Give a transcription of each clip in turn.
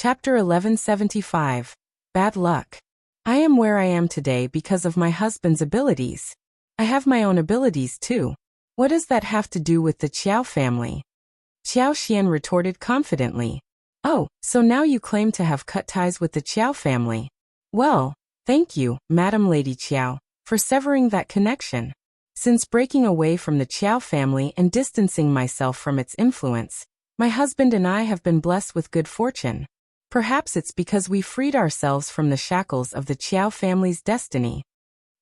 Chapter 1175. Bad Luck. I am where I am today because of my husband's abilities. I have my own abilities too. What does that have to do with the Qiao family? Qiao Xian retorted confidently. Oh, so now you claim to have cut ties with the Qiao family. Well, thank you, Madam Lady Qiao, for severing that connection. Since breaking away from the Qiao family and distancing myself from its influence, my husband and I have been blessed with good fortune. Perhaps it's because we freed ourselves from the shackles of the Qiao family's destiny.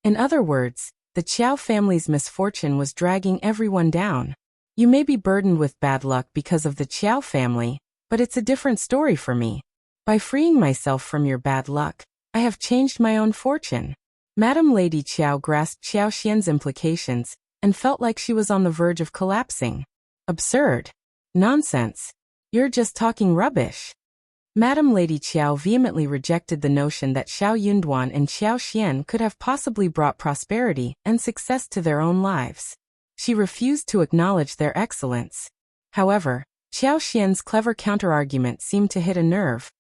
In other words, the Qiao family's misfortune was dragging everyone down. You may be burdened with bad luck because of the Qiao family, but it's a different story for me. By freeing myself from your bad luck, I have changed my own fortune. Madam Lady Qiao grasped Qiao Xian's implications and felt like she was on the verge of collapsing. Absurd. Nonsense. You're just talking rubbish. Madam Lady Qiao vehemently rejected the notion that Xiao Yunduan and Qiao Xian could have possibly brought prosperity and success to their own lives. She refused to acknowledge their excellence. However, Qiao Xian's clever counterargument seemed to hit a nerve,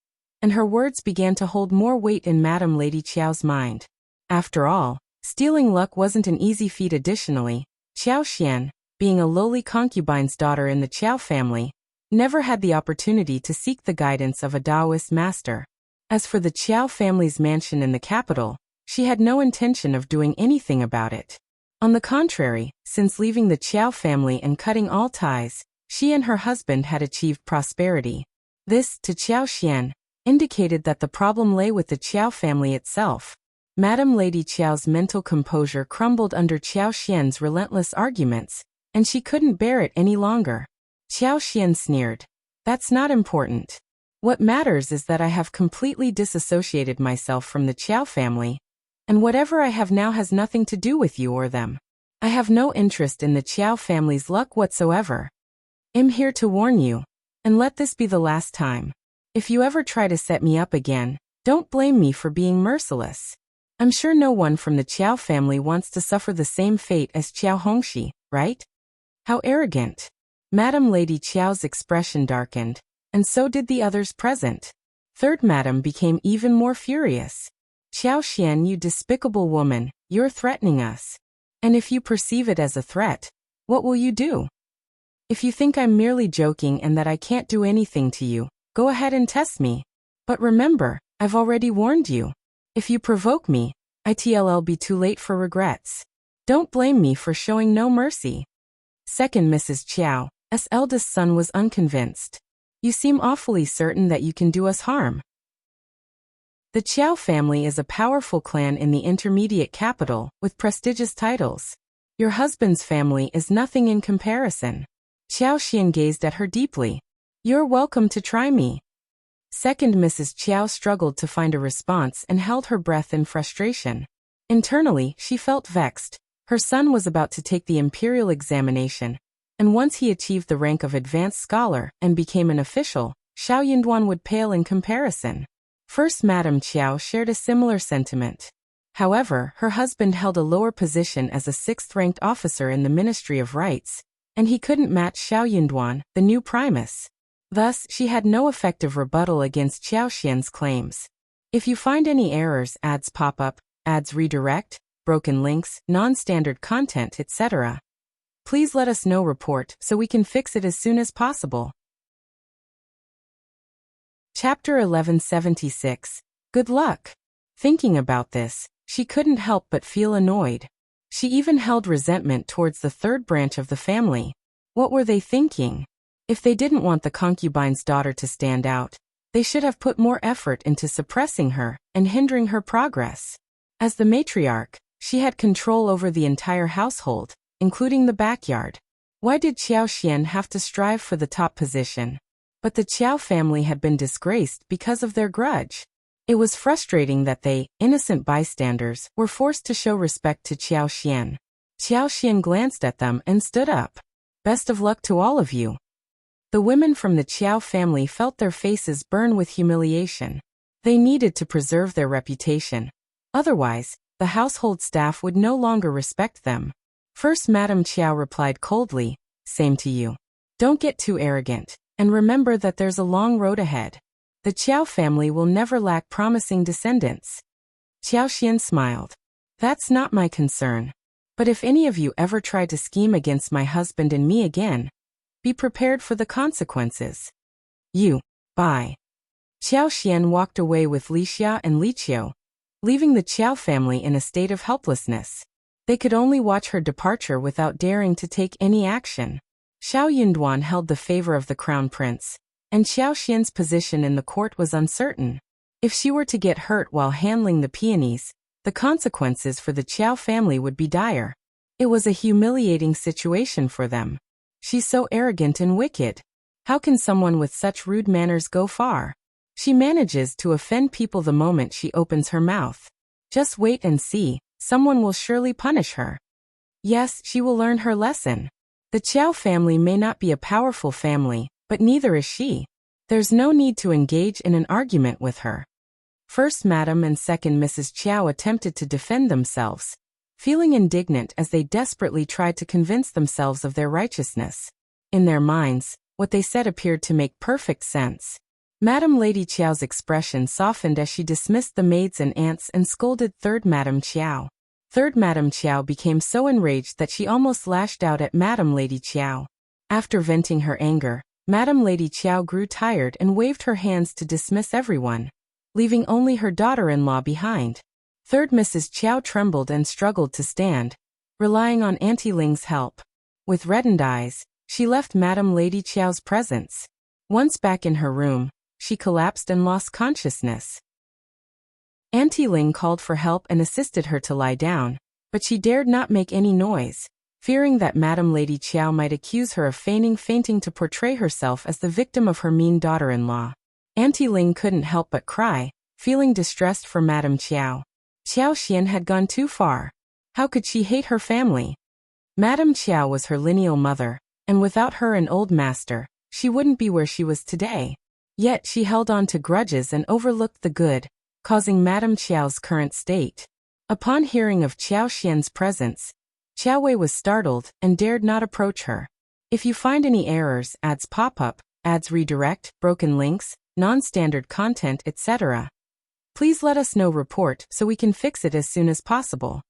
and her words began to hold more weight in Madam Lady Qiao's mind. After all, stealing luck wasn't an easy feat. Additionally, Qiao Xian, being a lowly concubine's daughter in the Qiao family, never had the opportunity to seek the guidance of a Taoist master. As for the Qiao family's mansion in the capital, she had no intention of doing anything about it. On the contrary, since leaving the Qiao family and cutting all ties, she and her husband had achieved prosperity. This, to Qiao Xian, indicated that the problem lay with the Qiao family itself. Madam Lady Qiao's mental composure crumbled under Qiao Xian's relentless arguments, and she couldn't bear it any longer. Qiao Xian sneered. That's not important. What matters is that I have completely disassociated myself from the Qiao family, and whatever I have now has nothing to do with you or them. I have no interest in the Qiao family's luck whatsoever. I'm here to warn you, and let this be the last time. If you ever try to set me up again, don't blame me for being merciless. I'm sure no one from the Qiao family wants to suffer the same fate as Qiao Hongxi, right? How arrogant. Madam Lady Qiao's expression darkened, and so did the others present. Third Madam became even more furious. Qiao Xian, you despicable woman, you're threatening us. And if you perceive it as a threat, what will you do? If you think I'm merely joking and that I can't do anything to you, go ahead and test me. But remember, I've already warned you. If you provoke me, it'll be too late for regrets. Don't blame me for showing no mercy. Second Mrs. Qiao's eldest son was unconvinced. You seem awfully certain that you can do us harm. The Qiao family is a powerful clan in the intermediate capital, with prestigious titles. Your husband's family is nothing in comparison. Qiao Xian gazed at her deeply. You're welcome to try me. Second Mrs. Qiao struggled to find a response and held her breath in frustration. Internally, she felt vexed. Her son was about to take the imperial examination, and once he achieved the rank of advanced scholar and became an official, Xiao Yunduan would pale in comparison. First Madam Qiao shared a similar sentiment. However, her husband held a lower position as a sixth-ranked officer in the Ministry of Rights, and he couldn't match Xiao Yunduan, the new primus. Thus, she had no effective rebuttal against Qiao Xian's claims. If you find any errors, ads pop up, ads redirect, broken links, non-standard content, etc., please let us know. Report so we can fix it as soon as possible. Chapter 1176. Good luck. Thinking about this, she couldn't help but feel annoyed. She even held resentment towards the third branch of the family. What were they thinking? If they didn't want the concubine's daughter to stand out, they should have put more effort into suppressing her and hindering her progress. As the matriarch, she had control over the entire household, including the backyard. Why did Qiao Xian have to strive for the top position? But the Qiao family had been disgraced because of their grudge. It was frustrating that they, innocent bystanders, were forced to show respect to Qiao Xian. Qiao Xian glanced at them and stood up. Best of luck to all of you. The women from the Qiao family felt their faces burn with humiliation. They needed to preserve their reputation. Otherwise, the household staff would no longer respect them. First Madam Qiao replied coldly, same to you. Don't get too arrogant, and remember that there's a long road ahead. The Qiao family will never lack promising descendants. Qiao Xian smiled. That's not my concern. But if any of you ever try to scheme against my husband and me again, be prepared for the consequences. Bye. Qiao Xian walked away with Li Xia and Li Qiu, leaving the Qiao family in a state of helplessness. They could only watch her departure without daring to take any action. Xiao Yunduan held the favor of the crown prince, and Qiao Xian's position in the court was uncertain. If she were to get hurt while handling the peonies, the consequences for the Qiao family would be dire. It was a humiliating situation for them. She's so arrogant and wicked. How can someone with such rude manners go far? She manages to offend people the moment she opens her mouth. Just wait and see, someone will surely punish her. Yes, she will learn her lesson. The Qiao family may not be a powerful family, but neither is she. There's no need to engage in an argument with her. First Madam and second Mrs. Qiao attempted to defend themselves, feeling indignant as they desperately tried to convince themselves of their righteousness. In their minds, what they said appeared to make perfect sense. Madam Lady Qiao's expression softened as she dismissed the maids and aunts and scolded Third Madam Qiao. Third Madam Qiao became so enraged that she almost lashed out at Madam Lady Qiao. After venting her anger, Madam Lady Qiao grew tired and waved her hands to dismiss everyone, leaving only her daughter-in-law behind. Third Mrs. Qiao trembled and struggled to stand, relying on Auntie Ling's help. With reddened eyes, she left Madam Lady Qiao's presence. Once back in her room, she collapsed and lost consciousness. Auntie Ling called for help and assisted her to lie down, but she dared not make any noise, fearing that Madam Lady Qiao might accuse her of feigning fainting to portray herself as the victim of her mean daughter-in-law. Auntie Ling couldn't help but cry, feeling distressed for Madam Qiao. Qiao Xian had gone too far. How could she hate her family? Madam Qiao was her lineal mother, and without her and old master, she wouldn't be where she was today. Yet she held on to grudges and overlooked the good, causing Madam Qiao's current state. Upon hearing of Qiao Xian's presence, Qiao Wei was startled and dared not approach her. If you find any errors, ads pop up, ads redirect, broken links, non-standard content, etc., please let us know report so we can fix it as soon as possible.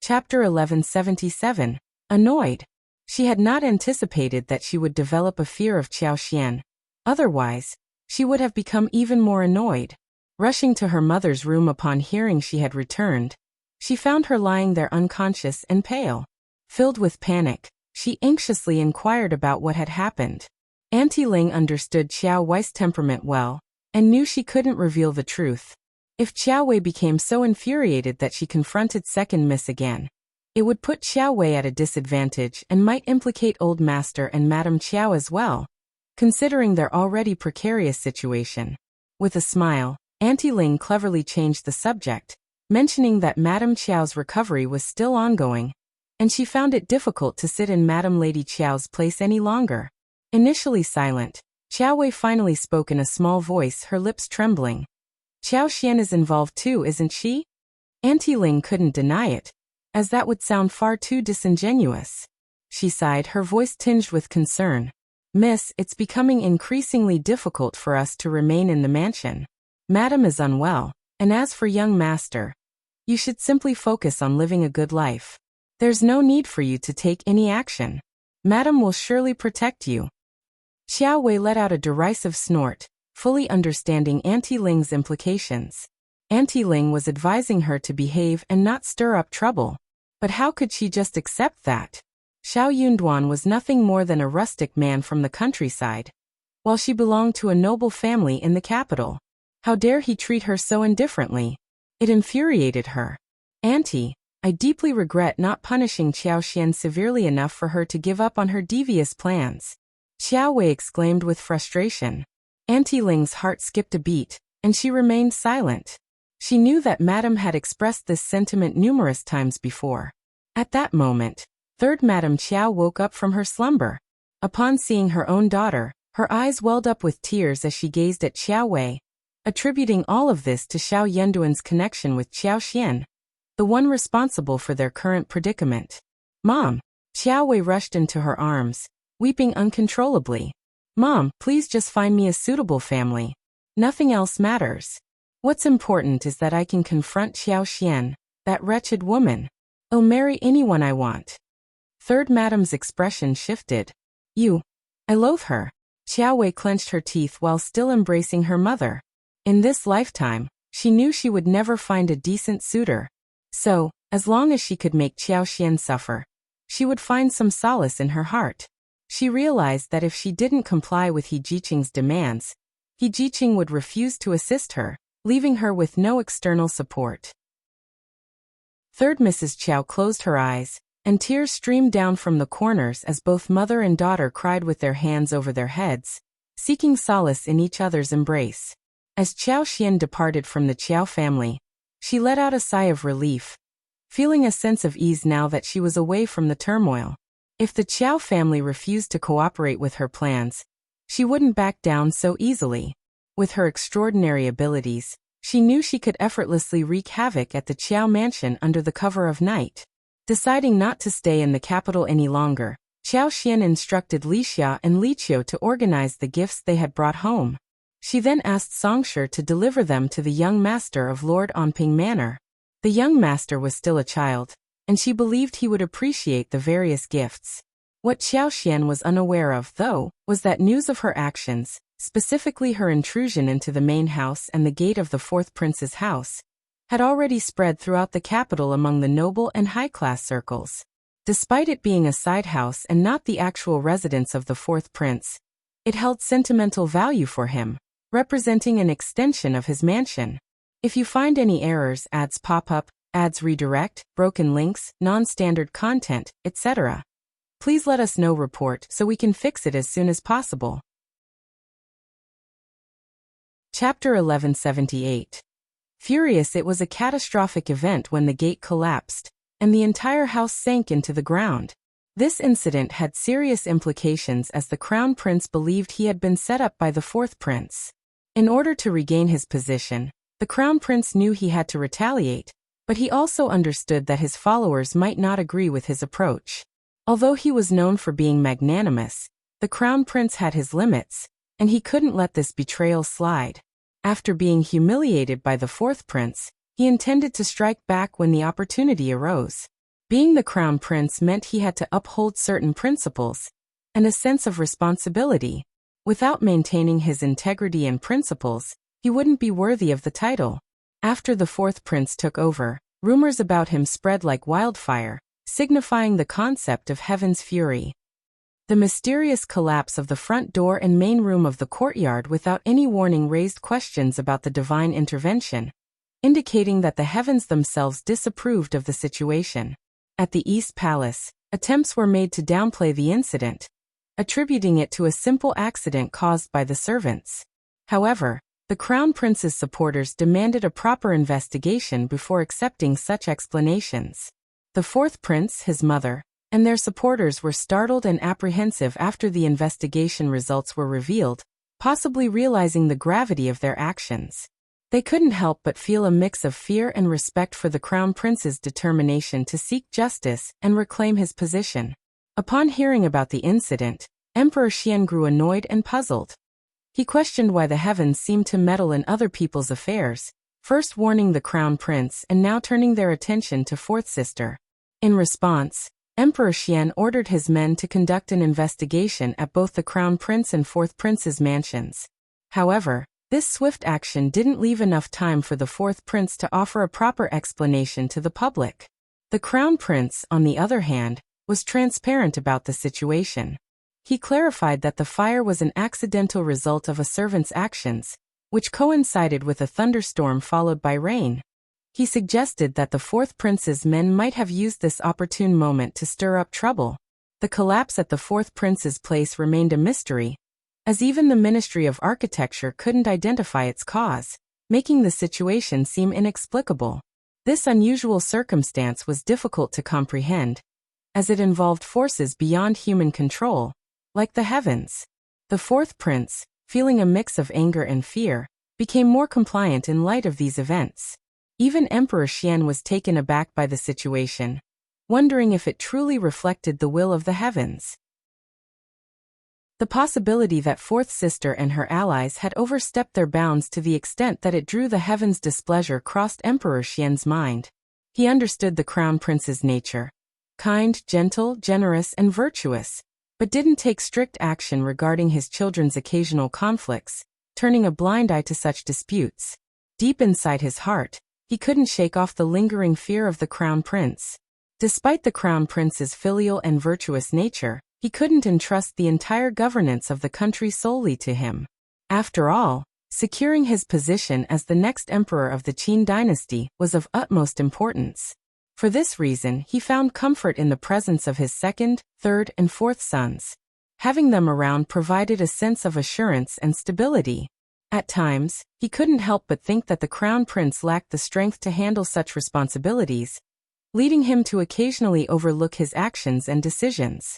Chapter 1177. Annoyed. She had not anticipated that she would develop a fear of Qiao Xian. Otherwise, she would have become even more annoyed. Rushing to her mother's room upon hearing she had returned, she found her lying there unconscious and pale. Filled with panic, she anxiously inquired about what had happened. Auntie Ling understood Qiao Wei's temperament well, and knew she couldn't reveal the truth. If Qiao Wei became so infuriated that she confronted second Miss again, it would put Qiao Wei at a disadvantage and might implicate Old Master and Madame Qiao as well, considering their already precarious situation. With a smile, Auntie Ling cleverly changed the subject, mentioning that Madame Qiao's recovery was still ongoing, and she found it difficult to sit in Madame Lady Qiao's place any longer. Initially silent, Qiao Wei finally spoke in a small voice, her lips trembling. Qiao Xian is involved too, isn't she? Auntie Ling couldn't deny it, as that would sound far too disingenuous. She sighed, her voice tinged with concern. Miss, it's becoming increasingly difficult for us to remain in the mansion. Madam is unwell, and as for young master, you should simply focus on living a good life. There's no need for you to take any action. Madam will surely protect you. Qiao Wei let out a derisive snort, fully understanding Auntie Ling's implications. Auntie Ling was advising her to behave and not stir up trouble. But how could she just accept that? Xiao Yunduan was nothing more than a rustic man from the countryside, while she belonged to a noble family in the capital. How dare he treat her so indifferently? It infuriated her. Auntie, I deeply regret not punishing Qiao Xian severely enough for her to give up on her devious plans. Qiao Wei exclaimed with frustration. Auntie Ling's heart skipped a beat, and she remained silent. She knew that Madame had expressed this sentiment numerous times before. At that moment, Third Madame Qiao woke up from her slumber. Upon seeing her own daughter, her eyes welled up with tears as she gazed at Qiao Wei, attributing all of this to Xiao Yunduan's connection with Qiao Xian, the one responsible for their current predicament. Mom! Qiao Wei rushed into her arms, weeping uncontrollably. Mom, please just find me a suitable family. Nothing else matters. What's important is that I can confront Xiao Xian, that wretched woman. I'll marry anyone I want. Third Madam's expression shifted. I loathe her. Xiao Wei clenched her teeth while still embracing her mother. In this lifetime, she knew she would never find a decent suitor. So, as long as she could make Xiao Xian suffer, she would find some solace in her heart. She realized that if she didn't comply with He Jiqing's demands, He Jiqing would refuse to assist her, leaving her with no external support. Third Mrs. Qiao closed her eyes, and tears streamed down from the corners as both mother and daughter cried with their hands over their heads, seeking solace in each other's embrace. As Xiao Xian departed from the Qiao family, she let out a sigh of relief, feeling a sense of ease now that she was away from the turmoil. If the Qiao family refused to cooperate with her plans, she wouldn't back down so easily. With her extraordinary abilities, she knew she could effortlessly wreak havoc at the Qiao mansion under the cover of night. Deciding not to stay in the capital any longer, Xiao Xian instructed Li Xia and Li Qiu to organize the gifts they had brought home. She then asked Songshi to deliver them to the young master of Lord Anping Manor. The young master was still a child, and she believed he would appreciate the various gifts. What Xiao Xian was unaware of, though, was that news of her actions, specifically her intrusion into the main house and the gate of the fourth prince's house, had already spread throughout the capital among the noble and high-class circles. Despite it being a side house and not the actual residence of the fourth prince, it held sentimental value for him, representing an extension of his mansion. If you find any errors, ads pop up, ads redirect, broken links, non-standard content, etc., please let us know. Report so we can fix it as soon as possible. Chapter 1178. Furious, it was a catastrophic event when the gate collapsed, and the entire house sank into the ground. This incident had serious implications as the crown prince believed he had been set up by the fourth prince. In order to regain his position, the crown prince knew he had to retaliate, but he also understood that his followers might not agree with his approach. Although he was known for being magnanimous, the crown prince had his limits, and he couldn't let this betrayal slide. After being humiliated by the fourth prince, he intended to strike back when the opportunity arose. Being the crown prince meant he had to uphold certain principles and a sense of responsibility. Without maintaining his integrity and principles, he wouldn't be worthy of the title. After the fourth prince took over, rumors about him spread like wildfire, signifying the concept of heaven's fury. The mysterious collapse of the front door and main room of the courtyard without any warning raised questions about the divine intervention, indicating that the heavens themselves disapproved of the situation. At the East Palace, attempts were made to downplay the incident, attributing it to a simple accident caused by the servants. However, the crown prince's supporters demanded a proper investigation before accepting such explanations. The fourth prince, his mother, and their supporters were startled and apprehensive after the investigation results were revealed, possibly realizing the gravity of their actions. They couldn't help but feel a mix of fear and respect for the crown prince's determination to seek justice and reclaim his position. Upon hearing about the incident, Emperor Xian grew annoyed and puzzled. He questioned why the heavens seemed to meddle in other people's affairs, first warning the crown prince and now turning their attention to fourth sister. In response, Emperor Xian ordered his men to conduct an investigation at both the crown prince and fourth prince's mansions. However, this swift action didn't leave enough time for the fourth prince to offer a proper explanation to the public. The crown prince, on the other hand, was transparent about the situation. He clarified that the fire was an accidental result of a servant's actions, which coincided with a thunderstorm followed by rain. He suggested that the fourth prince's men might have used this opportune moment to stir up trouble. The collapse at the fourth prince's place remained a mystery, as even the Ministry of Architecture couldn't identify its cause, making the situation seem inexplicable. This unusual circumstance was difficult to comprehend, as it involved forces beyond human control, like the heavens. The fourth prince, feeling a mix of anger and fear, became more compliant in light of these events. Even Emperor Xian was taken aback by the situation, wondering if it truly reflected the will of the heavens. The possibility that fourth sister and her allies had overstepped their bounds to the extent that it drew the heavens' displeasure crossed Emperor Xian's mind. He understood the crown prince's nature. Kind, gentle, generous, and virtuous, but didn't take strict action regarding his children's occasional conflicts, turning a blind eye to such disputes. Deep inside his heart, he couldn't shake off the lingering fear of the crown prince. Despite the crown prince's filial and virtuous nature, he couldn't entrust the entire governance of the country solely to him. After all, securing his position as the next emperor of the Qin dynasty was of utmost importance. For this reason, he found comfort in the presence of his second, third, and fourth sons. Having them around provided a sense of assurance and stability. At times, he couldn't help but think that the crown prince lacked the strength to handle such responsibilities, leading him to occasionally overlook his actions and decisions.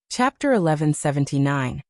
Chapter 1179.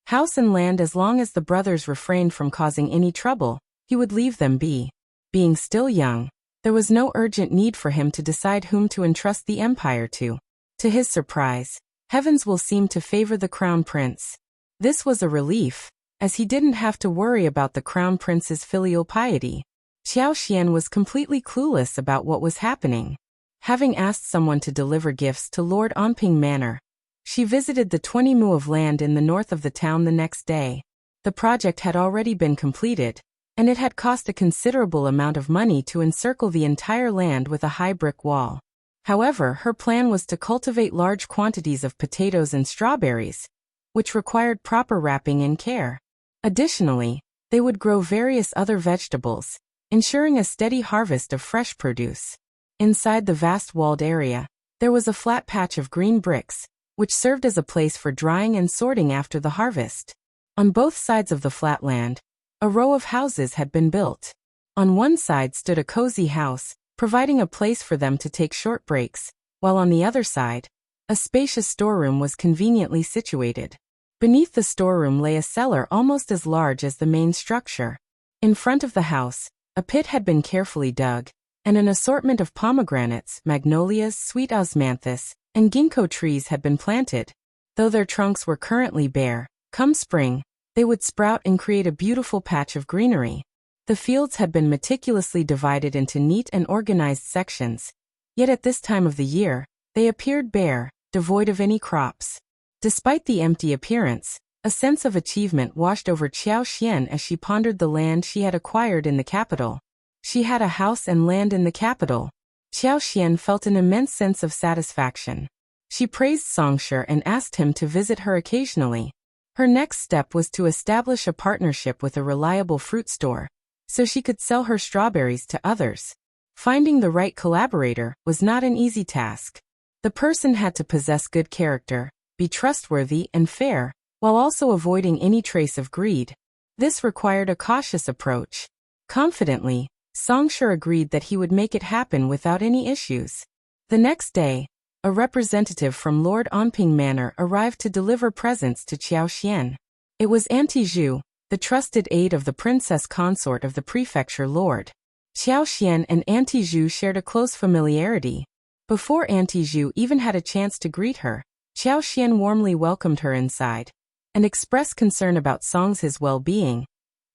House and land. As long as the brothers refrained from causing any trouble, he would leave them be. Being still young, there was no urgent need for him to decide whom to entrust the empire to. To his surprise, heavens will seem to favor the crown prince. This was a relief, as he didn't have to worry about the crown prince's filial piety. Xiao Xian was completely clueless about what was happening. Having asked someone to deliver gifts to Lord Anping Manor, she visited the 20 mu of land in the north of the town the next day. The project had already been completed, and it had cost a considerable amount of money to encircle the entire land with a high brick wall. However, her plan was to cultivate large quantities of potatoes and strawberries, which required proper wrapping and care. Additionally, they would grow various other vegetables, ensuring a steady harvest of fresh produce. Inside the vast walled area, there was a flat patch of green bricks, which served as a place for drying and sorting after the harvest. On both sides of the flat land, a row of houses had been built. On one side stood a cozy house, providing a place for them to take short breaks, while on the other side, a spacious storeroom was conveniently situated. Beneath the storeroom lay a cellar almost as large as the main structure. In front of the house, a pit had been carefully dug, and an assortment of pomegranates, magnolias, sweet osmanthus, and ginkgo trees had been planted. Though their trunks were currently bare, come spring, they would sprout and create a beautiful patch of greenery. The fields had been meticulously divided into neat and organized sections, yet at this time of the year, they appeared bare, devoid of any crops. Despite the empty appearance, a sense of achievement washed over Xiao Xian as she pondered the land she had acquired in the capital. She had a house and land in the capital. Xiao Xian felt an immense sense of satisfaction. She praised Songshe and asked him to visit her occasionally. Her next step was to establish a partnership with a reliable fruit store, so she could sell her strawberries to others. Finding the right collaborator was not an easy task. The person had to possess good character, be trustworthy and fair, while also avoiding any trace of greed. This required a cautious approach. Confidently, Songshe agreed that he would make it happen without any issues. The next day, a representative from Lord Anping Manor arrived to deliver presents to Xiao Xian. It was Auntie Zhu, the trusted aide of the princess consort of the prefecture lord. Xiao Xian and Auntie Zhu shared a close familiarity. Before Auntie Zhu even had a chance to greet her, Xiao Xian warmly welcomed her inside, and expressed concern about Songshe's well-being,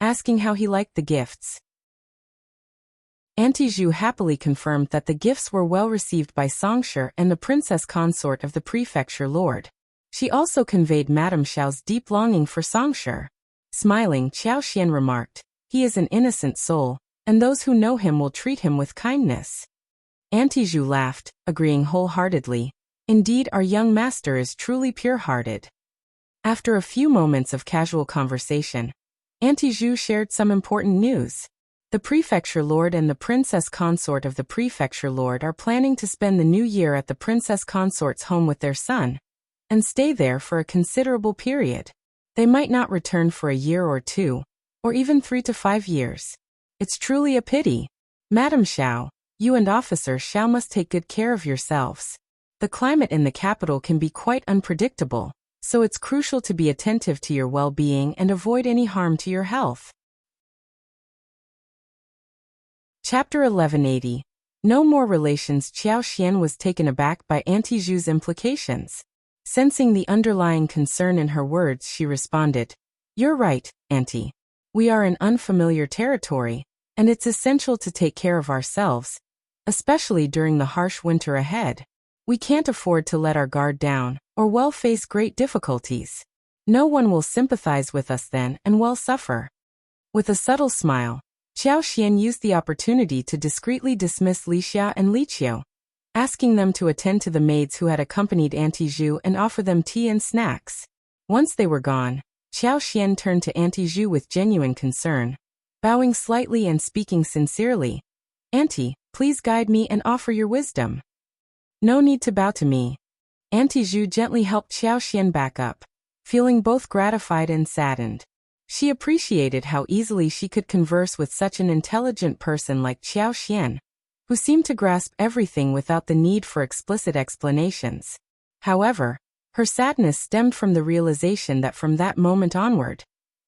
asking how he liked the gifts. Auntie Zhu happily confirmed that the gifts were well received by Songshe and the princess consort of the prefecture lord. She also conveyed Madame Xiao's deep longing for Songshe. Smiling, Xiao Xian remarked, "He is an innocent soul, and those who know him will treat him with kindness." Auntie Zhu laughed, agreeing wholeheartedly. Indeed, our young master is truly pure-hearted. After a few moments of casual conversation, Auntie Zhu shared some important news. The prefecture lord and the princess consort of the prefecture lord are planning to spend the new year at the princess consort's home with their son, and stay there for a considerable period. They might not return for a year or two, or even 3 to 5 years. It's truly a pity. Madam Xiao, you and Officer Xiao must take good care of yourselves. The climate in the capital can be quite unpredictable, so it's crucial to be attentive to your well-being and avoid any harm to your health. Chapter 1180. No more relations. Xiao Xian was taken aback by Auntie Zhu's implications. Sensing the underlying concern in her words, she responded, "You're right, Auntie. We are in unfamiliar territory, and it's essential to take care of ourselves, especially during the harsh winter ahead. We can't afford to let our guard down, or we'll face great difficulties. No one will sympathize with us then and we'll suffer." With a subtle smile, Xiao Xian used the opportunity to discreetly dismiss Li Xia and Li Qiu, asking them to attend to the maids who had accompanied Auntie Zhu and offer them tea and snacks. Once they were gone, Xiao Xian turned to Auntie Zhu with genuine concern, bowing slightly and speaking sincerely. "Auntie, please guide me and offer your wisdom." "No need to bow to me." Auntie Zhu gently helped Xiao Xian back up, feeling both gratified and saddened. She appreciated how easily she could converse with such an intelligent person like Xiao Xian, who seemed to grasp everything without the need for explicit explanations. However, her sadness stemmed from the realization that from that moment onward,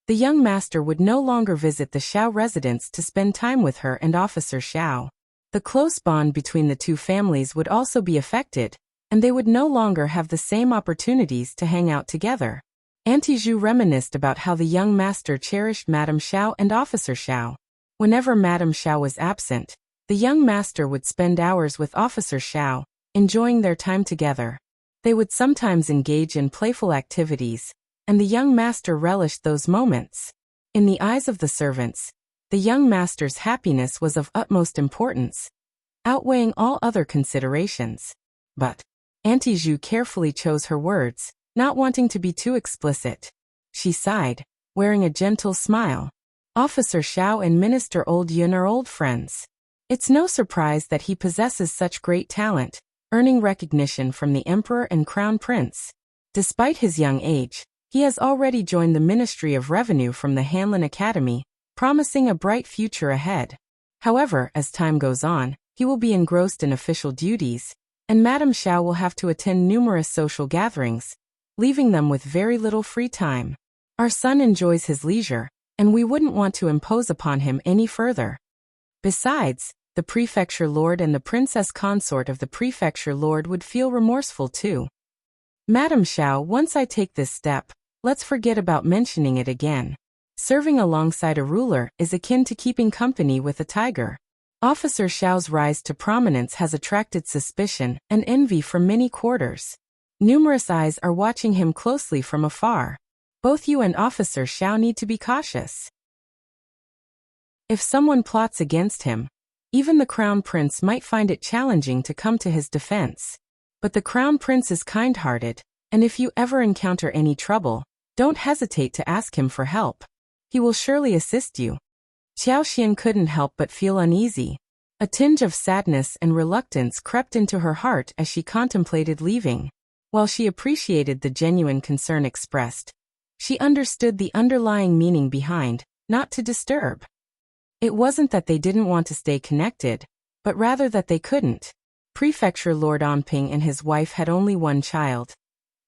the young master would no longer visit the Xiao residence to spend time with her and Officer Xiao. The close bond between the two families would also be affected, and they would no longer have the same opportunities to hang out together. Auntie Zhu reminisced about how the young master cherished Madame Xiao and Officer Xiao. Whenever Madame Xiao was absent, the young master would spend hours with Officer Xiao, enjoying their time together. They would sometimes engage in playful activities, and the young master relished those moments. In the eyes of the servants, the young master's happiness was of utmost importance, outweighing all other considerations. But Auntie Zhu carefully chose her words, not wanting to be too explicit. She sighed, wearing a gentle smile. "Officer Xiao and Minister Old Yun are old friends. It's no surprise that he possesses such great talent, earning recognition from the Emperor and Crown Prince. Despite his young age, he has already joined the Ministry of Revenue from the Hanlin Academy, promising a bright future ahead. However, as time goes on, he will be engrossed in official duties, and Madame Xiao will have to attend numerous social gatherings, leaving them with very little free time. Our son enjoys his leisure, and we wouldn't want to impose upon him any further. Besides, the prefecture lord and the princess consort of the prefecture lord would feel remorseful too. Madame Xiao, once I take this step, let's forget about mentioning it again. Serving alongside a ruler is akin to keeping company with a tiger. Officer Xiao's rise to prominence has attracted suspicion and envy from many quarters. Numerous eyes are watching him closely from afar. Both you and Officer Xiao need to be cautious. If someone plots against him, even the Crown Prince might find it challenging to come to his defense. But the Crown Prince is kind-hearted, and if you ever encounter any trouble, don't hesitate to ask him for help. He will surely assist you. Xiao Xian couldn't help but feel uneasy. A tinge of sadness and reluctance crept into her heart as she contemplated leaving. While she appreciated the genuine concern expressed, she understood the underlying meaning behind, not to disturb. It wasn't that they didn't want to stay connected, but rather that they couldn't. Prefecture Lord Anping and his wife had only one child,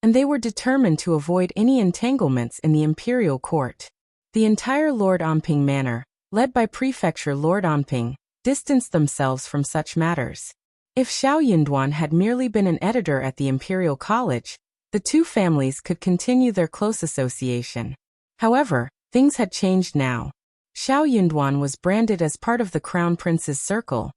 and they were determined to avoid any entanglements in the imperial court. The entire Lord Anping manor, led by Prefecture Lord Anping, distanced themselves from such matters. If Xiao Yunduan had merely been an editor at the Imperial College, the two families could continue their close association. However, things had changed now. Xiao Yunduan was branded as part of the Crown Prince's circle,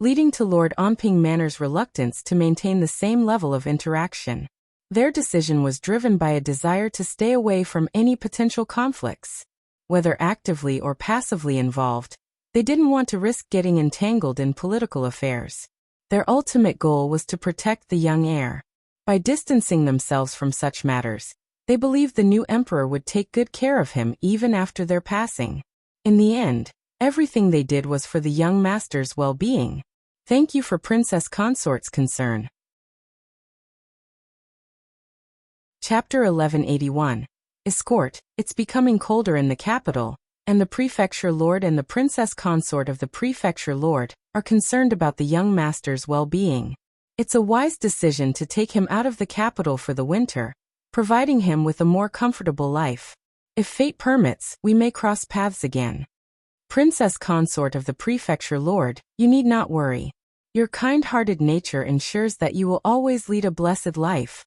leading to Lord Anping Manor's reluctance to maintain the same level of interaction. Their decision was driven by a desire to stay away from any potential conflicts. Whether actively or passively involved, they didn't want to risk getting entangled in political affairs. Their ultimate goal was to protect the young heir. By distancing themselves from such matters, they believed the new emperor would take good care of him even after their passing. In the end, everything they did was for the young master's well-being. Thank you for Princess Consort's concern. Chapter 1181. Escort. It's becoming colder in the capital, and the prefecture lord and the princess consort of the prefecture lord are concerned about the young master's well-being. It's a wise decision to take him out of the capital for the winter, providing him with a more comfortable life. If fate permits, we may cross paths again. Princess consort of the prefecture lord, you need not worry. Your kind-hearted nature ensures that you will always lead a blessed life.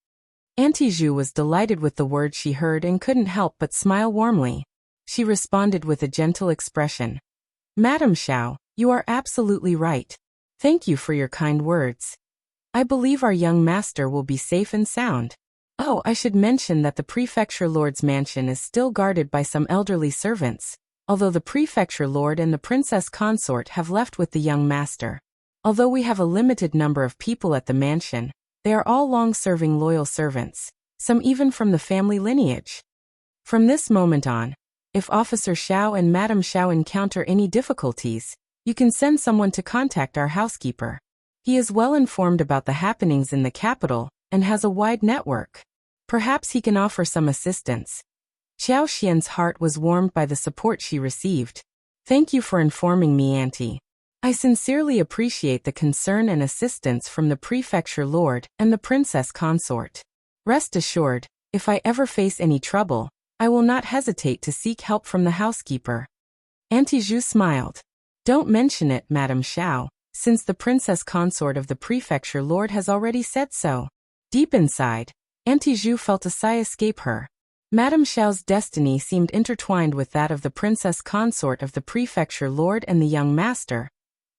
Auntie Zhu was delighted with the words she heard and couldn't help but smile warmly. She responded with a gentle expression. Madam Xiao, you are absolutely right. Thank you for your kind words. I believe our young master will be safe and sound. Oh, I should mention that the prefecture lord's mansion is still guarded by some elderly servants, although the prefecture lord and the princess consort have left with the young master. Although we have a limited number of people at the mansion, they are all long-serving loyal servants, some even from the family lineage. From this moment on, if Officer Xiao and Madam Xiao encounter any difficulties, you can send someone to contact our housekeeper. He is well informed about the happenings in the capital and has a wide network. Perhaps he can offer some assistance. Xiao Xian's heart was warmed by the support she received. Thank you for informing me, Auntie. I sincerely appreciate the concern and assistance from the prefecture lord and the princess consort. Rest assured, if I ever face any trouble, I will not hesitate to seek help from the housekeeper. Auntie Zhu smiled. Don't mention it, Madam Xiao, since the princess consort of the prefecture lord has already said so. Deep inside, Auntie Zhu felt a sigh escape her. Madam Xiao's destiny seemed intertwined with that of the princess consort of the prefecture lord and the young master.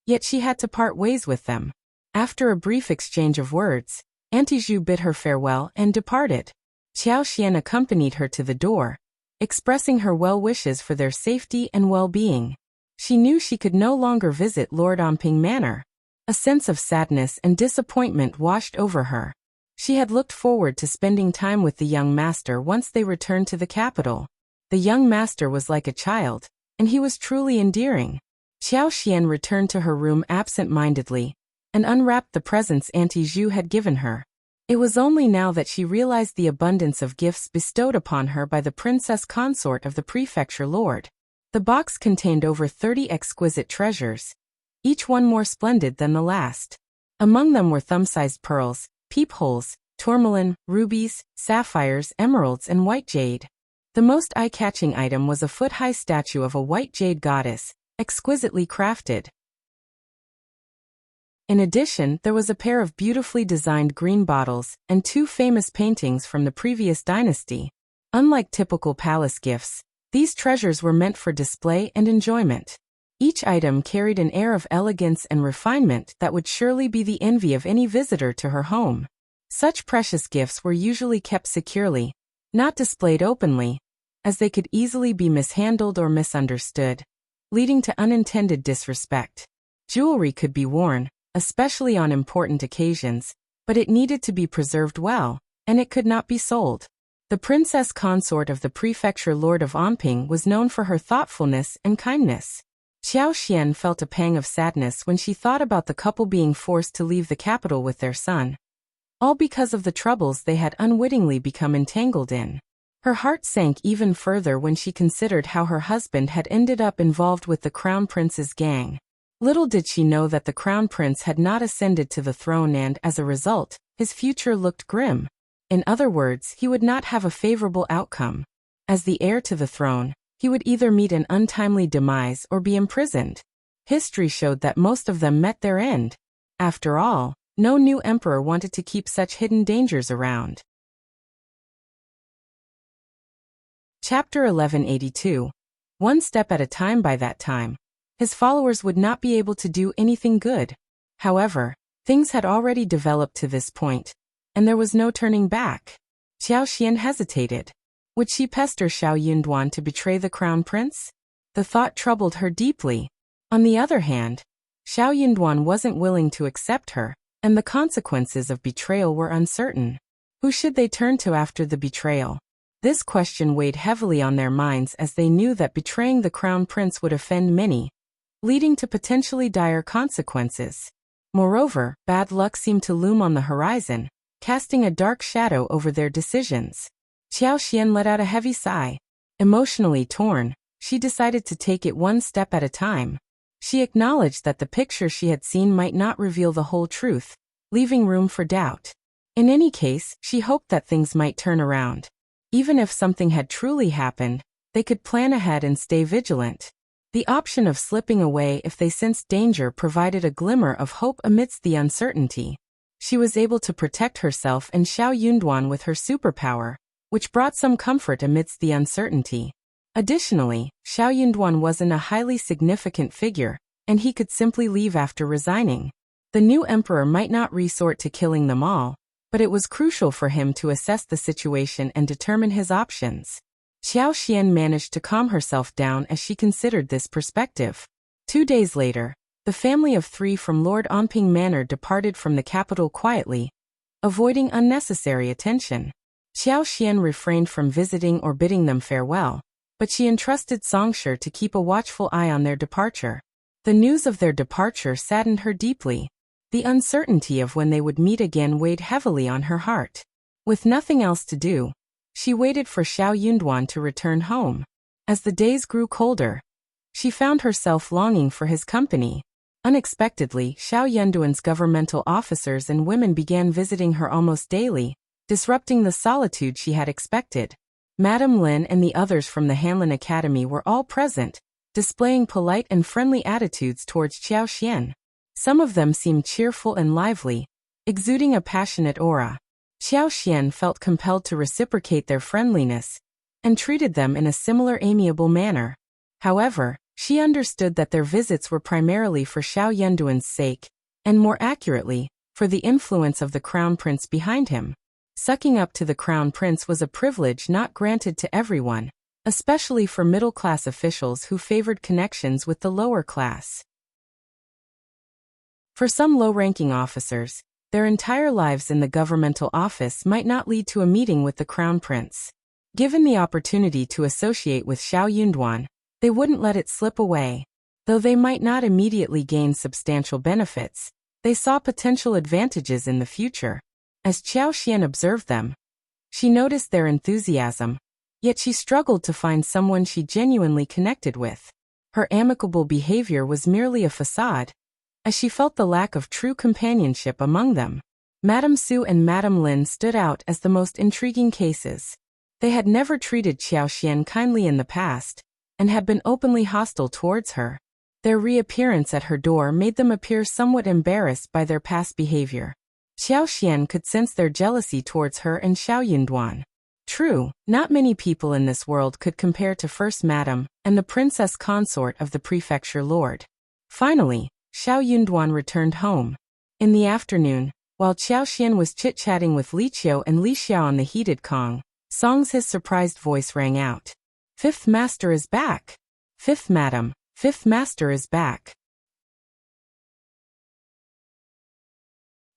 Yet she had to part ways with them. After a brief exchange of words, Auntie Zhu bid her farewell and departed. Xiao Xian accompanied her to the door, expressing her well wishes for their safety and well-being. She knew she could no longer visit Lord Anping Manor. A sense of sadness and disappointment washed over her. She had looked forward to spending time with the young master once they returned to the capital. The young master was like a child, and he was truly endearing. Xiao Xian returned to her room absent-mindedly and unwrapped the presents Auntie Zhu had given her. It was only now that she realized the abundance of gifts bestowed upon her by the princess consort of the prefecture lord. The box contained over 30 exquisite treasures, each one more splendid than the last. Among them were thumb-sized pearls, peepholes, tourmaline, rubies, sapphires, emeralds, and white jade. The most eye-catching item was a foot-high statue of a white jade goddess, exquisitely crafted. In addition, there was a pair of beautifully designed green bottles and 2 famous paintings from the previous dynasty. Unlike typical palace gifts, these treasures were meant for display and enjoyment. Each item carried an air of elegance and refinement that would surely be the envy of any visitor to her home. Such precious gifts were usually kept securely, not displayed openly, as they could easily be mishandled or misunderstood, leading to unintended disrespect. Jewelry could be worn, especially on important occasions, but it needed to be preserved well, and it could not be sold. The princess consort of the prefecture lord of Anping was known for her thoughtfulness and kindness. Xiao Xian felt a pang of sadness when she thought about the couple being forced to leave the capital with their son, all because of the troubles they had unwittingly become entangled in. Her heart sank even further when she considered how her husband had ended up involved with the crown prince's gang. Little did she know that the crown prince had not ascended to the throne and, as a result, his future looked grim. In other words, he would not have a favorable outcome. As the heir to the throne, he would either meet an untimely demise or be imprisoned. History showed that most of them met their end. After all, no new emperor wanted to keep such hidden dangers around. Chapter 1182. One step at a time. By that time, his followers would not be able to do anything good. However, things had already developed to this point, and there was no turning back. Xiao Xian hesitated. Would she pester Xiao Yunduan to betray the crown prince? The thought troubled her deeply. On the other hand, Xiao Yunduan wasn't willing to accept her, and the consequences of betrayal were uncertain. Who should they turn to after the betrayal? This question weighed heavily on their minds as they knew that betraying the crown prince would offend many, leading to potentially dire consequences. Moreover, bad luck seemed to loom on the horizon, casting a dark shadow over their decisions. Xiao Xian let out a heavy sigh. Emotionally torn, she decided to take it one step at a time. She acknowledged that the picture she had seen might not reveal the whole truth, leaving room for doubt. In any case, she hoped that things might turn around. Even if something had truly happened, they could plan ahead and stay vigilant. The option of slipping away if they sensed danger provided a glimmer of hope amidst the uncertainty. She was able to protect herself and Xiao Yunduan with her superpower, which brought some comfort amidst the uncertainty. Additionally, Xiao Yunduan wasn't a highly significant figure, and he could simply leave after resigning. The new emperor might not resort to killing them all, but it was crucial for him to assess the situation and determine his options. Xiao Xian managed to calm herself down as she considered this perspective. 2 days later, the family of 3 from Lord Onping Manor departed from the capital quietly, avoiding unnecessary attention. Xiao Xian refrained from visiting or bidding them farewell, but she entrusted Songshi to keep a watchful eye on their departure. The news of their departure saddened her deeply. The uncertainty of when they would meet again weighed heavily on her heart. With nothing else to do, she waited for Xiao Yunduan to return home. As the days grew colder, she found herself longing for his company. Unexpectedly, Xiao Yunduan's governmental officers and women began visiting her almost daily, disrupting the solitude she had expected. Madame Lin and the others from the Hanlin Academy were all present, displaying polite and friendly attitudes towards Xiao Xian. Some of them seemed cheerful and lively, exuding a passionate aura. Xiao Xian felt compelled to reciprocate their friendliness, and treated them in a similar amiable manner. However, she understood that their visits were primarily for Xiao Yunduan's sake, and more accurately, for the influence of the crown prince behind him. Sucking up to the crown prince was a privilege not granted to everyone, especially for middle-class officials who favored connections with the lower class. For some low-ranking officers, their entire lives in the governmental office might not lead to a meeting with the crown prince. Given the opportunity to associate with Xiao Yunduan, they wouldn't let it slip away. Though they might not immediately gain substantial benefits, they saw potential advantages in the future. As Xiao Xian observed them, she noticed their enthusiasm, yet she struggled to find someone she genuinely connected with. Her amicable behavior was merely a facade, as she felt the lack of true companionship among them. Madame Su and Madame Lin stood out as the most intriguing cases. They had never treated Xiao Xian kindly in the past, and had been openly hostile towards her. Their reappearance at her door made them appear somewhat embarrassed by their past behavior. Xiao Xian could sense their jealousy towards her and Xiao Yunduan. True, not many people in this world could compare to First Madame and the princess consort of the prefecture lord. Finally, Xiao Yunduan returned home. In the afternoon, while Xiao Xian was chit-chatting with Li Qiu and Li Xiao on the heated Kong, his surprised voice rang out. "Fifth Master is back! Fifth Madam, Fifth Master is back!"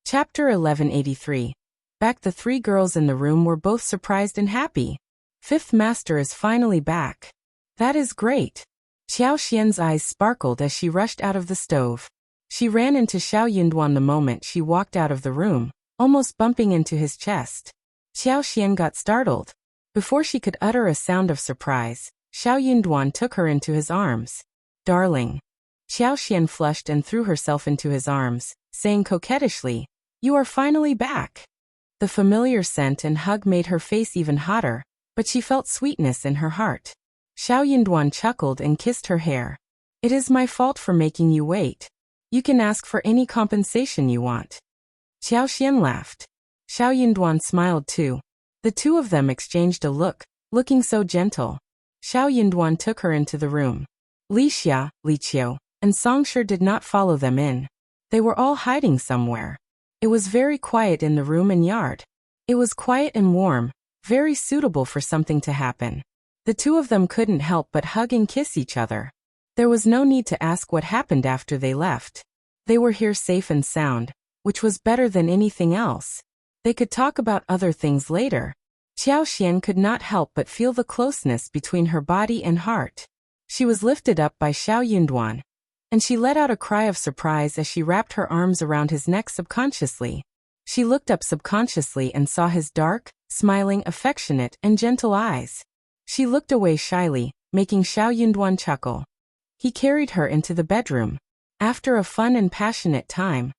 Chapter 1183. Back. The 3 girls in the room were both surprised and happy. Fifth Master is finally back. That is great. Xiao Xian's eyes sparkled as she rushed out of the stove. She ran into Xiao Yunduan the moment she walked out of the room, almost bumping into his chest. Xiao Xian got startled. Before she could utter a sound of surprise, Xiao Yunduan took her into his arms. "Darling." Xiao Xian flushed and threw herself into his arms, saying coquettishly, "You are finally back." The familiar scent and hug made her face even hotter, but she felt sweetness in her heart. Xiao Yunduan chuckled and kissed her hair. "It is my fault for making you wait. You can ask for any compensation you want." Xiao Xian laughed. Xiao Yunduan smiled too. The 2 of them exchanged a look, looking so gentle. Xiao Yunduan took her into the room. Li Xia, Li Qiu, and Songshi did not follow them in. They were all hiding somewhere. It was very quiet in the room and yard. It was quiet and warm, very suitable for something to happen. The 2 of them couldn't help but hug and kiss each other. There was no need to ask what happened after they left. They were here safe and sound, which was better than anything else. They could talk about other things later. Xiao Xian could not help but feel the closeness between her body and heart. She was lifted up by Xiao Yunduan, and she let out a cry of surprise as she wrapped her arms around his neck subconsciously. She looked up subconsciously and saw his dark, smiling, affectionate, and gentle eyes. She looked away shyly, making Xiao Yunduan chuckle. He carried her into the bedroom. After a fun and passionate time,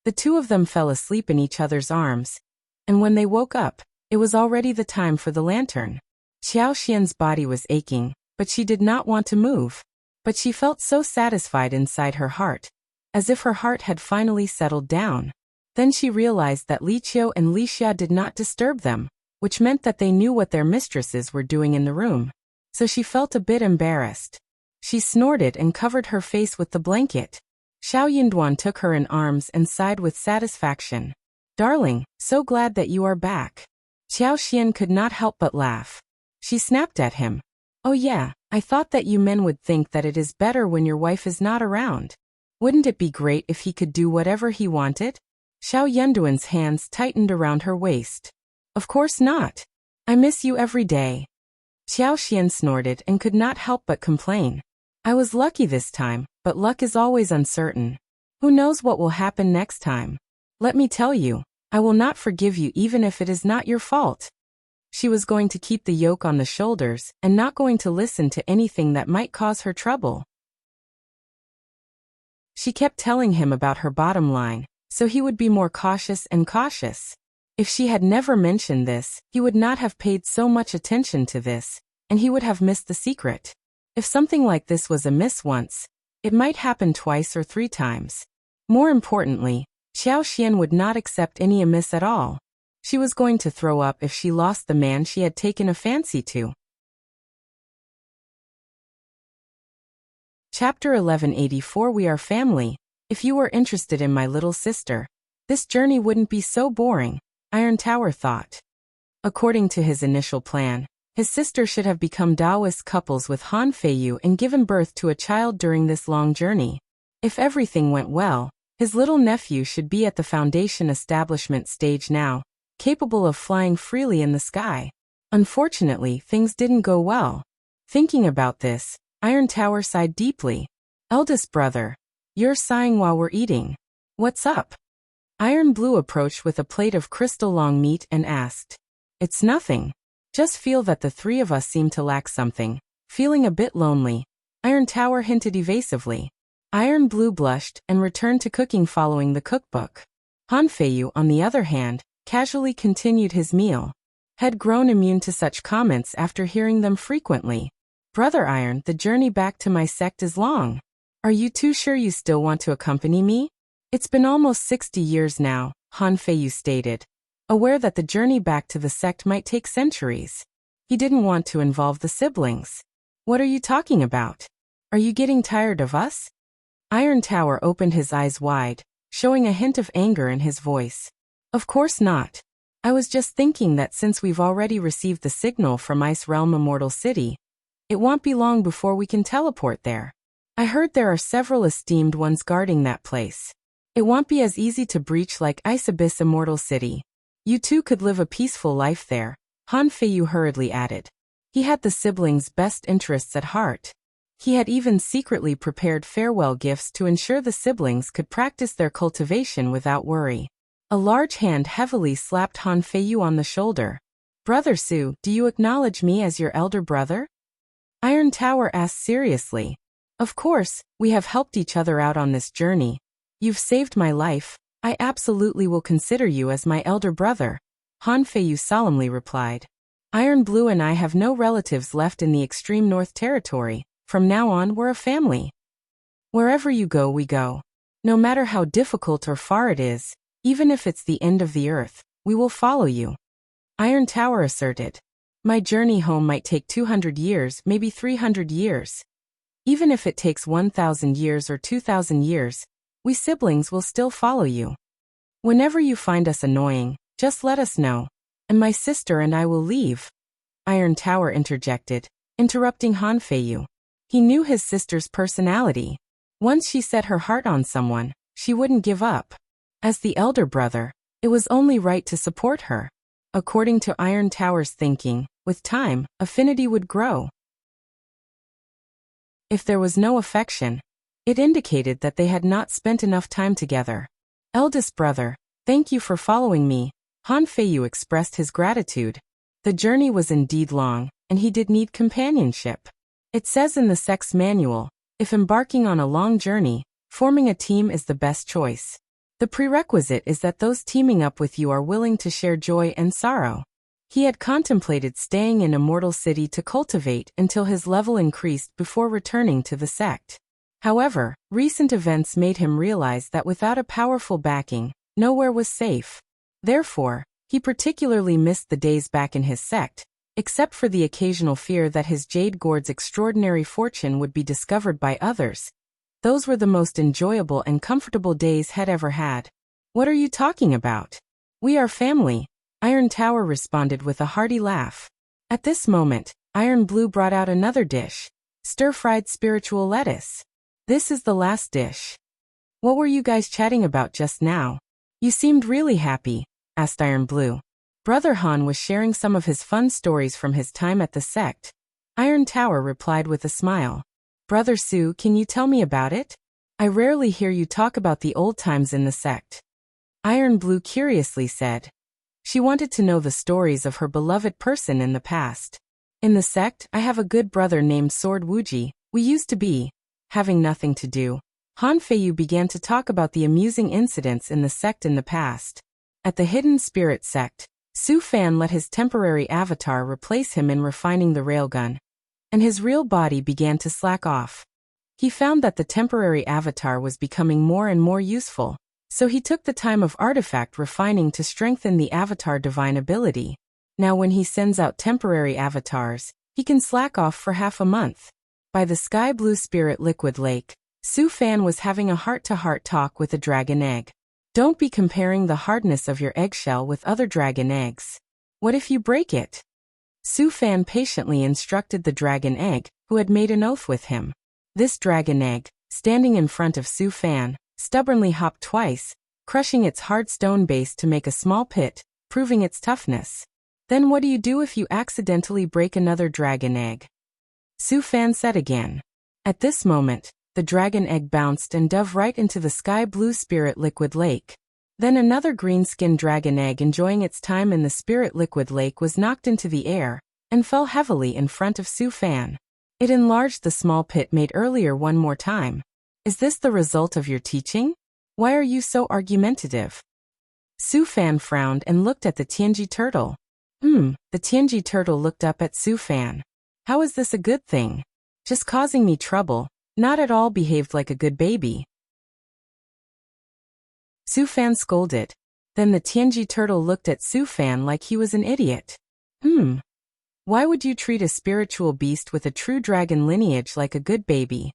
the 2 of them fell asleep in each other's arms, and when they woke up, it was already the time for the lantern. Xiao Xian's body was aching, but she did not want to move. But she felt so satisfied inside her heart, as if her heart had finally settled down. Then she realized that Li Qiu and Li Xia did not disturb them, which meant that they knew what their mistresses were doing in the room. So she felt a bit embarrassed. She snorted and covered her face with the blanket. Xiao Yinduan took her in arms and sighed with satisfaction. "Darling, so glad that you are back." Xiao Xian could not help but laugh. She snapped at him. "Oh yeah, I thought that you men would think that it is better when your wife is not around. Wouldn't it be great if he could do whatever he wanted?" Xiao Yinduan's hands tightened around her waist. "Of course not. I miss you every day." Xiao Xian snorted and could not help but complain. "I was lucky this time, but luck is always uncertain. Who knows what will happen next time? Let me tell you, I will not forgive you even if it is not your fault." She was going to keep the yoke on the shoulders and not going to listen to anything that might cause her trouble. She kept telling him about her bottom line, so he would be more cautious and cautious. If she had never mentioned this, he would not have paid so much attention to this, and he would have missed the secret. If something like this was amiss once, it might happen twice or 3 times. More importantly, Xiao Xian would not accept any amiss at all. She was going to throw up if she lost the man she had taken a fancy to. Chapter 1184 We Are Family. If you were interested in my little sister, this journey wouldn't be so boring, Iron Tower thought. According to his initial plan, his sister should have become Taoist couples with Han Feiyu and given birth to a child during this long journey. If everything went well, his little nephew should be at the foundation establishment stage now, capable of flying freely in the sky. Unfortunately, things didn't go well. Thinking about this, Iron Tower sighed deeply. "Eldest brother, you're sighing while we're eating. What's up?" Iron Blue approached with a plate of crystal long meat and asked. "It's nothing. Just feel that the 3 of us seem to lack something. Feeling a bit lonely," Iron Tower hinted evasively. Iron Blue blushed and returned to cooking following the cookbook. Han Feiyu, on the other hand, casually continued his meal. Had grown immune to such comments after hearing them frequently. "Brother Iron, the journey back to my sect is long. Are you too sure you still want to accompany me?" "It's been almost 60 years now," Han Feiyu stated, aware that the journey back to the sect might take centuries. He didn't want to involve the siblings. "What are you talking about? Are you getting tired of us?" Iron Tower opened his eyes wide, showing a hint of anger in his voice. "Of course not. I was just thinking that since we've already received the signal from Ice Realm Immortal City, it won't be long before we can teleport there. I heard there are several esteemed ones guarding that place. It won't be as easy to breach like Ice Abyss Immortal City. You two could live a peaceful life there," Han Feiyu hurriedly added. He had the siblings' best interests at heart. He had even secretly prepared farewell gifts to ensure the siblings could practice their cultivation without worry. A large hand heavily slapped Han Feiyu on the shoulder. "Brother Su, do you acknowledge me as your elder brother?" Iron Tower asked seriously. "Of course, we have helped each other out on this journey. You've saved my life. I absolutely will consider you as my elder brother," Han Feiyu solemnly replied. "Iron Blue and I have no relatives left in the extreme North Territory. From now on, we're a family. Wherever you go, we go. No matter how difficult or far it is, even if it's the end of the earth, we will follow you," Iron Tower asserted. "My journey home might take 200 years, maybe 300 years. Even if it takes 1,000 years or 2,000 years, we siblings will still follow you. Whenever you find us annoying, just let us know, and my sister and I will leave," Iron Tower interjected, interrupting Han Feiyu. He knew his sister's personality. Once she set her heart on someone, she wouldn't give up. As the elder brother, it was only right to support her. According to Iron Tower's thinking, with time, affinity would grow. If there was no affection, it indicated that they had not spent enough time together. "Eldest brother, thank you for following me," Han Feiyu expressed his gratitude. The journey was indeed long, and he did need companionship. It says in the sect's manual, if embarking on a long journey, forming a team is the best choice. The prerequisite is that those teaming up with you are willing to share joy and sorrow. He had contemplated staying in Immortal City to cultivate until his level increased before returning to the sect. However, recent events made him realize that without a powerful backing, Nowhere was safe. Therefore, he particularly missed the days back in his sect, except for the occasional fear that his jade gourd's extraordinary fortune would be discovered by others. Those were the most enjoyable and comfortable days he'd ever had. What are you talking about? We are family, Iron Tower responded with a hearty laugh. At this moment, Iron Blue brought out another dish, stir-fried spiritual lettuce. This is the last dish. What were you guys chatting about just now? You seemed really happy, asked Iron Blue. Brother Han was sharing some of his fun stories from his time at the sect. Iron Tower replied with a smile. Brother Su, can you tell me about it? I rarely hear you talk about the old times in the sect. Iron Blue curiously said. She wanted to know the stories of her beloved person in the past. In the sect, I have a good brother named Sword Wuji. We used to be having nothing to do. Han Feiyu began to talk about the amusing incidents in the sect in the past. At the Hidden Spirit sect, Su Fan let his temporary avatar replace him in refining the railgun, and his real body began to slack off. He found that the temporary avatar was becoming more and more useful, so he took the time of artifact refining to strengthen the avatar divine ability. Now when he sends out temporary avatars, he can slack off for half a month. By the sky blue spirit liquid lake, Su Fan was having a heart-to-heart talk with a dragon egg. Don't be comparing the hardness of your eggshell with other dragon eggs. What if you break it? Su Fan patiently instructed the dragon egg, who had made an oath with him. This dragon egg, standing in front of Su Fan, stubbornly hopped twice, crushing its hard stone base to make a small pit, proving its toughness. Then what do you do if you accidentally break another dragon egg? Su Fan said again. At this moment, the dragon egg bounced and dove right into the sky blue spirit liquid lake. Then another green-skinned dragon egg enjoying its time in the spirit liquid lake was knocked into the air, and fell heavily in front of Su Fan. It enlarged the small pit made earlier one more time. Is this the result of your teaching? Why are you so argumentative? Su Fan frowned and looked at the Tianji turtle. The Tianji turtle looked up at Su Fan. How is this a good thing? Just causing me trouble. Not at all behaved like a good baby. Su Fan scolded. Then the Tianji turtle looked at Su Fan like he was an idiot. Why would you treat a spiritual beast with a true dragon lineage like a good baby?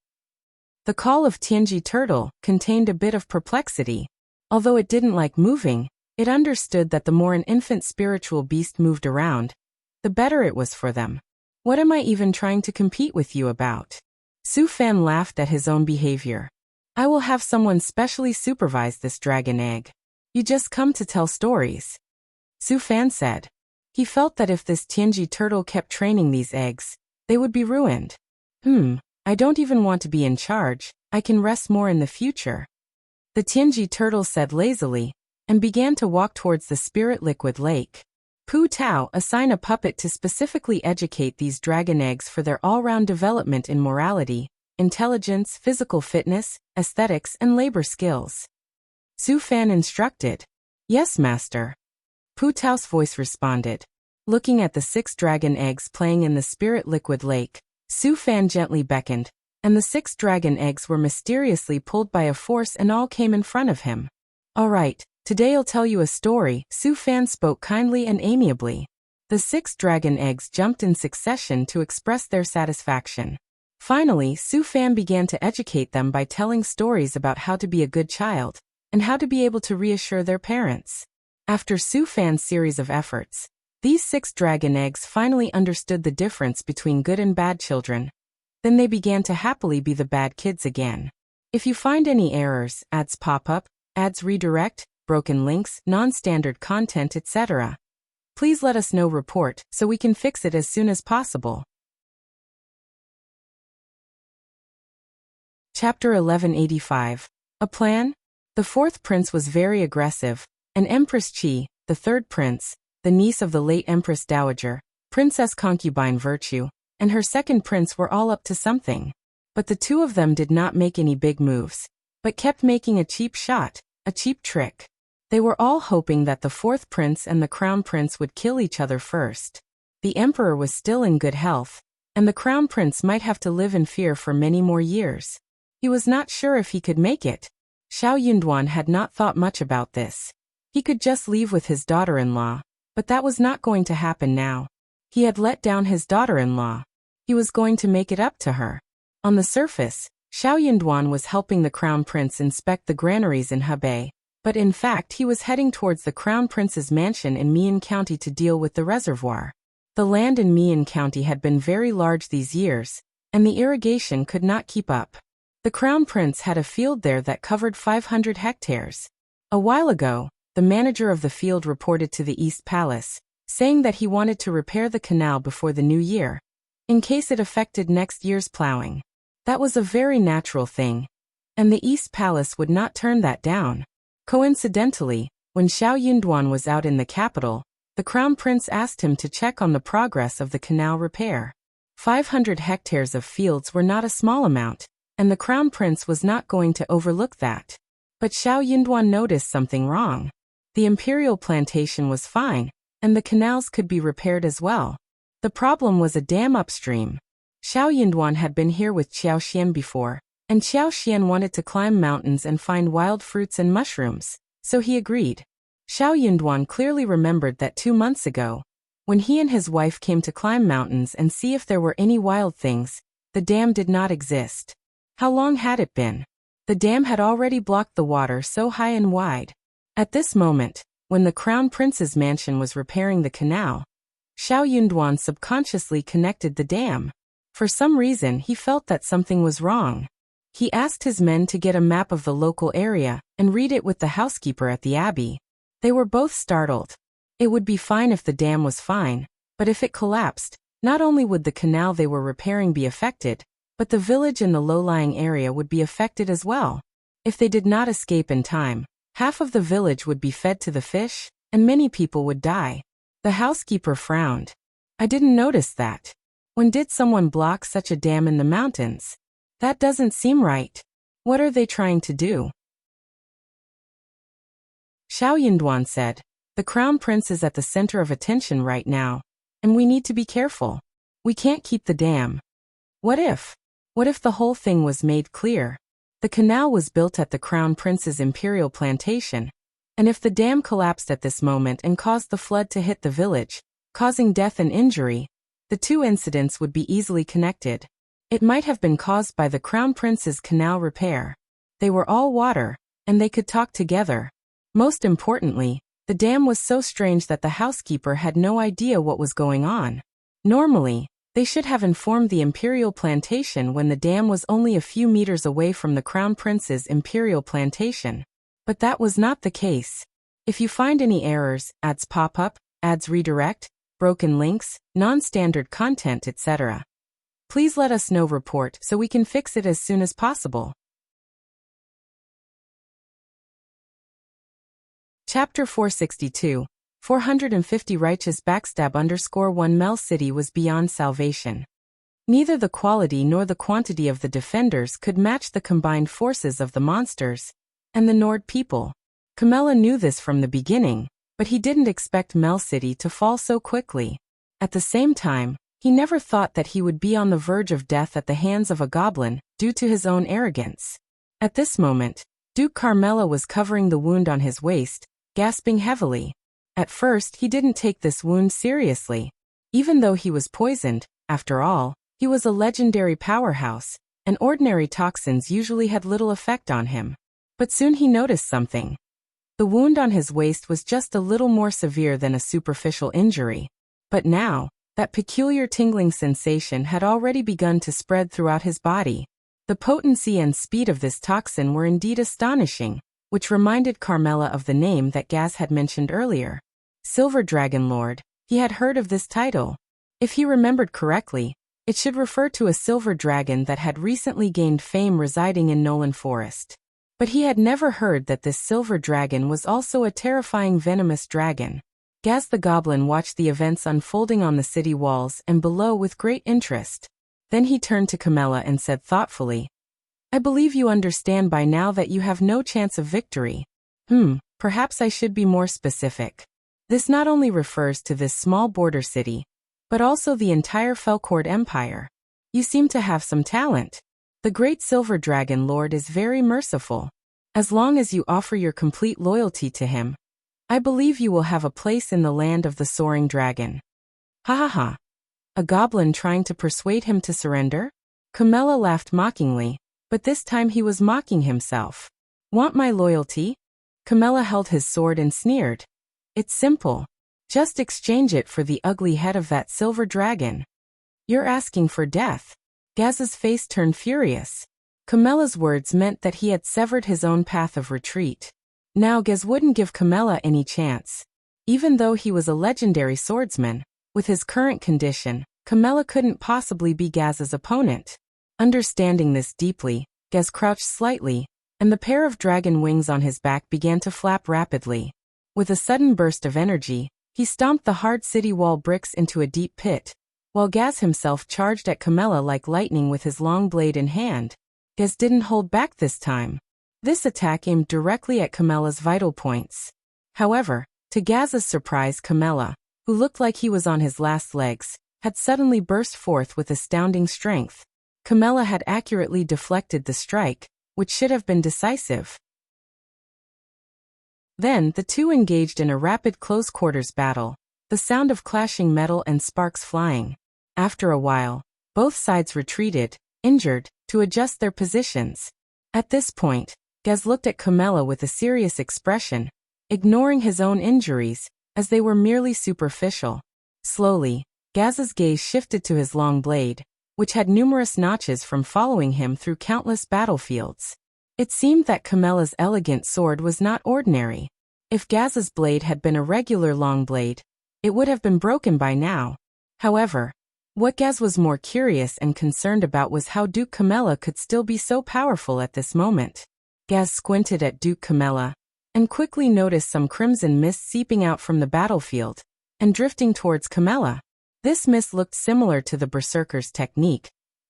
The call of Tianji turtle contained a bit of perplexity. Although it didn't like moving, it understood that the more an infant spiritual beast moved around, the better it was for them. What am I even trying to compete with you about? Su Fan laughed at his own behavior. I will have someone specially supervise this dragon egg. You just come to tell stories. Su Fan said. He felt that if this Tianji turtle kept training these eggs, they would be ruined. I don't even want to be in charge. I can rest more in the future. The Tianji turtle said lazily, and began to walk towards the spirit liquid lake. Pu Tao assign a puppet to specifically educate these dragon eggs for their all-round development in morality, intelligence, physical fitness, aesthetics, and labor skills. Su Fan instructed. Yes, master. Pu Tao's voice responded. Looking at the 6 dragon eggs playing in the spirit liquid lake, Su Fan gently beckoned, and the 6 dragon eggs were mysteriously pulled by a force and all came in front of him. All right. Today I'll tell you a story. Su Fan spoke kindly and amiably. The 6 dragon eggs jumped in succession to express their satisfaction. Finally, Su Fan began to educate them by telling stories about how to be a good child, and how to be able to reassure their parents. After Su Fan's series of efforts, these 6 dragon eggs finally understood the difference between good and bad children. Then they began to happily be the bad kids again. If you find any errors, ads pop up, ads redirect, broken links, non-standard content, etc., please let us know. Report so we can fix it as soon as possible. Chapter 1185. A plan? The 4th prince was very aggressive, and Empress Qi, the 3rd prince, the niece of the late Empress Dowager, Princess Concubine Virtue, and her 2nd prince were all up to something. But the 2 of them did not make any big moves, but kept making a cheap shot, a cheap trick. They were all hoping that the 4th prince and the crown prince would kill each other first. The emperor was still in good health, and the crown prince might have to live in fear for many more years. He was not sure if he could make it. Xiao Yunduan had not thought much about this. He could just leave with his daughter-in-law, but that was not going to happen now. He had let down his daughter-in-law. He was going to make it up to her. On the surface, Xiao Yunduan was helping the Crown Prince inspect the granaries in Hebei, but in fact he was heading towards the Crown Prince's mansion in Mian County to deal with the reservoir. The land in Mian County had been very large these years, and the irrigation could not keep up. The Crown Prince had a field there that covered 500 hectares. A while ago, the manager of the field reported to the East Palace, saying that he wanted to repair the canal before the new year, in case it affected next year's plowing. That was a very natural thing, and the East Palace would not turn that down. Coincidentally, when Xiao Yunduan was out in the capital, the Crown Prince asked him to check on the progress of the canal repair. 500 hectares of fields were not a small amount, and the Crown Prince was not going to overlook that. But Xiao Yunduan noticed something wrong. The imperial plantation was fine, and the canals could be repaired as well. The problem was a dam upstream. Xiao Yunduan had been here with Qiao Xian before, and Qiao Xian wanted to climb mountains and find wild fruits and mushrooms, so he agreed. Xiao Yunduan clearly remembered that 2 months ago, when he and his wife came to climb mountains and see if there were any wild things, the dam did not exist. How long had it been? The dam had already blocked the water so high and wide. At this moment, when the Crown Prince's mansion was repairing the canal, Xiao Yunduan subconsciously connected the dam. For some reason he felt that something was wrong. He asked his men to get a map of the local area and read it with the housekeeper at the abbey. They were both startled. It would be fine if the dam was fine, but if it collapsed, not only would the canal they were repairing be affected, but the village in the low-lying area would be affected as well. If they did not escape in time, half of the village would be fed to the fish, and many people would die. The housekeeper frowned. I didn't notice that. When did someone block such a dam in the mountains? That doesn't seem right. What are they trying to do? Xiao Yunduan said, the Crown Prince is at the center of attention right now, and we need to be careful. We can't keep the dam. What if? What if the whole thing was made clear? The canal was built at the Crown Prince's imperial plantation, and if the dam collapsed at this moment and caused the flood to hit the village, causing death and injury, the two incidents would be easily connected. It might have been caused by the Crown Prince's canal repair. They were all water, and they could talk together. Most importantly, the dam was so strange that the housekeeper had no idea what was going on. Normally, they should have informed the imperial plantation when the dam was only a few meters away from the Crown Prince's imperial plantation. But that was not the case. If you find any errors, ads pop up, ads redirect, broken links, non-standard content, etc., please let us know. Report so we can fix it as soon as possible. Chapter 462, 450 Righteous Backstab _1 Mel City was beyond salvation. Neither the quality nor the quantity of the defenders could match the combined forces of the monsters and the Nord people. Camilla knew this from the beginning, but he didn't expect Mel City to fall so quickly. At the same time, he never thought that he would be on the verge of death at the hands of a goblin, due to his own arrogance. At this moment, Duke Carmela was covering the wound on his waist, gasping heavily. At first he didn't take this wound seriously. Even though he was poisoned, after all, he was a legendary powerhouse, and ordinary toxins usually had little effect on him. But soon he noticed something. The wound on his waist was just a little more severe than a superficial injury. But now, that peculiar tingling sensation had already begun to spread throughout his body. The potency and speed of this toxin were indeed astonishing, which reminded Carmela of the name that Gaz had mentioned earlier. Silver Dragon Lord. He had heard of this title. If he remembered correctly, it should refer to a silver dragon that had recently gained fame residing in Nolan Forest. But he had never heard that this silver dragon was also a terrifying venomous dragon. Gaz the Goblin watched the events unfolding on the city walls and below with great interest. Then he turned to Camilla and said thoughtfully, I believe you understand by now that you have no chance of victory. Perhaps I should be more specific. This not only refers to this small border city, but also the entire Felcourt Empire. You seem to have some talent. The great Silver Dragon Lord is very merciful. As long as you offer your complete loyalty to him, I believe you will have a place in the land of the soaring dragon. Ha ha ha. A goblin trying to persuade him to surrender? Camilla laughed mockingly, but this time he was mocking himself. Want my loyalty? Camilla held his sword and sneered. It's simple. Just exchange it for the ugly head of that silver dragon. You're asking for death. Gaz's face turned furious. Camilla's words meant that he had severed his own path of retreat. Now Gaz wouldn't give Camilla any chance. Even though he was a legendary swordsman, with his current condition, Camilla couldn't possibly be Gaz's opponent. Understanding this deeply, Gaz crouched slightly, and the pair of dragon wings on his back began to flap rapidly. With a sudden burst of energy, he stomped the hard city wall bricks into a deep pit, while Gaz himself charged at Camilla like lightning with his long blade in hand. Gaz didn't hold back this time. This attack aimed directly at Camilla's vital points. However, to Gaz's surprise, Camilla, who looked like he was on his last legs, had suddenly burst forth with astounding strength. Camilla had accurately deflected the strike, which should have been decisive. Then the two engaged in a rapid close-quarters battle, the sound of clashing metal and sparks flying. After a while, both sides retreated, injured, to adjust their positions. At this point, Gaz looked at Camilla with a serious expression, ignoring his own injuries, as they were merely superficial. Slowly, Gaz's gaze shifted to his long blade, which had numerous notches from following him through countless battlefields. It seemed that Camilla's elegant sword was not ordinary. If Gaz's blade had been a regular long blade, it would have been broken by now. However, what Gaz was more curious and concerned about was how Duke Camilla could still be so powerful at this moment. Gaz squinted at Duke Camilla, and quickly noticed some crimson mist seeping out from the battlefield, and drifting towards Camilla. This mist looked similar to the Berserker's technique,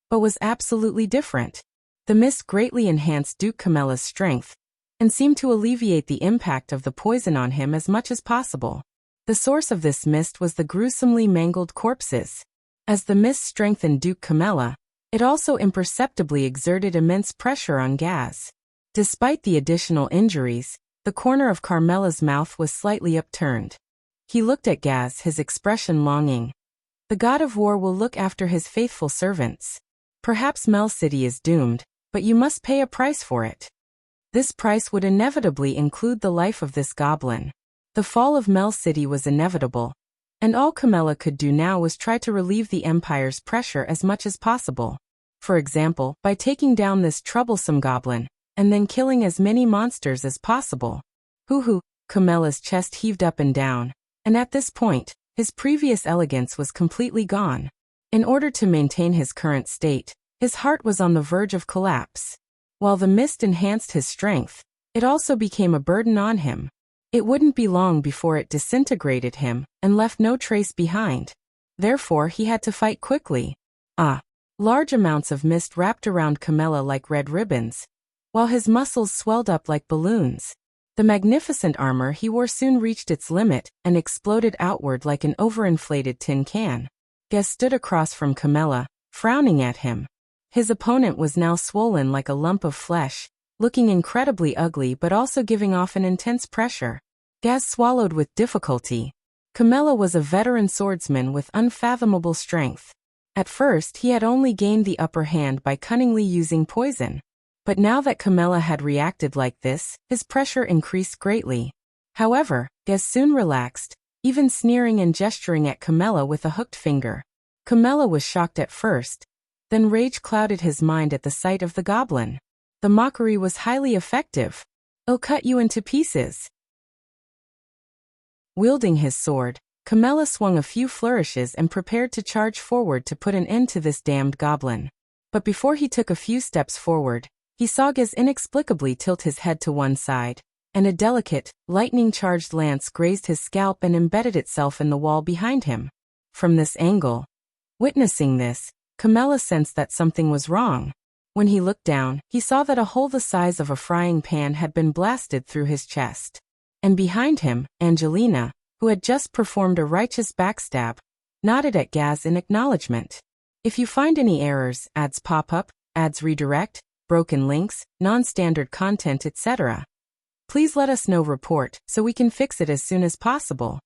but was absolutely different. The mist greatly enhanced Duke Camilla's strength, and seemed to alleviate the impact of the poison on him as much as possible. The source of this mist was the gruesomely mangled corpses. As the mist strengthened Duke Camilla, it also imperceptibly exerted immense pressure on Gaz. Despite the additional injuries, the corner of Carmela's mouth was slightly upturned. He looked at Gaz, his expression longing. The god of war will look after his faithful servants. Perhaps Mel City is doomed, but you must pay a price for it. This price would inevitably include the life of this goblin. The fall of Mel City was inevitable, and all Camilla could do now was try to relieve the Empire's pressure as much as possible. For example, by taking down this troublesome goblin, and then killing as many monsters as possible. Hoo-hoo, Camilla's chest heaved up and down, and at this point, his previous elegance was completely gone. In order to maintain his current state, his heart was on the verge of collapse. While the mist enhanced his strength, it also became a burden on him. It wouldn't be long before it disintegrated him and left no trace behind. Therefore, he had to fight quickly. Large amounts of mist wrapped around Camilla like red ribbons, while his muscles swelled up like balloons. The magnificent armor he wore soon reached its limit and exploded outward like an overinflated tin can. Gaz stood across from Camilla, frowning at him. His opponent was now swollen like a lump of flesh, looking incredibly ugly but also giving off an intense pressure. Gaz swallowed with difficulty. Camilla was a veteran swordsman with unfathomable strength. At first he had only gained the upper hand by cunningly using poison. But now that Camilla had reacted like this, his pressure increased greatly. However, Gaz soon relaxed, even sneering and gesturing at Camilla with a hooked finger. Camilla was shocked at first, then rage clouded his mind at the sight of the goblin. The mockery was highly effective. "I'll cut you into pieces." Wielding his sword, Camilla swung a few flourishes and prepared to charge forward to put an end to this damned goblin. But before he took a few steps forward, he saw Gaz inexplicably tilt his head to one side, and a delicate, lightning-charged lance grazed his scalp and embedded itself in the wall behind him. From this angle, witnessing this, Camilla sensed that something was wrong. When he looked down, he saw that a hole the size of a frying pan had been blasted through his chest. And behind him, Angelina, who had just performed a righteous backstab, nodded at Gaz in acknowledgement. If you find any errors, ads pop up, ads redirect, broken links, non-standard content, etc. Please let us know report so we can fix it as soon as possible.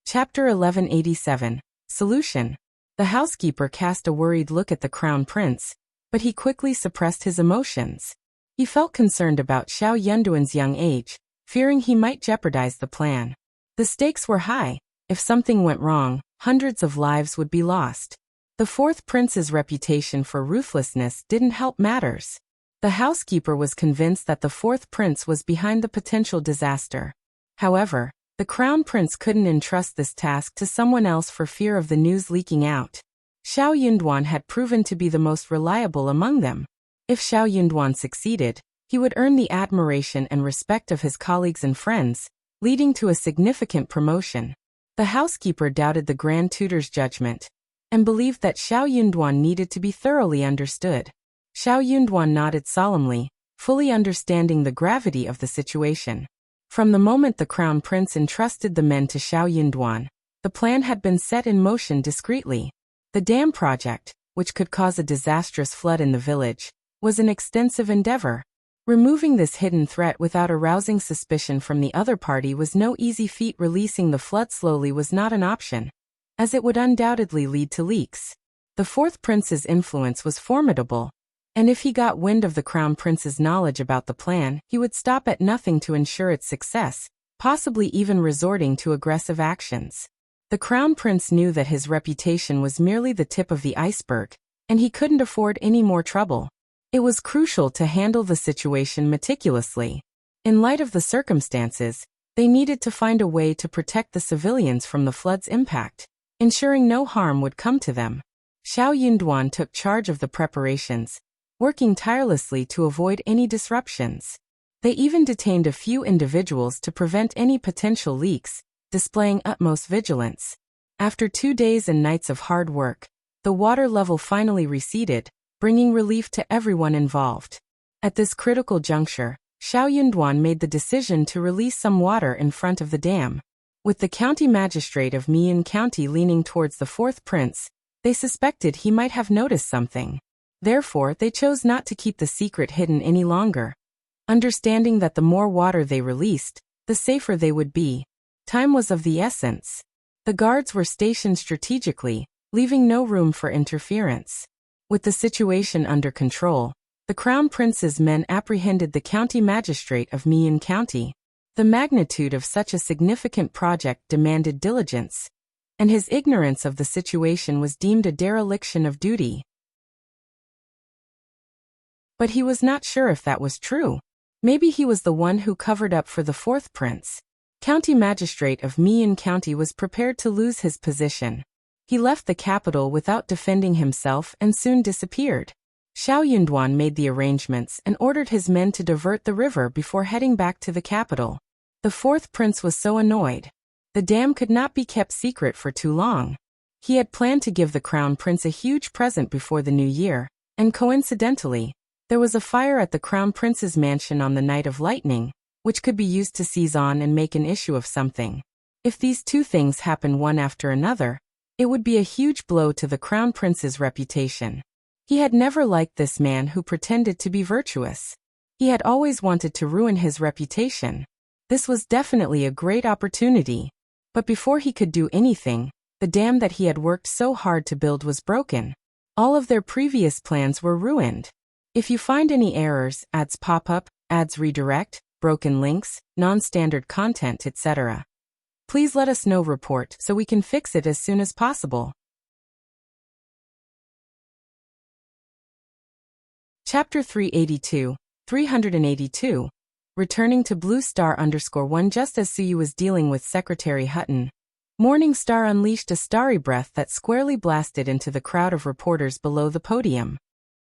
Chapter 1187. Solution. The housekeeper cast a worried look at the crown prince, but he quickly suppressed his emotions. He felt concerned about Zhao Yunduan's young age, fearing he might jeopardize the plan. The stakes were high. If something went wrong, hundreds of lives would be lost. The fourth prince's reputation for ruthlessness didn't help matters. The housekeeper was convinced that the fourth prince was behind the potential disaster. However, the crown prince couldn't entrust this task to someone else for fear of the news leaking out. Zhao Yunduan had proven to be the most reliable among them. If Zhao Yunduan succeeded, he would earn the admiration and respect of his colleagues and friends, leading to a significant promotion. The housekeeper doubted the Grand Tutor's judgment and believed that Zhao Yunduan needed to be thoroughly understood. Zhao Yunduan nodded solemnly, fully understanding the gravity of the situation. From the moment the crown prince entrusted the men to Zhao Yunduan, the plan had been set in motion discreetly. The dam project, which could cause a disastrous flood in the village, was an extensive endeavor. Removing this hidden threat without arousing suspicion from the other party was no easy feat. Releasing the flood slowly was not an option, as it would undoubtedly lead to leaks. The fourth prince's influence was formidable, and if he got wind of the crown prince's knowledge about the plan, he would stop at nothing to ensure its success, possibly even resorting to aggressive actions. The crown prince knew that his reputation was merely the tip of the iceberg, and he couldn't afford any more trouble. It was crucial to handle the situation meticulously. In light of the circumstances, they needed to find a way to protect the civilians from the flood's impact, ensuring no harm would come to them. Zhao Yunduan took charge of the preparations, working tirelessly to avoid any disruptions. They even detained a few individuals to prevent any potential leaks, displaying utmost vigilance. After 2 days and nights of hard work, the water level finally receded, bringing relief to everyone involved. At this critical juncture, Zhao Yunduan made the decision to release some water in front of the dam. With the county magistrate of Miyun County leaning towards the fourth prince, they suspected he might have noticed something. Therefore, they chose not to keep the secret hidden any longer. Understanding that the more water they released, the safer they would be. Time was of the essence. The guards were stationed strategically, leaving no room for interference. With the situation under control, the crown prince's men apprehended the county magistrate of Miyun County. The magnitude of such a significant project demanded diligence, and his ignorance of the situation was deemed a dereliction of duty. But he was not sure if that was true. Maybe he was the one who covered up for the fourth prince. County magistrate of Miyun County was prepared to lose his position. He left the capital without defending himself and soon disappeared. Zhao Yunduan made the arrangements and ordered his men to divert the river before heading back to the capital. The fourth prince was so annoyed. The dam could not be kept secret for too long. He had planned to give the crown prince a huge present before the new year, and coincidentally, there was a fire at the crown prince's mansion on the night of lightning, which could be used to seize on and make an issue of something. If these two things happen one after another, it would be a huge blow to the crown prince's reputation. He had never liked this man who pretended to be virtuous. He had always wanted to ruin his reputation. This was definitely a great opportunity. But before he could do anything, the dam that he had worked so hard to build was broken. All of their previous plans were ruined. If you find any errors, ads pop up, ads redirect, broken links, non-standard content, etc., please let us know report so we can fix it as soon as possible. Chapter 382. Returning to Blue Star _1. Just as Suyu was dealing with Secretary Hutton, Morning Star unleashed a starry breath that squarely blasted into the crowd of reporters below the podium.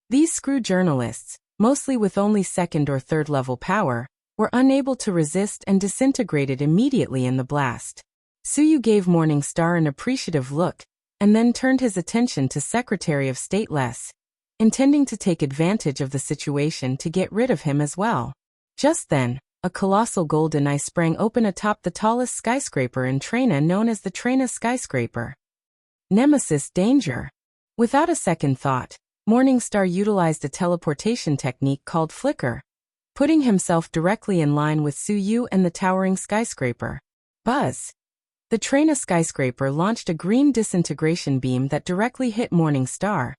These screw journalists, mostly with only second or third level power, were unable to resist and disintegrated immediately in the blast. Suyu gave Morning Star an appreciative look, and then turned his attention to Secretary of State Les, intending to take advantage of the situation to get rid of him as well. Just then, a colossal golden eye sprang open atop the tallest skyscraper in Trina, known as the Trina skyscraper. Nemesis Danger. Without a second thought, Morningstar utilized a teleportation technique called flicker, putting himself directly in line with Su Yu and the towering skyscraper. Buzz! The train skyscraper launched a green disintegration beam that directly hit Morningstar,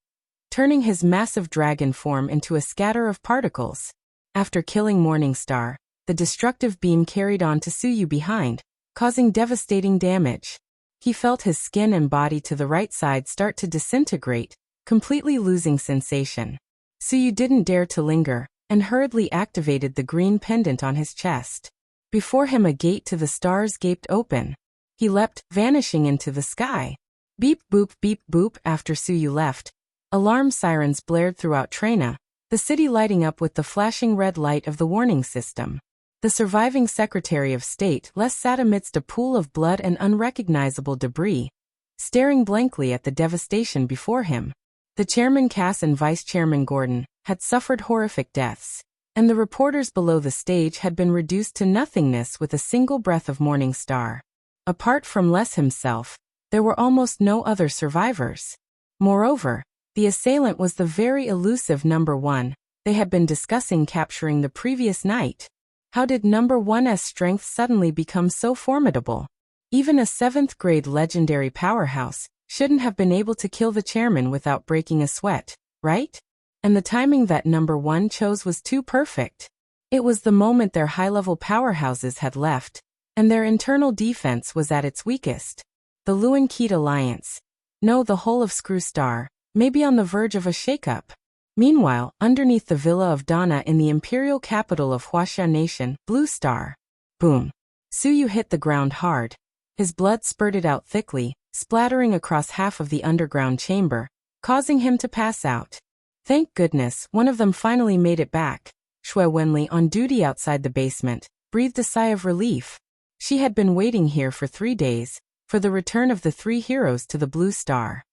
turning his massive dragon form into a scatter of particles. After killing Morningstar, the destructive beam carried on to Su Yu behind, causing devastating damage. He felt his skin and body to the right side start to disintegrate, completely losing sensation. Su Yu didn't dare to linger, and hurriedly activated the green pendant on his chest. Before him a gate to the stars gaped open. He leapt, vanishing into the sky. Beep boop after Su Yu left. Alarm sirens blared throughout Trena, the city lighting up with the flashing red light of the warning system. The surviving Secretary of State sat amidst a pool of blood and unrecognizable debris, staring blankly at the devastation before him. The Chairman Cass and Vice Chairman Gordon had suffered horrific deaths, and the reporters below the stage had been reduced to nothingness with a single breath of Morningstar. Apart from Les himself, there were almost no other survivors. Moreover, the assailant was the very elusive Number 1 they had been discussing capturing the previous night. How did Number 1's strength suddenly become so formidable? Even a 7th-grade legendary powerhouse shouldn't have been able to kill the chairman without breaking a sweat, right? And the timing that Number 1 chose was too perfect. It was the moment their high-level powerhouses had left, and their internal defense was at its weakest. The Luan-Keat alliance, no, the whole of Screw Star, may be on the verge of a shakeup. Meanwhile, underneath the villa of Donna in the imperial capital of Huaxia Nation, Blue Star. Boom. Su Yu hit the ground hard. His blood spurted out thickly, splattering across half of the underground chamber, causing him to pass out. Thank goodness, one of them finally made it back. Shui Wenli, on duty outside the basement, breathed a sigh of relief. She had been waiting here for 3 days, for the return of the 3 heroes to the Blue Star.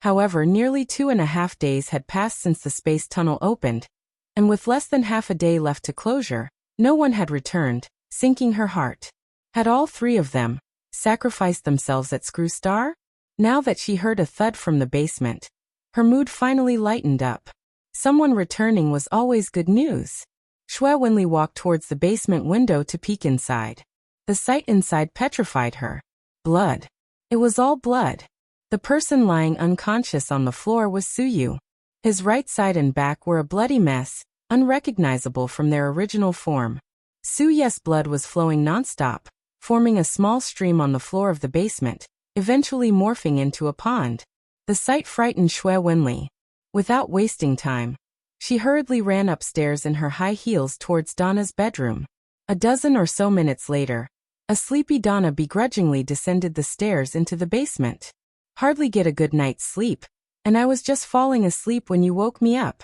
However, nearly 2.5 days had passed since the space tunnel opened, and with less than half a day left to closure, no one had returned, sinking her heart. Had all 3 of them sacrificed themselves at Screw Star? Now that she heard a thud from the basement, her mood finally lightened up. Someone returning was always good news. Shui Wenli walked towards the basement window to peek inside. The sight inside petrified her. Blood. It was all blood. The person lying unconscious on the floor was Su Yu. His right side and back were a bloody mess, unrecognizable from their original form. Su Yu's blood was flowing nonstop, forming a small stream on the floor of the basement, eventually morphing into a pond. The sight frightened Shui Wenli. Without wasting time, she hurriedly ran upstairs in her high heels towards Donna's bedroom. A dozen or so minutes later, a sleepy Donna begrudgingly descended the stairs into the basement. Hardly get a good night's sleep, and I was just falling asleep when you woke me up,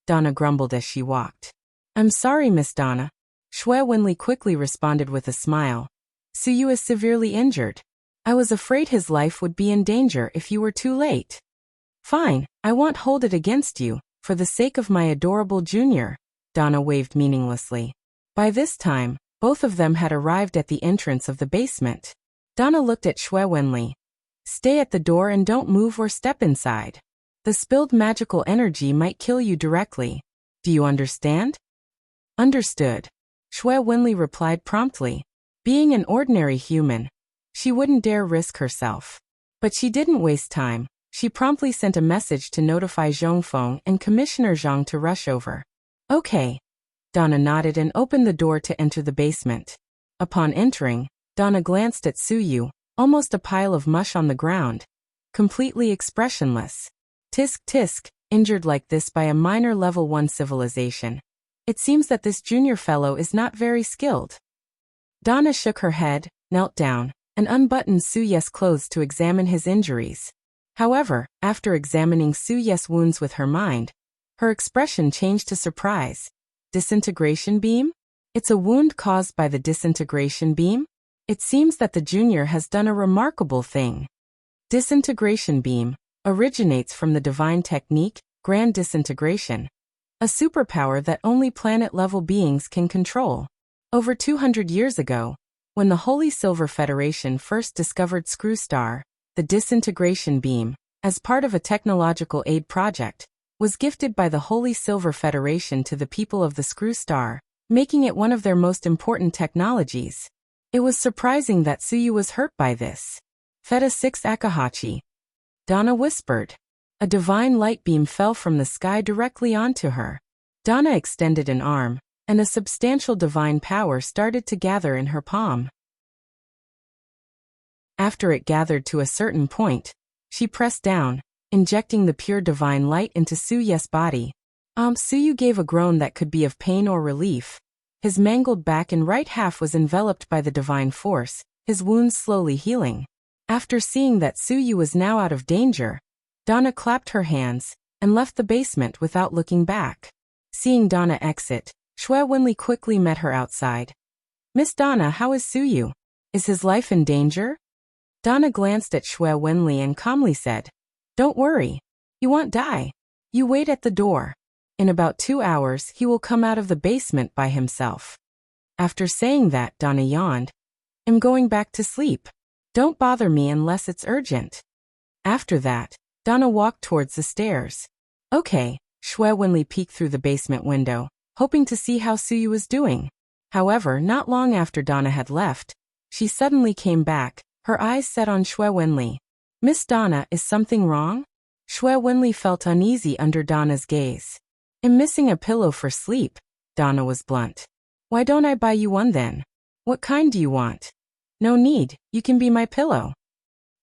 Donna grumbled as she walked. I'm sorry, Miss Donna. Shui Wenli quickly responded with a smile. Su Yu is severely injured. I was afraid his life would be in danger if you were too late. Fine, I won't hold it against you, for the sake of my adorable junior, Donna waved meaninglessly. By this time, both of them had arrived at the entrance of the basement. Donna looked at Shui Wenli. Stay at the door and don't move or step inside. The spilled magical energy might kill you directly. Do you understand? Understood. Shui Wenli replied promptly. Being an ordinary human, she wouldn't dare risk herself. But she didn't waste time. She promptly sent a message to notify Zhong Feng and Commissioner Zhang to rush over. Okay. Donna nodded and opened the door to enter the basement. Upon entering, Donna glanced at Su Yu, almost a pile of mush on the ground, completely expressionless. Tisk tisk, injured like this by a minor level 1 civilization. It seems that this junior fellow is not very skilled. Donna shook her head, knelt down, and unbuttoned Su Yu's clothes to examine his injuries. However, after examining Su Yu's wounds with her mind, her expression changed to surprise. Disintegration beam? It's a wound caused by the disintegration beam? It seems that the junior has done a remarkable thing. Disintegration beam originates from the divine technique, grand disintegration, a superpower that only planet-level beings can control. Over 200 years ago, when the Holy Silver Federation first discovered Screw Star, the disintegration beam, as part of a technological aid project, was gifted by the Holy Silver Federation to the people of the Screw Star, making it one of their most important technologies. It was surprising that Tsuyu was hurt by this. Theta 6 Akahachi. Donna whispered. A divine light beam fell from the sky directly onto her. Donna extended an arm, and a substantial divine power started to gather in her palm. After it gathered to a certain point, she pressed down, injecting the pure divine light into Tsuyu's body. Tsuyu gave a groan that could be of pain or relief. His mangled back and right half was enveloped by the divine force, his wounds slowly healing. After seeing that Tsuyu was now out of danger, Donna clapped her hands and left the basement without looking back. Seeing Donna exit, Shui Wenli quickly met her outside. "Miss Donna, how is Tsuyu? Is his life in danger?" Donna glanced at Shui Wenli and calmly said, "Don't worry. He won't die. You wait at the door. In about 2 hours he will come out of the basement by himself." After saying that, Donna yawned. "I'm going back to sleep. Don't bother me unless it's urgent." After that, Donna walked towards the stairs. "Okay," Shui Wenli peeked through the basement window, hoping to see how Tsuyu was doing. However, not long after Donna had left, she suddenly came back, her eyes set on Shui Wenli. "Miss Donna, is something wrong?" Shui Wenli felt uneasy under Donna's gaze. "I'm missing a pillow for sleep," Donna was blunt. "Why don't I buy you one then? What kind do you want?" "No need, you can be my pillow."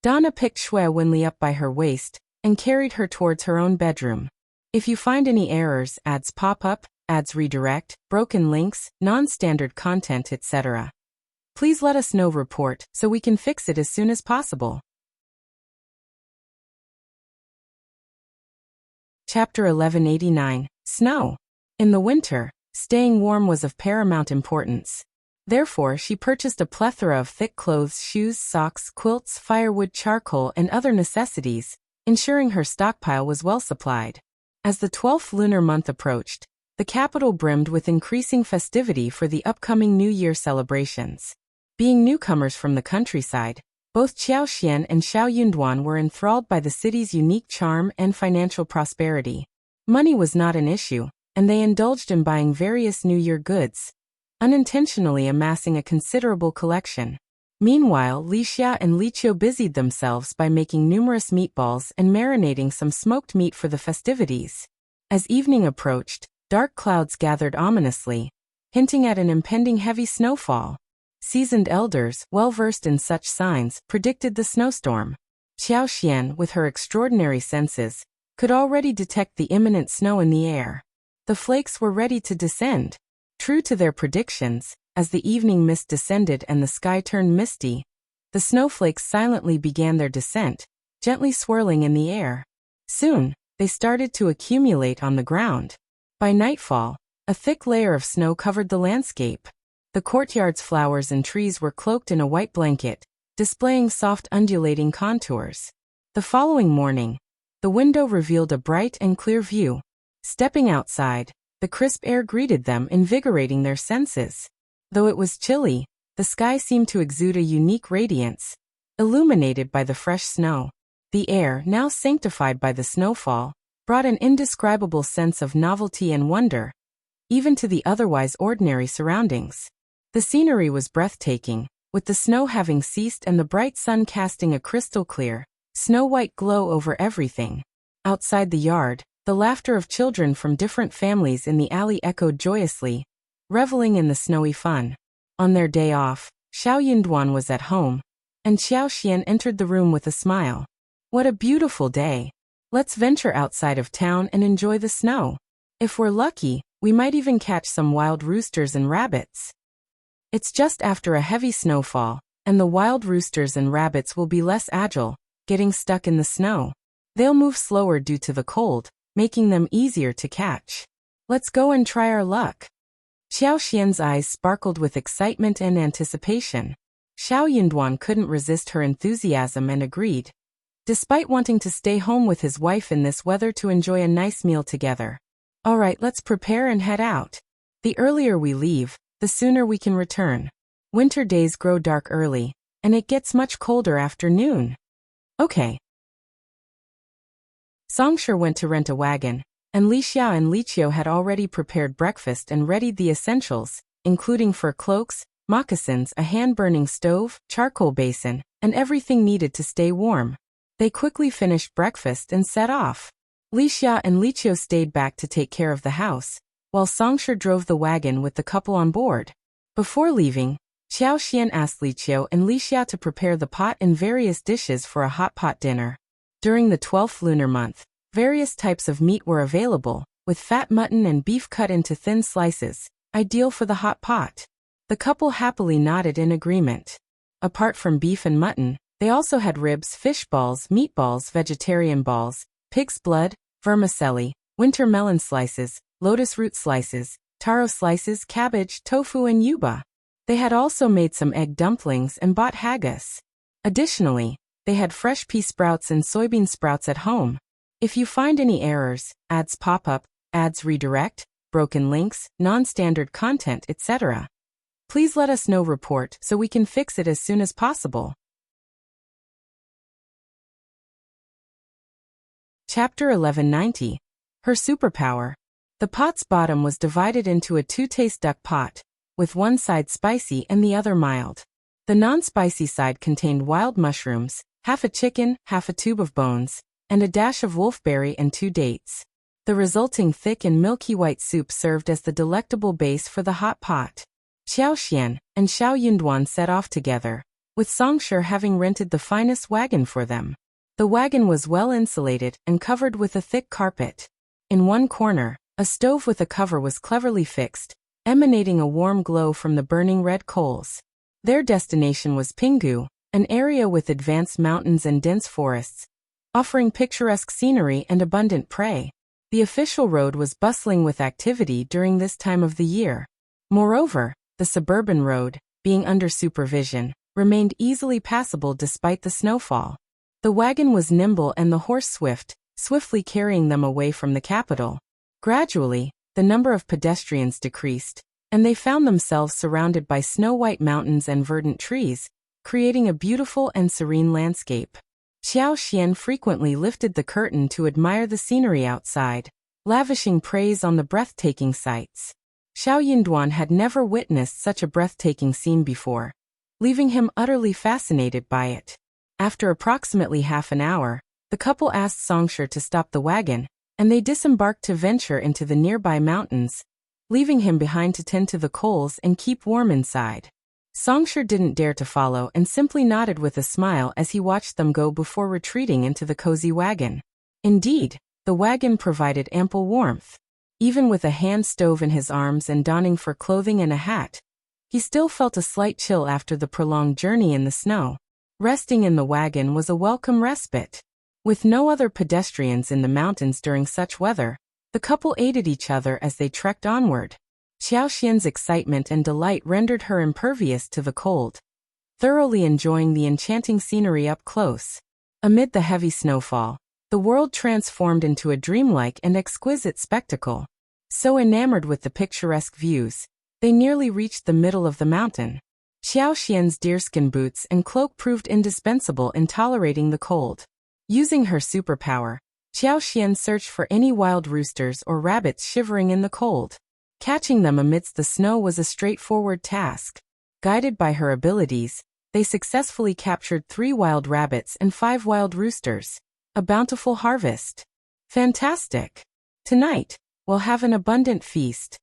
Donna picked Shui Wenli up by her waist and carried her towards her own bedroom. "If you find any errors, ads pop up, ads redirect, broken links, non-standard content, etc., please let us know. Report so we can fix it as soon as possible." Chapter 1189, Snow. In the winter, staying warm was of paramount importance. Therefore, she purchased a plethora of thick clothes, shoes, socks, quilts, firewood, charcoal, and other necessities, ensuring her stockpile was well supplied. As the 12th lunar month approached, the capital brimmed with increasing festivity for the upcoming New Year celebrations. Being newcomers from the countryside, both Qiao Xian and Xiao Yunduan were enthralled by the city's unique charm and financial prosperity. Money was not an issue, and they indulged in buying various New Year goods, unintentionally amassing a considerable collection. Meanwhile, Li Xia and Li Qiu busied themselves by making numerous meatballs and marinating some smoked meat for the festivities. As evening approached, dark clouds gathered ominously, hinting at an impending heavy snowfall. Seasoned elders, well-versed in such signs, predicted the snowstorm. Qiao Xian, with her extraordinary senses, could already detect the imminent snow in the air. The flakes were ready to descend. True to their predictions, as the evening mist descended and the sky turned misty, the snowflakes silently began their descent, gently swirling in the air. Soon, they started to accumulate on the ground. By nightfall, a thick layer of snow covered the landscape. The courtyard's flowers and trees were cloaked in a white blanket, displaying soft undulating contours. The following morning, the window revealed a bright and clear view. Stepping outside, the crisp air greeted them, invigorating their senses. Though it was chilly, the sky seemed to exude a unique radiance, illuminated by the fresh snow. The air, now sanctified by the snowfall, brought an indescribable sense of novelty and wonder, even to the otherwise ordinary surroundings. The scenery was breathtaking, with the snow having ceased and the bright sun casting a crystal-clear, snow-white glow over everything. Outside the yard, the laughter of children from different families in the alley echoed joyously, reveling in the snowy fun. On their day off, Xiao Yunduan was at home, and Qiao Xian entered the room with a smile. "What a beautiful day. Let's venture outside of town and enjoy the snow. If we're lucky, we might even catch some wild roosters and rabbits." It's just after a heavy snowfall, and the wild roosters and rabbits will be less agile, getting stuck in the snow. They'll move slower due to the cold, making them easier to catch. Let's go and try our luck. Qiao Xian's eyes sparkled with excitement and anticipation. Xiao Yunduan couldn't resist her enthusiasm and agreed, despite wanting to stay home with his wife in this weather to enjoy a nice meal together. "All right, let's prepare and head out. The earlier we leave, the sooner we can return. Winter days grow dark early, and it gets much colder after noon." Okay. Songsher went to rent a wagon, and Li Xiao and Li Qiu had already prepared breakfast and readied the essentials, including fur cloaks, moccasins, a hand-burning stove, charcoal basin, and everything needed to stay warm. They quickly finished breakfast and set off. Li Xia and Li Qiu stayed back to take care of the house, while Songsher drove the wagon with the couple on board. Before leaving, Xiao Xian asked Li Qiu and Li Xia to prepare the pot and various dishes for a hot pot dinner. During the 12th lunar month, various types of meat were available, with fat mutton and beef cut into thin slices, ideal for the hot pot. The couple happily nodded in agreement. Apart from beef and mutton, they also had ribs, fish balls, meatballs, vegetarian balls, pig's blood, vermicelli, winter melon slices, lotus root slices, taro slices, cabbage, tofu and yuba. They had also made some egg dumplings and bought haggis. Additionally, they had fresh pea sprouts and soybean sprouts at home. If you find any errors, ads pop up, ads redirect, broken links, non-standard content, etc., please let us know report so we can fix it as soon as possible. Chapter 1190. Her Superpower. The pot's bottom was divided into a two-taste duck pot, with one side spicy and the other mild. The non-spicy side contained wild mushrooms, half a chicken, half a tube of bones, and a dash of wolfberry and 2 dates. The resulting thick and milky white soup served as the delectable base for the hot pot. Xiao Xian and Xiao Yunduan set off together, with Songsher having rented the finest wagon for them. The wagon was well insulated and covered with a thick carpet. In one corner, a stove with a cover was cleverly fixed, emanating a warm glow from the burning red coals. Their destination was Pinggu, an area with advanced mountains and dense forests, offering picturesque scenery and abundant prey. The official road was bustling with activity during this time of the year. Moreover, the suburban road, being under supervision, remained easily passable despite the snowfall. The wagon was nimble and the horse swift, swiftly carrying them away from the capital. Gradually, the number of pedestrians decreased, and they found themselves surrounded by snow-white mountains and verdant trees, creating a beautiful and serene landscape. Xiao Xian frequently lifted the curtain to admire the scenery outside, lavishing praise on the breathtaking sights. Xiao Yunduan had never witnessed such a breathtaking scene before, leaving him utterly fascinated by it. After approximately half an hour, the couple asked Songsher to stop the wagon, and they disembarked to venture into the nearby mountains, leaving him behind to tend to the coals and keep warm inside. Songsher didn't dare to follow and simply nodded with a smile as he watched them go before retreating into the cozy wagon. Indeed, the wagon provided ample warmth. Even with a hand stove in his arms and donning fur clothing and a hat, he still felt a slight chill after the prolonged journey in the snow. Resting in the wagon was a welcome respite. With no other pedestrians in the mountains during such weather, the couple aided each other as they trekked onward. Xiao Xian's excitement and delight rendered her impervious to the cold, thoroughly enjoying the enchanting scenery up close. Amid the heavy snowfall, the world transformed into a dreamlike and exquisite spectacle. So enamored with the picturesque views, they nearly reached the middle of the mountain. Xiao Xian's deerskin boots and cloak proved indispensable in tolerating the cold. Using her superpower, Xiao Xian searched for any wild roosters or rabbits shivering in the cold. Catching them amidst the snow was a straightforward task. Guided by her abilities, they successfully captured 3 wild rabbits and 5 wild roosters. A bountiful harvest. Fantastic! Tonight, we'll have an abundant feast.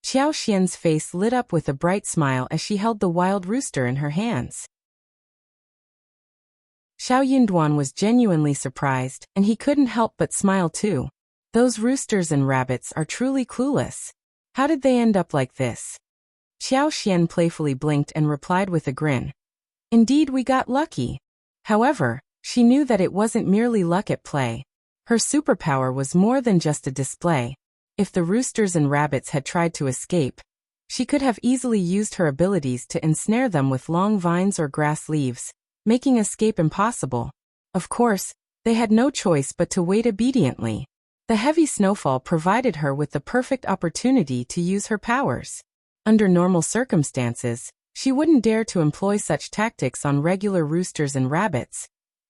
Xiao Xian's face lit up with a bright smile as she held the wild rooster in her hands. Xiao Yunduan was genuinely surprised, and he couldn't help but smile too. Those roosters and rabbits are truly clueless. How did they end up like this? Xiao Xian playfully blinked and replied with a grin. Indeed, we got lucky. However, she knew that it wasn't merely luck at play. Her superpower was more than just a display. If the roosters and rabbits had tried to escape, she could have easily used her abilities to ensnare them with long vines or grass leaves, making escape impossible. Of course, they had no choice but to wait obediently. The heavy snowfall provided her with the perfect opportunity to use her powers. Under normal circumstances, she wouldn't dare to employ such tactics on regular roosters and rabbits,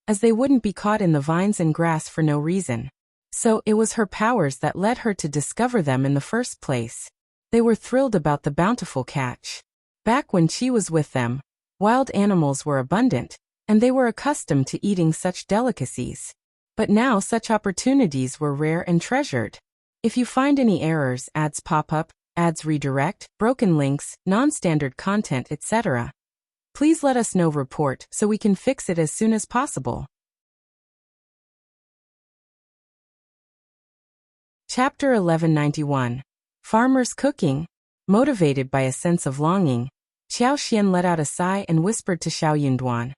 as they wouldn't be caught in the vines and grass for no reason. So, it was her powers that led her to discover them in the first place. They were thrilled about the bountiful catch. Back when she was with them, wild animals were abundant, and they were accustomed to eating such delicacies. But now such opportunities were rare and treasured. If you find any errors, ads pop up, ads redirect, broken links, non-standard content, etc., please let us know. Report so we can fix it as soon as possible. Chapter 1191. Farmers Cooking. Motivated by a sense of longing, Xiao Xian let out a sigh and whispered to Xiao Yunduan,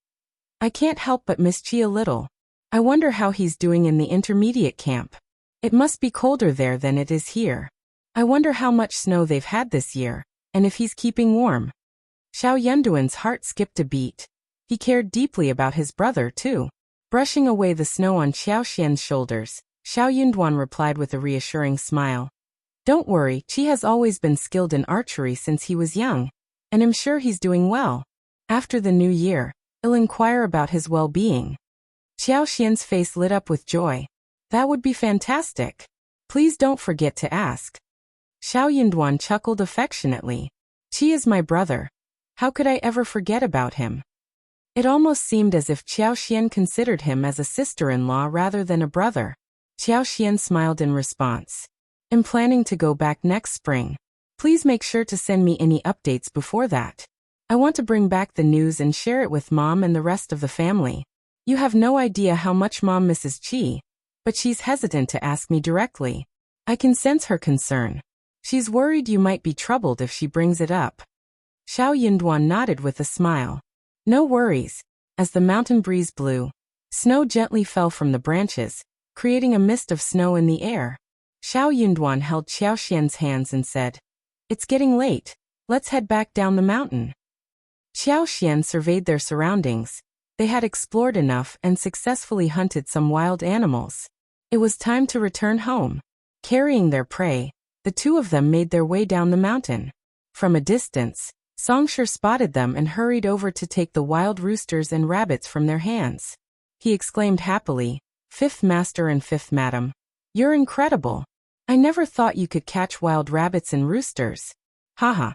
"I can't help but miss Qi a little. I wonder how he's doing in the intermediate camp. It must be colder there than it is here. I wonder how much snow they've had this year, and if he's keeping warm." Xiao Yunduan's heart skipped a beat. He cared deeply about his brother, too. Brushing away the snow on Xiao Xian's shoulders, Xiao Yunduan replied with a reassuring smile, "Don't worry, Qi has always been skilled in archery since he was young, and I'm sure he's doing well. After the new year, I'll inquire about his well-being." Xiao Xian's face lit up with joy. "That would be fantastic. Please don't forget to ask." Xiao Yunduan chuckled affectionately. "Qi is my brother. How could I ever forget about him?" It almost seemed as if Xiao Xian considered him as a sister-in-law rather than a brother. Xiao Xian smiled in response. "I'm planning to go back next spring. Please make sure to send me any updates before that. I want to bring back the news and share it with Mom and the rest of the family. You have no idea how much Mom misses Qi, but she's hesitant to ask me directly. I can sense her concern. She's worried you might be troubled if she brings it up." Xiao Yunduan nodded with a smile. "No worries." As the mountain breeze blew, snow gently fell from the branches, creating a mist of snow in the air. Xiao Yunduan held Xiao Xian's hands and said, "It's getting late. Let's head back down the mountain." Xiao Xian surveyed their surroundings. They had explored enough and successfully hunted some wild animals. It was time to return home. Carrying their prey, the two of them made their way down the mountain. From a distance, Songshi spotted them and hurried over to take the wild roosters and rabbits from their hands. He exclaimed happily, "Fifth Master and Fifth Madam, you're incredible. I never thought you could catch wild rabbits and roosters." "Haha."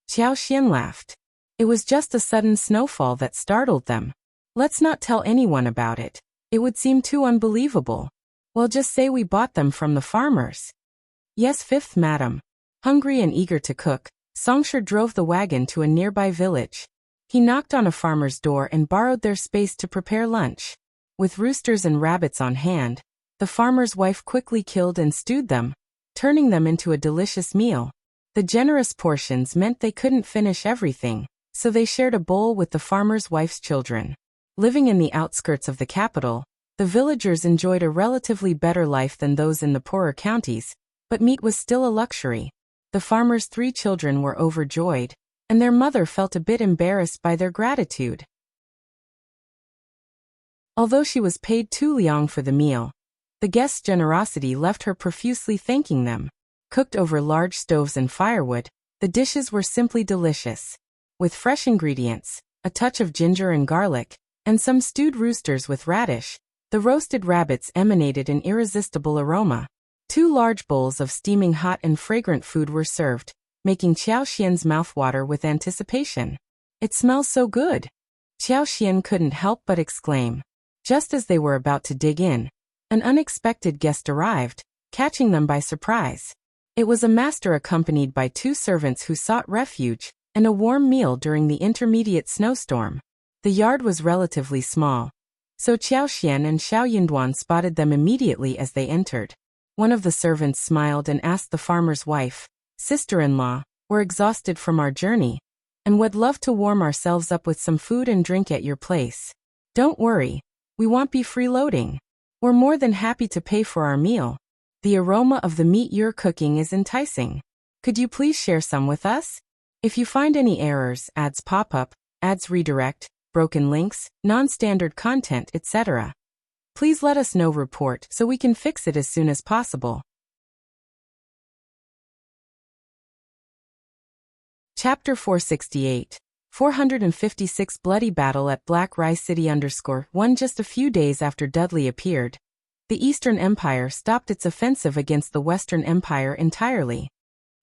Xiao Xian laughed. "It was just a sudden snowfall that startled them. Let's not tell anyone about it. It would seem too unbelievable. We'll just say we bought them from the farmers." "Yes, Fifth Madam." Hungry and eager to cook, Songshi drove the wagon to a nearby village. He knocked on a farmer's door and borrowed their space to prepare lunch. With roosters and rabbits on hand, the farmer's wife quickly killed and stewed them, turning them into a delicious meal. The generous portions meant they couldn't finish everything, so they shared a bowl with the farmer's wife's children. Living in the outskirts of the capital, the villagers enjoyed a relatively better life than those in the poorer counties, but meat was still a luxury. The farmer's 3 children were overjoyed, and their mother felt a bit embarrassed by their gratitude. Although she was paid 2 liang for the meal, the guests' generosity left her profusely thanking them. Cooked over large stoves and firewood, the dishes were simply delicious. With fresh ingredients, a touch of ginger and garlic, and some stewed roosters with radish, the roasted rabbits emanated an irresistible aroma. 2 large bowls of steaming hot and fragrant food were served, making Xiao Xian's mouth water with anticipation. "It smells so good." Xiao Xian couldn't help but exclaim. Just as they were about to dig in, an unexpected guest arrived, catching them by surprise. It was a master accompanied by 2 servants who sought refuge and a warm meal during the intermediate snowstorm. The yard was relatively small, so Xiao Xian and Xiao Yunduan spotted them immediately as they entered. One of the servants smiled and asked the farmer's wife, "Sister-in-law, we're exhausted from our journey, and would love to warm ourselves up with some food and drink at your place. Don't worry, we won't be freeloading. We're more than happy to pay for our meal. The aroma of the meat you're cooking is enticing. Could you please share some with us?" If you find any errors, ads pop up, ads redirect, broken links, non-standard content, etc., please let us know. Report so we can fix it as soon as possible. Chapter 468. 456 Bloody battle at Black Rice City _1 Just a few days after Dudley appeared, the Eastern Empire stopped its offensive against the Western Empire entirely.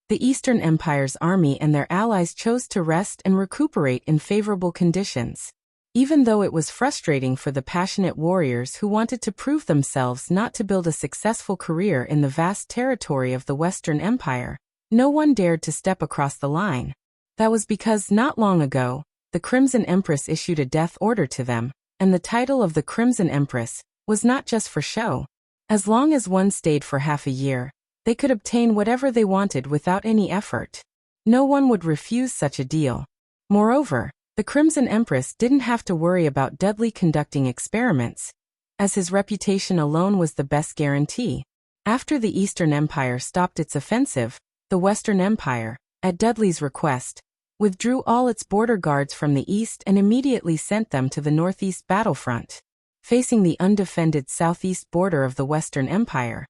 The Eastern Empire's army and their allies chose to rest and recuperate in favorable conditions. Even though it was frustrating for the passionate warriors who wanted to prove themselves not to build a successful career in the vast territory of the Western Empire, no one dared to step across the line. That was because not long ago, the Crimson Empress issued a death order to them, and the title of the Crimson Empress was not just for show. As long as one stayed for half a year, they could obtain whatever they wanted without any effort. No one would refuse such a deal. Moreover, the Crimson Empress didn't have to worry about Dudley conducting experiments, as his reputation alone was the best guarantee. After the Eastern Empire stopped its offensive, the Western Empire, at Dudley's request, withdrew all its border guards from the east and immediately sent them to the northeast battlefront, facing the undefended southeast border of the Western Empire.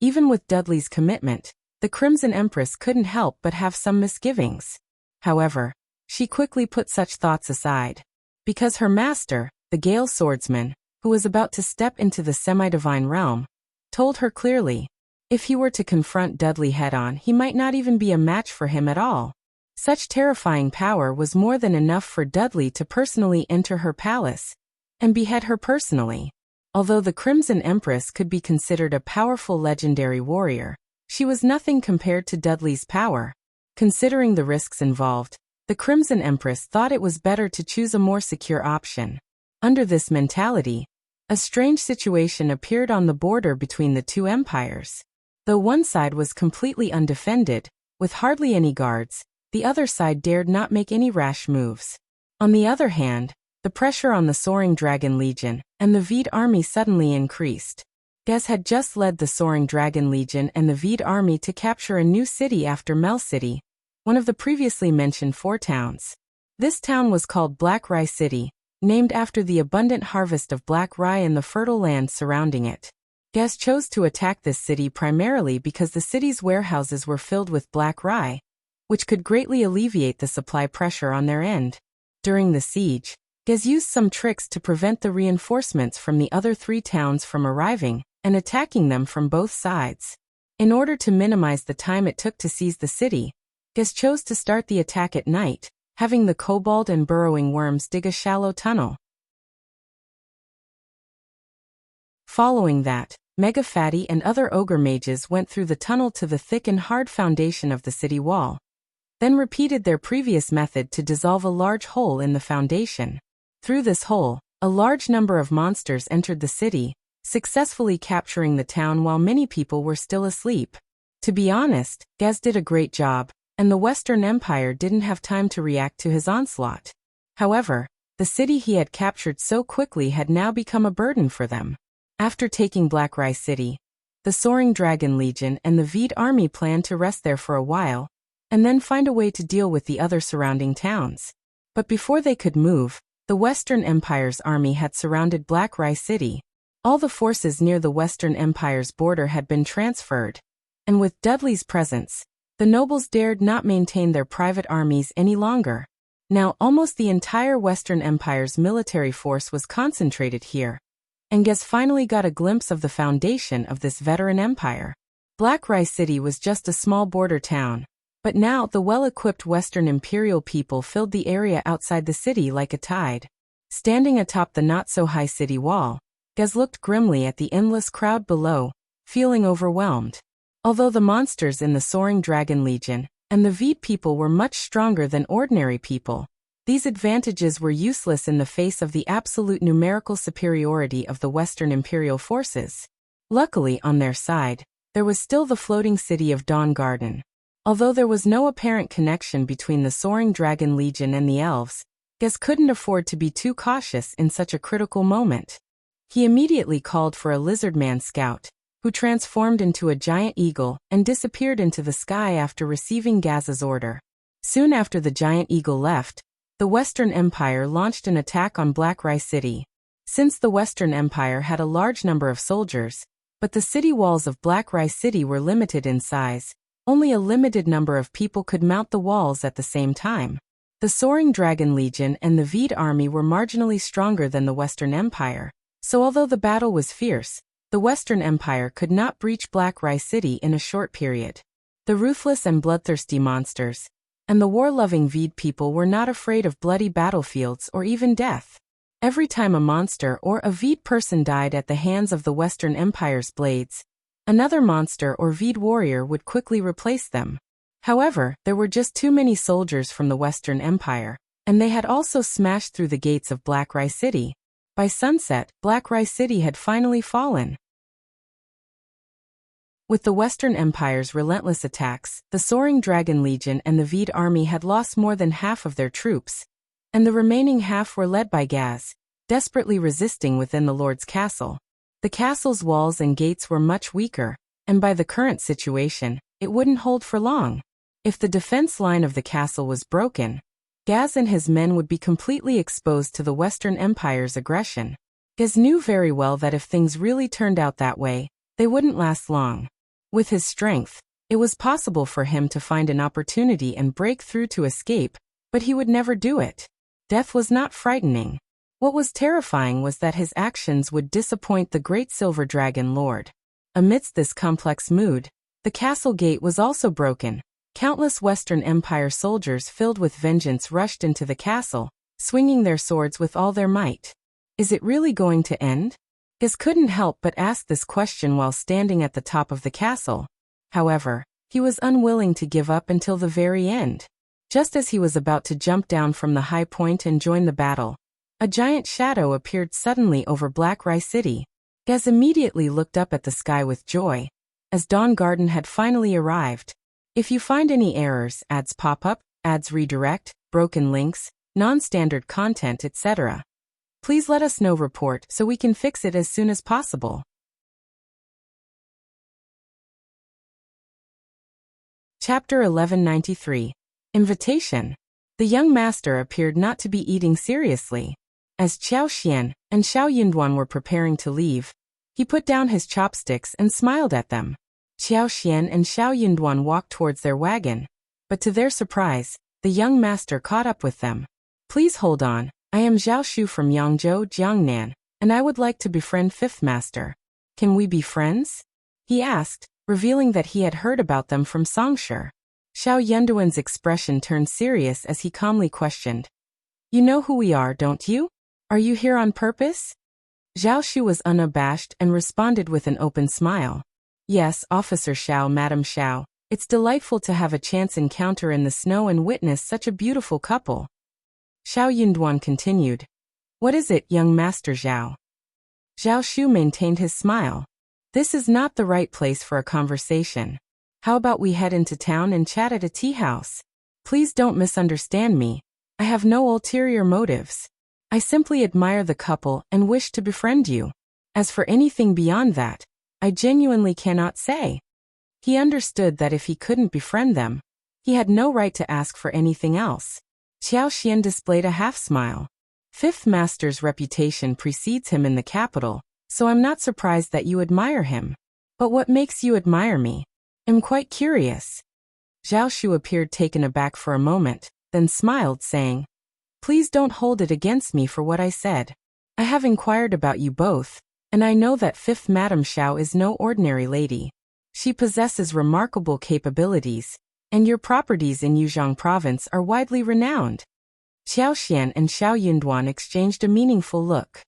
Even with Dudley's commitment, the Crimson Empress couldn't help but have some misgivings. However, she quickly put such thoughts aside, because her master, the Gale swordsman, who was about to step into the semi-divine realm, told her clearly, if he were to confront Dudley head-on, he might not even be a match for him at all. Such terrifying power was more than enough for Dudley to personally enter her palace and behead her personally. Although the Crimson Empress could be considered a powerful legendary warrior, she was nothing compared to Dudley's power. Considering the risks involved, the Crimson Empress thought it was better to choose a more secure option. Under this mentality, a strange situation appeared on the border between the two empires. Though one side was completely undefended, with hardly any guards, the other side dared not make any rash moves. On the other hand, the pressure on the Soaring Dragon Legion and the Vede army suddenly increased. Gez had just led the Soaring Dragon Legion and the Vede army to capture a new city after Mel City, one of the previously mentioned 4 towns. This town was called Black Rye City, named after the abundant harvest of black rye in the fertile land surrounding it. Gez chose to attack this city primarily because the city's warehouses were filled with black rye, which could greatly alleviate the supply pressure on their end. During the siege, Gez used some tricks to prevent the reinforcements from the other 3 towns from arriving and attacking them from both sides. In order to minimize the time it took to seize the city, Gez chose to start the attack at night, having the kobold and burrowing worms dig a shallow tunnel. Following that, Mega Fatty and other ogre mages went through the tunnel to the thick and hard foundation of the city wall, then repeated their previous method to dissolve a large hole in the foundation. Through this hole, a large number of monsters entered the city, successfully capturing the town while many people were still asleep. To be honest, Gez did a great job, and the Western Empire didn't have time to react to his onslaught. However, the city he had captured so quickly had now become a burden for them. After taking Black Rye City, the Soaring Dragon Legion and the Vede army planned to rest there for a while, and then find a way to deal with the other surrounding towns. But before they could move, the Western Empire's army had surrounded Black Rye City. All the forces near the Western Empire's border had been transferred, and with Dudley's presence, the nobles dared not maintain their private armies any longer. Now almost the entire Western Empire's military force was concentrated here, and Gez finally got a glimpse of the foundation of this veteran empire. Black Rye City was just a small border town, but now the well-equipped Western Imperial people filled the area outside the city like a tide. Standing atop the not-so-high city wall, Gez looked grimly at the endless crowd below, feeling overwhelmed. Although the monsters in the Soaring Dragon Legion and the Vede people were much stronger than ordinary people, these advantages were useless in the face of the absolute numerical superiority of the Western Imperial forces. Luckily, on their side, there was still the floating city of Dawn Garden. Although there was no apparent connection between the Soaring Dragon Legion and the elves, Gez couldn't afford to be too cautious in such a critical moment. He immediately called for a lizardman scout, who transformed into a giant eagle and disappeared into the sky after receiving Gaz's order. Soon after the giant eagle left, the Western Empire launched an attack on Black Rye City. Since the Western Empire had a large number of soldiers, but the city walls of Black Rye City were limited in size, only a limited number of people could mount the walls at the same time. The Soaring Dragon Legion and the Vede army were marginally stronger than the Western Empire, so although the battle was fierce, the Western Empire could not breach Black Rice City in a short period. The ruthless and bloodthirsty monsters and the war-loving Vede people were not afraid of bloody battlefields or even death. Every time a monster or a Vede person died at the hands of the Western Empire's blades, another monster or Vede warrior would quickly replace them. However, there were just too many soldiers from the Western Empire, and they had also smashed through the gates of Black Rice City. By sunset, Black Rice City had finally fallen. With the Western Empire's relentless attacks, the Soaring Dragon Legion and the Vede army had lost more than half of their troops, and the remaining half were led by Gaz, desperately resisting within the Lord's castle. The castle's walls and gates were much weaker, and by the current situation, it wouldn't hold for long. If the defense line of the castle was broken, Gaz and his men would be completely exposed to the Western Empire's aggression. Gaz knew very well that if things really turned out that way, they wouldn't last long. With his strength, it was possible for him to find an opportunity and break through to escape, but he would never do it. Death was not frightening. What was terrifying was that his actions would disappoint the great Silver Dragon Lord. Amidst this complex mood, the castle gate was also broken. Countless Western Empire soldiers filled with vengeance rushed into the castle, swinging their swords with all their might. Is it really going to end? Gaz couldn't help but ask this question while standing at the top of the castle. However, he was unwilling to give up until the very end. Just as he was about to jump down from the high point and join the battle, a giant shadow appeared suddenly over Black Rice City. Gaz immediately looked up at the sky with joy, as Dawn Garden had finally arrived. If you find any errors, ads pop up, ads redirect, broken links, non-standard content, etc., please let us know. Report so we can fix it as soon as possible. Chapter 1193. Invitation. The young master appeared not to be eating seriously. As Qiao Xian and Xiao Yunduan were preparing to leave, he put down his chopsticks and smiled at them. Qiao Xian and Xiao Yunduan walked towards their wagon, but to their surprise, the young master caught up with them. Please hold on. I am Zhao Shu from Yangzhou, Jiangnan, and I would like to befriend Fifth Master. Can we be friends? He asked, revealing that he had heard about them from Songshi. Xiao Yunduan's expression turned serious as he calmly questioned. You know who we are, don't you? Are you here on purpose? Zhao Shu was unabashed and responded with an open smile. Yes, Officer Xiao, Madam Xiao. It's delightful to have a chance encounter in the snow and witness such a beautiful couple. Xiao Yunduan continued. What is it, young Master Zhao? Zhao Shu maintained his smile. This is not the right place for a conversation. How about we head into town and chat at a tea house? Please don't misunderstand me. I have no ulterior motives. I simply admire the couple and wish to befriend you. As for anything beyond that, I genuinely cannot say. He understood that if he couldn't befriend them, he had no right to ask for anything else. Qiao Xian displayed a half-smile. Fifth Master's reputation precedes him in the capital, so I'm not surprised that you admire him. But what makes you admire me? I'm quite curious. Zhao Shu appeared taken aback for a moment, then smiled, saying, Please don't hold it against me for what I said. I have inquired about you both, and I know that Fifth Madam Xiao is no ordinary lady. She possesses remarkable capabilities, and your properties in Yuzhong province are widely renowned. Qiao Xian and Xiao Yunduan exchanged a meaningful look.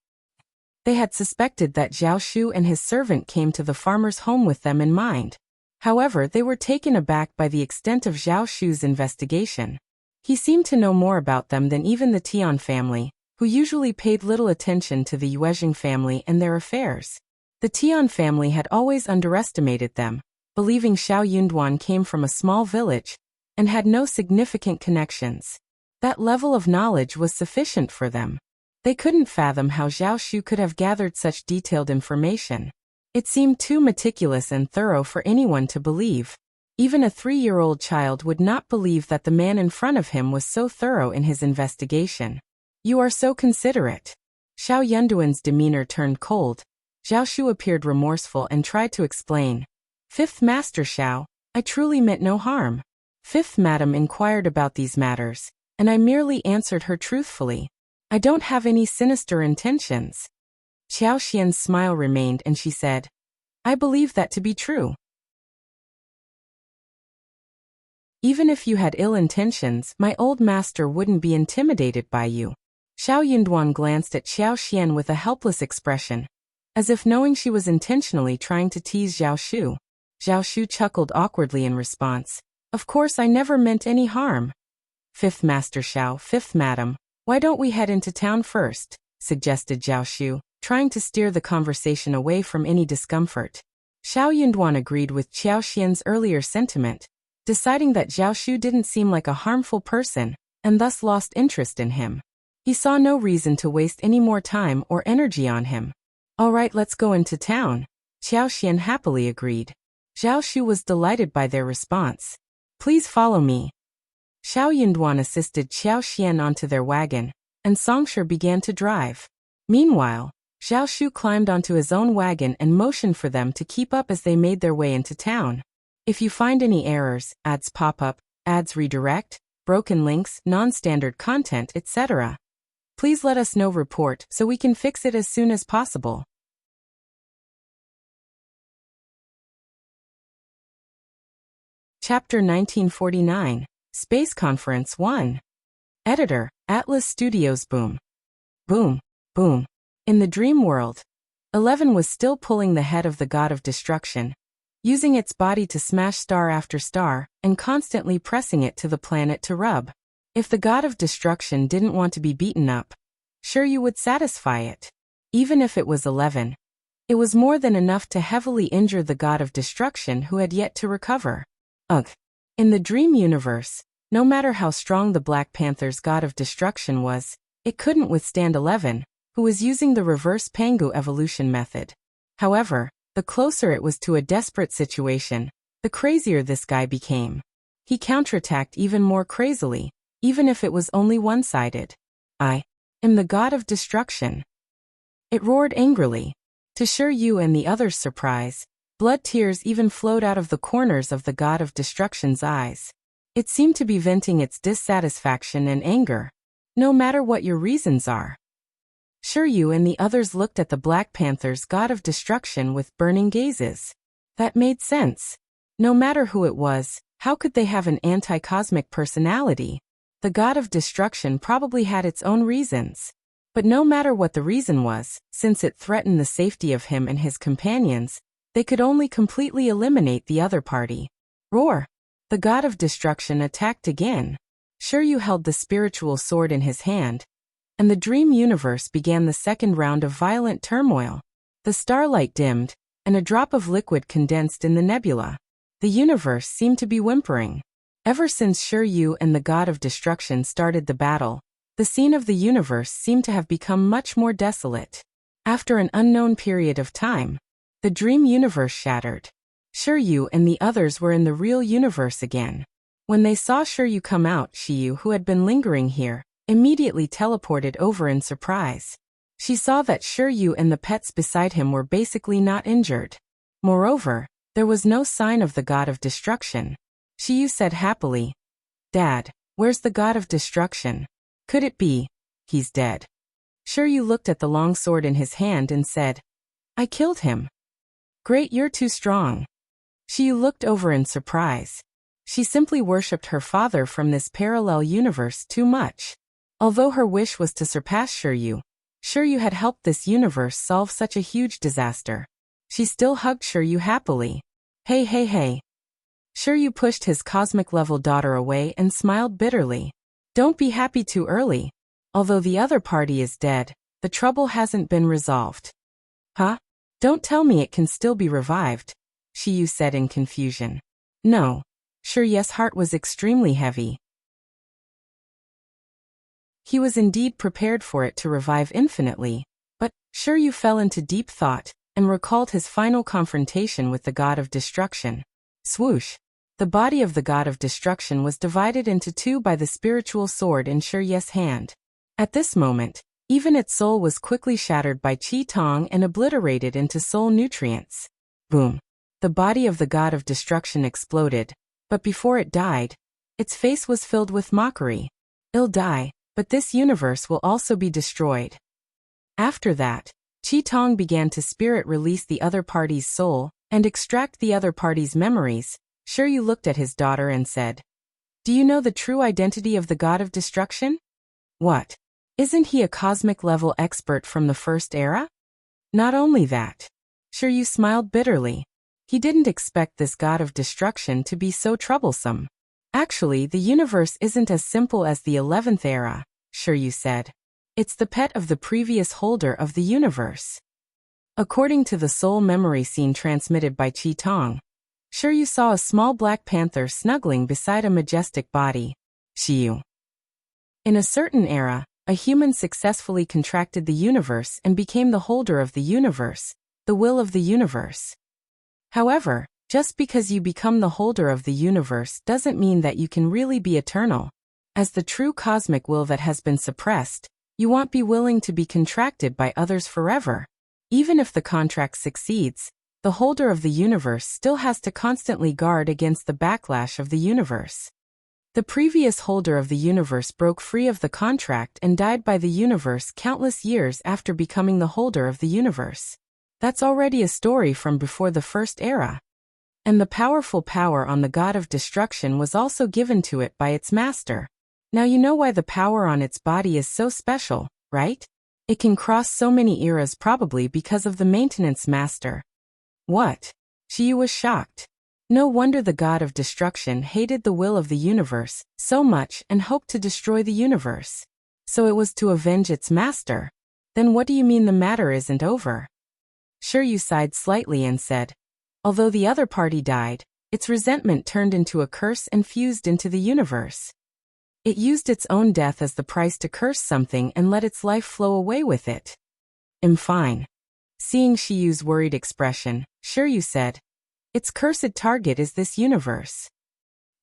They had suspected that Zhao Shu and his servant came to the farmer's home with them in mind. However, they were taken aback by the extent of Zhao Shu's investigation. He seemed to know more about them than even the Tian family, who usually paid little attention to the Yuezheng family and their affairs. The Tian family had always underestimated them, believing Xiao Yunduan came from a small village and had no significant connections. That level of knowledge was sufficient for them. They couldn't fathom how Zhao Shu could have gathered such detailed information. It seemed too meticulous and thorough for anyone to believe. Even a 3-year-old child would not believe that the man in front of him was so thorough in his investigation. You are so considerate. Xiao Yunduan's demeanor turned cold. Zhao Shu appeared remorseful and tried to explain. Fifth Master Xiao, I truly meant no harm. Fifth Madam inquired about these matters, and I merely answered her truthfully. I don't have any sinister intentions. Qiao Xian's smile remained and she said, I believe that to be true. Even if you had ill intentions, my old master wouldn't be intimidated by you. Xiao Yunduan glanced at Qiao Xian with a helpless expression, as if knowing she was intentionally trying to tease Zhao Shu. Zhao Shu chuckled awkwardly in response. Of course I never meant any harm. Fifth Master Xiao, fifth madam, why don't we head into town first, suggested Zhao Shu, trying to steer the conversation away from any discomfort. Xiao Yunduan agreed with Qiao Xian's earlier sentiment, deciding that Zhao Shu didn't seem like a harmful person, and thus lost interest in him. He saw no reason to waste any more time or energy on him. All right, let's go into town. Qiao Xian happily agreed. Zhao Shu was delighted by their response. Please follow me. Xiao Yunduan assisted Qiao Xian onto their wagon, and Songshe began to drive. Meanwhile, Zhao Shu climbed onto his own wagon and motioned for them to keep up as they made their way into town. If you find any errors, ads pop up, ads redirect, broken links, non-standard content, etc., please let us know. Report so we can fix it as soon as possible. Chapter 1949, Space Conference 1. Editor, Atlas Studios. Boom. Boom. Boom. In the dream world, 11 was still pulling the head of the god of destruction, using its body to smash star after star, and constantly pressing it to the planet to rub. If the god of destruction didn't want to be beaten up, sure you would satisfy it. Even if it was 11, it was more than enough to heavily injure the god of destruction who had yet to recover. Ugh. In the dream universe, no matter how strong the Black Panther's god of destruction was, it couldn't withstand 11, who was using the reverse Pangu evolution method. However, the closer it was to a desperate situation, the crazier this guy became. He counterattacked even more crazily, even if it was only one-sided. I am the god of destruction. It roared angrily. To Shi Yu and the others' surprise, blood tears even flowed out of the corners of the god of destruction's eyes. It seemed to be venting its dissatisfaction and anger. No matter what your reasons are. Shi Yu and the others looked at the Black Panther's god of destruction with burning gazes. That made sense. No matter who it was, how could they have an anti-cosmic personality? The god of destruction probably had its own reasons. But no matter what the reason was, since it threatened the safety of him and his companions, they could only completely eliminate the other party. Roar! The god of destruction attacked again. Shi Yu held the spiritual sword in his hand, and the dream universe began the second round of violent turmoil. The starlight dimmed, and a drop of liquid condensed in the nebula. The universe seemed to be whimpering. Ever since Shi Yu and the god of destruction started the battle, the scene of the universe seemed to have become much more desolate. After an unknown period of time, the dream universe shattered. Shi Yu and the others were in the real universe again. When they saw Shi Yu come out, Shi Yu, who had been lingering here, immediately teleported over in surprise. She saw that Shi Yu and the pets beside him were basically not injured. Moreover, there was no sign of the god of destruction. Shi Yu said happily, "Dad, where's the god of destruction? Could it be he's dead?" Shi Yu looked at the long sword in his hand and said, "I killed him." "Great, you're too strong." Shi Yu looked over in surprise. She simply worshipped her father from this parallel universe too much. Although her wish was to surpass Shi Yu had helped this universe solve such a huge disaster. She still hugged Shi Yu happily. Hey, hey, hey. Shi Yu pushed his cosmic-level daughter away and smiled bitterly. Don't be happy too early. Although the other party is dead, the trouble hasn't been resolved. Huh? Don't tell me it can still be revived, Shi Yu said in confusion. No. Shi Yu's heart was extremely heavy. He was indeed prepared for it to revive infinitely, but Shi Yu fell into deep thought and recalled his final confrontation with the god of destruction. Swoosh! The body of the god of destruction was divided into two by the spiritual sword in Shi Yu's hand. At this moment, even its soul was quickly shattered by Qi Tong and obliterated into soul nutrients. Boom! The body of the god of destruction exploded, but before it died, its face was filled with mockery. It'll die, but this universe will also be destroyed. After that, Qi Tong began to spirit release the other party's soul and extract the other party's memories. Sure, you looked at his daughter and said, "Do you know the true identity of the god of destruction?" What? Isn't he a cosmic-level expert from the first era? Not only that. Sure, you smiled bitterly. He didn't expect this god of destruction to be so troublesome. Actually, the universe isn't as simple as the 11th era, Sure, you said. It's the pet of the previous holder of the universe. According to the soul memory scene transmitted by Qi Tong, Sure, you saw a small black panther snuggling beside a majestic body. Xiu. In a certain era, a human successfully contracted the universe and became the holder of the universe, the will of the universe. However, just because you become the holder of the universe doesn't mean that you can really be eternal. As the true cosmic will that has been suppressed, you won't be willing to be contracted by others forever. Even if the contract succeeds, the holder of the universe still has to constantly guard against the backlash of the universe. The previous holder of the universe broke free of the contract and died by the universe countless years after becoming the holder of the universe. That's already a story from before the first era. And the powerful power on the god of destruction was also given to it by its master. Now you know why the power on its body is so special, right? It can cross so many eras probably because of the maintenance master. What? Xiu was shocked. No wonder the god of destruction hated the will of the universe so much and hoped to destroy the universe. So it was to avenge its master. Then what do you mean the matter isn't over? Sure, you sighed slightly and said, although the other party died, its resentment turned into a curse and fused into the universe. It used its own death as the price to curse something and let its life flow away with it. I'm fine. Seeing Xiu's worried expression, Sure, you said, its cursed target is this universe.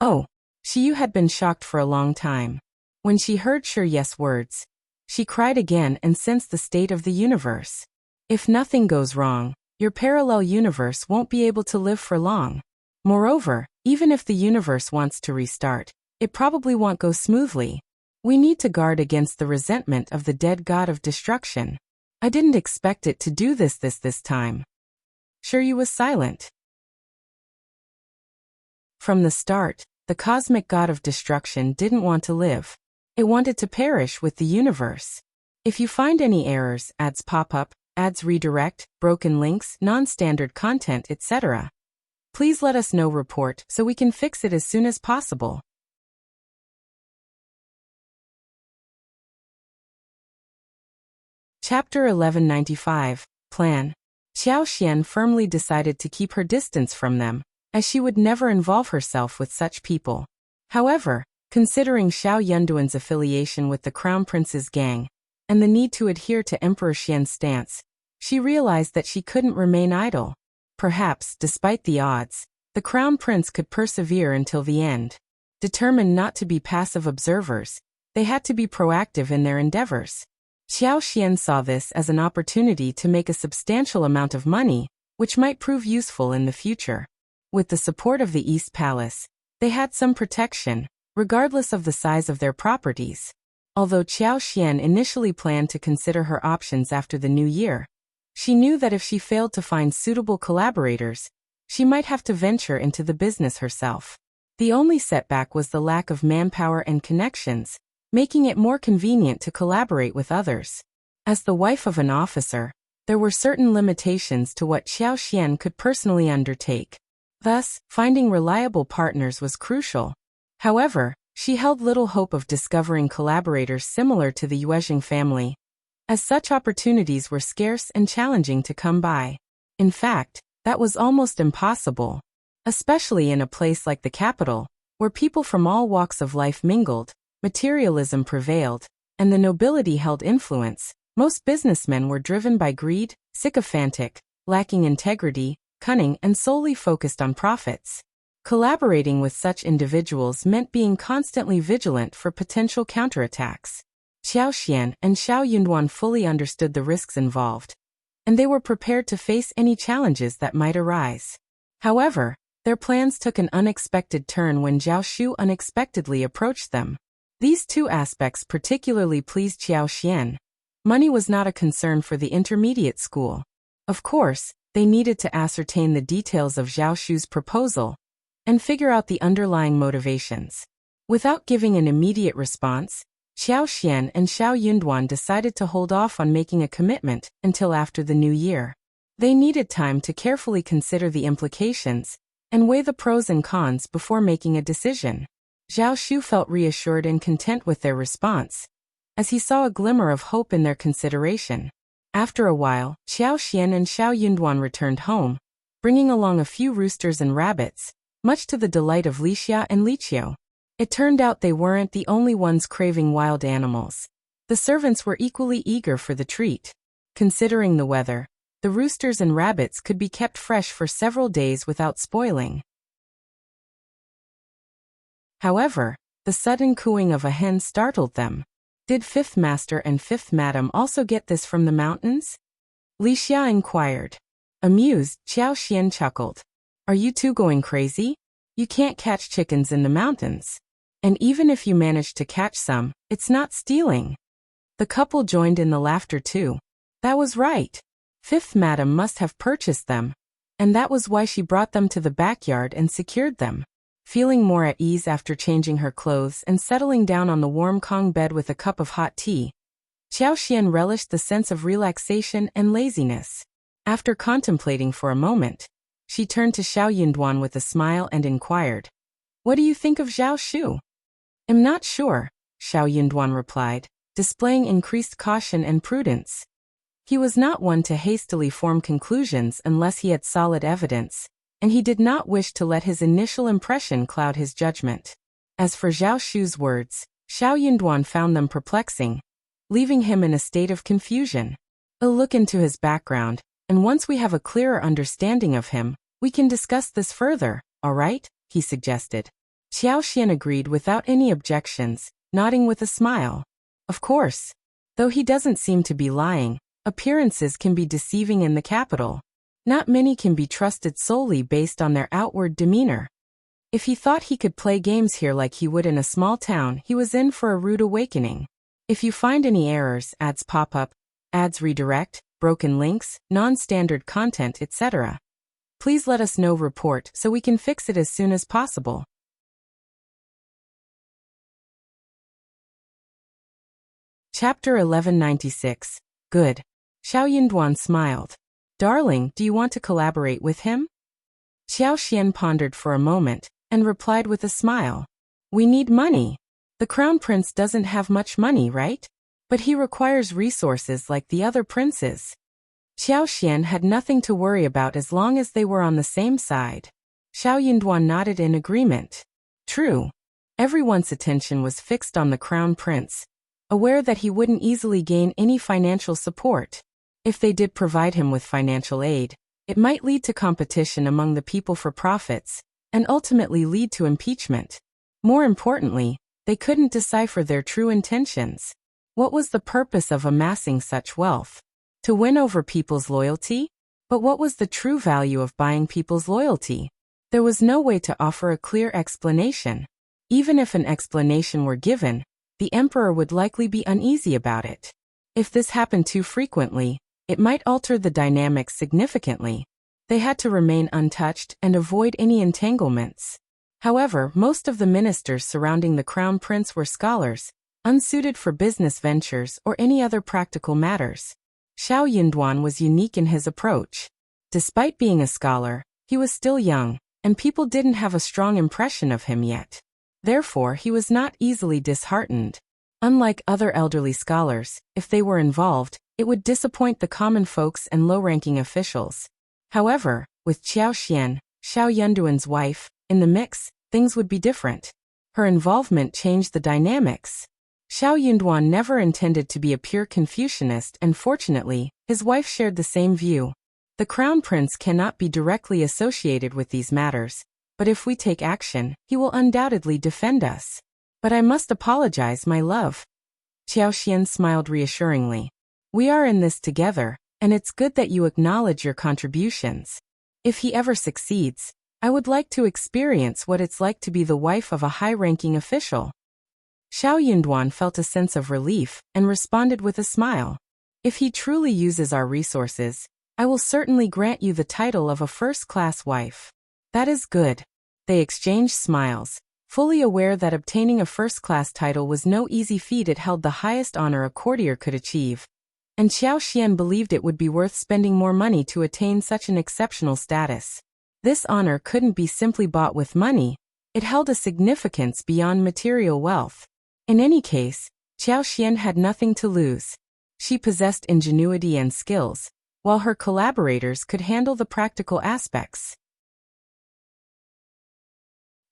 Oh, Xiu had been shocked for a long time. When she heard Sure Yes' words, she cried again and sensed the state of the universe. If nothing goes wrong, your parallel universe won't be able to live for long. Moreover, even if the universe wants to restart, it probably won't go smoothly. We need to guard against the resentment of the dead god of destruction. I didn't expect it to do this time. Sure, you was silent. From the start, the cosmic god of destruction didn't want to live. It wanted to perish with the universe. If you find any errors, ads pop up, ads redirect, broken links, non-standard content, etc., please let us know. Report so we can fix it as soon as possible. Chapter 1195, Plan. Xiao Xian firmly decided to keep her distance from them, as she would never involve herself with such people. However, considering Xiao Yunduan's affiliation with the Crown Prince's gang, and the need to adhere to Emperor Xian's stance, she realized that she couldn't remain idle. Perhaps, despite the odds, the Crown Prince could persevere until the end. Determined not to be passive observers, they had to be proactive in their endeavors. Xiao Xian saw this as an opportunity to make a substantial amount of money, which might prove useful in the future. With the support of the East Palace, they had some protection, regardless of the size of their properties. Although Xiao Xian initially planned to consider her options after the new year, she knew that if she failed to find suitable collaborators, she might have to venture into the business herself. The only setback was the lack of manpower and connections, making it more convenient to collaborate with others. As the wife of an officer, there were certain limitations to what Xiao Xian could personally undertake. Thus, finding reliable partners was crucial. However, she held little hope of discovering collaborators similar to the Yuezheng family, as such opportunities were scarce and challenging to come by. In fact, that was almost impossible. Especially in a place like the capital, where people from all walks of life mingled, materialism prevailed, and the nobility held influence. Most businessmen were driven by greed, sycophantic, lacking integrity, cunning, and solely focused on profits. Collaborating with such individuals meant being constantly vigilant for potential counterattacks. Xiao Xian and Xiao Yunduan fully understood the risks involved, and they were prepared to face any challenges that might arise. However, their plans took an unexpected turn when Zhao Shu unexpectedly approached them. These two aspects particularly pleased Xiao Xian. Money was not a concern for the intermediate school. Of course, they needed to ascertain the details of Zhao Shu's proposal and figure out the underlying motivations. Without giving an immediate response, Xiao Xian and Xiao Yunduan decided to hold off on making a commitment until after the new year. They needed time to carefully consider the implications and weigh the pros and cons before making a decision. Zhao Shu felt reassured and content with their response, as he saw a glimmer of hope in their consideration. After a while, Xiao Xian and Xiao Yunduan returned home, bringing along a few roosters and rabbits, much to the delight of Li Xia and Li Qiu. It turned out they weren't the only ones craving wild animals. The servants were equally eager for the treat. Considering the weather, the roosters and rabbits could be kept fresh for several days without spoiling. However, the sudden cooing of a hen startled them. Did Fifth Master and Fifth Madam also get this from the mountains? Li Xia inquired. Amused, Xiao Xian chuckled. Are you two going crazy? You can't catch chickens in the mountains. And even if you manage to catch some, it's not stealing. The couple joined in the laughter too. That was right. Fifth Madam must have purchased them, and that was why she brought them to the backyard and secured them. Feeling more at ease after changing her clothes and settling down on the warm Kong bed with a cup of hot tea, Xiao Xian relished the sense of relaxation and laziness. After contemplating for a moment, she turned to Xiao Yunduan with a smile and inquired, "What do you think of Zhao Shu?" "I'm not sure," Xiao Yunduan replied, displaying increased caution and prudence. He was not one to hastily form conclusions unless he had solid evidence, and he did not wish to let his initial impression cloud his judgment. As for Zhao Shu's words, Xiao Yunduan found them perplexing, leaving him in a state of confusion. "A look into his background, and once we have a clearer understanding of him, we can discuss this further, all right?" he suggested. Xiao Xian agreed without any objections, nodding with a smile. Of course. Though he doesn't seem to be lying, appearances can be deceiving in the capital. Not many can be trusted solely based on their outward demeanor. If he thought he could play games here like he would in a small town, he was in for a rude awakening. If you find any errors, ads pop up, ads redirect, broken links, non-standard content, etc., please let us know. Report so we can fix it as soon as possible. Chapter 1196. Good. Xiao Yunduan smiled. "Darling, do you want to collaborate with him?" Xiao Xian pondered for a moment, and replied with a smile. "We need money. The crown prince doesn't have much money, right? But he requires resources like the other princes." Xiao Xian had nothing to worry about as long as they were on the same side. Xiao Yunduan nodded in agreement. True. Everyone's attention was fixed on the crown prince, aware that he wouldn't easily gain any financial support. If they did provide him with financial aid, it might lead to competition among the people for profits, and ultimately lead to impeachment. More importantly, they couldn't decipher their true intentions. What was the purpose of amassing such wealth? To win over people's loyalty? But what was the true value of buying people's loyalty? There was no way to offer a clear explanation. Even if an explanation were given, the emperor would likely be uneasy about it. If this happened too frequently, it might alter the dynamics significantly. They had to remain untouched and avoid any entanglements. However, most of the ministers surrounding the crown prince were scholars, unsuited for business ventures or any other practical matters. Xiao Yunduan was unique in his approach. Despite being a scholar, he was still young, and people didn't have a strong impression of him yet. Therefore, he was not easily disheartened. Unlike other elderly scholars, if they were involved, it would disappoint the common folks and low-ranking officials. However, with Xiao Xian, Xiao Yunduan's wife, in the mix, things would be different. Her involvement changed the dynamics. Xiao Yunduan never intended to be a pure Confucianist, and fortunately, his wife shared the same view. The crown prince cannot be directly associated with these matters, but if we take action, he will undoubtedly defend us. But I must apologize, my love. Xiao Xian smiled reassuringly. We are in this together, and it's good that you acknowledge your contributions. If he ever succeeds, I would like to experience what it's like to be the wife of a high-ranking official. Xiao Yunduan felt a sense of relief and responded with a smile. If he truly uses our resources, I will certainly grant you the title of a first-class wife. That is good. They exchanged smiles, fully aware that obtaining a first-class title was no easy feat. It held the highest honor a courtier could achieve, and Xiao Xian believed it would be worth spending more money to attain such an exceptional status. This honor couldn't be simply bought with money, it held a significance beyond material wealth. In any case, Xiao Xian had nothing to lose. She possessed ingenuity and skills, while her collaborators could handle the practical aspects.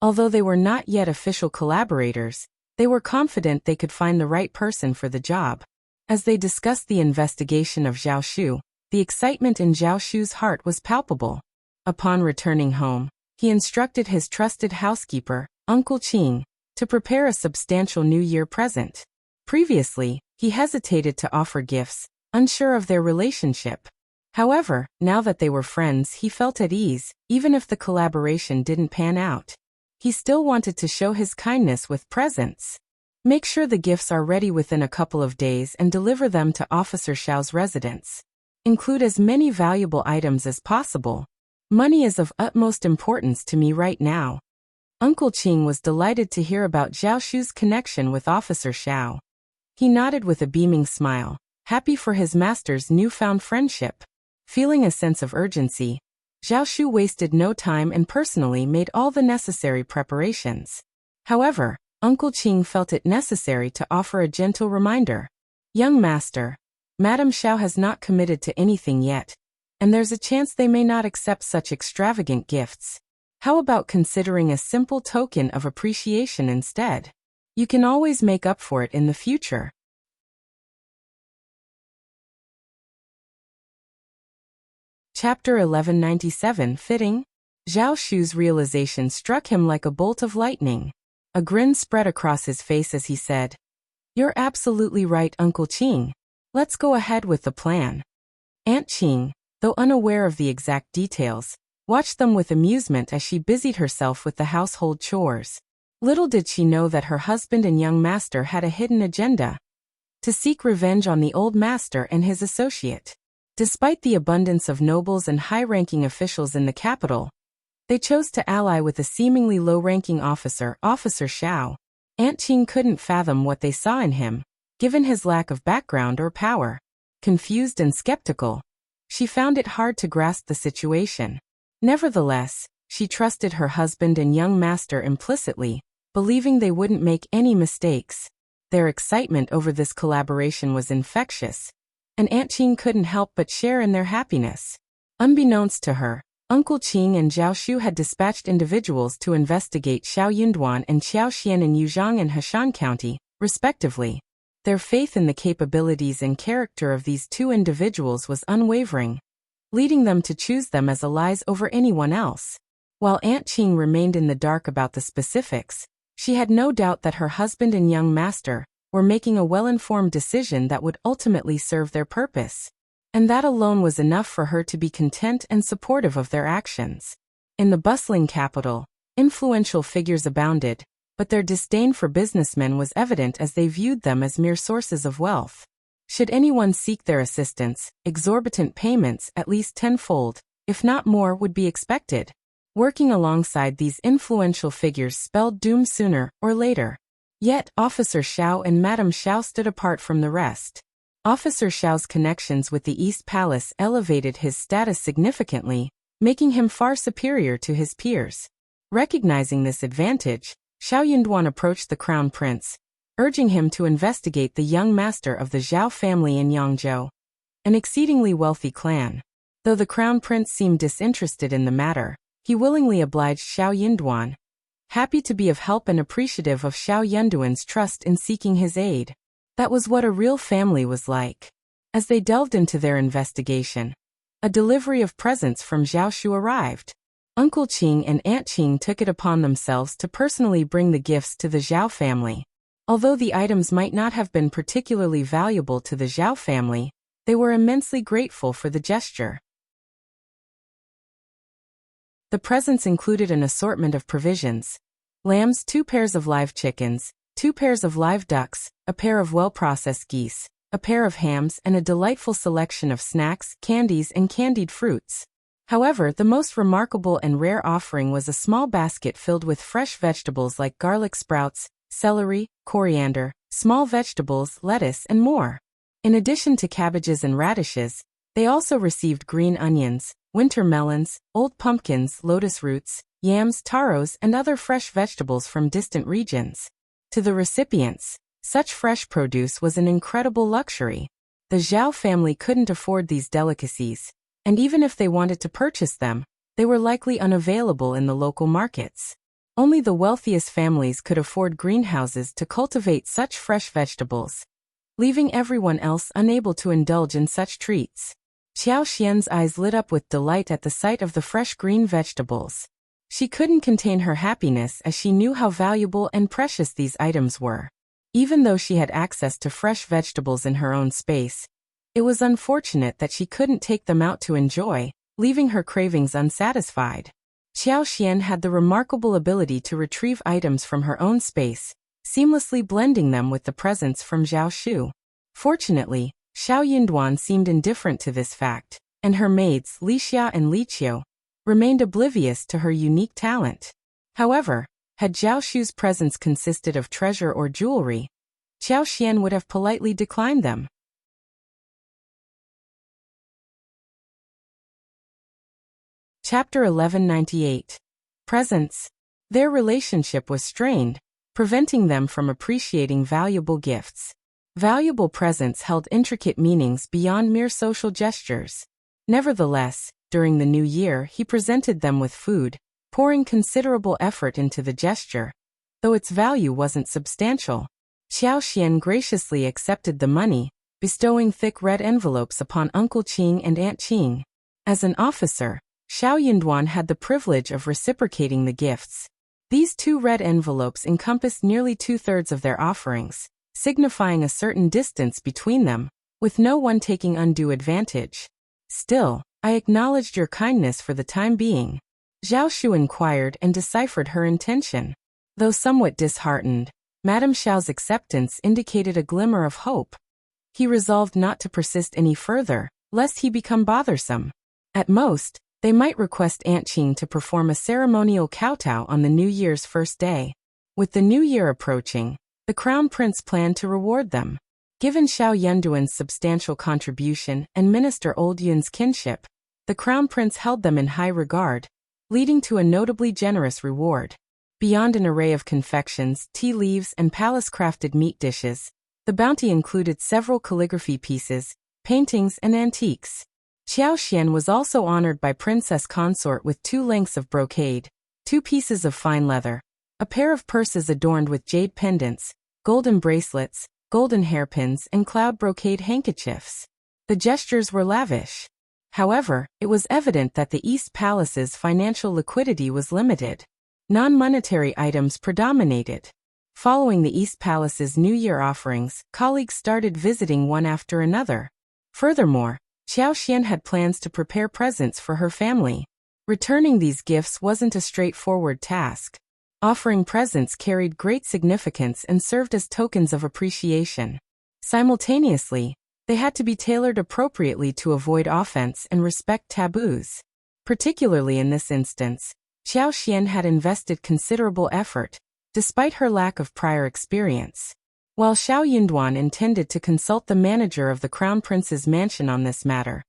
Although they were not yet official collaborators, they were confident they could find the right person for the job. As they discussed the investigation of Zhao Shu, the excitement in Zhao Shu's heart was palpable. Upon returning home, he instructed his trusted housekeeper, Uncle Qing, to prepare a substantial New Year present. Previously, he hesitated to offer gifts, unsure of their relationship. However, now that they were friends, he felt at ease, even if the collaboration didn't pan out. He still wanted to show his kindness with presents. Make sure the gifts are ready within a couple of days and deliver them to Officer Xiao's residence. Include as many valuable items as possible. Money is of utmost importance to me right now. Uncle Qing was delighted to hear about Zhao Shu's connection with Officer Xiao. He nodded with a beaming smile, happy for his master's newfound friendship. Feeling a sense of urgency, Zhao Shu wasted no time and personally made all the necessary preparations. However, Uncle Qing felt it necessary to offer a gentle reminder. Young master, Madame Xiao has not committed to anything yet, and there's a chance they may not accept such extravagant gifts. How about considering a simple token of appreciation instead? You can always make up for it in the future. Chapter 1197 Fitting. Zhao Shu's realization struck him like a bolt of lightning. A grin spread across his face as he said, "You're absolutely right, Uncle Qing. Let's go ahead with the plan." Aunt Qing, though unaware of the exact details, watched them with amusement as she busied herself with the household chores. Little did she know that her husband and young master had a hidden agenda: to seek revenge on the old master and his associate. Despite the abundance of nobles and high-ranking officials in the capital, they chose to ally with a seemingly low-ranking officer, Officer Xiao. Aunt Qing couldn't fathom what they saw in him, given his lack of background or power. Confused and skeptical, she found it hard to grasp the situation. Nevertheless, she trusted her husband and young master implicitly, believing they wouldn't make any mistakes. Their excitement over this collaboration was infectious, and Aunt Qing couldn't help but share in their happiness. Unbeknownst to her, Uncle Qing and Zhao Shu had dispatched individuals to investigate Xiao Yunduan and Xiao Xian in Yuzhang and Heshan County, respectively. Their faith in the capabilities and character of these two individuals was unwavering, leading them to choose them as allies over anyone else. While Aunt Qing remained in the dark about the specifics, she had no doubt that her husband and young master were making a well-informed decision that would ultimately serve their purpose. And that alone was enough for her to be content and supportive of their actions. In the bustling capital, influential figures abounded, but their disdain for businessmen was evident as they viewed them as mere sources of wealth. Should anyone seek their assistance, exorbitant payments, at least tenfold, if not more, would be expected. Working alongside these influential figures spelled doom sooner or later. Yet, Officer Xiao and Madame Xiao stood apart from the rest. Officer Xiao's connections with the East Palace elevated his status significantly, making him far superior to his peers. Recognizing this advantage, Xiao Yunduan approached the Crown Prince, urging him to investigate the young master of the Zhao family in Yangzhou, an exceedingly wealthy clan. Though the Crown Prince seemed disinterested in the matter, he willingly obliged Xiao Yunduan, happy to be of help and appreciative of Xiao Yunduan's trust in seeking his aid. That was what a real family was like. As they delved into their investigation, a delivery of presents from Zhao Shu arrived. Uncle Qing and Aunt Qing took it upon themselves to personally bring the gifts to the Zhao family. Although the items might not have been particularly valuable to the Zhao family, they were immensely grateful for the gesture. The presents included an assortment of provisions: lambs, 2 pairs of live chickens, 2 pairs of live ducks, a pair of well-processed geese, a pair of hams, and a delightful selection of snacks, candies, and candied fruits. However, the most remarkable and rare offering was a small basket filled with fresh vegetables like garlic sprouts, celery, coriander, small vegetables, lettuce, and more. In addition to cabbages and radishes, they also received green onions, winter melons, old pumpkins, lotus roots, yams, taros, and other fresh vegetables from distant regions. To the recipients, such fresh produce was an incredible luxury. The Zhao family couldn't afford these delicacies, and even if they wanted to purchase them, they were likely unavailable in the local markets. Only the wealthiest families could afford greenhouses to cultivate such fresh vegetables, leaving everyone else unable to indulge in such treats. Xiao Xian's eyes lit up with delight at the sight of the fresh green vegetables. She couldn't contain her happiness as she knew how valuable and precious these items were. Even though she had access to fresh vegetables in her own space, it was unfortunate that she couldn't take them out to enjoy, leaving her cravings unsatisfied. Xiao Xian had the remarkable ability to retrieve items from her own space, seamlessly blending them with the presents from Zhao Shu. Fortunately, Xiao Yinduan seemed indifferent to this fact, and her maids, Li Xia and Li Qiu, remained oblivious to her unique talent. However, had Zhao Shu's presents consisted of treasure or jewelry, Xiao Xian would have politely declined them. Chapter 1198. Presents. Their relationship was strained, preventing them from appreciating valuable gifts. Valuable presents held intricate meanings beyond mere social gestures. Nevertheless, during the new year he presented them with food, pouring considerable effort into the gesture, though its value wasn't substantial. Xiao Xian graciously accepted the money, bestowing thick red envelopes upon Uncle Qing and Aunt Qing. As an officer, Xiao Yinduan had the privilege of reciprocating the gifts. These 2 red envelopes encompassed nearly 2/3 of their offerings, signifying a certain distance between them, with no one taking undue advantage. Still, I acknowledged your kindness for the time being. Zhao Shu inquired and deciphered her intention. Though somewhat disheartened, Madame Xiao's acceptance indicated a glimmer of hope. He resolved not to persist any further, lest he become bothersome. At most, they might request Aunt Qing to perform a ceremonial kowtow on the New Year's first day. With the New Year approaching, the Crown Prince planned to reward them. Given Xiao Yunduan's substantial contribution and Minister Old Yun's kinship, the Crown Prince held them in high regard, leading to a notably generous reward. Beyond an array of confections, tea leaves, and palace-crafted meat dishes, the bounty included several calligraphy pieces, paintings, and antiques. Xiao Xian was also honored by Princess Consort with 2 lengths of brocade, 2 pieces of fine leather, a pair of purses adorned with jade pendants, golden bracelets, golden hairpins, and cloud brocade handkerchiefs. The gestures were lavish. However, it was evident that the East Palace's financial liquidity was limited. Non-monetary items predominated. Following the East Palace's New Year offerings, colleagues started visiting one after another. Furthermore, Xiao Xian had plans to prepare presents for her family. Returning these gifts wasn't a straightforward task. Offering presents carried great significance and served as tokens of appreciation. Simultaneously, they had to be tailored appropriately to avoid offense and respect taboos. Particularly in this instance, Xiao Xian had invested considerable effort, despite her lack of prior experience. While Xiao Yinduan intended to consult the manager of the Crown Prince's mansion on this matter,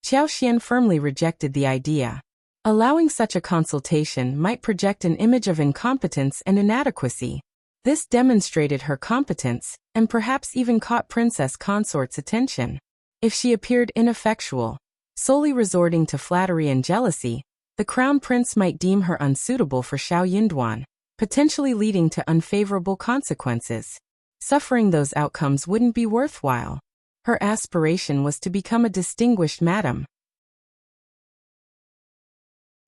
Xiao Xian firmly rejected the idea. Allowing such a consultation might project an image of incompetence and inadequacy. This demonstrated her competence, and perhaps even caught Princess Consort's attention. If she appeared ineffectual, solely resorting to flattery and jealousy, the Crown Prince might deem her unsuitable for Xiao Yinduan, potentially leading to unfavorable consequences. Suffering those outcomes wouldn't be worthwhile. Her aspiration was to become a distinguished madam.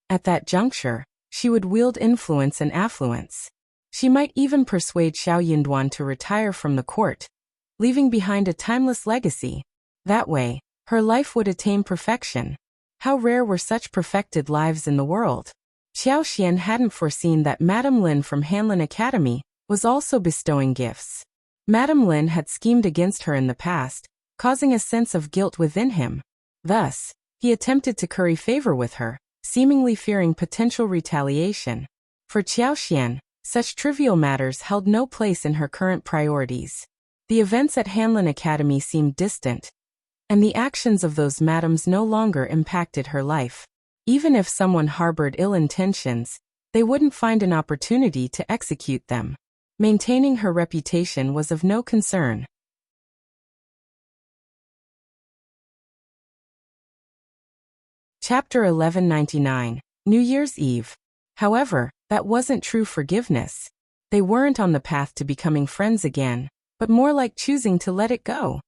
At that juncture, she would wield influence and affluence. She might even persuade Xiao Yinduan to retire from the court, leaving behind a timeless legacy. That way, her life would attain perfection. How rare were such perfected lives in the world. Xiao Xian hadn't foreseen that Madame Lin from Hanlin Academy was also bestowing gifts. Madame Lin had schemed against her in the past, causing a sense of guilt within him. Thus, he attempted to curry favor with her, seemingly fearing potential retaliation. For Qiao Xian, such trivial matters held no place in her current priorities. The events at Hanlin Academy seemed distant, and the actions of those madams no longer impacted her life. Even if someone harbored ill intentions, they wouldn't find an opportunity to execute them. Maintaining her reputation was of no concern. Chapter 1199, New Year's Eve. However, that wasn't true forgiveness. They weren't on the path to becoming friends again, but more like choosing to let it go.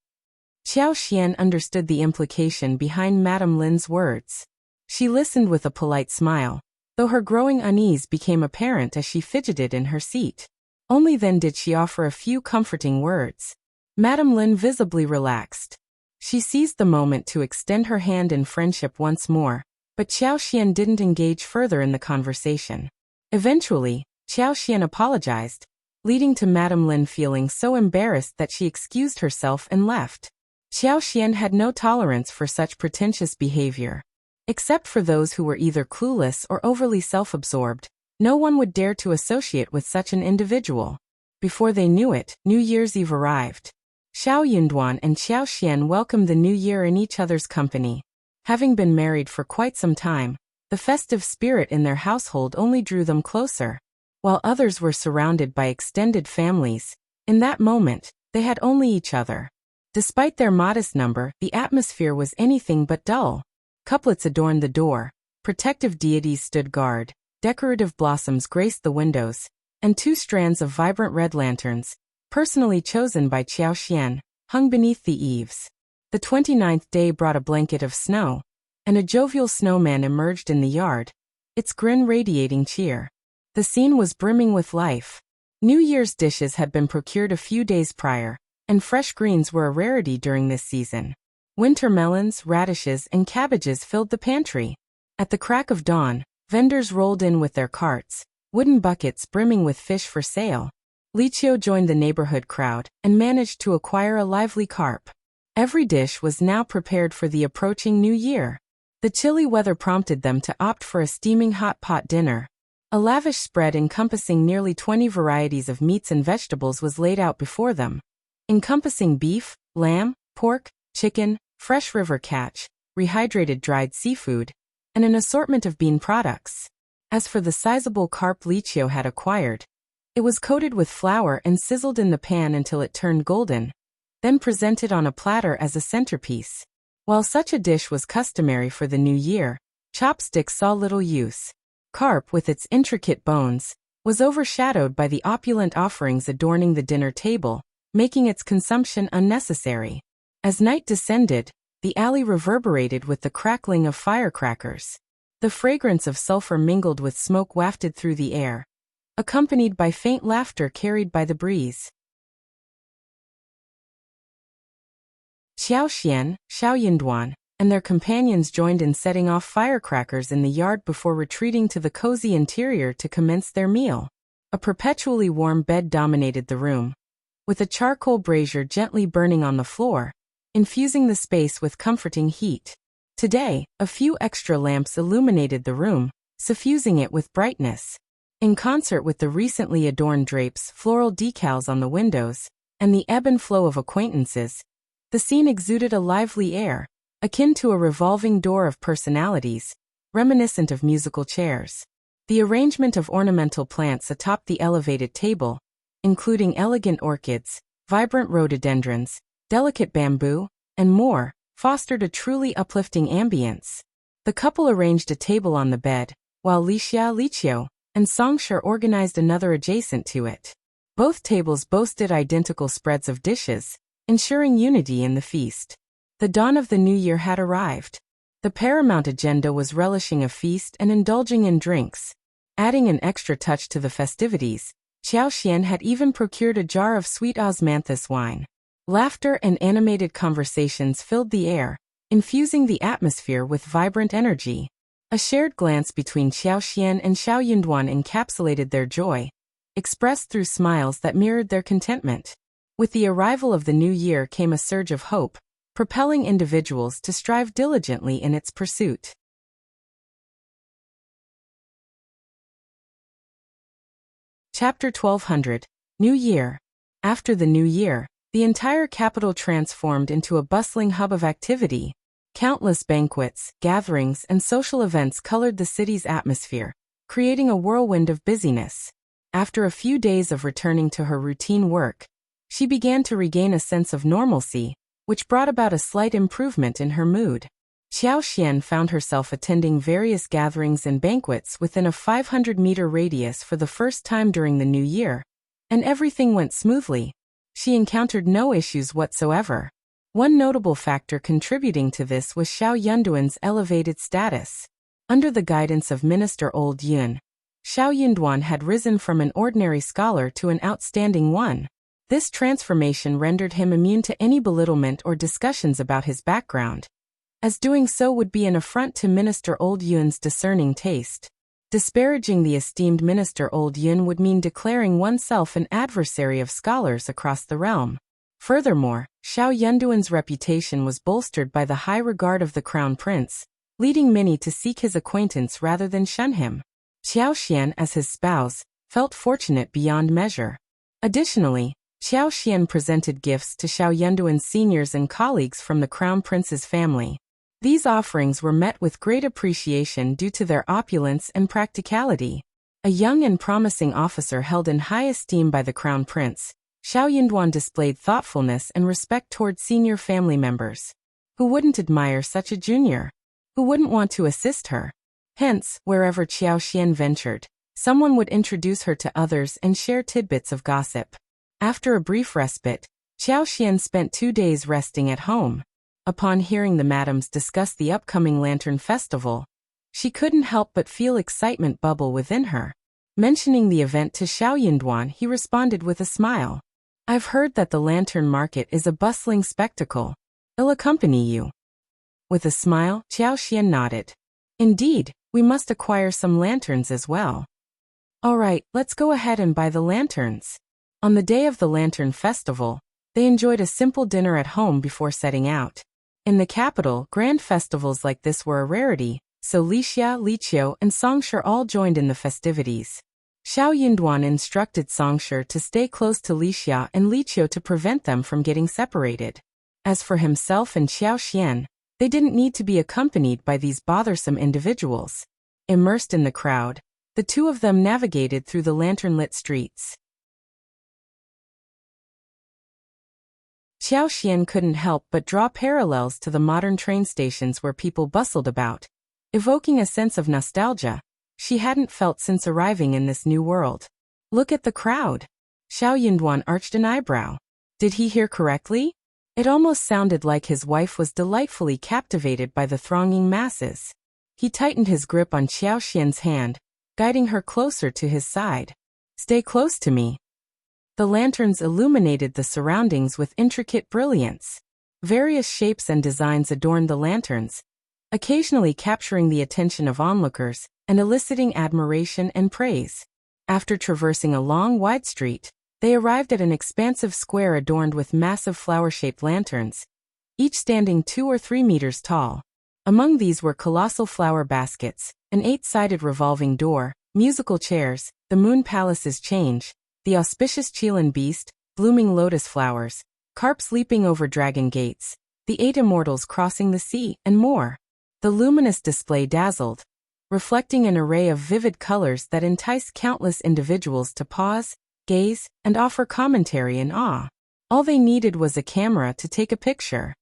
Qiao Xian understood the implication behind Madame Lin's words. She listened with a polite smile, though her growing unease became apparent as she fidgeted in her seat. Only then did she offer a few comforting words. Madame Lin visibly relaxed. She seized the moment to extend her hand in friendship once more, but Qiao Xian didn't engage further in the conversation. Eventually, Qiao Xian apologized, leading to Madame Lin feeling so embarrassed that she excused herself and left. Qiao Xian had no tolerance for such pretentious behavior. Except for those who were either clueless or overly self-absorbed, no one would dare to associate with such an individual. Before they knew it, New Year's Eve arrived. Xiao Yunduan and Qiao Xian welcomed the new year in each other's company. Having been married for quite some time, the festive spirit in their household only drew them closer. While others were surrounded by extended families, in that moment, they had only each other. Despite their modest number, the atmosphere was anything but dull. Couplets adorned the door, protective deities stood guard, decorative blossoms graced the windows, and 2 strands of vibrant red lanterns, personally chosen by Qiao Xian, hung beneath the eaves. The 29th day brought a blanket of snow, and a jovial snowman emerged in the yard, its grin radiating cheer. The scene was brimming with life. New Year's dishes had been procured a few days prior, and fresh greens were a rarity during this season. Winter melons, radishes, and cabbages filled the pantry. At the crack of dawn, vendors rolled in with their carts, wooden buckets brimming with fish for sale. Li Qiu joined the neighborhood crowd and managed to acquire a lively carp. Every dish was now prepared for the approaching new year. The chilly weather prompted them to opt for a steaming hot pot dinner. A lavish spread encompassing nearly 20 varieties of meats and vegetables was laid out before them, encompassing beef, lamb, pork, chicken, fresh river catch, rehydrated dried seafood, and an assortment of bean products. As for the sizable carp Li Qiu had acquired, it was coated with flour and sizzled in the pan until it turned golden, then presented on a platter as a centerpiece. While such a dish was customary for the new year, chopsticks saw little use. Carp, with its intricate bones, was overshadowed by the opulent offerings adorning the dinner table, making its consumption unnecessary. As night descended, the alley reverberated with the crackling of firecrackers. The fragrance of sulfur mingled with smoke wafted through the air, accompanied by faint laughter carried by the breeze. Qiao Xian, Xiao Yunduan, and their companions joined in setting off firecrackers in the yard before retreating to the cozy interior to commence their meal. A perpetually warm bed dominated the room, with a charcoal brazier gently burning on the floor, infusing the space with comforting heat. Today, a few extra lamps illuminated the room, suffusing it with brightness. In concert with the recently adorned drapes, floral decals on the windows, and the ebb and flow of acquaintances, the scene exuded a lively air, akin to a revolving door of personalities, reminiscent of musical chairs. The arrangement of ornamental plants atop the elevated table, including elegant orchids, vibrant rhododendrons, delicate bamboo, and more, fostered a truly uplifting ambience. The couple arranged a table on the bed, while Li Qiu, and Songshi organized another adjacent to it. Both tables boasted identical spreads of dishes, ensuring unity in the feast. The dawn of the new year had arrived. The paramount agenda was relishing a feast and indulging in drinks. Adding an extra touch to the festivities, Qiao Xian had even procured a jar of sweet osmanthus wine. Laughter and animated conversations filled the air, infusing the atmosphere with vibrant energy. A shared glance between Qiao Xian and Xiao Yunduan encapsulated their joy, expressed through smiles that mirrored their contentment. With the arrival of the new year came a surge of hope, propelling individuals to strive diligently in its pursuit. Chapter 1200. New Year. After the new year, the entire capital transformed into a bustling hub of activity. Countless banquets, gatherings, and social events colored the city's atmosphere, creating a whirlwind of busyness. After a few days of returning to her routine work, she began to regain a sense of normalcy, which brought about a slight improvement in her mood. Xiao Xian found herself attending various gatherings and banquets within a 500-meter radius for the first time during the new year, and everything went smoothly. She encountered no issues whatsoever. One notable factor contributing to this was Xiao Yunduan's elevated status. Under the guidance of Minister Old Yun, Xiao Yunduan had risen from an ordinary scholar to an outstanding one. This transformation rendered him immune to any belittlement or discussions about his background, as doing so would be an affront to Minister Old Yun's discerning taste. Disparaging the esteemed Minister Old Yun would mean declaring oneself an adversary of scholars across the realm. Furthermore, Xiao Yunduan's reputation was bolstered by the high regard of the Crown Prince, leading many to seek his acquaintance rather than shun him. Xiao Xian, as his spouse, felt fortunate beyond measure. Additionally, Xiao Xian presented gifts to Xiao Yunduan's seniors and colleagues from the Crown Prince's family. These offerings were met with great appreciation due to their opulence and practicality. A young and promising officer held in high esteem by the Crown Prince, Xiao Yunduan displayed thoughtfulness and respect toward senior family members. Who wouldn't admire such a junior? Who wouldn't want to assist her? Hence, wherever Xiao Xian ventured, someone would introduce her to others and share tidbits of gossip. After a brief respite, Xiao Xian spent 2 days resting at home. Upon hearing the madams discuss the upcoming Lantern Festival, she couldn't help but feel excitement bubble within her. Mentioning the event to Xiao Yunduan, he responded with a smile. "I've heard that the lantern market is a bustling spectacle. I'll accompany you." With a smile, Xiao Xian nodded. "Indeed, we must acquire some lanterns as well." "All right, let's go ahead and buy the lanterns." On the day of the Lantern Festival, they enjoyed a simple dinner at home before setting out. In the capital, grand festivals like this were a rarity, so Lixia, Liqiu, and Songshi all joined in the festivities. Xiao Yunduan instructed Songshi to stay close to Lixia and Liqiu to prevent them from getting separated. As for himself and Xiao Xian, they didn't need to be accompanied by these bothersome individuals. Immersed in the crowd, the two of them navigated through the lantern-lit streets. Xiao Xian couldn't help but draw parallels to the modern train stations where people bustled about, evoking a sense of nostalgia she hadn't felt since arriving in this new world. "Look at the crowd." Xiao Yunduan arched an eyebrow. Did he hear correctly? It almost sounded like his wife was delightfully captivated by the thronging masses. He tightened his grip on Xiao Xian's hand, guiding her closer to his side. "Stay close to me." The lanterns illuminated the surroundings with intricate brilliance. Various shapes and designs adorned the lanterns, occasionally capturing the attention of onlookers and eliciting admiration and praise. After traversing a long, wide street, they arrived at an expansive square adorned with massive flower-shaped lanterns, each standing 2 or 3 meters tall. Among these were colossal flower baskets, an 8-sided revolving door, musical chairs, the Moon Palace's change, the auspicious Qilin beast, blooming lotus flowers, carps leaping over dragon gates, the 8 immortals crossing the sea, and more. The luminous display dazzled, reflecting an array of vivid colors that enticed countless individuals to pause, gaze, and offer commentary in awe. All they needed was a camera to take a picture.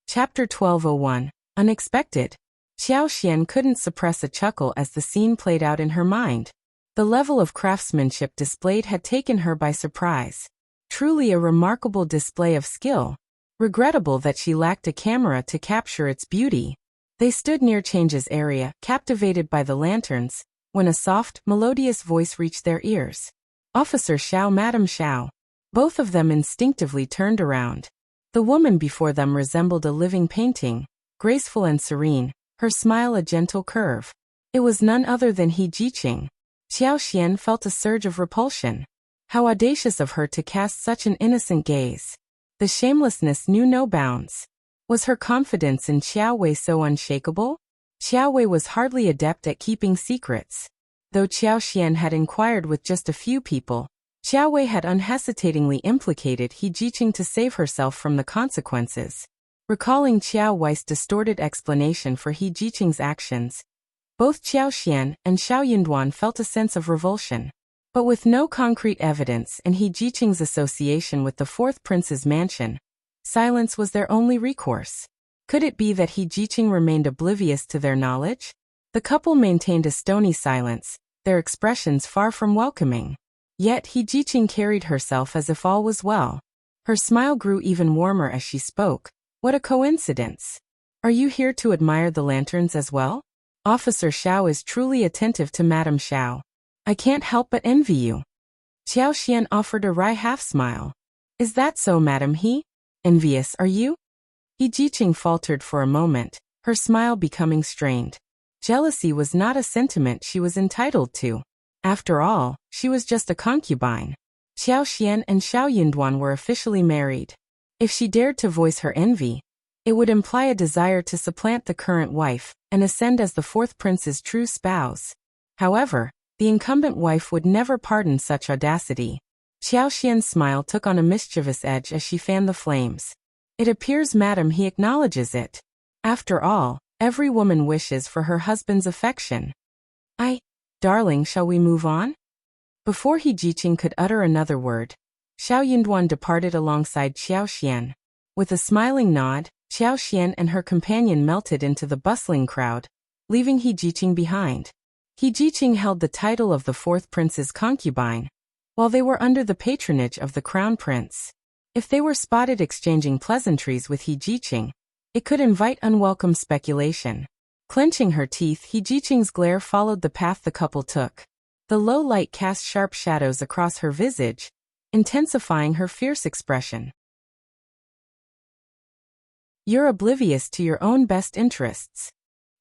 Chapter 1201. Unexpected. Xiao Xian couldn't suppress a chuckle as the scene played out in her mind. The level of craftsmanship displayed had taken her by surprise. Truly a remarkable display of skill. Regrettable that she lacked a camera to capture its beauty. They stood near Change's area, captivated by the lanterns, when a soft, melodious voice reached their ears. "Officer Xiao, Madam Xiao." Both of them instinctively turned around. The woman before them resembled a living painting, graceful and serene, her smile a gentle curve. It was none other than He Jiqing. Xiao Xian felt a surge of repulsion. How audacious of her to cast such an innocent gaze. The shamelessness knew no bounds. Was her confidence in Xiao Wei so unshakable? Xiao Wei was hardly adept at keeping secrets. Though Xiao Xian had inquired with just a few people, Xiao Wei had unhesitatingly implicated He Jiqing to save herself from the consequences. Recalling Xiao Wei's distorted explanation for He Jiqing's actions, both Xiao Xian and Xiao Yunduan felt a sense of revulsion. But with no concrete evidence and He Jiqing's association with the fourth prince's mansion, silence was their only recourse. Could it be that He Jiqing remained oblivious to their knowledge? The couple maintained a stony silence, their expressions far from welcoming. Yet He Jiqing carried herself as if all was well. Her smile grew even warmer as she spoke. What a coincidence! Are you here to admire the lanterns as well? Officer Xiao is truly attentive to Madame Xiao. I can't help but envy you. Xiao Xian offered a wry half-smile. Is that so, Madame He? Envious, are you? He Jiqing faltered for a moment, her smile becoming strained. Jealousy was not a sentiment she was entitled to. After all, she was just a concubine. Xiao Xian and Xiao Yunduan were officially married. If she dared to voice her envy, it would imply a desire to supplant the current wife and ascend as the fourth prince's true spouse. However, the incumbent wife would never pardon such audacity. Xiao Xian's smile took on a mischievous edge as she fanned the flames. It appears, Madam, He acknowledges it. After all, every woman wishes for her husband's affection. Darling, shall we move on? Before He Jiqing could utter another word, Xiao Yunduan departed alongside Xiao Xian. With a smiling nod, Xiao Xian and her companion melted into the bustling crowd, leaving He Jiqing behind. He Jiqing held the title of the fourth prince's concubine, while they were under the patronage of the crown prince. If they were spotted exchanging pleasantries with He Jiqing, it could invite unwelcome speculation. Clenching her teeth, He Jiqing's glare followed the path the couple took. The low light cast sharp shadows across her visage, intensifying her fierce expression. You're oblivious to your own best interests.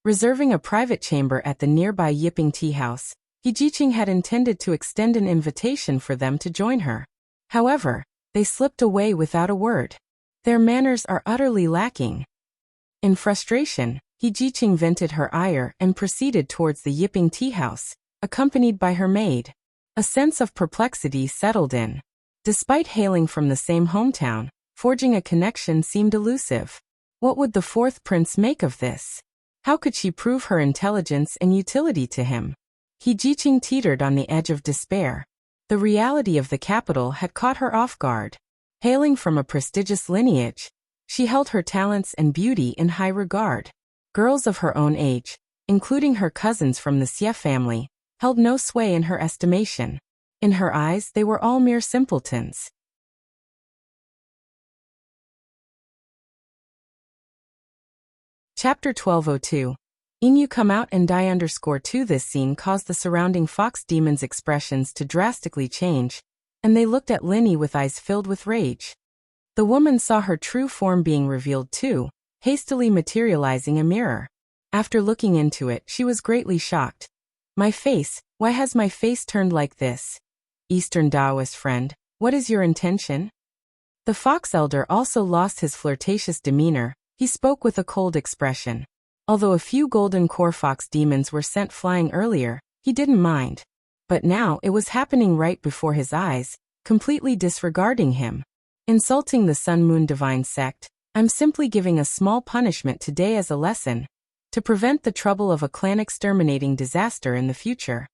Reserving a private chamber at the nearby Yiping tea house, He Jiqing had intended to extend an invitation for them to join her. However, they slipped away without a word. Their manners are utterly lacking. In frustration, He Jiqing vented her ire and proceeded towards the Yiping tea house, accompanied by her maid. A sense of perplexity settled in. Despite hailing from the same hometown, forging a connection seemed elusive. What would the fourth prince make of this? How could she prove her intelligence and utility to him? He Jiqing teetered on the edge of despair. The reality of the capital had caught her off guard. Hailing from a prestigious lineage, she held her talents and beauty in high regard. Girls of her own age, including her cousins from the Xie family, held no sway in her estimation. In her eyes, they were all mere simpletons. Chapter 1202. Inyu come out and die _2. This scene caused the surrounding fox demons' expressions to drastically change, and they looked at Linny with eyes filled with rage. The woman saw her true form being revealed too, hastily materializing a mirror. After looking into it, she was greatly shocked. My face, why has my face turned like this? Eastern Taoist friend, what is your intention? The fox elder also lost his flirtatious demeanor. He spoke with a cold expression. Although a few golden core fox demons were sent flying earlier, he didn't mind. But now it was happening right before his eyes, completely disregarding him. Insulting the Sun Moon Divine Sect, I'm simply giving a small punishment today as a lesson, to prevent the trouble of a clan exterminating disaster in the future.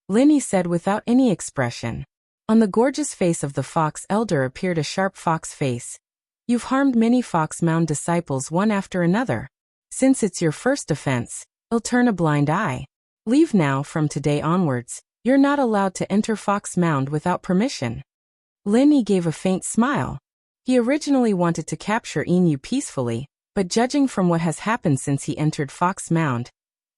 Linny said without any expression. On the gorgeous face of the fox elder appeared a sharp fox face. You've harmed many Fox Mound disciples one after another. Since it's your first offense, I'll turn a blind eye. Leave now. From today onwards, you're not allowed to enter Fox Mound without permission. Linny gave a faint smile. He originally wanted to capture Inyu peacefully, but judging from what has happened since he entered Fox Mound,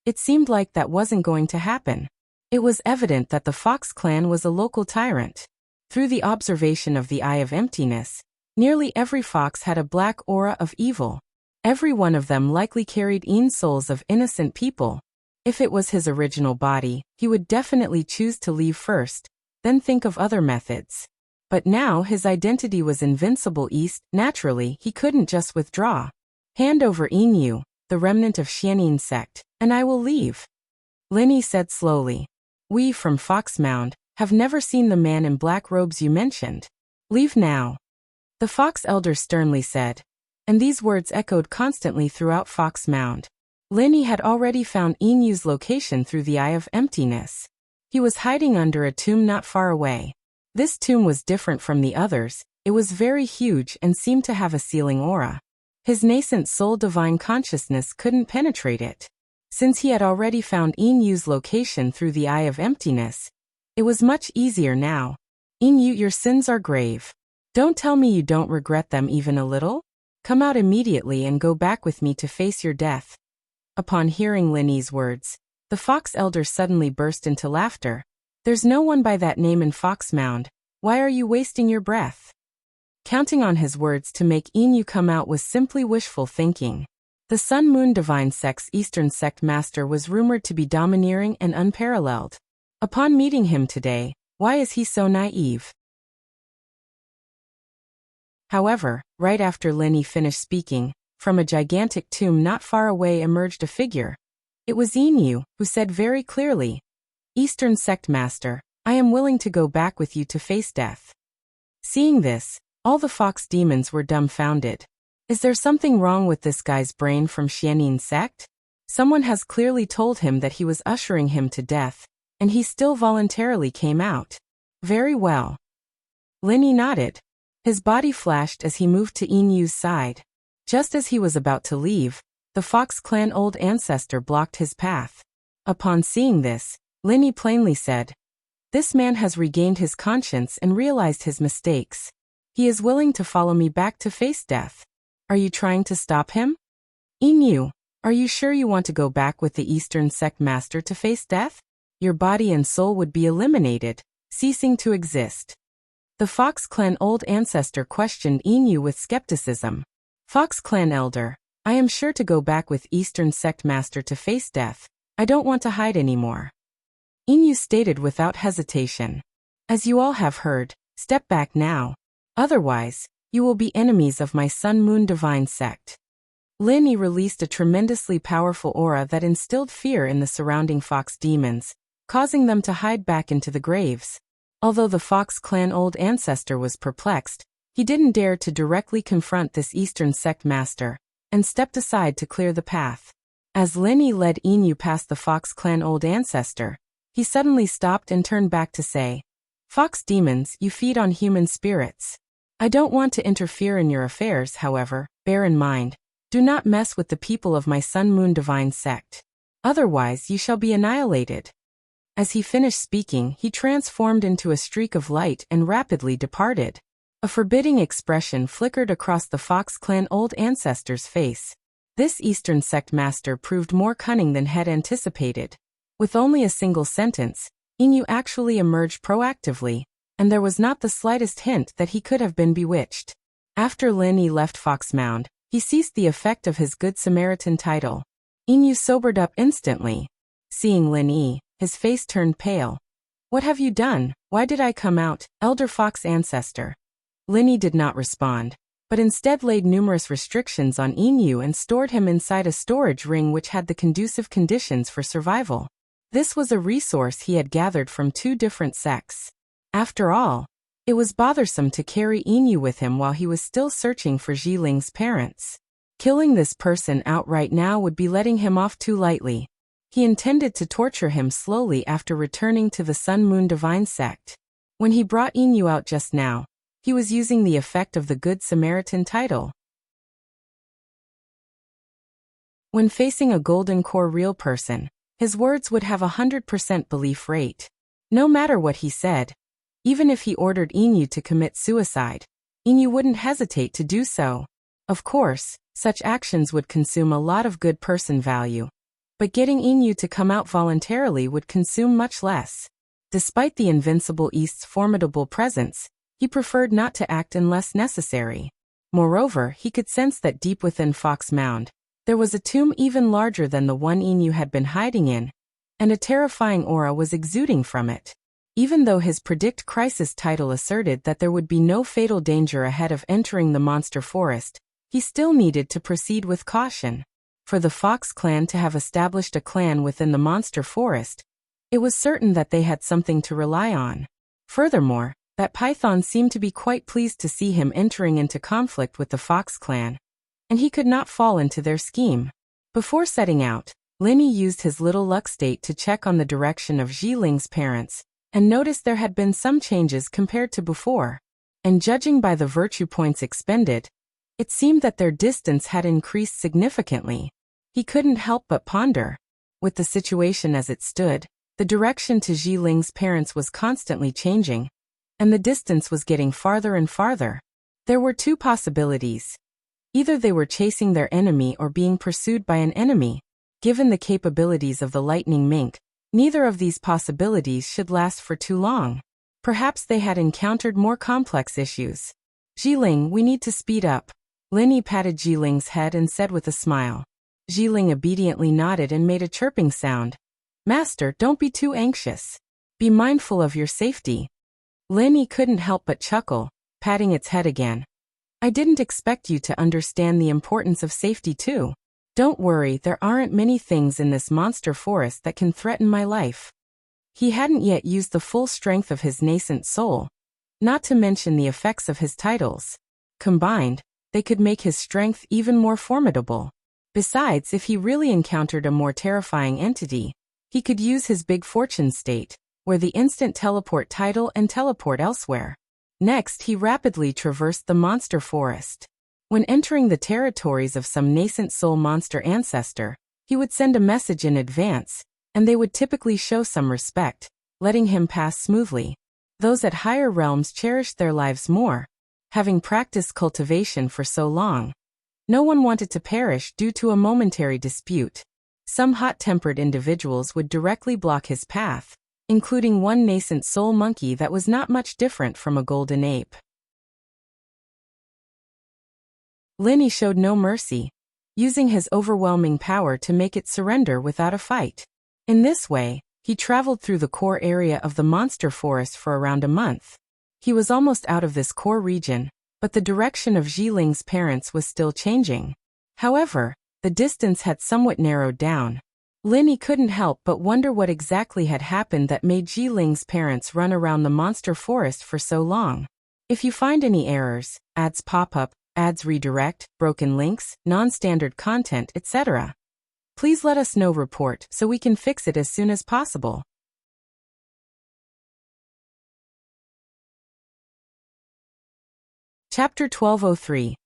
it seemed like that wasn't going to happen. It was evident that the Fox clan was a local tyrant. Through the observation of the Eye of Emptiness, nearly every fox had a black aura of evil. Every one of them likely carried souls of innocent people. If it was his original body, he would definitely choose to leave first, then think of other methods. But now his identity was invincible. Naturally, he couldn't just withdraw. Hand over Inyu, the remnant of Xianin sect, and I will leave. Linny said slowly. We from Foxmound have never seen the man in black robes you mentioned. Leave now. The Fox Elder sternly said. And these words echoed constantly throughout Foxmound. Linny had already found Inyu's location through the Eye of Emptiness. He was hiding under a tomb not far away. This tomb was different from the others. It was very huge and seemed to have a sealing aura. His nascent soul divine consciousness couldn't penetrate it. Since he had already found Inyu's location through the Eye of Emptiness, it was much easier now. Inyu, your sins are grave. Don't tell me you don't regret them even a little? Come out immediately and go back with me to face your death. Upon hearing Linny's words, the Fox Elder suddenly burst into laughter. There's no one by that name in Foxmound. Why are you wasting your breath? Counting on his words to make Inyu come out was simply wishful thinking. The Sun Moon Divine Sect's Eastern Sect Master was rumored to be domineering and unparalleled. Upon meeting him today, why is he so naive? However, right after Linny finished speaking, from a gigantic tomb not far away emerged a figure. It was Inyu, who said very clearly, Eastern Sect Master, I am willing to go back with you to face death. Seeing this, all the fox demons were dumbfounded. Is there something wrong with this guy's brain from Xianin sect? Someone has clearly told him that he was ushering him to death, and he still voluntarily came out. Very well. Linny nodded. His body flashed as he moved to Inyu's side. Just as he was about to leave, the Fox Clan old ancestor blocked his path. Upon seeing this, Linny plainly said, This man has regained his conscience and realized his mistakes. He is willing to follow me back to face death. Are you trying to stop him? Inyu, are you sure you want to go back with the Eastern Sect Master to face death? Your body and soul would be eliminated, ceasing to exist. The Fox Clan old ancestor questioned Inyu with skepticism. Fox Clan Elder, I am sure to go back with Eastern Sect Master to face death. I don't want to hide anymore. Inyu stated without hesitation. As you all have heard, step back now. Otherwise, you will be enemies of my Sun Moon Divine Sect. Linny released a tremendously powerful aura that instilled fear in the surrounding fox demons, causing them to hide back into the graves. Although the Fox Clan old ancestor was perplexed, he didn't dare to directly confront this Eastern Sect Master, and stepped aside to clear the path. As Linny led Inyu past the Fox Clan old ancestor, he suddenly stopped and turned back to say, Fox demons, you feed on human spirits. I don't want to interfere in your affairs, however, bear in mind, do not mess with the people of my Sun Moon Divine Sect. Otherwise you shall be annihilated. As he finished speaking, he transformed into a streak of light and rapidly departed. A forbidding expression flickered across the Fox Clan old ancestor's face. This Eastern Sect Master proved more cunning than had anticipated. With only a single sentence, Inyu actually emerged proactively, and there was not the slightest hint that he could have been bewitched. After Linny left Foxmound, he ceased the effect of his Good Samaritan title. Inyu sobered up instantly. Seeing Linny, his face turned pale. What have you done? Why did I come out, Elder Fox Ancestor? Linny did not respond, but instead laid numerous restrictions on Inyu and stored him inside a storage ring which had the conducive conditions for survival. This was a resource he had gathered from 2 different sects. After all, it was bothersome to carry Inyu with him while he was still searching for Zhiling's parents. Killing this person outright now would be letting him off too lightly. He intended to torture him slowly after returning to the Sun Moon Divine Sect. When he brought Inyu out just now, he was using the effect of the Good Samaritan title. When facing a golden core real person, his words would have 100% belief rate. No matter what he said, even if he ordered Inyu to commit suicide, Inyu wouldn't hesitate to do so. Of course, such actions would consume a lot of good person value. But getting Inyu to come out voluntarily would consume much less. Despite the Invincible East's formidable presence, he preferred not to act unless necessary. Moreover, he could sense that deep within Fox Mound, there was a tomb even larger than the one Inu had been hiding in, and a terrifying aura was exuding from it. Even though his Predict Crisis title asserted that there would be no fatal danger ahead of entering the monster forest, he still needed to proceed with caution. For the Fox clan to have established a clan within the monster forest, it was certain that they had something to rely on. Furthermore, that python seemed to be quite pleased to see him entering into conflict with the Fox clan, and he could not fall into their scheme. Before setting out, Linny used his little luck state to check on the direction of Zhiling's parents, and noticed there had been some changes compared to before. And judging by the virtue points expended, it seemed that their distance had increased significantly. He couldn't help but ponder. With the situation as it stood, the direction to Zhiling's parents was constantly changing, and the distance was getting farther and farther. There were two possibilities. Either they were chasing their enemy or being pursued by an enemy. Given the capabilities of the lightning mink, neither of these possibilities should last for too long. Perhaps they had encountered more complex issues. Zhiling, we need to speed up. Linny patted Zhiling's head and said with a smile. Zhiling obediently nodded and made a chirping sound. Master, don't be too anxious. Be mindful of your safety. Linny couldn't help but chuckle, patting its head again. I didn't expect you to understand the importance of safety too. Don't worry, there aren't many things in this monster forest that can threaten my life. He hadn't yet used the full strength of his nascent soul, not to mention the effects of his titles. Combined, they could make his strength even more formidable. Besides, if he really encountered a more terrifying entity, he could use his big fortune state, where the instant teleport title and teleport elsewhere. Next, he rapidly traversed the monster forest. When entering the territories of some nascent soul monster ancestor, he would send a message in advance, and they would typically show some respect, letting him pass smoothly. Those at higher realms cherished their lives more. Having practiced cultivation for so long, no one wanted to perish due to a momentary dispute. Some hot-tempered individuals would directly block his path, including one nascent soul monkey that was not much different from a golden ape. Linny showed no mercy, using his overwhelming power to make it surrender without a fight. In this way, he traveled through the core area of the monster forest for around a month. He was almost out of this core region, but the direction of Zhiling's parents was still changing. However, the distance had somewhat narrowed down. Linny couldn't help but wonder what exactly had happened that made Zhiling's parents run around the monster forest for so long. If you find any errors, ads pop up, ads redirect, broken links, non-standard content, etc., please let us know. Report so we can fix it as soon as possible. Chapter 1203.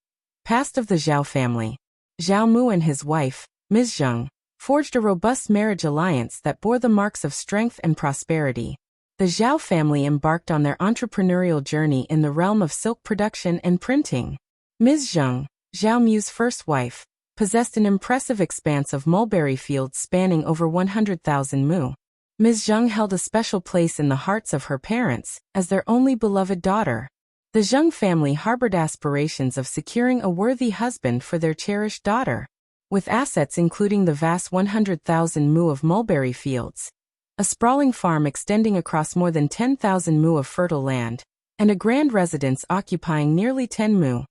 Past of the Zhao family. Zhao Mu and his wife, Ms. Zheng, forged a robust marriage alliance that bore the marks of strength and prosperity. The Zhao family embarked on their entrepreneurial journey in the realm of silk production and printing. Ms. Zheng, Zhao Mu's first wife, possessed an impressive expanse of mulberry fields spanning over 100,000 mu. Ms. Zheng held a special place in the hearts of her parents, as their only beloved daughter. The Zheng family harbored aspirations of securing a worthy husband for their cherished daughter. With assets including the vast 100,000 mu of mulberry fields, a sprawling farm extending across more than 10,000 mu of fertile land, and a grand residence occupying nearly 10 mu,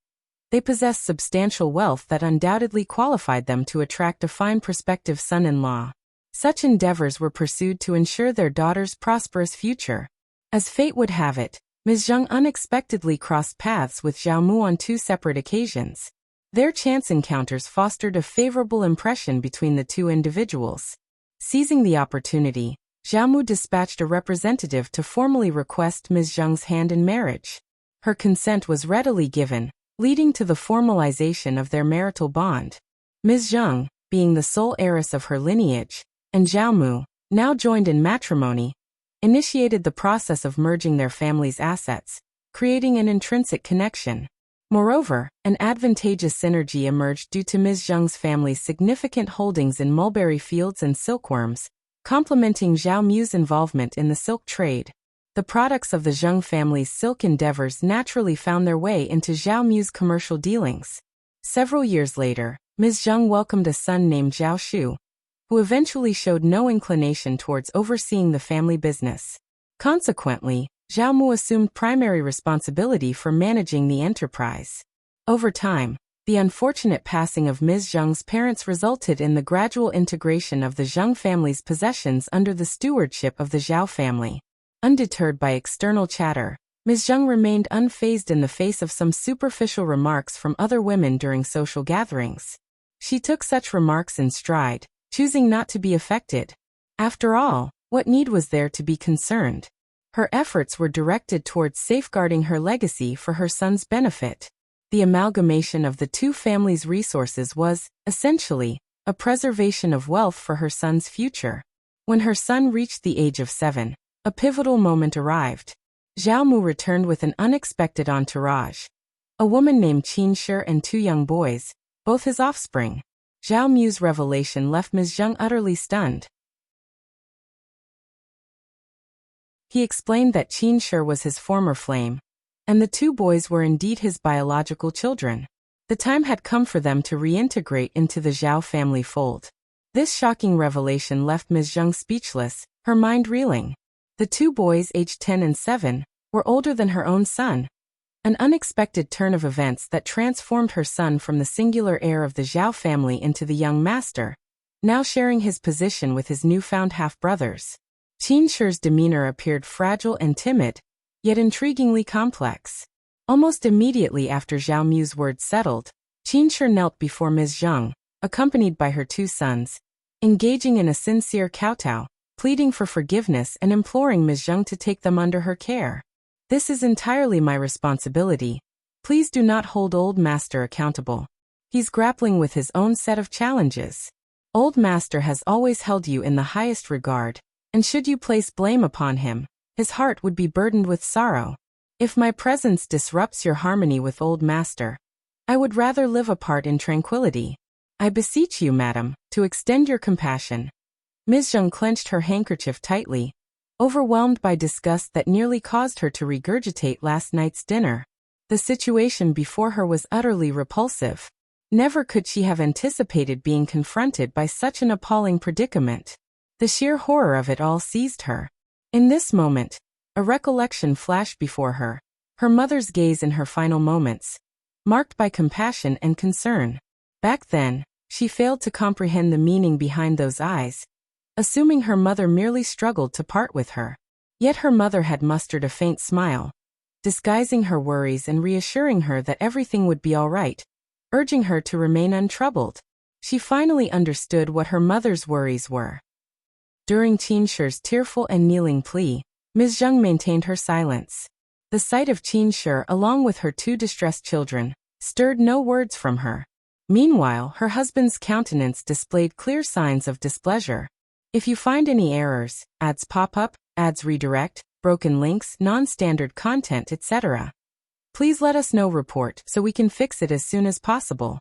they possessed substantial wealth that undoubtedly qualified them to attract a fine prospective son-in-law. Such endeavors were pursued to ensure their daughter's prosperous future. As fate would have it, Ms. Zheng unexpectedly crossed paths with Zhao Mu on two separate occasions. Their chance encounters fostered a favorable impression between the two individuals. Seizing the opportunity, Zhao Mu dispatched a representative to formally request Ms. Zheng's hand in marriage. Her consent was readily given, leading to the formalization of their marital bond. Ms. Zheng, being the sole heiress of her lineage, and Zhao Mu, now joined in matrimony, initiated the process of merging their families' assets, creating an intrinsic connection. Moreover, an advantageous synergy emerged due to Ms. Zheng's family's significant holdings in mulberry fields and silkworms, complementing Zhao Mu's involvement in the silk trade. The products of the Zheng family's silk endeavors naturally found their way into Zhao Mu's commercial dealings. Several years later, Ms. Zheng welcomed a son named Zhao Shu, who eventually showed no inclination towards overseeing the family business. Consequently, Zhao Mu assumed primary responsibility for managing the enterprise. Over time, the unfortunate passing of Ms. Zheng's parents resulted in the gradual integration of the Zheng family's possessions under the stewardship of the Zhao family. Undeterred by external chatter, Ms. Zheng remained unfazed in the face of some superficial remarks from other women during social gatherings. She took such remarks in stride, choosing not to be affected. After all, what need was there to be concerned? Her efforts were directed towards safeguarding her legacy for her son's benefit. The amalgamation of the two families' resources was, essentially, a preservation of wealth for her son's future. When her son reached the age of 7, a pivotal moment arrived. Zhao Mu returned with an unexpected entourage. A woman named Qin Shi and 2 young boys, both his offspring. Zhao Mu's revelation left Ms. Zheng utterly stunned. He explained that Qin Shi was his former flame, and the 2 boys were indeed his biological children. The time had come for them to reintegrate into the Zhao family fold. This shocking revelation left Ms. Zheng speechless, her mind reeling. The 2 boys, aged 10 and 7, were older than her own son. An unexpected turn of events that transformed her son from the singular heir of the Zhao family into the young master, now sharing his position with his newfound half-brothers. Qin Shi's demeanor appeared fragile and timid, yet intriguingly complex. Almost immediately after Zhao Mu's words settled, Qin Shi knelt before Ms. Zheng, accompanied by her 2 sons, engaging in a sincere kowtow, pleading for forgiveness and imploring Ms. Zheng to take them under her care. "This is entirely my responsibility. Please do not hold Old Master accountable. He's grappling with his own set of challenges. Old Master has always held you in the highest regard, and should you place blame upon him, his heart would be burdened with sorrow. If my presence disrupts your harmony with Old Master, I would rather live apart in tranquility. I beseech you, madam, to extend your compassion." Ms. Zheng clenched her handkerchief tightly, overwhelmed by disgust that nearly caused her to regurgitate last night's dinner. The situation before her was utterly repulsive. Never could she have anticipated being confronted by such an appalling predicament. The sheer horror of it all seized her. In this moment, a recollection flashed before her, her mother's gaze in her final moments, marked by compassion and concern. Back then, she failed to comprehend the meaning behind those eyes, assuming her mother merely struggled to part with her. Yet her mother had mustered a faint smile, disguising her worries and reassuring her that everything would be all right, urging her to remain untroubled. She finally understood what her mother's worries were. During Qin Shi's tearful and kneeling plea, Ms. Zheng maintained her silence. The sight of Qin Shi, along with her 2 distressed children, stirred no words from her. Meanwhile, her husband's countenance displayed clear signs of displeasure. "If you find any errors, ads pop up, ads redirect, broken links, non-standard content, etc., please let us know. Report so we can fix it as soon as possible."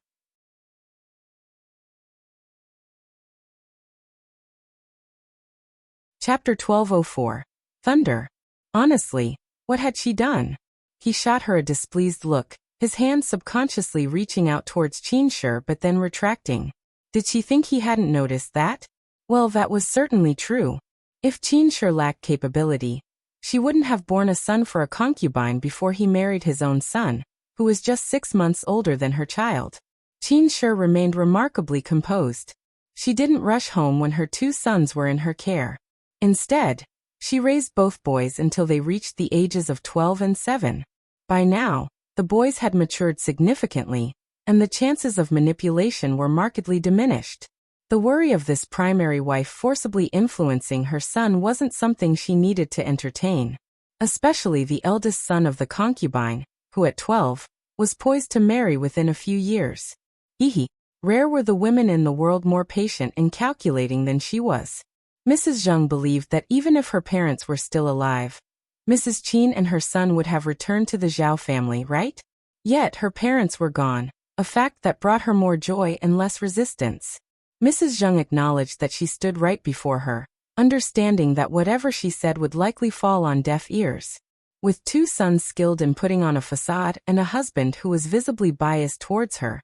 Chapter 1204. Thunder. Honestly, what had she done? He shot her a displeased look, his hand subconsciously reaching out towards Qin Shi but then retracting. Did she think he hadn't noticed that? Well, that was certainly true. If Qin Shi lacked capability, she wouldn't have borne a son for a concubine before he married his own son, who was just 6 months older than her child. Qin Shi remained remarkably composed. She didn't rush home when her 2 sons were in her care. Instead, she raised both boys until they reached the ages of 12 and 7. By now, the boys had matured significantly, and the chances of manipulation were markedly diminished. The worry of this primary wife forcibly influencing her son wasn't something she needed to entertain, especially the eldest son of the concubine, who at 12, was poised to marry within a few years. Rare were the women in the world more patient and calculating than she was. Mrs. Zheng believed that even if her parents were still alive, Mrs. Qin and her son would have returned to the Zhao family, right? Yet her parents were gone, a fact that brought her more joy and less resistance. Mrs. Zheng acknowledged that she stood right before her, understanding that whatever she said would likely fall on deaf ears. With 2 sons skilled in putting on a facade and a husband who was visibly biased towards her,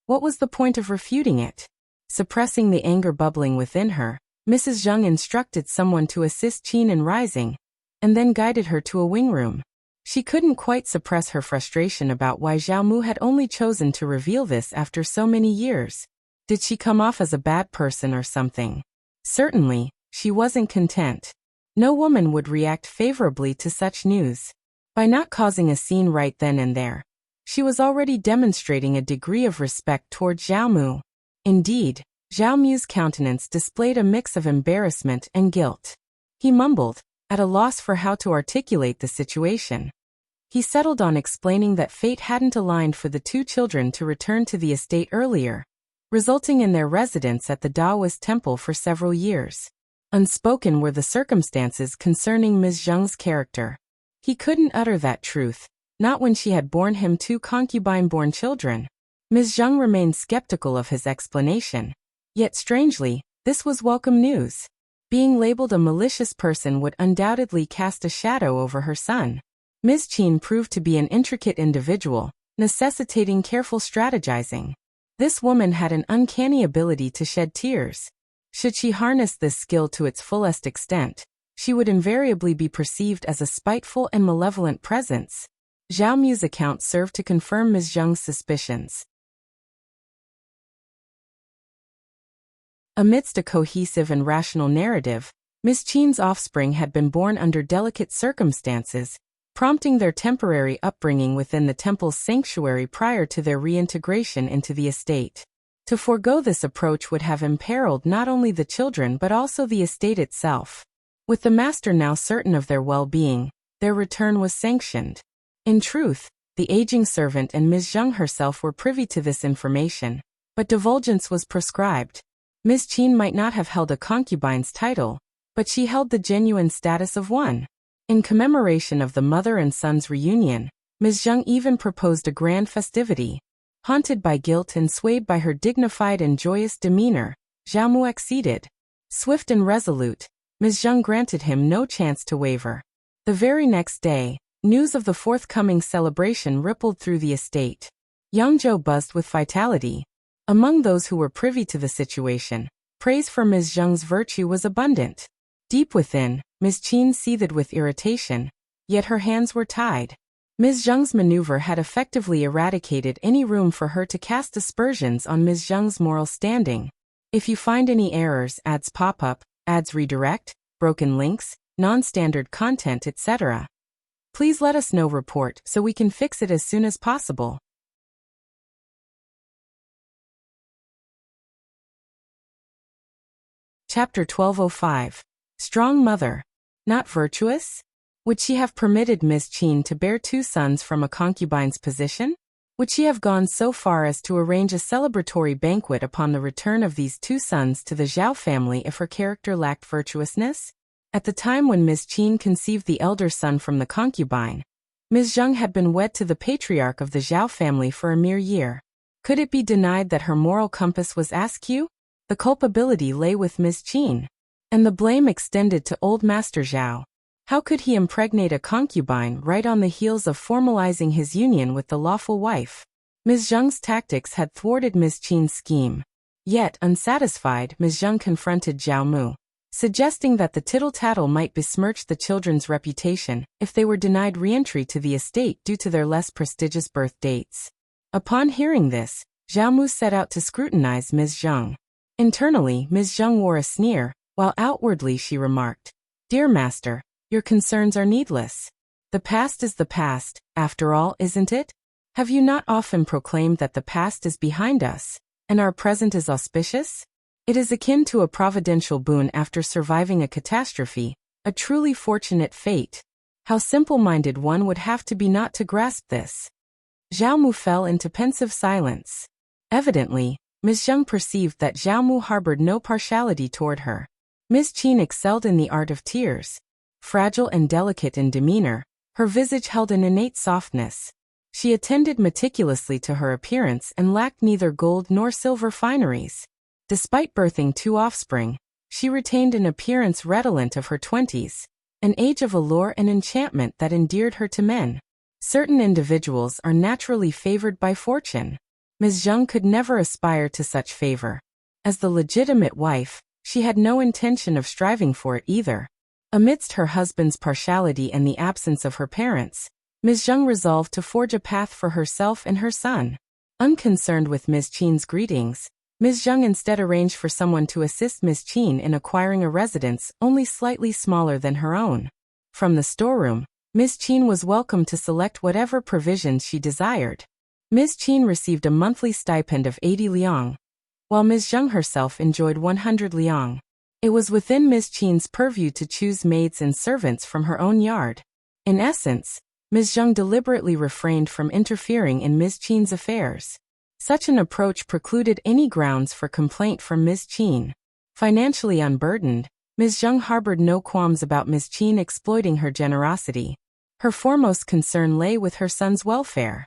what was the point of refuting it? Suppressing the anger bubbling within her, Mrs. Zhang instructed someone to assist Qin in rising, and then guided her to a wing room. She couldn't quite suppress her frustration about why Zhao Mu had only chosen to reveal this after so many years. Did she come off as a bad person or something? Certainly, she wasn't content. No woman would react favorably to such news. By not causing a scene right then and there, she was already demonstrating a degree of respect toward Zhao Mu. Indeed, Zhao Mu's countenance displayed a mix of embarrassment and guilt. He mumbled, at a loss for how to articulate the situation. He settled on explaining that fate hadn't aligned for the 2 children to return to the estate earlier, resulting in their residence at the Taoist temple for several years. Unspoken were the circumstances concerning Ms. Zhang's character. He couldn't utter that truth, not when she had borne him 2 concubine-born children. Ms. Zhang remained skeptical of his explanation. Yet strangely, this was welcome news. Being labeled a malicious person would undoubtedly cast a shadow over her son. Ms. Qin proved to be an intricate individual, necessitating careful strategizing. This woman had an uncanny ability to shed tears. Should she harness this skill to its fullest extent, she would invariably be perceived as a spiteful and malevolent presence. Zhao Mu's account served to confirm Ms. Zhang's suspicions. Amidst a cohesive and rational narrative, Ms. Qin's offspring had been born under delicate circumstances, prompting their temporary upbringing within the temple's sanctuary prior to their reintegration into the estate. To forego this approach would have imperiled not only the children but also the estate itself. With the master now certain of their well-being, their return was sanctioned. In truth, the aging servant and Ms. Zhang herself were privy to this information, but divulgence was prescribed. Ms. Qin might not have held a concubine's title, but she held the genuine status of one. In commemoration of the mother and son's reunion, Ms. Zhang even proposed a grand festivity. Haunted by guilt and swayed by her dignified and joyous demeanor, Zhao Mu acceded. Swift and resolute, Ms. Zhang granted him no chance to waver. The very next day, news of the forthcoming celebration rippled through the estate. Yangzhou buzzed with vitality. Among those who were privy to the situation, praise for Ms. Zhang's virtue was abundant. Deep within, Ms. Qin seethed with irritation, yet her hands were tied. Ms. Zhang's maneuver had effectively eradicated any room for her to cast aspersions on Ms. Zhang's moral standing. If you find any errors, ads pop up, ads redirect, broken links, non-standard content, etc., please let us know. Report so we can fix it as soon as possible. Chapter 1205. Strong Mother. Not virtuous? Would she have permitted Ms. Qin to bear 2 sons from a concubine's position? Would she have gone so far as to arrange a celebratory banquet upon the return of these 2 sons to the Zhao family if her character lacked virtuousness? At the time when Ms. Qin conceived the elder son from the concubine, Ms. Zhang had been wed to the patriarch of the Zhao family for a mere year. Could it be denied that her moral compass was askew? The culpability lay with Ms. Qin, and the blame extended to old Master Zhao. How could he impregnate a concubine right on the heels of formalizing his union with the lawful wife? Ms. Zhang's tactics had thwarted Ms. Qin's scheme. Yet, unsatisfied, Ms. Zhang confronted Zhao Mu, suggesting that the tittle-tattle might besmirch the children's reputation if they were denied re-entry to the estate due to their less prestigious birth dates. Upon hearing this, Zhao Mu set out to scrutinize Ms. Zhang. Internally, Ms. Zhang wore a sneer, while outwardly she remarked, "Dear Master, your concerns are needless. The past is the past, after all, isn't it? Have you not often proclaimed that the past is behind us, and our present is auspicious? It is akin to a providential boon after surviving a catastrophe, a truly fortunate fate. How simple-minded one would have to be not to grasp this." Zhao Mu fell into pensive silence. Evidently, Ms. Zhang perceived that Zhao Mu harbored no partiality toward her. Ms. Qin excelled in the art of tears. Fragile and delicate in demeanor, her visage held an innate softness. She attended meticulously to her appearance and lacked neither gold nor silver fineries. Despite birthing 2 offspring, She retained an appearance redolent of her 20s, an age of allure and enchantment that endeared her to men. Certain individuals are naturally favored by fortune. Ms. Zhang could never aspire to such favor. As the legitimate wife, she had no intention of striving for it either. Amidst her husband's partiality and the absence of her parents, Ms. Zhang resolved to forge a path for herself and her son. Unconcerned with Ms. Qin's greetings, Ms. Zhang instead arranged for someone to assist Ms. Qin in acquiring a residence only slightly smaller than her own. From the storeroom, Ms. Qin was welcome to select whatever provisions she desired. Ms. Qin received a monthly stipend of 80 liang, while Ms. Zhang herself enjoyed 100 liang. It was within Ms. Qin's purview to choose maids and servants from her own yard. In essence, Ms. Zhang deliberately refrained from interfering in Ms. Qin's affairs. Such an approach precluded any grounds for complaint from Ms. Qin. Financially unburdened, Ms. Zhang harbored no qualms about Ms. Qin exploiting her generosity. Her foremost concern lay with her son's welfare.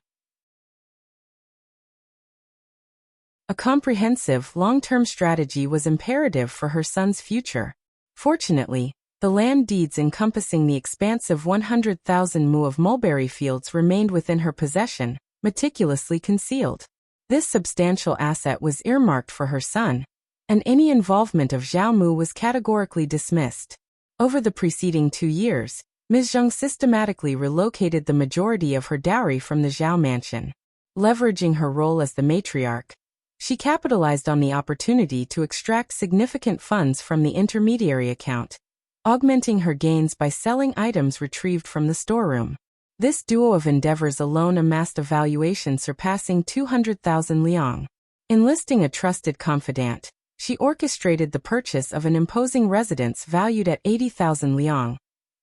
A comprehensive, long-term strategy was imperative for her son's future. Fortunately, the land deeds encompassing the expansive 100,000 mu of mulberry fields remained within her possession, meticulously concealed. This substantial asset was earmarked for her son, and any involvement of Zhao Mu was categorically dismissed. Over the preceding 2 years, Ms. Zhang systematically relocated the majority of her dowry from the Zhao mansion. Leveraging her role as the matriarch, she capitalized on the opportunity to extract significant funds from the intermediary account, augmenting her gains by selling items retrieved from the storeroom. This duo of endeavors alone amassed a valuation surpassing 200,000 liang. Enlisting a trusted confidant, she orchestrated the purchase of an imposing residence valued at 80,000 liang,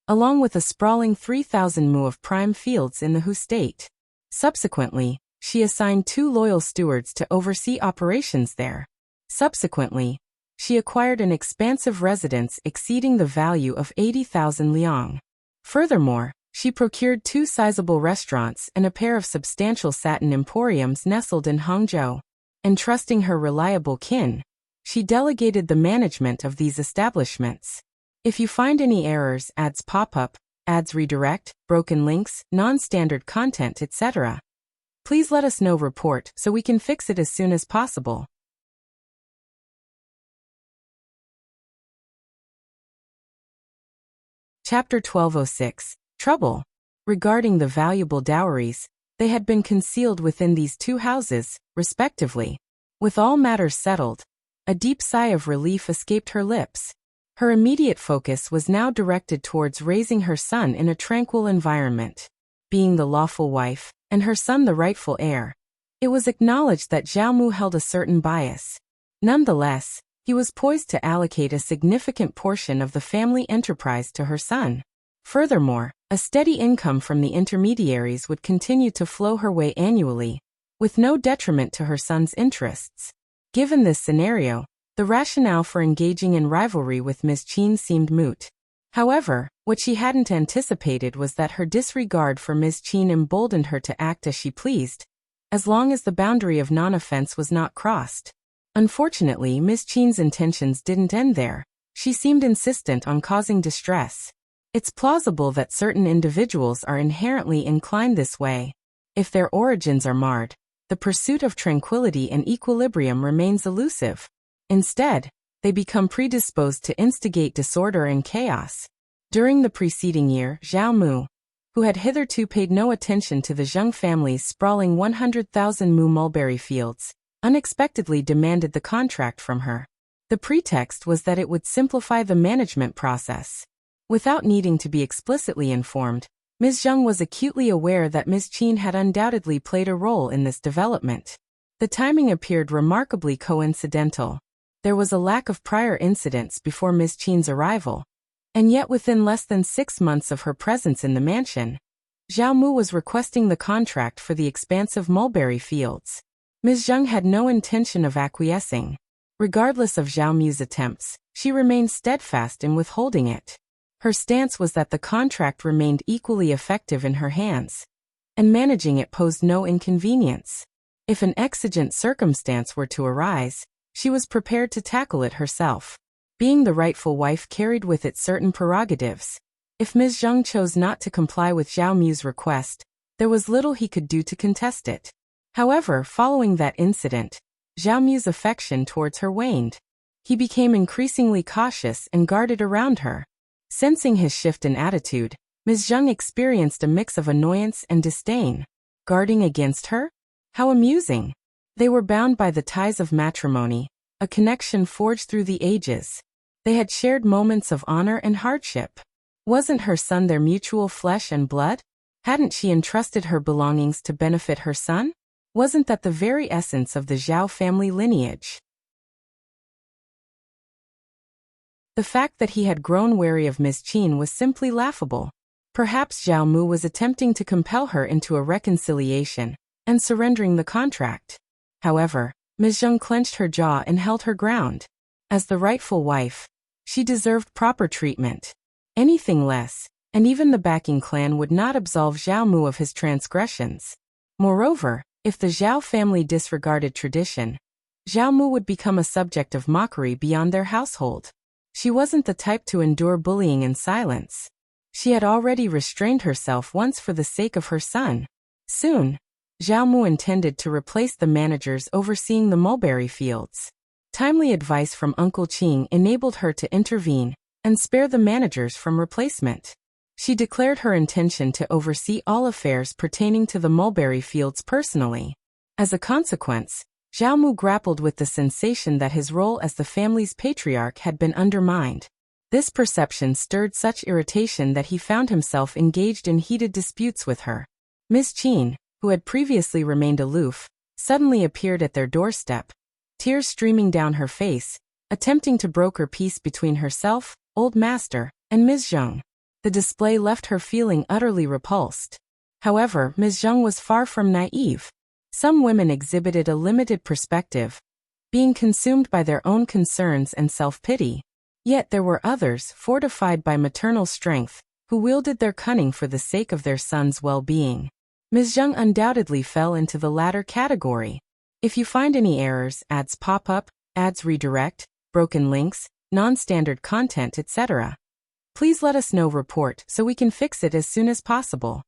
along with a sprawling 3,000 mu of prime fields in the Hu state. Subsequently, she assigned 2 loyal stewards to oversee operations there. Subsequently, she acquired an expansive residence exceeding the value of 80,000 liang. Furthermore, she procured 2 sizable restaurants and a pair of substantial satin emporiums nestled in Yangzhou. Entrusting her reliable kin, she delegated the management of these establishments. If you find any errors, ads pop up, ads redirect, broken links, non-standard content, etc., please let us know. Report so we can fix it as soon as possible. Chapter 1206. Trouble. Regarding the valuable dowries, they had been concealed within these 2 houses, respectively. With all matters settled, a deep sigh of relief escaped her lips. Her immediate focus was now directed towards raising her son in a tranquil environment. Being the lawful wife, and her son the rightful heir, it was acknowledged that Zhao Mu held a certain bias. Nonetheless, he was poised to allocate a significant portion of the family enterprise to her son. Furthermore, a steady income from the intermediaries would continue to flow her way annually, with no detriment to her son's interests. Given this scenario, the rationale for engaging in rivalry with Ms. Qin seemed moot. However, what she hadn't anticipated was that her disregard for Ms. Qin emboldened her to act as she pleased, as long as the boundary of non-offense was not crossed. Unfortunately, Ms. Qin's intentions didn't end there. She seemed insistent on causing distress. It's plausible that certain individuals are inherently inclined this way. If their origins are marred, the pursuit of tranquility and equilibrium remains elusive. Instead, they become predisposed to instigate disorder and chaos. During the preceding year, Zhao Mu, who had hitherto paid no attention to the Zheng family's sprawling 100,000 mu mulberry fields, unexpectedly demanded the contract from her. The pretext was that it would simplify the management process. Without needing to be explicitly informed, Ms. Zheng was acutely aware that Ms. Qin had undoubtedly played a role in this development. The timing appeared remarkably coincidental. There was a lack of prior incidents before Ms. Qin's arrival, and yet within less than 6 months of her presence in the mansion, Zhao Mu was requesting the contract for the expansive mulberry fields. Ms. Zheng had no intention of acquiescing. Regardless of Zhao Mu's attempts, she remained steadfast in withholding it. Her stance was that the contract remained equally effective in her hands, and managing it posed no inconvenience. If an exigent circumstance were to arise, she was prepared to tackle it herself. Being the rightful wife carried with it certain prerogatives. If Ms. Zhang chose not to comply with Zhao Mu's request, there was little he could do to contest it. However, following that incident, Zhao Mu's affection towards her waned. He became increasingly cautious and guarded around her. Sensing his shift in attitude, Ms. Zhang experienced a mix of annoyance and disdain. Guarding against her? How amusing! They were bound by the ties of matrimony, a connection forged through the ages. They had shared moments of honor and hardship. Wasn't her son their mutual flesh and blood? Hadn't she entrusted her belongings to benefit her son? Wasn't that the very essence of the Zhao family lineage? The fact that he had grown wary of Ms. Qin was simply laughable. Perhaps Zhao Mu was attempting to compel her into a reconciliation and surrendering the contract. However, Ms. Zhang clenched her jaw and held her ground. As the rightful wife, she deserved proper treatment. Anything less, and even the backing clan would not absolve Zhao Mu of his transgressions. Moreover, if the Zhao family disregarded tradition, Zhao Mu would become a subject of mockery beyond their household. She wasn't the type to endure bullying in silence. She had already restrained herself once for the sake of her son. Soon, Zhao Mu intended to replace the managers overseeing the mulberry fields. Timely advice from Uncle Qing enabled her to intervene and spare the managers from replacement. She declared her intention to oversee all affairs pertaining to the mulberry fields personally. As a consequence, Zhao Mu grappled with the sensation that his role as the family's patriarch had been undermined. This perception stirred such irritation that he found himself engaged in heated disputes with her. Miss Qin, who had previously remained aloof, suddenly appeared at their doorstep, tears streaming down her face, attempting to broker peace between herself, old master, and Ms. Zhang. The display left her feeling utterly repulsed. However, Ms. Zhang was far from naive. Some women exhibited a limited perspective, being consumed by their own concerns and self-pity. Yet there were others, fortified by maternal strength, who wielded their cunning for the sake of their son's well-being. Ms. Zhang undoubtedly fell into the latter category. If you find any errors, ads pop up, ads redirect, broken links, non-standard content, etc., please let us know. Report so we can fix it as soon as possible.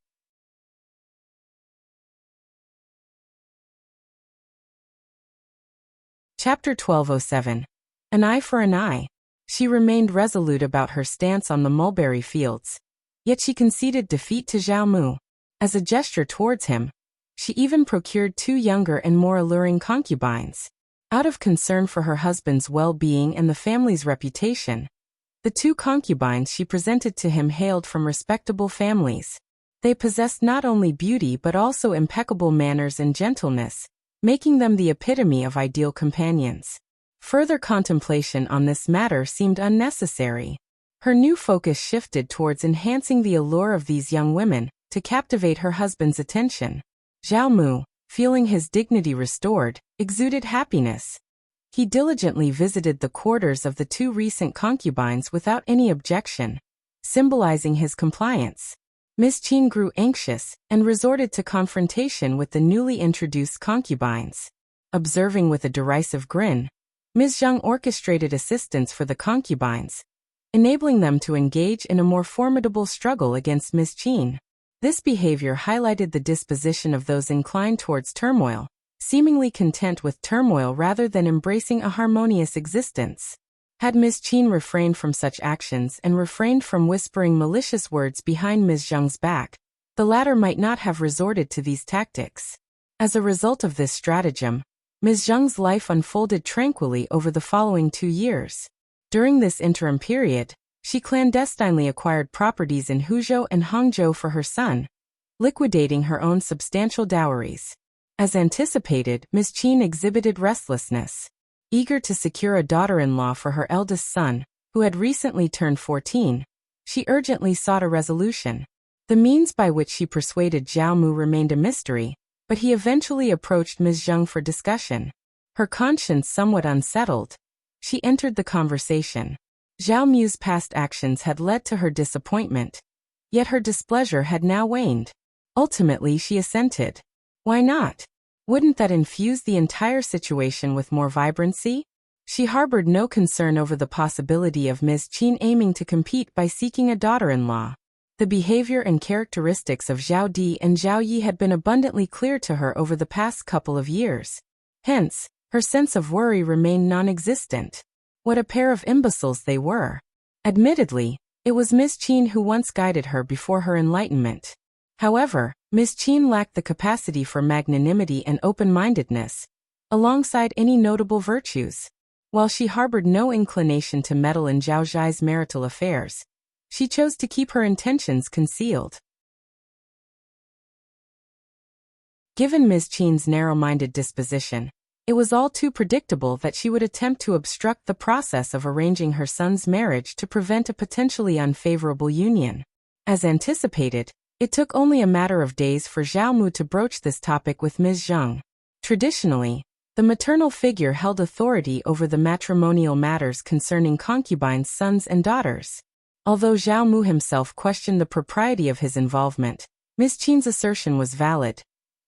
Chapter 1207. An eye for an eye. She remained resolute about her stance on the mulberry fields. Yet she conceded defeat to Zhao Mu. As a gesture towards him, she even procured 2 younger and more alluring concubines. Out of concern for her husband's well-being and the family's reputation, the 2 concubines she presented to him hailed from respectable families. They possessed not only beauty but also impeccable manners and gentleness, making them the epitome of ideal companions. Further contemplation on this matter seemed unnecessary. Her new focus shifted towards enhancing the allure of these young women to captivate her husband's attention. Zhao Mu, feeling his dignity restored, exuded happiness. He diligently visited the quarters of the 2 recent concubines without any objection, symbolizing his compliance. Miss Qin grew anxious and resorted to confrontation with the newly introduced concubines. Observing with a derisive grin, Ms. Zhang orchestrated assistance for the concubines, enabling them to engage in a more formidable struggle against Miss Qin. This behavior highlighted the disposition of those inclined towards turmoil, seemingly content with turmoil rather than embracing a harmonious existence. Had Ms. Qin refrained from such actions and refrained from whispering malicious words behind Ms. Zhang's back, the latter might not have resorted to these tactics. As a result of this stratagem, Ms. Zhang's life unfolded tranquilly over the following 2 years. During this interim period, she clandestinely acquired properties in Huzhou and Hangzhou for her son, liquidating her own substantial dowries. As anticipated, Ms. Qin exhibited restlessness. Eager to secure a daughter-in-law for her eldest son, who had recently turned 14, she urgently sought a resolution. The means by which she persuaded Zhao Mu remained a mystery, but he eventually approached Ms. Zhang for discussion. Her conscience somewhat unsettled, she entered the conversation. Zhao Mu's past actions had led to her disappointment, yet her displeasure had now waned. Ultimately she assented. Why not? Wouldn't that infuse the entire situation with more vibrancy? She harbored no concern over the possibility of Ms. Qin aiming to compete by seeking a daughter-in-law. The behavior and characteristics of Zhao Di and Zhao Yi had been abundantly clear to her over the past couple of years. Hence, her sense of worry remained non-existent. What a pair of imbeciles they were. Admittedly, it was Ms. Qin who once guided her before her enlightenment. However, Ms. Qin lacked the capacity for magnanimity and open-mindedness, alongside any notable virtues. While she harbored no inclination to meddle in Zhao Zhai's marital affairs, she chose to keep her intentions concealed. Given Ms. Qin's narrow-minded disposition, it was all too predictable that she would attempt to obstruct the process of arranging her son's marriage to prevent a potentially unfavorable union. As anticipated, it took only a matter of days for Zhao Mu to broach this topic with Ms. Zheng. Traditionally, the maternal figure held authority over the matrimonial matters concerning concubines' sons and daughters. Although Zhao Mu himself questioned the propriety of his involvement, Ms. Qin's assertion was valid.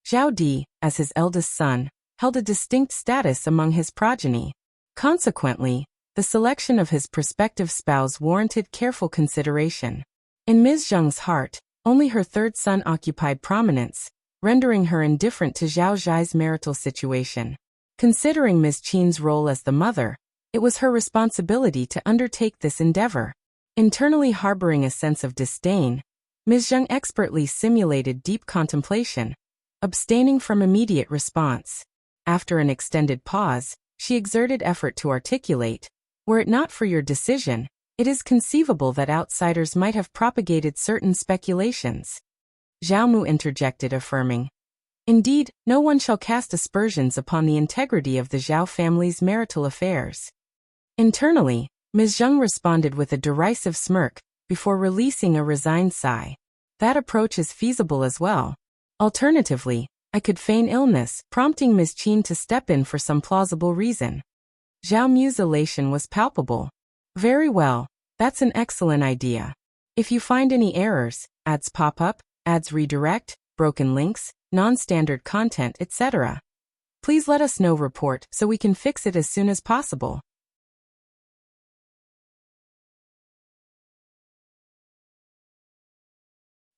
Zhao Di, as his eldest son, held a distinct status among his progeny. Consequently, the selection of his prospective spouse warranted careful consideration. In Ms. Zheng's heart, only her third son occupied prominence, rendering her indifferent to Zhao Zhai's marital situation. Considering Ms. Qin's role as the mother, it was her responsibility to undertake this endeavor. Internally harboring a sense of disdain, Ms. Zheng expertly simulated deep contemplation, abstaining from immediate response. After an extended pause, she exerted effort to articulate, "Were it not for your decision, it is conceivable that outsiders might have propagated certain speculations." Zhao Mu interjected, affirming, "Indeed, no one shall cast aspersions upon the integrity of the Zhao family's marital affairs." Internally, Ms. Zheng responded with a derisive smirk, before releasing a resigned sigh. "That approach is feasible as well. Alternatively, I could feign illness," prompting Ms. Qin to step in for some plausible reason. Zhao Mu's elation was palpable. "Very well, that's an excellent idea. If you find any errors, ads pop up, ads redirect, broken links, non-standard content, etc., please let us know. Report so we can fix it as soon as possible."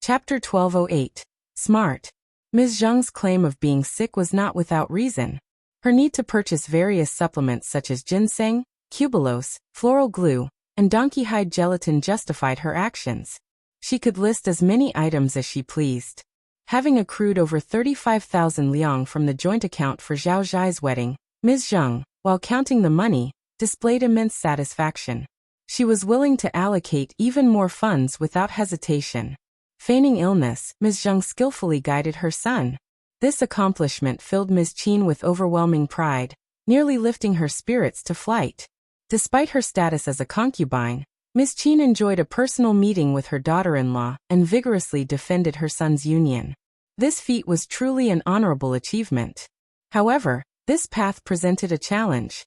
Chapter 1208. Smart. Ms. Zheng's claim of being sick was not without reason. Her need to purchase various supplements such as ginseng, cubulose, floral glue, and donkey hide gelatin justified her actions. She could list as many items as she pleased. Having accrued over 35,000 liang from the joint account for Zhao Zhai's wedding, Ms. Zheng, while counting the money, displayed immense satisfaction. She was willing to allocate even more funds without hesitation. Feigning illness, Ms. Zheng skillfully guided her son. This accomplishment filled Ms. Qin with overwhelming pride, nearly lifting her spirits to flight. Despite her status as a concubine, Ms. Qin enjoyed a personal meeting with her daughter-in-law and vigorously defended her son's union. This feat was truly an honorable achievement. However, this path presented a challenge.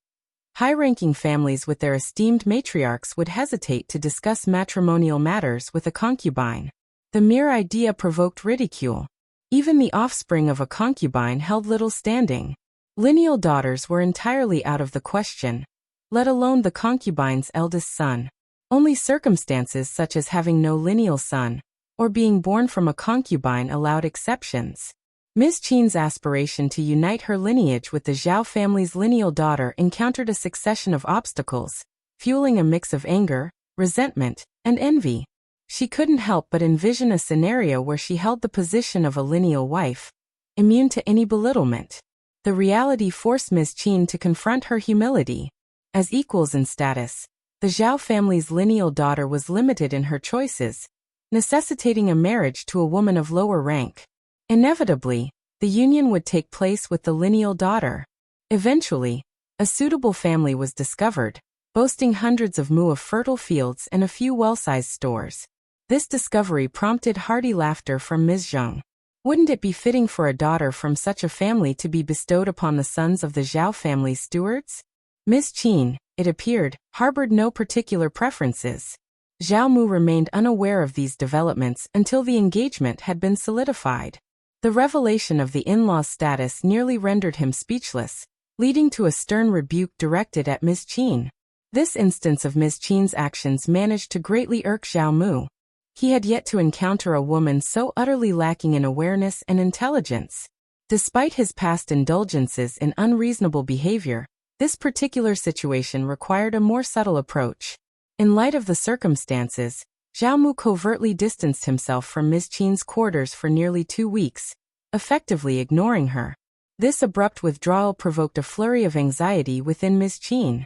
High-ranking families with their esteemed matriarchs would hesitate to discuss matrimonial matters with a concubine. The mere idea provoked ridicule. Even the offspring of a concubine held little standing. Lineal daughters were entirely out of the question, let alone the concubine's eldest son. Only circumstances such as having no lineal son, or being born from a concubine allowed exceptions. Ms. Qin's aspiration to unite her lineage with the Zhao family's lineal daughter encountered a succession of obstacles, fueling a mix of anger, resentment, and envy. She couldn't help but envision a scenario where she held the position of a lineal wife, immune to any belittlement. The reality forced Ms. Qin to confront her humility. As equals in status, the Zhao family's lineal daughter was limited in her choices, necessitating a marriage to a woman of lower rank. Inevitably, the union would take place with the lineal daughter. Eventually, a suitable family was discovered, boasting hundreds of mu of fertile fields and a few well-sized stores. This discovery prompted hearty laughter from Ms. Zheng. Wouldn't it be fitting for a daughter from such a family to be bestowed upon the sons of the Zhao family's stewards? Ms. Qin, it appeared, harbored no particular preferences. Zhao Mu remained unaware of these developments until the engagement had been solidified. The revelation of the in-law's status nearly rendered him speechless, leading to a stern rebuke directed at Ms. Qin. This instance of Ms. Qin's actions managed to greatly irk Zhao Mu. He had yet to encounter a woman so utterly lacking in awareness and intelligence. Despite his past indulgences in unreasonable behavior, this particular situation required a more subtle approach. In light of the circumstances, Zhao Mu covertly distanced himself from Ms. Qin's quarters for nearly 2 weeks, effectively ignoring her. This abrupt withdrawal provoked a flurry of anxiety within Ms. Qin.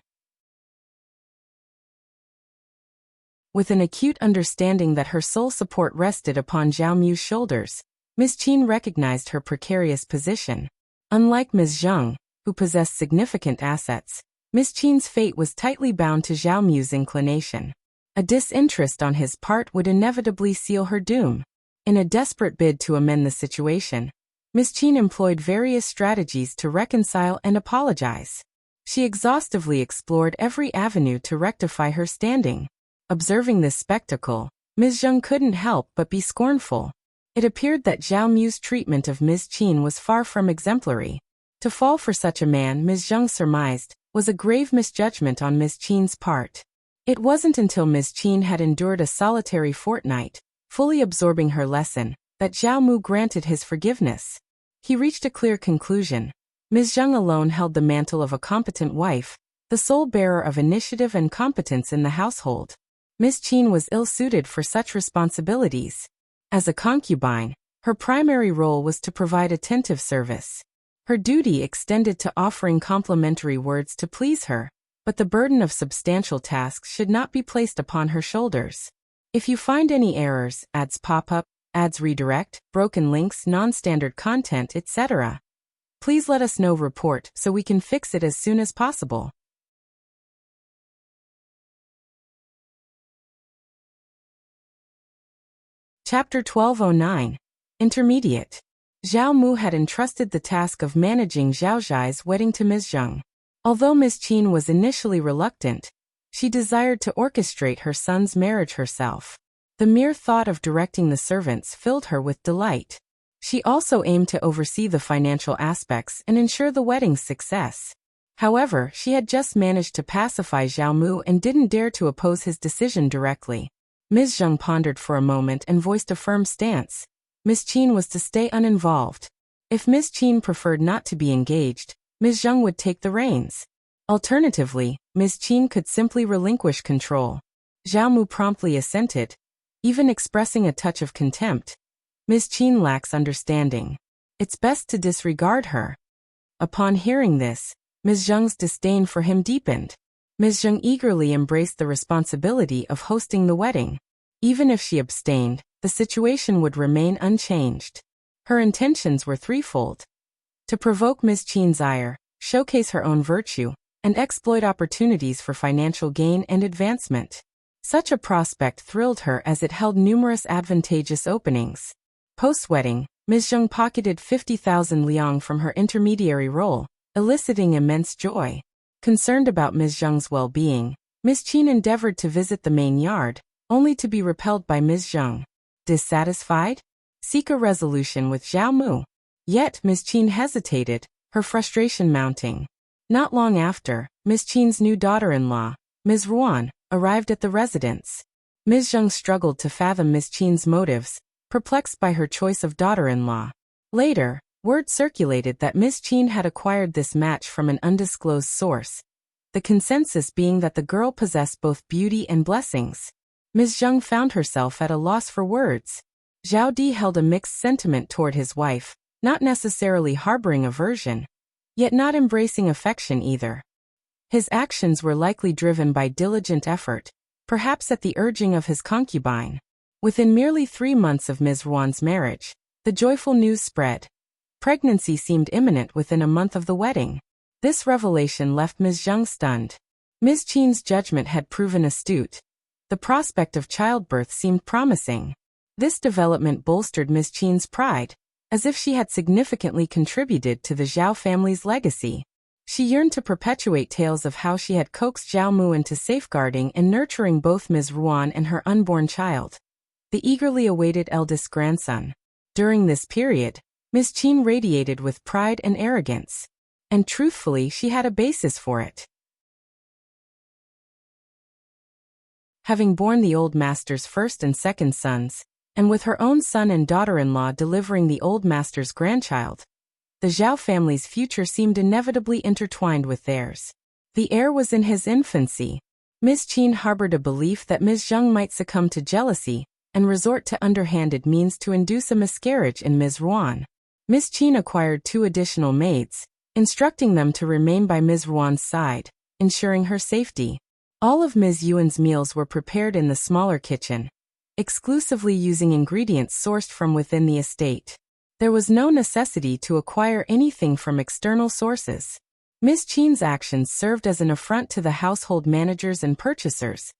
With an acute understanding that her sole support rested upon Zhao Mu's shoulders, Ms. Qin recognized her precarious position. Unlike Ms. Zheng, who possessed significant assets, Ms. Qin's fate was tightly bound to Zhao Mu's inclination. A disinterest on his part would inevitably seal her doom. In a desperate bid to amend the situation, Ms. Qin employed various strategies to reconcile and apologize. She exhaustively explored every avenue to rectify her standing. Observing this spectacle, Ms. Zheng couldn't help but be scornful. It appeared that Zhao Mu's treatment of Ms. Qin was far from exemplary. To fall for such a man, Ms. Zheng surmised, was a grave misjudgment on Ms. Qin's part. It wasn't until Ms. Qin had endured a solitary fortnight, fully absorbing her lesson, that Zhao Mu granted his forgiveness. He reached a clear conclusion. Ms. Zheng alone held the mantle of a competent wife, the sole bearer of initiative and competence in the household. Ms. Qin was ill-suited for such responsibilities. As a concubine, her primary role was to provide attentive service. Her duty extended to offering complimentary words to please her, but the burden of substantial tasks should not be placed upon her shoulders. If you find any errors, ads pop up, ads redirect, broken links, non-standard content, etc., please let us know. Report so we can fix it as soon as possible. Chapter 1209. Intermediate. Zhao Mu had entrusted the task of managing Zhao Zhai's wedding to Ms. Zheng. Although Ms. Qin was initially reluctant, she desired to orchestrate her son's marriage herself. The mere thought of directing the servants filled her with delight. She also aimed to oversee the financial aspects and ensure the wedding's success. However, she had just managed to pacify Zhao Mu and didn't dare to oppose his decision directly. Ms. Zheng pondered for a moment and voiced a firm stance. Ms. Qin was to stay uninvolved. If Ms. Qin preferred not to be engaged, Ms. Zheng would take the reins. Alternatively, Ms. Qin could simply relinquish control. Zhao Mu promptly assented, even expressing a touch of contempt. Ms. Qin lacks understanding. It's best to disregard her. Upon hearing this, Ms. Zheng's disdain for him deepened. Ms. Zheng eagerly embraced the responsibility of hosting the wedding. Even if she abstained, the situation would remain unchanged. Her intentions were threefold: to provoke Ms. Qin's ire, showcase her own virtue, and exploit opportunities for financial gain and advancement. Such a prospect thrilled her as it held numerous advantageous openings. Post-wedding, Ms. Zheng pocketed 50,000 liang from her intermediary role, eliciting immense joy. Concerned about Ms. Zheng's well-being, Ms. Qin endeavored to visit the main yard, only to be repelled by Ms. Zheng. Dissatisfied? Seek a resolution with Zhao Mu. Yet Ms. Qin hesitated, her frustration mounting. Not long after, Ms. Qin's new daughter-in-law, Ms. Ruan, arrived at the residence. Ms. Zheng struggled to fathom Ms. Qin's motives, perplexed by her choice of daughter-in-law. Later, word circulated that Ms. Qin had acquired this match from an undisclosed source, the consensus being that the girl possessed both beauty and blessings. Ms. Zheng found herself at a loss for words. Zhao Di held a mixed sentiment toward his wife, not necessarily harboring aversion, yet not embracing affection either. His actions were likely driven by diligent effort, perhaps at the urging of his concubine. Within merely 3 months of Ms. Ruan's marriage, the joyful news spread. Pregnancy seemed imminent within a month of the wedding. This revelation left Ms. Zheng stunned. Ms. Qin's judgment had proven astute. The prospect of childbirth seemed promising. This development bolstered Ms. Qin's pride, as if she had significantly contributed to the Zhao family's legacy. She yearned to perpetuate tales of how she had coaxed Zhao Mu into safeguarding and nurturing both Ms. Ruan and her unborn child, the eagerly awaited eldest grandson. During this period, Ms. Qin radiated with pride and arrogance. and truthfully she had a basis for it. Having borne the old master's first and second sons, and with her own son and daughter-in-law delivering the old master's grandchild, the Zhao family's future seemed inevitably intertwined with theirs. The heir was in his infancy. Ms. Qin harbored a belief that Ms. Zheng might succumb to jealousy and resort to underhanded means to induce a miscarriage in Ms. Ruan. Ms. Qin acquired 2 additional maids, instructing them to remain by Ms. Ruan's side, ensuring her safety. All of Ms. Yuan's meals were prepared in the smaller kitchen, exclusively using ingredients sourced from within the estate. There was no necessity to acquire anything from external sources. Ms. Qin's actions served as an affront to the household managers and purchasers,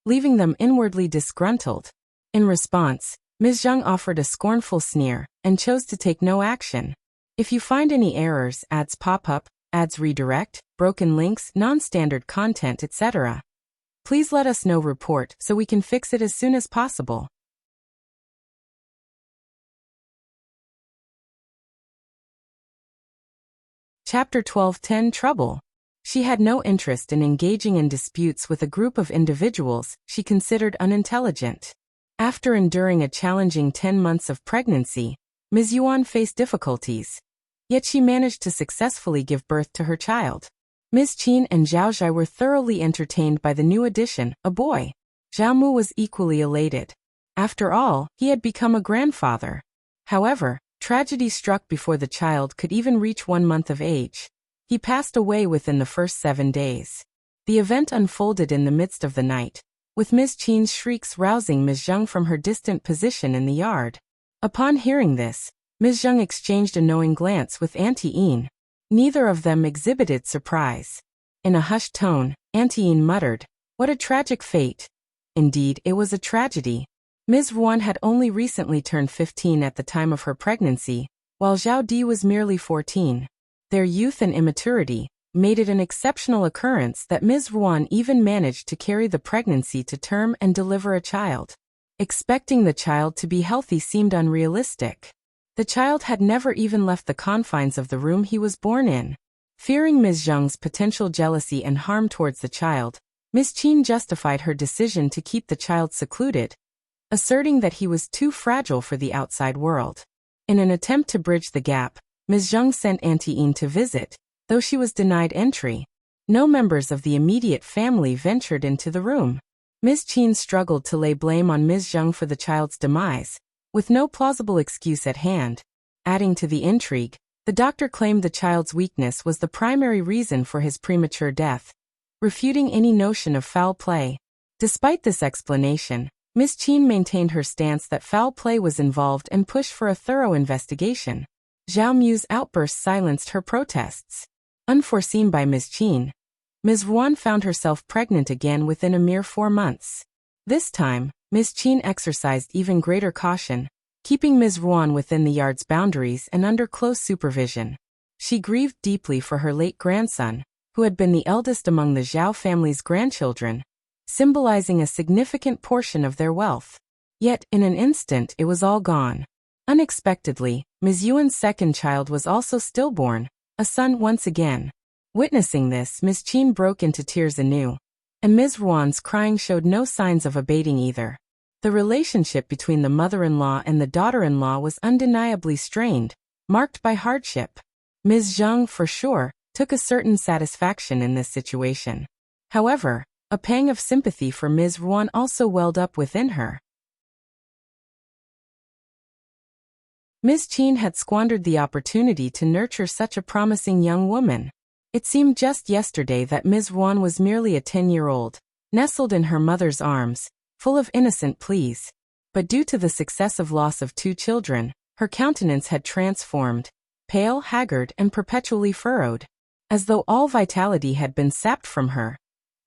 leaving them inwardly disgruntled. In response, Ms. Zheng offered a scornful sneer and chose to take no action. If you find any errors, ads pop up, ads redirect, broken links, non-standard content, etc., please let us know. Report so we can fix it as soon as possible. Chapter 12:10 Trouble. She had no interest in engaging in disputes with a group of individuals she considered unintelligent. After enduring a challenging 10 months of pregnancy, Ms. Yuan faced difficulties. Yet she managed to successfully give birth to her child. Ms. Qin and Zhao Zhai were thoroughly entertained by the new addition, a boy. Zhao Mu was equally elated. After all, he had become a grandfather. However, tragedy struck before the child could even reach 1 month of age. He passed away within the first 7 days. The event unfolded in the midst of the night, with Ms. Qin's shrieks rousing Ms. Zheng from her distant position in the yard. Upon hearing this, Ms. Zheng exchanged a knowing glance with Auntie Yin. Neither of them exhibited surprise. In a hushed tone, Auntie Yin muttered, "What a tragic fate." Indeed, it was a tragedy. Ms. Ruan had only recently turned 15 at the time of her pregnancy, while Zhao Di was merely 14. Their youth and immaturity made it an exceptional occurrence that Ms. Ruan even managed to carry the pregnancy to term and deliver a child. Expecting the child to be healthy seemed unrealistic. The child had never even left the confines of the room he was born in. Fearing Ms. Zheng's potential jealousy and harm towards the child, Ms. Qin justified her decision to keep the child secluded, asserting that he was too fragile for the outside world. In an attempt to bridge the gap, Ms. Zheng sent Auntie Yin to visit, though she was denied entry. No members of the immediate family ventured into the room. Ms. Qin struggled to lay blame on Ms. Zheng for the child's demise, with no plausible excuse at hand. Adding to the intrigue, the doctor claimed the child's weakness was the primary reason for his premature death, refuting any notion of foul play. Despite this explanation, Ms. Qin maintained her stance that foul play was involved and pushed for a thorough investigation. Zhao Mu's outburst silenced her protests. Unforeseen by Ms. Qin, Ms. Ruan found herself pregnant again within a mere 4 months. This time, Ms. Qin exercised even greater caution, keeping Ms. Ruan within the yard's boundaries and under close supervision. She grieved deeply for her late grandson, who had been the eldest among the Zhao family's grandchildren, symbolizing a significant portion of their wealth. Yet, in an instant, it was all gone. Unexpectedly, Ms. Yuan's second child was also stillborn, a son once again. Witnessing this, Ms. Qin broke into tears anew, and Ms. Ruan's crying showed no signs of abating either. The relationship between the mother-in-law and the daughter-in-law was undeniably strained, marked by hardship. Ms. Zheng, for sure, took a certain satisfaction in this situation. However, a pang of sympathy for Ms. Ruan also welled up within her. Ms. Qin had squandered the opportunity to nurture such a promising young woman. It seemed just yesterday that Ms. Ruan was merely a 10-year-old, nestled in her mother's arms, full of innocent pleas. But due to the successive loss of 2 children, her countenance had transformed, pale, haggard, and perpetually furrowed, as though all vitality had been sapped from her,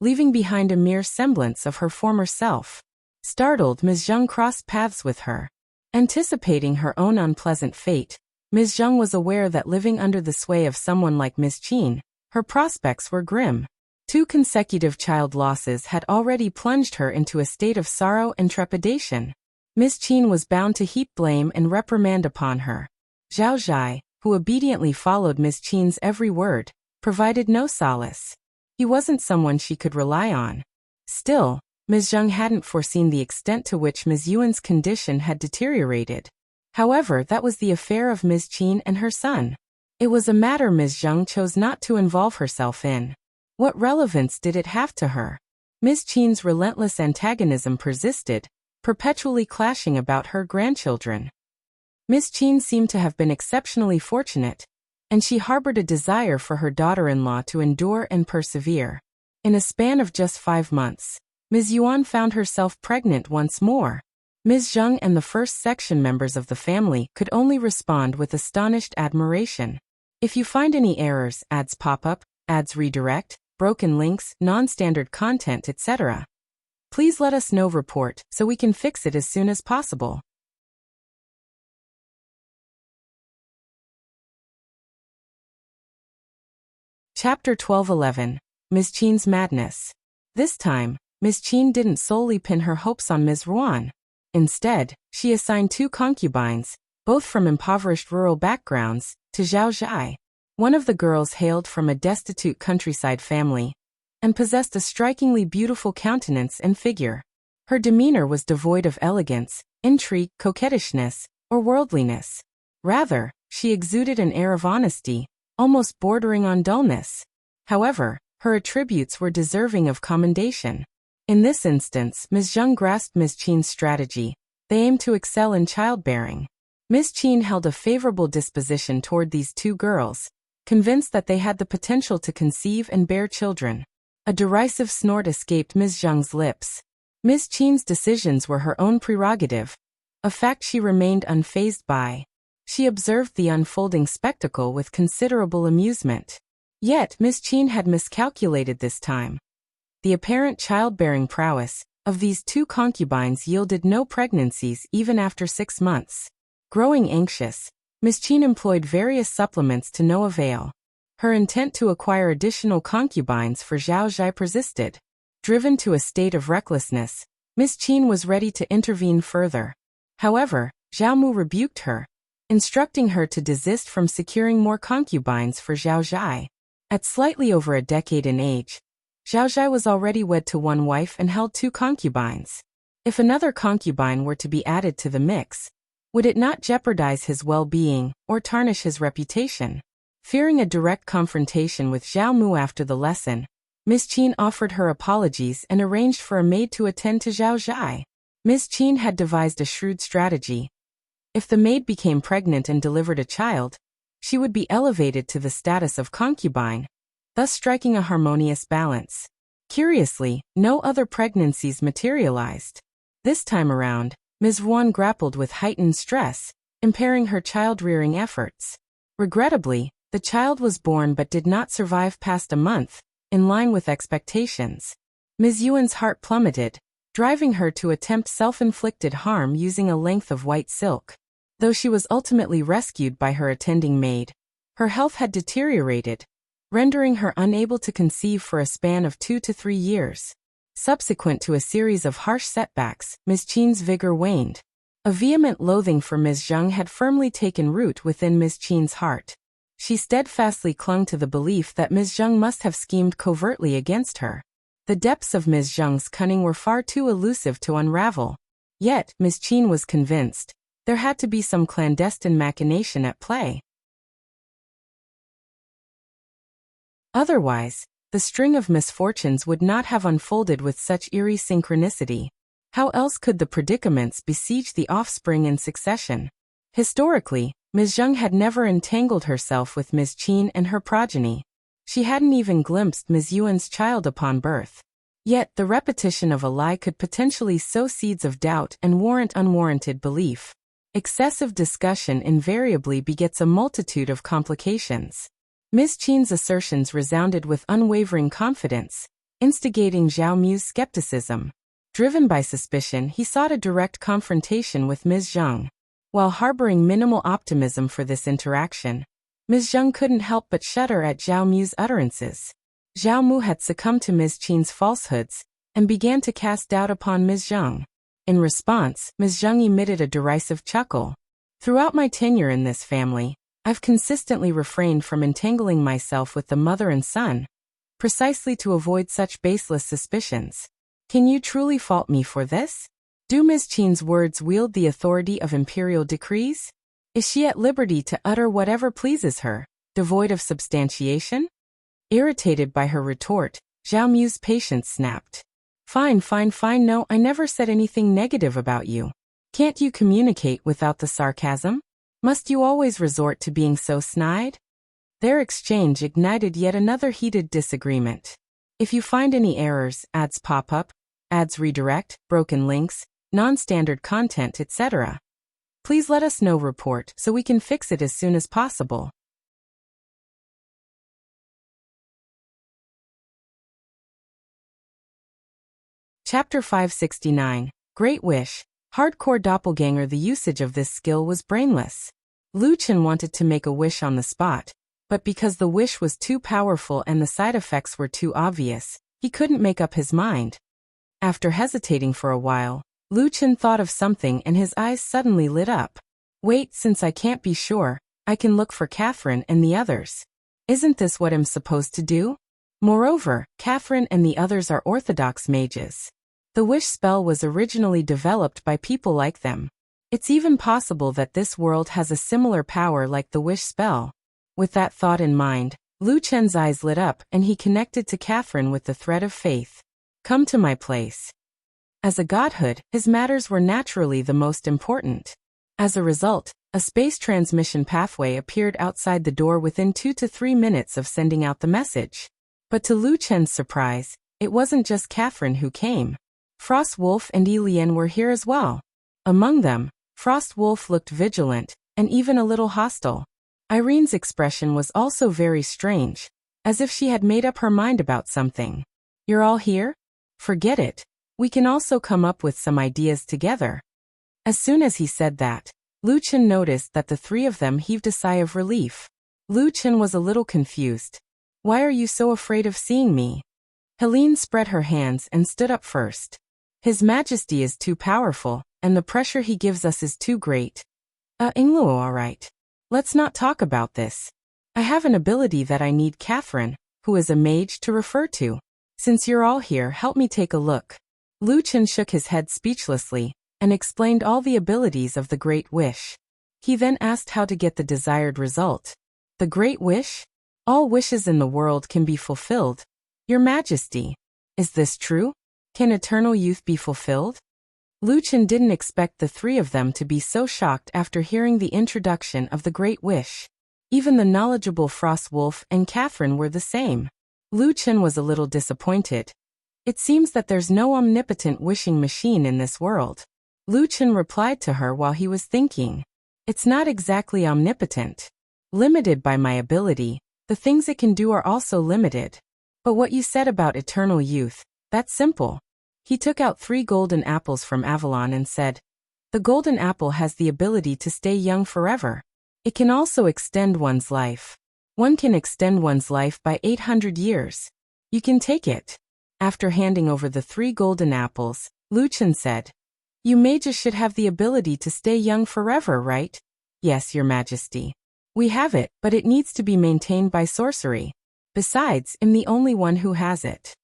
leaving behind a mere semblance of her former self. Startled, Ms. Zheng crossed paths with her. Anticipating her own unpleasant fate, Ms. Zheng was aware that living under the sway of someone like Ms. Qin, her prospects were grim. 2 consecutive child losses had already plunged her into a state of sorrow and trepidation. Ms. Qin was bound to heap blame and reprimand upon her. Zhao Zhai, who obediently followed Ms. Qin's every word, provided no solace. He wasn't someone she could rely on. Still, Ms. Zhang hadn't foreseen the extent to which Ms. Yuan's condition had deteriorated. However, that was the affair of Ms. Qin and her son. It was a matter Ms. Zhang chose not to involve herself in. What relevance did it have to her? Ms. Qin's relentless antagonism persisted, perpetually clashing about her grandchildren. Ms. Qin seemed to have been exceptionally fortunate, and she harbored a desire for her daughter-in-law to endure and persevere. In a span of just 5 months, Ms. Yuan found herself pregnant once more. Ms. Zhang and the first section members of the family could only respond with astonished admiration. If you find any errors, ads pop up, ads redirect, broken links, non-standard content, etc., please let us know. Report so we can fix it as soon as possible. Chapter 12:11. Ms. Qin's Madness. This time, Ms. Qin didn't solely pin her hopes on Ms. Ruan. Instead, she assigned 2 concubines, both from impoverished rural backgrounds, to Zhao Zhai. One of the girls hailed from a destitute countryside family and possessed a strikingly beautiful countenance and figure. Her demeanor was devoid of elegance, intrigue, coquettishness, or worldliness. Rather, she exuded an air of honesty, almost bordering on dullness. However, her attributes were deserving of commendation. In this instance, Ms. Zhang grasped Ms. Qin's strategy. They aimed to excel in childbearing. Ms. Qin held a favorable disposition toward these 2 girls, convinced that they had the potential to conceive and bear children. A derisive snort escaped Ms. Zhang's lips. Ms. Qin's decisions were her own prerogative, a fact she remained unfazed by. She observed the unfolding spectacle with considerable amusement. Yet, Ms. Qin had miscalculated this time. The apparent childbearing prowess of these 2 concubines yielded no pregnancies even after 6 months. Growing anxious, Ms. Qin employed various supplements to no avail. Her intent to acquire additional concubines for Zhao Zhai persisted. Driven to a state of recklessness, Ms. Qin was ready to intervene further. However, Zhao Mu rebuked her, instructing her to desist from securing more concubines for Zhao Zhai. At slightly over a decade in age, Zhao Zhai was already wed to 1 wife and held 2 concubines. If another concubine were to be added to the mix, would it not jeopardize his well-being or tarnish his reputation? Fearing a direct confrontation with Zhao Mu after the lesson, Ms. Qin offered her apologies and arranged for a maid to attend to Zhao Zhai. Ms. Qin had devised a shrewd strategy. If the maid became pregnant and delivered a child, she would be elevated to the status of concubine, thus striking a harmonious balance. Curiously, no other pregnancies materialized. This time around, Ms. Ruan grappled with heightened stress, impairing her child-rearing efforts. Regrettably, the child was born but did not survive past a month, in line with expectations. Ms. Yuan's heart plummeted, driving her to attempt self-inflicted harm using a length of white silk. Though she was ultimately rescued by her attending maid, her health had deteriorated, rendering her unable to conceive for a span of 2 to 3 years. Subsequent to a series of harsh setbacks, Ms. Qin's vigor waned. A vehement loathing for Ms. Zhang had firmly taken root within Ms. Qin's heart. She steadfastly clung to the belief that Ms. Zhang must have schemed covertly against her. The depths of Ms. Zhang's cunning were far too elusive to unravel. Yet, Ms. Qin was convinced there had to be some clandestine machination at play. Otherwise, the string of misfortunes would not have unfolded with such eerie synchronicity. How else could the predicaments besiege the offspring in succession? Historically, Ms. Zhang had never entangled herself with Ms. Qin and her progeny. She hadn't even glimpsed Ms. Yuan's child upon birth. Yet, the repetition of a lie could potentially sow seeds of doubt and warrant unwarranted belief. Excessive discussion invariably begets a multitude of complications. Ms. Qin's assertions resounded with unwavering confidence, instigating Zhao Mu's skepticism. Driven by suspicion, he sought a direct confrontation with Ms. Zhang. While harboring minimal optimism for this interaction, Ms. Zhang couldn't help but shudder at Zhao Mu's utterances. Zhao Mu had succumbed to Ms. Qin's falsehoods and began to cast doubt upon Ms. Zhang. In response, Ms. Zhang emitted a derisive chuckle. Throughout my tenure in this family, I've consistently refrained from entangling myself with the mother and son, precisely to avoid such baseless suspicions. Can you truly fault me for this? Do Ms. Qin's words wield the authority of imperial decrees? Is she at liberty to utter whatever pleases her, devoid of substantiation? Irritated by her retort, Zhao Mu's patience snapped. Fine, no, I never said anything negative about you. Can't you communicate without the sarcasm? Must you always resort to being so snide? Their exchange ignited yet another heated disagreement. If you find any errors, ads pop up, ads redirect, broken links, non-standard content, etc., please let us know. Report so we can fix it as soon as possible. Chapter 569. Great Wish. Hardcore doppelganger. The usage of this skill was brainless. Lu Chen wanted to make a wish on the spot, but because the wish was too powerful and the side effects were too obvious, he couldn't make up his mind. After hesitating for a while, Lu Chen thought of something and his eyes suddenly lit up. Wait, since I can't be sure, I can look for Catherine and the others. Isn't this what I'm supposed to do? Moreover, Catherine and the others are orthodox mages. The wish spell was originally developed by people like them. It's even possible that this world has a similar power like the wish spell. With that thought in mind, Lu Chen's eyes lit up and he connected to Catherine with the thread of faith. Come to my place. As a godhood, his matters were naturally the most important. As a result, a space transmission pathway appeared outside the door within 2 to 3 minutes of sending out the message. But to Lu Chen's surprise, it wasn't just Catherine who came. Frost Wolf and Yi Lian were here as well. Among them, Frost Wolf looked vigilant, and even a little hostile. Irene's expression was also very strange, as if she had made up her mind about something. You're all here? Forget it. We can also come up with some ideas together. As soon as he said that, Lu Chen noticed that the three of them heaved a sigh of relief. Lu Chen was a little confused. Why are you so afraid of seeing me? Helene spread her hands and stood up first. His Majesty is too powerful, and the pressure he gives us is too great. Ingluo, all right. Let's not talk about this. I have an ability that I need Catherine, who is a mage, to refer to. Since you're all here, help me take a look. Lu Chen shook his head speechlessly, and explained all the abilities of the Great Wish. He then asked how to get the desired result. The Great Wish? All wishes in the world can be fulfilled. Your Majesty. Is this true? Can eternal youth be fulfilled? Lu Chen didn't expect the three of them to be so shocked after hearing the introduction of the Great Wish. Even the knowledgeable Frost Wolf and Catherine were the same. Lu Chen was a little disappointed. It seems that there's no omnipotent wishing machine in this world. Lu Chen replied to her while he was thinking. It's not exactly omnipotent. Limited by my ability, the things it can do are also limited. But what you said about eternal youth, that's simple. He took out 3 golden apples from Avalon and said, the golden apple has the ability to stay young forever. It can also extend one's life. One can extend one's life by 800 years. You can take it. After handing over the 3 golden apples, Lu Chen said, you mages should have the ability to stay young forever, right? Yes, Your Majesty. We have it, but it needs to be maintained by sorcery. Besides, I'm the only one who has it.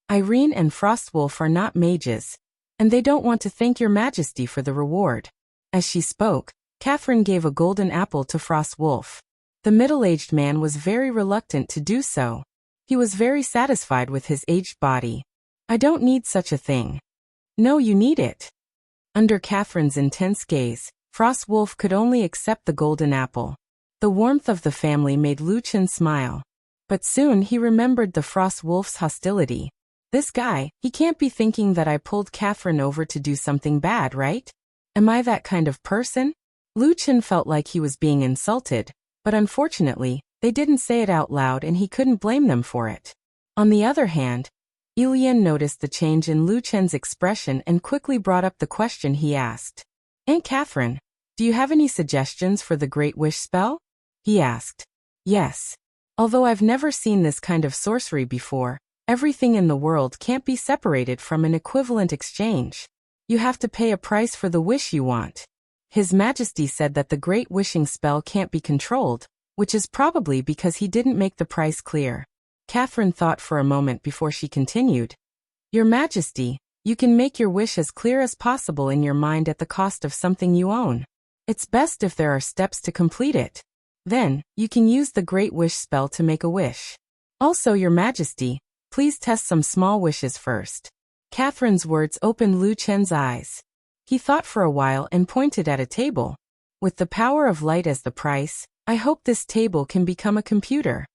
Irene and Frostwolf are not mages, and they don't want to thank Your Majesty for the reward. As she spoke, Catherine gave a golden apple to Frostwolf. The middle-aged man was very reluctant to do so. He was very satisfied with his aged body. I don't need such a thing. No, you need it. Under Catherine's intense gaze, Frostwolf could only accept the golden apple. The warmth of the family made Lu Chen smile. But soon he remembered the Frostwolf's hostility. This guy, he can't be thinking that I pulled Catherine over to do something bad, right? Am I that kind of person? Lu Chen felt like he was being insulted, but unfortunately, they didn't say it out loud and he couldn't blame them for it. On the other hand, Yi Lian noticed the change in Lu Chen's expression and quickly brought up the question he asked. Aunt Catherine, do you have any suggestions for the Great Wish spell? He asked. Yes. Although I've never seen this kind of sorcery before, everything in the world can't be separated from an equivalent exchange. You have to pay a price for the wish you want. His Majesty said that the great wishing spell can't be controlled, which is probably because he didn't make the price clear. Catherine thought for a moment before she continued. Your Majesty, you can make your wish as clear as possible in your mind at the cost of something you own. It's best if there are steps to complete it. Then, you can use the Great Wish spell to make a wish. Also, Your Majesty, please test some small wishes first. Catherine's words opened Lu Chen's eyes. He thought for a while and pointed at a table. With the power of light as the price, I hope this table can become a computer.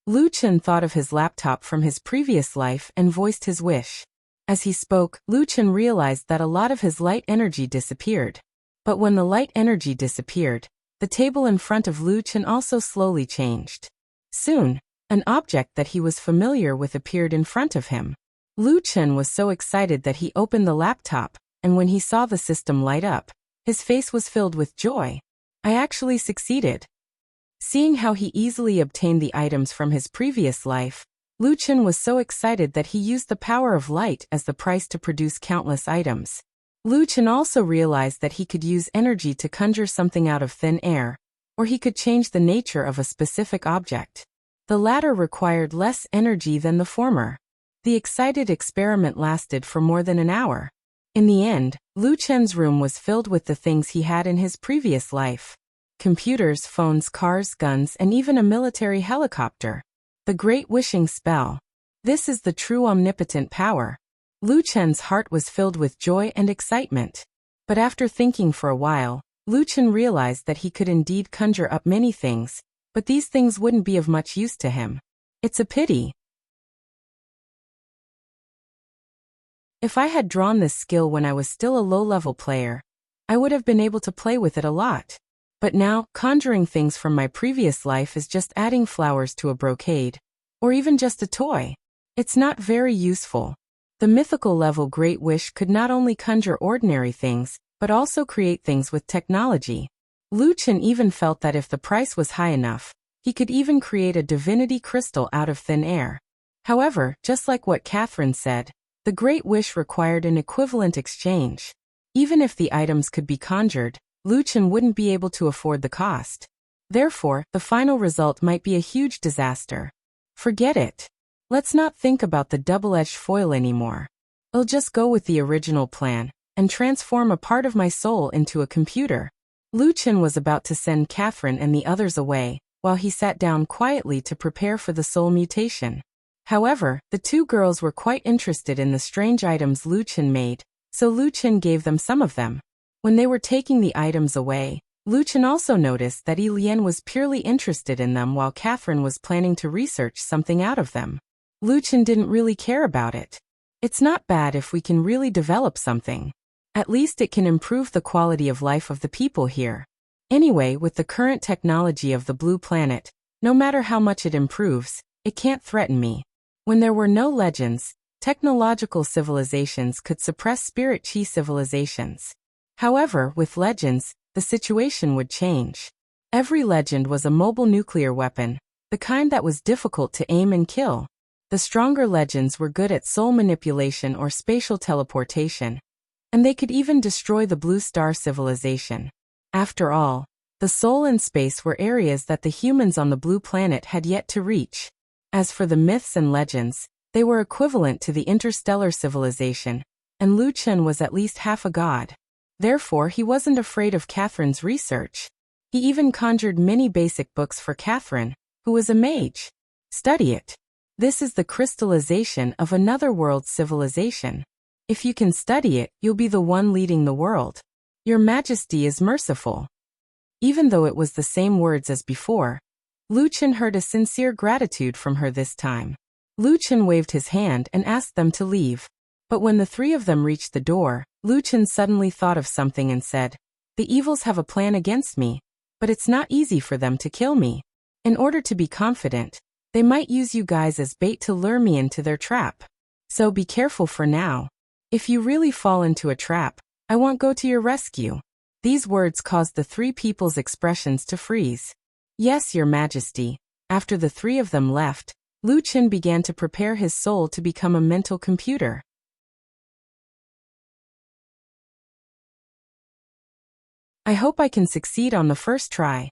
Lu Chen thought of his laptop from his previous life and voiced his wish. As he spoke, Lu Chen realized that a lot of his light energy disappeared. But when the light energy disappeared, the table in front of Lu Chen also slowly changed. Soon, an object that he was familiar with appeared in front of him. Lu Chen was so excited that he opened the laptop, and when he saw the system light up, his face was filled with joy. I actually succeeded. Seeing how he easily obtained the items from his previous life, Lu Chen was so excited that he used the power of light as the price to produce countless items. Lu Chen also realized that he could use energy to conjure something out of thin air, or he could change the nature of a specific object. The latter required less energy than the former. The excited experiment lasted for more than an hour. In the end, Lu Chen's room was filled with the things he had in his previous life. Computers, phones, cars, guns, and even a military helicopter. The Great Wishing Spell. This is the true omnipotent power. Lu Chen's heart was filled with joy and excitement. But after thinking for a while, Lu Chen realized that he could indeed conjure up many things, but these things wouldn't be of much use to him. It's a pity. If I had drawn this skill when I was still a low-level player, I would have been able to play with it a lot. But now, conjuring things from my previous life is just adding flowers to a brocade, or even just a toy. It's not very useful. The mythical level Great Wish could not only conjure ordinary things, but also create things with technology. Lu Chen even felt that if the price was high enough, he could even create a divinity crystal out of thin air. However, just like what Catherine said, the Great Wish required an equivalent exchange. Even if the items could be conjured, Lu Chen wouldn't be able to afford the cost. Therefore, the final result might be a huge disaster. Forget it. Let's not think about the double-edged foil anymore. I'll just go with the original plan, and transform a part of my soul into a computer. Lu Chen was about to send Catherine and the others away, while he sat down quietly to prepare for the soul mutation. However, the two girls were quite interested in the strange items Lu Chen made, so Lu Chen gave them some of them. When they were taking the items away, Lu Chen also noticed that Yi Lian was purely interested in them while Catherine was planning to research something out of them. Lu Chen didn't really care about it. It's not bad if we can really develop something. At least it can improve the quality of life of the people here. Anyway, with the current technology of the Blue Planet, no matter how much it improves, it can't threaten me. When there were no legends, technological civilizations could suppress spirit chi civilizations. However, with legends, the situation would change. Every legend was a mobile nuclear weapon, the kind that was difficult to aim and kill. The stronger legends were good at soul manipulation or spatial teleportation, and they could even destroy the Blue Star civilization. After all, the soul and space were areas that the humans on the Blue Planet had yet to reach. As for the myths and legends, they were equivalent to the interstellar civilization, and Lu Chen was at least half a god. Therefore, he wasn't afraid of Catherine's research. He even conjured many basic books for Catherine, who was a mage. Study it. This is the crystallization of another world's civilization. If you can study it, you'll be the one leading the world. Your Majesty is merciful. Even though it was the same words as before, Lu Chen heard a sincere gratitude from her this time. Lu Chen waved his hand and asked them to leave. But when the three of them reached the door, Lu Chen suddenly thought of something and said, "The evils have a plan against me, but it's not easy for them to kill me. In order to be confident, they might use you guys as bait to lure me into their trap. So be careful for now. If you really fall into a trap, I won't go to your rescue." These words caused the three people's expressions to freeze. "Yes, Your Majesty." After the three of them left, Lu Chen began to prepare his soul to become a mental computer. I hope I can succeed on the first try.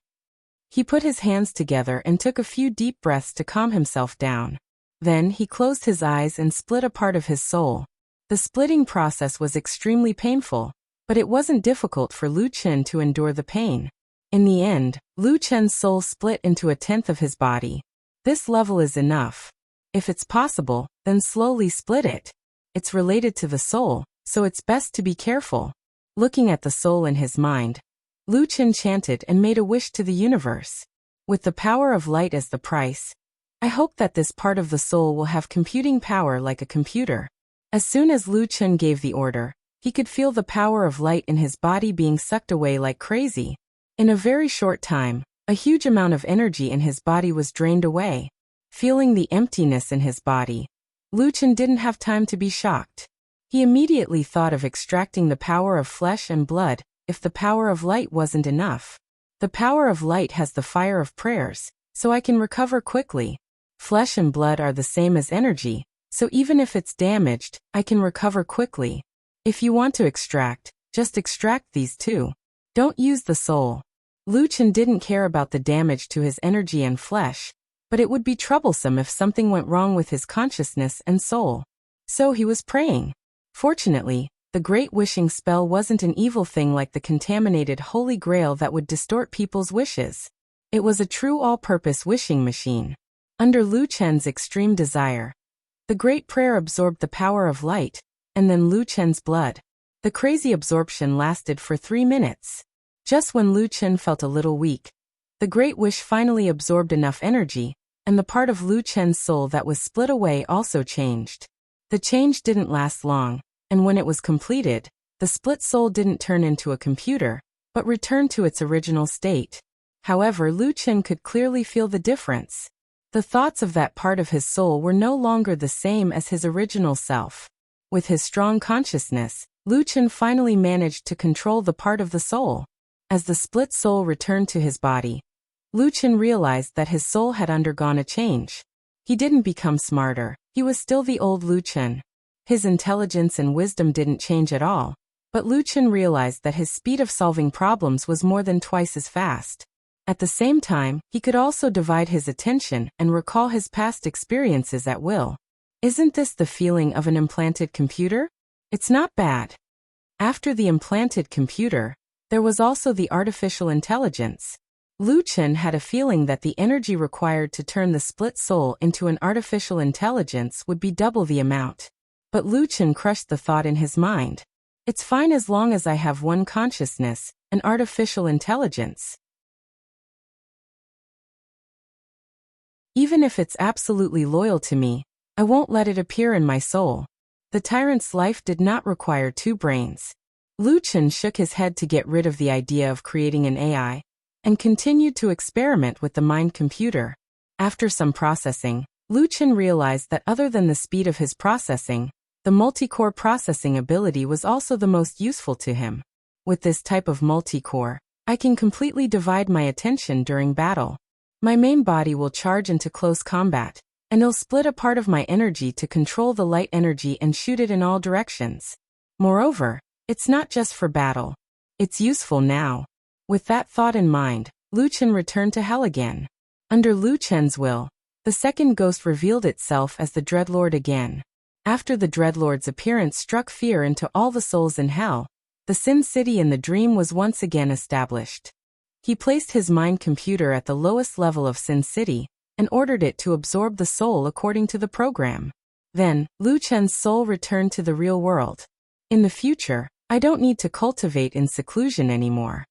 He put his hands together and took a few deep breaths to calm himself down. Then he closed his eyes and split a part of his soul. The splitting process was extremely painful, but it wasn't difficult for Lu Chen to endure the pain. In the end, Lu Chen's soul split into a tenth of his body. This level is enough. If it's possible, then slowly split it. It's related to the soul, so it's best to be careful. Looking at the soul in his mind, Lu Chen chanted and made a wish to the universe. With the power of light as the price, I hope that this part of the soul will have computing power like a computer. As soon as Lu Chen gave the order, he could feel the power of light in his body being sucked away like crazy. In a very short time, a huge amount of energy in his body was drained away. Feeling the emptiness in his body, Lu Chen didn't have time to be shocked. He immediately thought of extracting the power of flesh and blood, if the power of light wasn't enough. The power of light has the fire of prayers, so I can recover quickly. Flesh and blood are the same as energy, so even if it's damaged, I can recover quickly. If you want to extract, just extract these two. Don't use the soul. Lu Chen didn't care about the damage to his energy and flesh, but it would be troublesome if something went wrong with his consciousness and soul. So he was praying. Fortunately, the great wishing spell wasn't an evil thing like the contaminated Holy Grail that would distort people's wishes. It was a true all-purpose wishing machine. Under Lu Chen's extreme desire, the great prayer absorbed the power of light, and then Lu Chen's blood. The crazy absorption lasted for 3 minutes. Just when Lu Chen felt a little weak, the great wish finally absorbed enough energy, and the part of Lu Chen's soul that was split away also changed. The change didn't last long, and when it was completed, the split soul didn't turn into a computer, but returned to its original state. However, Lu Chen could clearly feel the difference. The thoughts of that part of his soul were no longer the same as his original self. With his strong consciousness, Lu Chen finally managed to control the part of the soul. As the split soul returned to his body, Lu Chen realized that his soul had undergone a change. He didn't become smarter, he was still the old Lu Chen. His intelligence and wisdom didn't change at all, but Lu Chen realized that his speed of solving problems was more than twice as fast. At the same time, he could also divide his attention and recall his past experiences at will. Isn't this the feeling of an implanted computer? It's not bad. After the implanted computer, there was also the artificial intelligence. Lu Chen had a feeling that the energy required to turn the split soul into an artificial intelligence would be double the amount. But Lu Chen crushed the thought in his mind. It's fine as long as I have one consciousness, an artificial intelligence. Even if it's absolutely loyal to me, I won't let it appear in my soul. The tyrant's life did not require 2 brains. Lu Chen shook his head to get rid of the idea of creating an AI, and continued to experiment with the mind computer. After some processing, Lu Chen realized that other than the speed of his processing, the multi-core processing ability was also the most useful to him. With this type of multi-core, I can completely divide my attention during battle. My main body will charge into close combat, and it'll split a part of my energy to control the light energy and shoot it in all directions. Moreover, it's not just for battle. It's useful now. With that thought in mind, Lu Chen returned to hell again. Under Lu Chen's will, the second ghost revealed itself as the Dreadlord again. After the Dreadlord's appearance struck fear into all the souls in hell, the Sin City in the dream was once again established. He placed his mind computer at the lowest level of Sin City, and ordered it to absorb the soul according to the program. Then, Lu Chen's soul returned to the real world. In the future, I don't need to cultivate in seclusion anymore.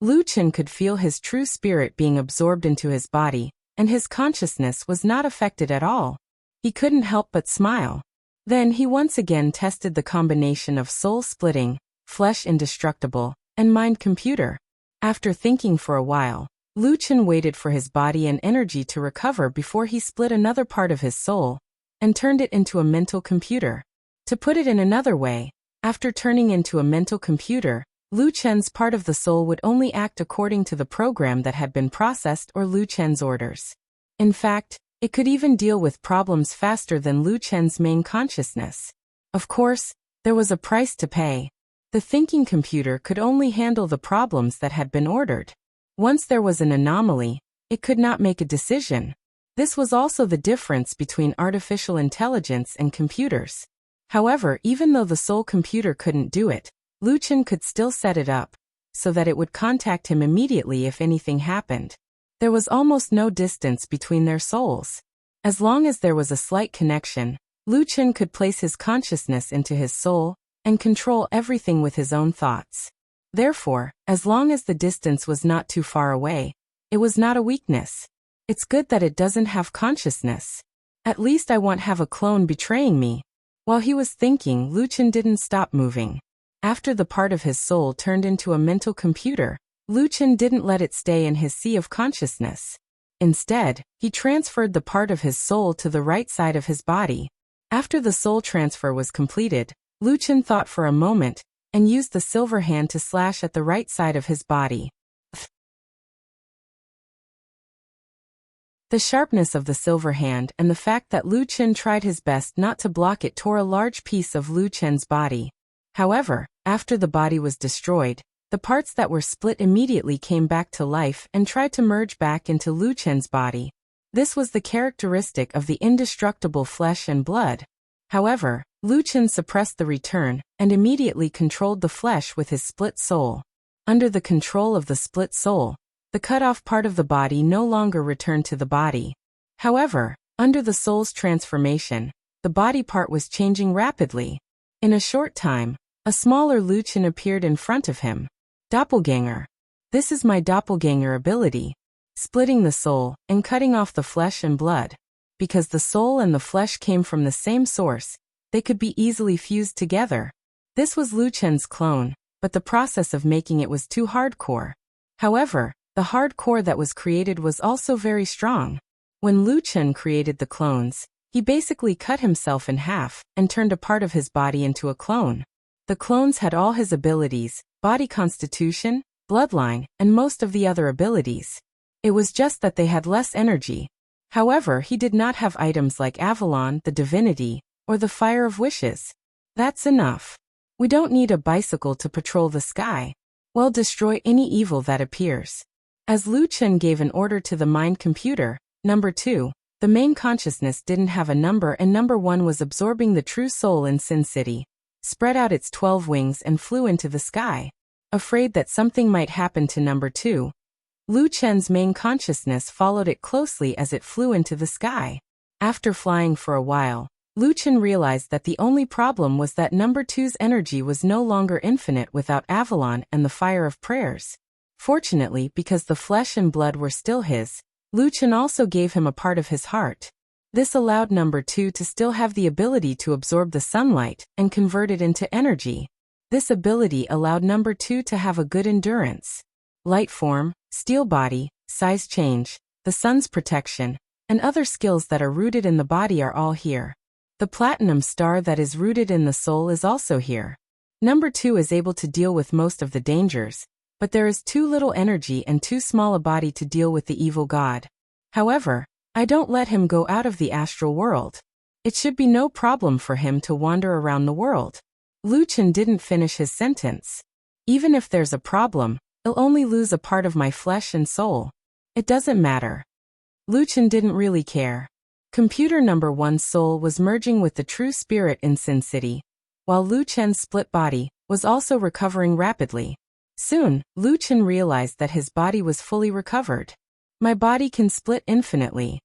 Lu Chen could feel his true spirit being absorbed into his body, and his consciousness was not affected at all. He couldn't help but smile. Then he once again tested the combination of soul splitting, flesh indestructible, and mind computer. After thinking for a while, Lu Chen waited for his body and energy to recover before he split another part of his soul, and turned it into a mental computer. To put it in another way, after turning into a mental computer, Lu Chen's part of the soul would only act according to the program that had been processed or Lu Chen's orders. In fact, it could even deal with problems faster than Lu Chen's main consciousness. Of course, there was a price to pay. The thinking computer could only handle the problems that had been ordered. Once there was an anomaly, it could not make a decision. This was also the difference between artificial intelligence and computers. However, even though the soul computer couldn't do it, Lu Chen could still set it up, so that it would contact him immediately if anything happened. There was almost no distance between their souls. As long as there was a slight connection, Lu Chen could place his consciousness into his soul and control everything with his own thoughts. Therefore, as long as the distance was not too far away, it was not a weakness. It's good that it doesn't have consciousness. At least I won't have a clone betraying me. While he was thinking, Lu Chen didn't stop moving. After the part of his soul turned into a mental computer, Lu Chen didn't let it stay in his sea of consciousness. Instead, he transferred the part of his soul to the right side of his body. After the soul transfer was completed, Lu Chen thought for a moment and used the silver hand to slash at the right side of his body. The sharpness of the silver hand and the fact that Lu Chen tried his best not to block it tore a large piece of Lu Chen's body. However, after the body was destroyed, the parts that were split immediately came back to life and tried to merge back into Lu Chen's body. This was the characteristic of the indestructible flesh and blood. However, Lu Chen suppressed the return and immediately controlled the flesh with his split soul. Under the control of the split soul, the cut-off part of the body no longer returned to the body. However, under the soul's transformation, the body part was changing rapidly. In a short time, a smaller Lu Chen appeared in front of him. Doppelganger. This is my doppelganger ability. Splitting the soul and cutting off the flesh and blood. Because the soul and the flesh came from the same source, they could be easily fused together. This was Lu Chen's clone, but the process of making it was too hardcore. However, the hardcore that was created was also very strong. When Lu Chen created the clones, he basically cut himself in half and turned a part of his body into a clone. The clones had all his abilities, body constitution, bloodline, and most of the other abilities. It was just that they had less energy. However, he did not have items like Avalon, the divinity, or the fire of wishes. That's enough. We don't need a bicycle to patrol the sky. Well, destroy any evil that appears. As Lu Chen gave an order to the mind computer, number 2, the main consciousness didn't have a number and number 1 was absorbing the true soul in Sin City, spread out its 12 wings and flew into the sky. Afraid that something might happen to number 2, Lu Chen's main consciousness followed it closely as it flew into the sky. After flying for a while, Lu Chen realized that the only problem was that number 2's energy was no longer infinite without Avalon and the fire of prayers. Fortunately, because the flesh and blood were still his, Lu Chen also gave him a part of his heart. This allowed number 2 to still have the ability to absorb the sunlight and convert it into energy. This ability allowed number 2 to have a good endurance. Light form, steel body, size change, the sun's protection, and other skills that are rooted in the body are all here. The platinum star that is rooted in the soul is also here. Number 2 is able to deal with most of the dangers, but there is too little energy and too small a body to deal with the evil god. However, I don't let him go out of the astral world. It should be no problem for him to wander around the world. Lu Chen didn't finish his sentence. Even if there's a problem, I'll only lose a part of my flesh and soul. It doesn't matter. Lu Chen didn't really care. Computer number 1's soul was merging with the true spirit in Sin City, while Lu Chen's split body was also recovering rapidly. Soon, Lu Chen realized that his body was fully recovered. My body can split infinitely.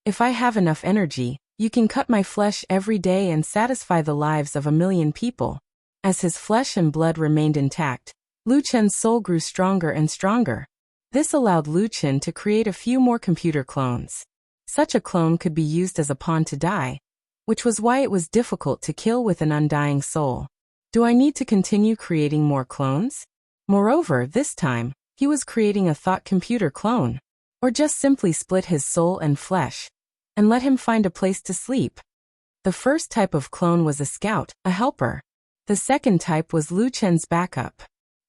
If I have enough energy, you can cut my flesh every day and satisfy the lives of 1 million people. As his flesh and blood remained intact, Lu Chen's soul grew stronger and stronger. This allowed Lu Chen to create a few more computer clones. Such a clone could be used as a pawn to die, which was why it was difficult to kill with an undying soul. Do I need to continue creating more clones? Moreover, this time, he was creating a thought computer clone. Or just simply split his soul and flesh, and let him find a place to sleep. The first type of clone was a scout, a helper. The second type was Lu Chen's backup.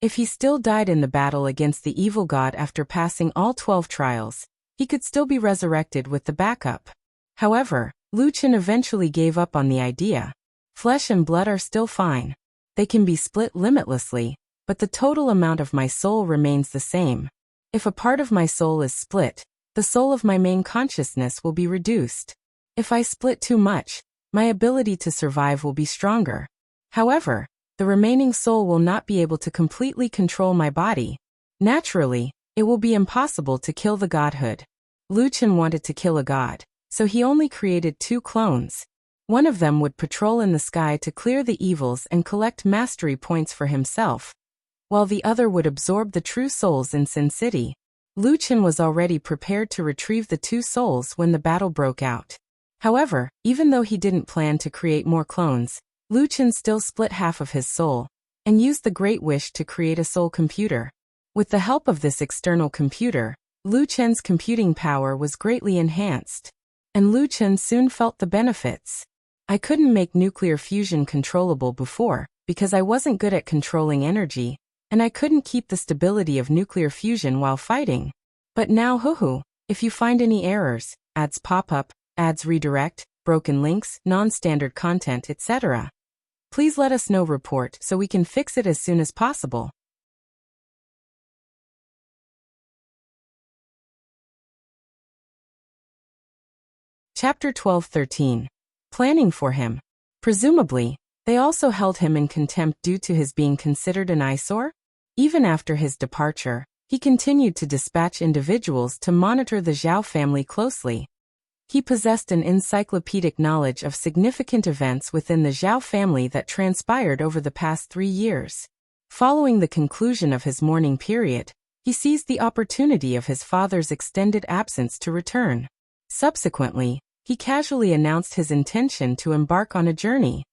If he still died in the battle against the evil god after passing all 12 trials, he could still be resurrected with the backup. However, Lu Chen eventually gave up on the idea. Flesh and blood are still fine. They can be split limitlessly, but the total amount of my soul remains the same. If a part of my soul is split, the soul of my main consciousness will be reduced. If I split too much, my ability to survive will be stronger. However, the remaining soul will not be able to completely control my body. Naturally, it will be impossible to kill the godhood. Lu Chen wanted to kill a god, so he only created 2 clones. One of them would patrol in the sky to clear the evils and collect mastery points for himself, while the other would absorb the true souls in Sin City. Lu Chen was already prepared to retrieve the 2 souls when the battle broke out. However, even though he didn't plan to create more clones, Lu Chen still split half of his soul, and used the Great Wish to create a soul computer. With the help of this external computer, Lu Chen's computing power was greatly enhanced, and Lu Chen soon felt the benefits. I couldn't make nuclear fusion controllable before, because I wasn't good at controlling energy, and I couldn't keep the stability of nuclear fusion while fighting. But now if you find any errors, ads pop up, ads redirect, broken links, non-standard content, etc., please let us know report so we can fix it as soon as possible. Chapter 12-13. Planning for him. Presumably, they also held him in contempt due to his being considered an eyesore? Even after his departure, he continued to dispatch individuals to monitor the Zhao family closely. He possessed an encyclopedic knowledge of significant events within the Zhao family that transpired over the past 3 years. Following the conclusion of his mourning period, he seized the opportunity of his father's extended absence to return. Subsequently, he casually announced his intention to embark on a journey.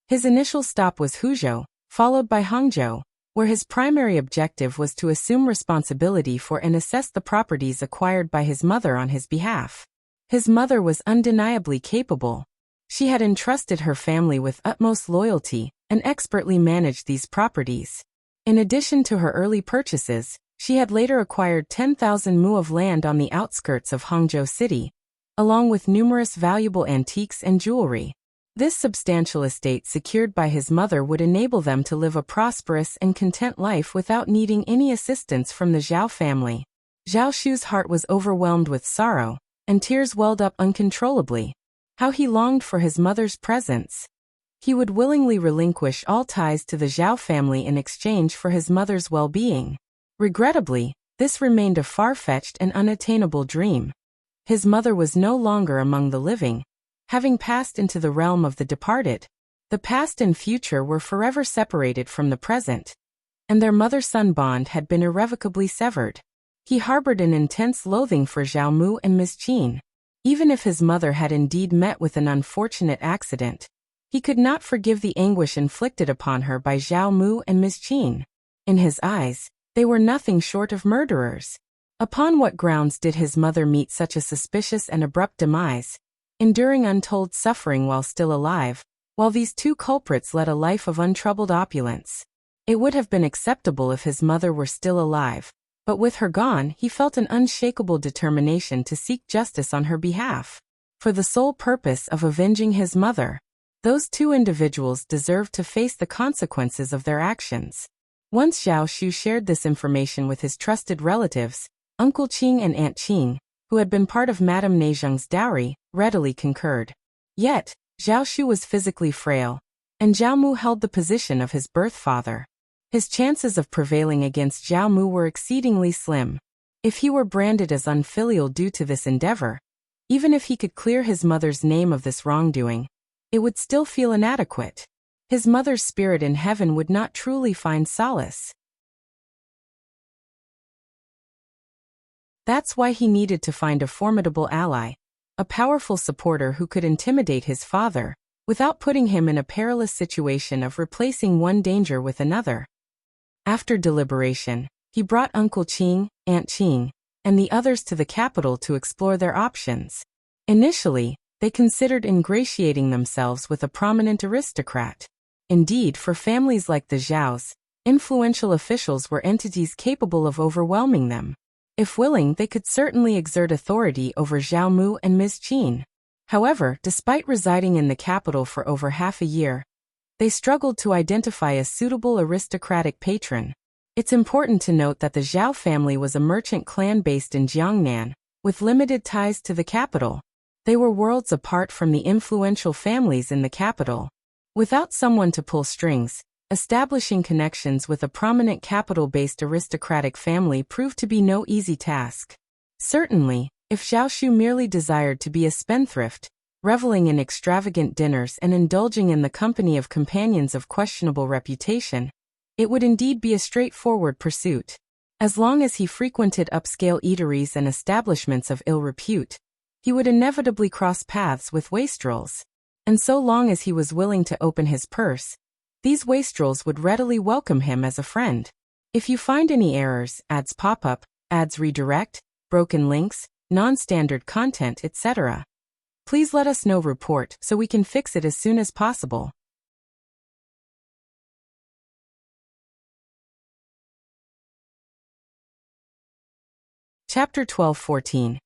His initial stop was Huzhou, followed by Hangzhou, where his primary objective was to assume responsibility for and assess the properties acquired by his mother on his behalf. His mother was undeniably capable. She had entrusted her family with utmost loyalty and expertly managed these properties. In addition to her early purchases, she had later acquired 10,000 mu of land on the outskirts of Hangzhou City, along with numerous valuable antiques and jewelry. This substantial estate secured by his mother would enable them to live a prosperous and content life without needing any assistance from the Zhao family. Zhao Shu's heart was overwhelmed with sorrow, and tears welled up uncontrollably. How he longed for his mother's presence. He would willingly relinquish all ties to the Zhao family in exchange for his mother's well-being. Regrettably, this remained a far-fetched and unattainable dream. His mother was no longer among the living, having passed into the realm of the departed. The past and future were forever separated from the present, and their mother-son bond had been irrevocably severed. He harbored an intense loathing for Zhao Mu and Ms. Qin. Even if his mother had indeed met with an unfortunate accident, he could not forgive the anguish inflicted upon her by Zhao Mu and Ms. Qin. In his eyes, they were nothing short of murderers. Upon what grounds did his mother meet such a suspicious and abrupt demise, enduring untold suffering while still alive, while these 2 culprits led a life of untroubled opulence? It would have been acceptable if his mother were still alive, but with her gone, he felt an unshakable determination to seek justice on her behalf. For the sole purpose of avenging his mother, those 2 individuals deserved to face the consequences of their actions. Once Zhao Shu shared this information with his trusted relatives, Uncle Qing and Aunt Qing, who had been part of Madame Neizheng's dowry, readily concurred. Yet, Zhao Shu was physically frail, and Zhao Mu held the position of his birth father. His chances of prevailing against Zhao Mu were exceedingly slim. If he were branded as unfilial due to this endeavor, even if he could clear his mother's name of this wrongdoing, it would still feel inadequate. His mother's spirit in heaven would not truly find solace. That's why he needed to find a formidable ally, a powerful supporter who could intimidate his father, without putting him in a perilous situation of replacing one danger with another. After deliberation, he brought Uncle Qing, Aunt Qing, and the others to the capital to explore their options. Initially, they considered ingratiating themselves with a prominent aristocrat. Indeed, for families like the Zhaos, influential officials were entities capable of overwhelming them. If willing, they could certainly exert authority over Zhao Mu and Ms. Qin. However, despite residing in the capital for over half a year, They struggled to identify a suitable aristocratic patron. It's important to note that the Zhao family was a merchant clan based in Jiangnan, with limited ties to the capital. They were worlds apart from the influential families in the capital. Without someone to pull strings, establishing connections with a prominent capital-based aristocratic family proved to be no easy task. Certainly, if Zhao Shu merely desired to be a spendthrift, reveling in extravagant dinners and indulging in the company of companions of questionable reputation, it would indeed be a straightforward pursuit. As long as he frequented upscale eateries and establishments of ill repute, he would inevitably cross paths with wastrels. And so long as he was willing to open his purse, these wastrels would readily welcome him as a friend. If you find any errors, ads pop up, ads redirect, broken links, non-standard content, etc., please let us know. Report so we can fix it as soon as possible. Chapter 12-14.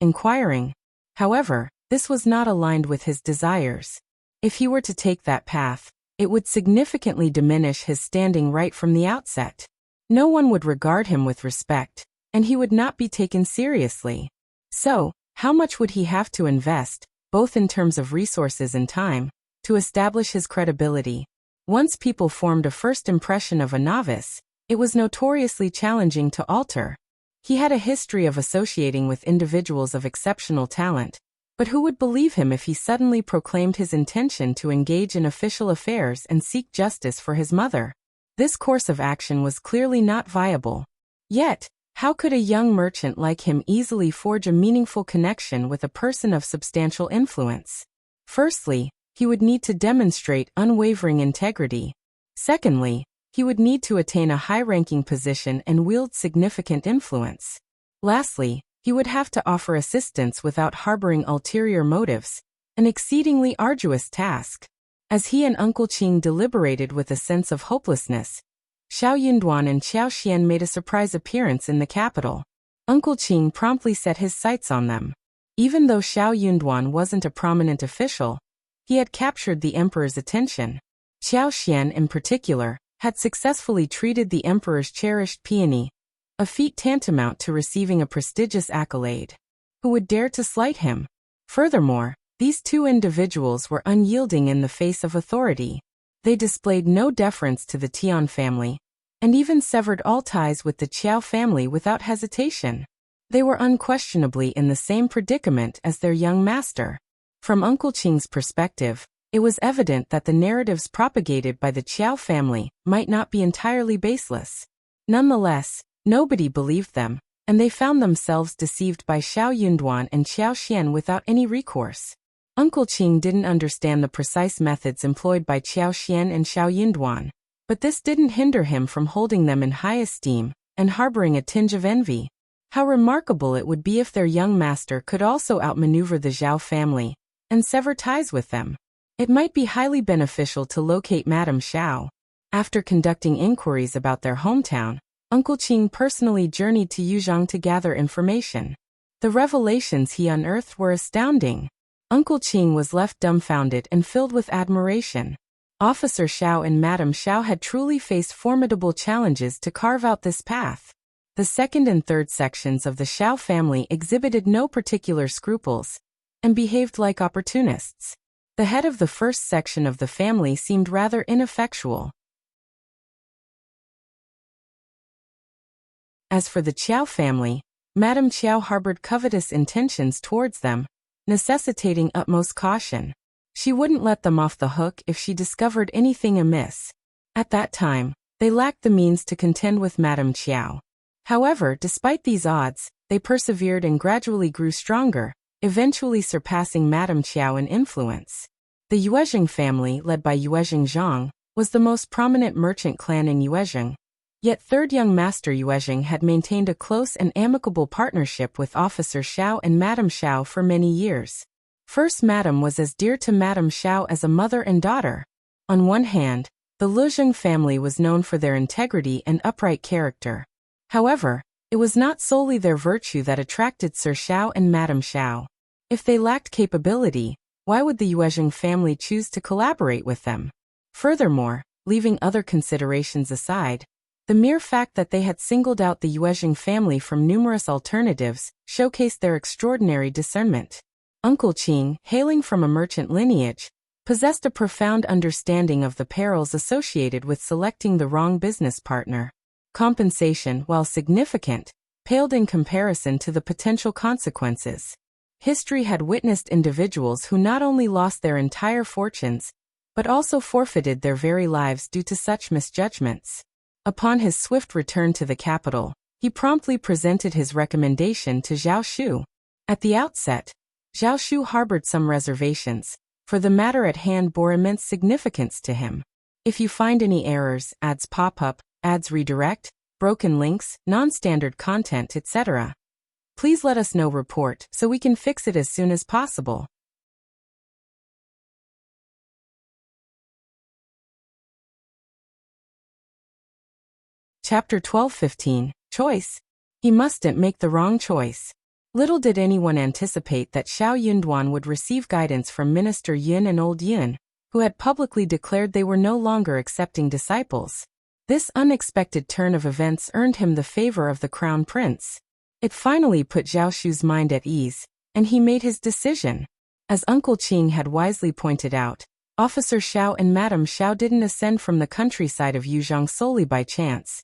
Inquiring. However, this was not aligned with his desires. If he were to take that path, it would significantly diminish his standing right from the outset. No one would regard him with respect, and he would not be taken seriously. So, how much would he have to invest, both in terms of resources and time, to establish his credibility? Once people formed a first impression of a novice, it was notoriously challenging to alter. He had a history of associating with individuals of exceptional talent, but who would believe him if he suddenly proclaimed his intention to engage in official affairs and seek justice for his mother? This course of action was clearly not viable. Yet, how could a young merchant like him easily forge a meaningful connection with a person of substantial influence? Firstly, he would need to demonstrate unwavering integrity. Secondly, he would need to attain a high-ranking position and wield significant influence. Lastly, he would have to offer assistance without harboring ulterior motives, an exceedingly arduous task. As he and Uncle Qing deliberated with a sense of hopelessness, Xiao Yunduan and Qiao Xian made a surprise appearance in the capital. Uncle Qing promptly set his sights on them. Even though Xiao Yunduan wasn't a prominent official, he had captured the emperor's attention. Qiao Xian, in particular, had successfully treated the emperor's cherished peony, a feat tantamount to receiving a prestigious accolade. Who would dare to slight him? Furthermore, these two individuals were unyielding in the face of authority. They displayed no deference to the Tian family, and even severed all ties with the Qiao family without hesitation. They were unquestionably in the same predicament as their young master. From Uncle Qing's perspective, it was evident that the narratives propagated by the Qiao family might not be entirely baseless. Nonetheless, nobody believed them, and they found themselves deceived by Xiao Yunduan and Qiao Xian without any recourse. Uncle Qing didn't understand the precise methods employed by Qiao Xian and Xiao Yunduan, but this didn't hinder him from holding them in high esteem and harboring a tinge of envy. How remarkable it would be if their young master could also outmaneuver the Zhao family and sever ties with them. It might be highly beneficial to locate Madame Xiao. After conducting inquiries about their hometown, Uncle Qing personally journeyed to Yuzhang to gather information. The revelations he unearthed were astounding. Uncle Qing was left dumbfounded and filled with admiration. Officer Xiao and Madame Xiao had truly faced formidable challenges to carve out this path. The second and third sections of the Xiao family exhibited no particular scruples and behaved like opportunists. The head of the first section of the family seemed rather ineffectual. As for the Qiao family, Madame Qiao harbored covetous intentions towards them, necessitating utmost caution. She wouldn't let them off the hook if she discovered anything amiss. At that time, they lacked the means to contend with Madame Qiao. However, despite these odds, they persevered and gradually grew stronger, eventually surpassing Madame Qiao in influence. The Yuezheng family, led by Yuezheng Zhang, was the most prominent merchant clan in Yuezheng. Yet third young master Yuezheng had maintained a close and amicable partnership with Officer Xiao and Madame Xiao for many years. First Madame was as dear to Madame Xiao as a mother and daughter. On one hand, the Luzheng family was known for their integrity and upright character. However, it was not solely their virtue that attracted Sir Xiao and Madame Xiao. If they lacked capability, why would the Yuezheng family choose to collaborate with them? Furthermore, leaving other considerations aside, the mere fact that they had singled out the Yangzhou family from numerous alternatives showcased their extraordinary discernment. Uncle Qing, hailing from a merchant lineage, possessed a profound understanding of the perils associated with selecting the wrong business partner. Compensation, while significant, paled in comparison to the potential consequences. History had witnessed individuals who not only lost their entire fortunes, but also forfeited their very lives due to such misjudgments. Upon his swift return to the capital, he promptly presented his recommendation to Zhao Shu. At the outset, Zhao Shu harbored some reservations, for the matter at hand bore immense significance to him. If you find any errors, ads pop up, ads redirect, broken links, non-standard content, etc., please let us know. Report so we can fix it as soon as possible. Chapter 12:15, Choice. He mustn't make the wrong choice. Little did anyone anticipate that Xiao Yunduan would receive guidance from Minister Yin and Old Yin, who had publicly declared they were no longer accepting disciples. This unexpected turn of events earned him the favor of the crown prince. It finally put Zhao Shu's mind at ease, and he made his decision. As Uncle Qing had wisely pointed out, Officer Xiao and Madame Xiao didn't ascend from the countryside of Yuzhong solely by chance.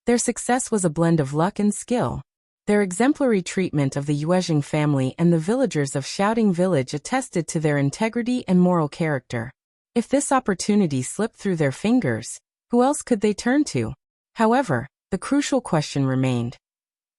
Their success was a blend of luck and skill. Their exemplary treatment of the Yangzhou family and the villagers of Shouting Village attested to their integrity and moral character. If this opportunity slipped through their fingers, who else could they turn to? However, the crucial question remained.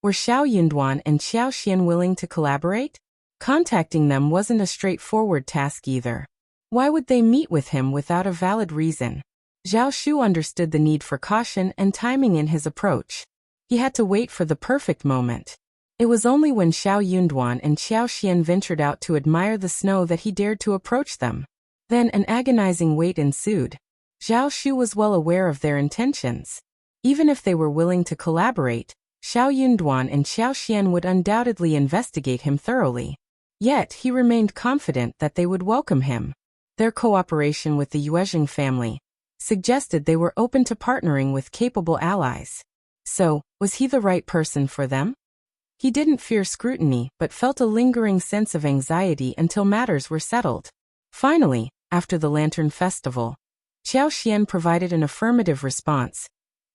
Were Xiao Yunduan and Xiao Xian willing to collaborate? Contacting them wasn't a straightforward task either. Why would they meet with him without a valid reason? Zhao Shu understood the need for caution and timing in his approach. He had to wait for the perfect moment. It was only when Xiao Yunduan and Xiao Xian ventured out to admire the snow that he dared to approach them. Then an agonizing wait ensued. Zhao Shu was well aware of their intentions. Even if they were willing to collaborate, Xiao Yunduan and Xiao Xian would undoubtedly investigate him thoroughly. Yet he remained confident that they would welcome him. Their cooperation with the Yangzhou family suggested they were open to partnering with capable allies. So, was he the right person for them? He didn't fear scrutiny but felt a lingering sense of anxiety until matters were settled. Finally, after the Lantern Festival, Xiao Xian provided an affirmative response,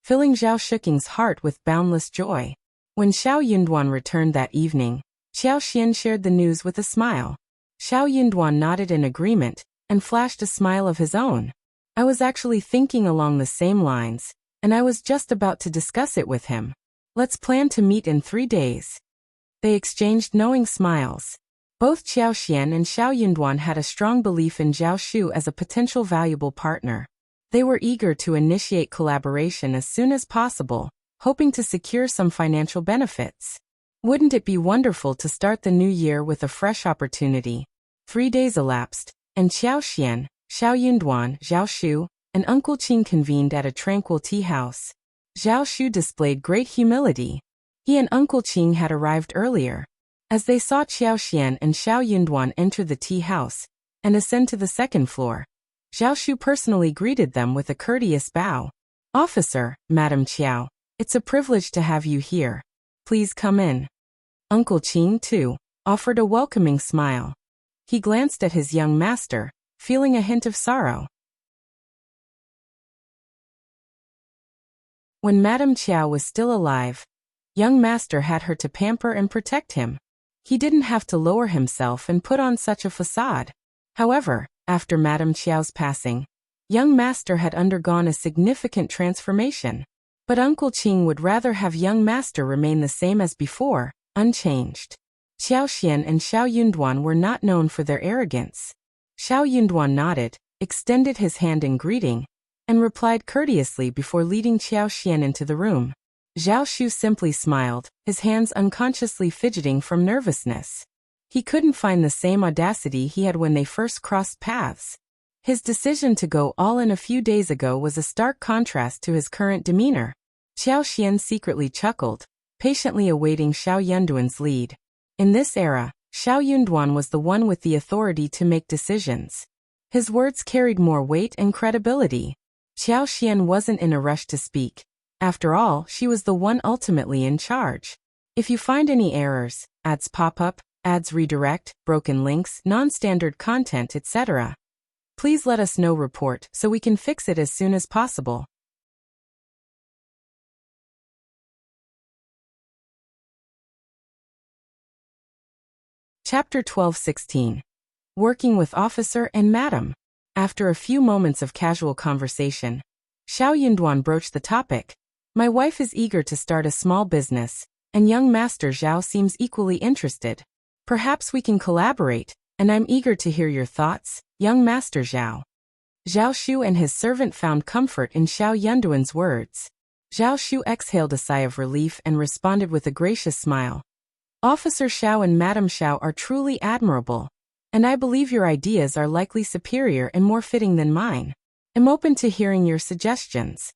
filling Zhao Shuking's heart with boundless joy. When Xiao Yunduan returned that evening, Xiao Xian shared the news with a smile. Xiao Yunduan nodded in agreement and flashed a smile of his own. I was actually thinking along the same lines, and I was just about to discuss it with him. Let's plan to meet in 3 days. They exchanged knowing smiles. Both Xiao Xian and Xiao Yunduan had a strong belief in Zhao Shu as a potential valuable partner. They were eager to initiate collaboration as soon as possible, hoping to secure some financial benefits. Wouldn't it be wonderful to start the new year with a fresh opportunity? 3 days elapsed, and Xiao Xian, Xiao Yunduan, Zhao Shu, and Uncle Qing convened at a tranquil tea house. Zhao Shu displayed great humility. He and Uncle Qing had arrived earlier. As they saw Xiao Xian and Xiao Yunduan enter the tea house and ascend to the second floor, Zhao Shu personally greeted them with a courteous bow. Officer, Madam Qiao, it's a privilege to have you here. Please come in. Uncle Qing, too, offered a welcoming smile. He glanced at his young master, feeling a hint of sorrow. When Madame Qiao was still alive, young master had her to pamper and protect him. He didn't have to lower himself and put on such a facade. However, after Madame Qiao's passing, young master had undergone a significant transformation. But Uncle Qing would rather have young master remain the same as before, unchanged. Xiao Xian and Xiao Yunduan were not known for their arrogance. Xiao Yunduan nodded, extended his hand in greeting, and replied courteously before leading Xiao Xian into the room. Zhao Shu simply smiled, his hands unconsciously fidgeting from nervousness. He couldn't find the same audacity he had when they first crossed paths. His decision to go all in a few days ago was a stark contrast to his current demeanor. Xiao Xian secretly chuckled, patiently awaiting Xiao Yunduan's lead. In this era, Xiao Yunduan was the one with the authority to make decisions. His words carried more weight and credibility. Xiao Xian wasn't in a rush to speak. After all, she was the one ultimately in charge. If you find any errors, ads pop up, ads redirect, broken links, non-standard content, etc., please let us know report so we can fix it as soon as possible. Chapter 12:16. Working with Officer and Madam. After a few moments of casual conversation, Xiao Yunduan broached the topic. My wife is eager to start a small business, and young Master Zhao seems equally interested. Perhaps we can collaborate, and I'm eager to hear your thoughts, young Master Zhao. Zhao Shu and his servant found comfort in Xiao Yunduan's words. Zhao Shu exhaled a sigh of relief and responded with a gracious smile. Officer Xiao and Madam Xiao are truly admirable, and I believe your ideas are likely superior and more fitting than mine. I'm open to hearing your suggestions.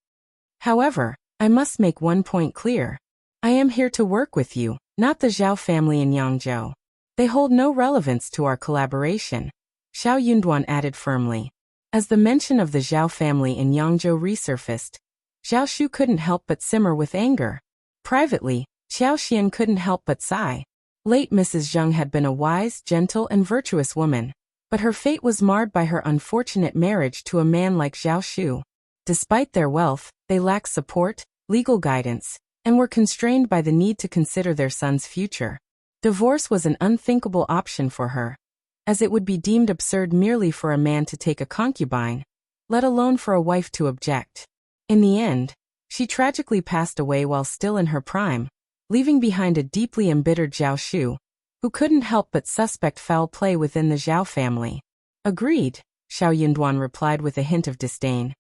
However, I must make one point clear. I am here to work with you, not the Zhao family in Yangzhou. They hold no relevance to our collaboration, Xiao Yunduan added firmly. As the mention of the Zhao family in Yangzhou resurfaced, Zhao Shu couldn't help but simmer with anger. Privately, Xiao Xian couldn't help but sigh. Late Mrs. Zheng had been a wise, gentle, and virtuous woman, but her fate was marred by her unfortunate marriage to a man like Zhao Shu. Despite their wealth, they lacked support, legal guidance, and were constrained by the need to consider their son's future. Divorce was an unthinkable option for her, as it would be deemed absurd merely for a man to take a concubine, let alone for a wife to object. In the end, she tragically passed away while still in her prime, leaving behind a deeply embittered Zhao Shu, who couldn't help but suspect foul play within the Zhao family. Agreed, Xiao Yunduan replied with a hint of disdain.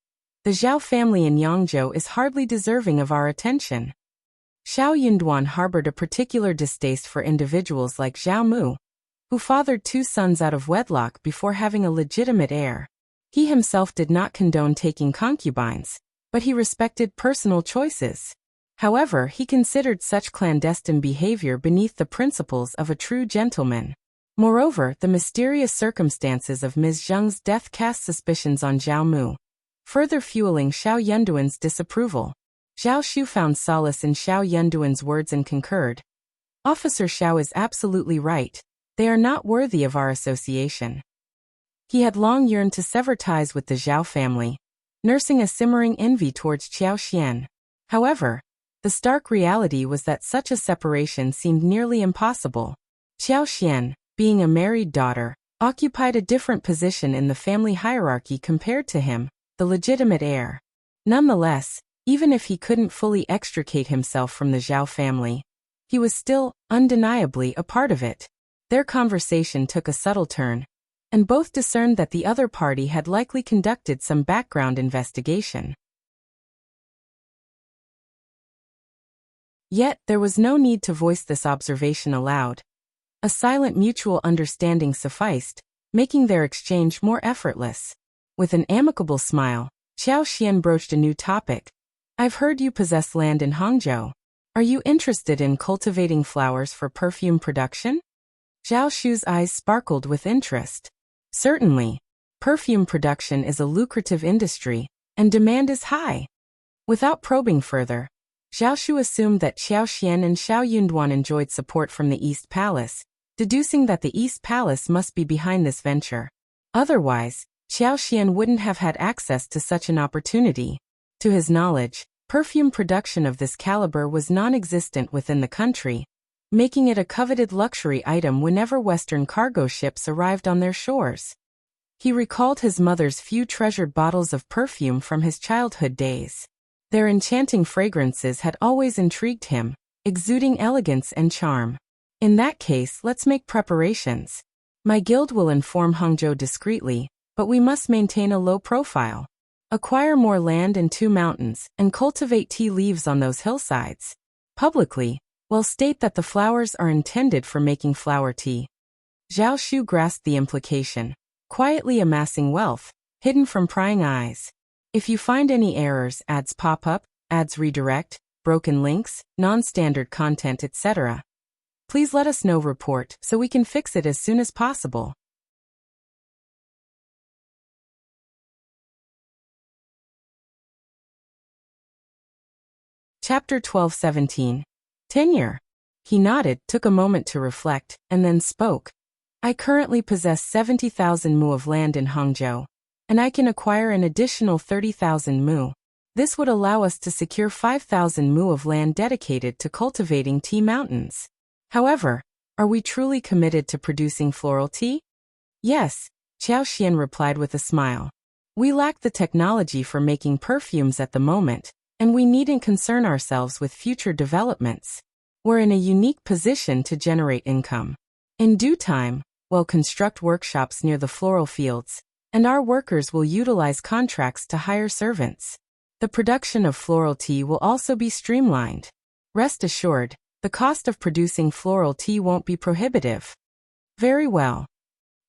The Zhao family in Yangzhou is hardly deserving of our attention. Xiao Yunduan harbored a particular distaste for individuals like Zhao Mu, who fathered 2 sons out of wedlock before having a legitimate heir. He himself did not condone taking concubines, but he respected personal choices. However, he considered such clandestine behavior beneath the principles of a true gentleman. Moreover, the mysterious circumstances of Ms. Zheng's death cast suspicions on Zhao Mu, further fueling Xiao Yunduan's disapproval. Zhao Shu found solace in Xiao Yunduan's words and concurred. Officer Xiao is absolutely right. They are not worthy of our association. He had long yearned to sever ties with the Zhao family, nursing a simmering envy towards Xiao Xian. However, the stark reality was that such a separation seemed nearly impossible. Xiao Xian, being a married daughter, occupied a different position in the family hierarchy compared to him, the legitimate heir. Nonetheless, even if he couldn't fully extricate himself from the Zhao family, he was still, undeniably, a part of it. Their conversation took a subtle turn, and both discerned that the other party had likely conducted some background investigation. Yet, there was no need to voice this observation aloud. A silent mutual understanding sufficed, making their exchange more effortless. With an amicable smile, Xiao Xian broached a new topic. I've heard you possess land in Hangzhou. Are you interested in cultivating flowers for perfume production? Zhao Shu's eyes sparkled with interest. Certainly. Perfume production is a lucrative industry, and demand is high. Without probing further, Zhao Shu assumed that Xiao Xian and Xiao Yunduan enjoyed support from the East Palace, deducing that the East Palace must be behind this venture. Otherwise, Xiao Xian wouldn't have had access to such an opportunity. To his knowledge, perfume production of this caliber was non-existent within the country, making it a coveted luxury item whenever Western cargo ships arrived on their shores. He recalled his mother's few treasured bottles of perfume from his childhood days. Their enchanting fragrances had always intrigued him, exuding elegance and charm. In that case, let's make preparations. My guild will inform Hangzhou discreetly, but we must maintain a low profile. Acquire more land and 2 mountains, and cultivate tea leaves on those hillsides. Publicly, we'll state that the flowers are intended for making flower tea. Zhao Shu grasped the implication, quietly amassing wealth, hidden from prying eyes. If you find any errors, ads pop up, ads redirect, broken links, non-standard content, etc., please let us know report so we can fix it as soon as possible. Chapter 12:17. Tenure. He nodded, took a moment to reflect, and then spoke. I currently possess 70,000 mu of land in Yangzhou, and I can acquire an additional 30,000 mu. This would allow us to secure 5,000 mu of land dedicated to cultivating tea mountains. However, are we truly committed to producing floral tea? Yes, Qiao Xian replied with a smile. We lack the technology for making perfumes at the moment, and we needn't concern ourselves with future developments. We're in a unique position to generate income. In due time, we'll construct workshops near the floral fields, and our workers will utilize contracts to hire servants. The production of floral tea will also be streamlined. Rest assured, the cost of producing floral tea won't be prohibitive. Very well.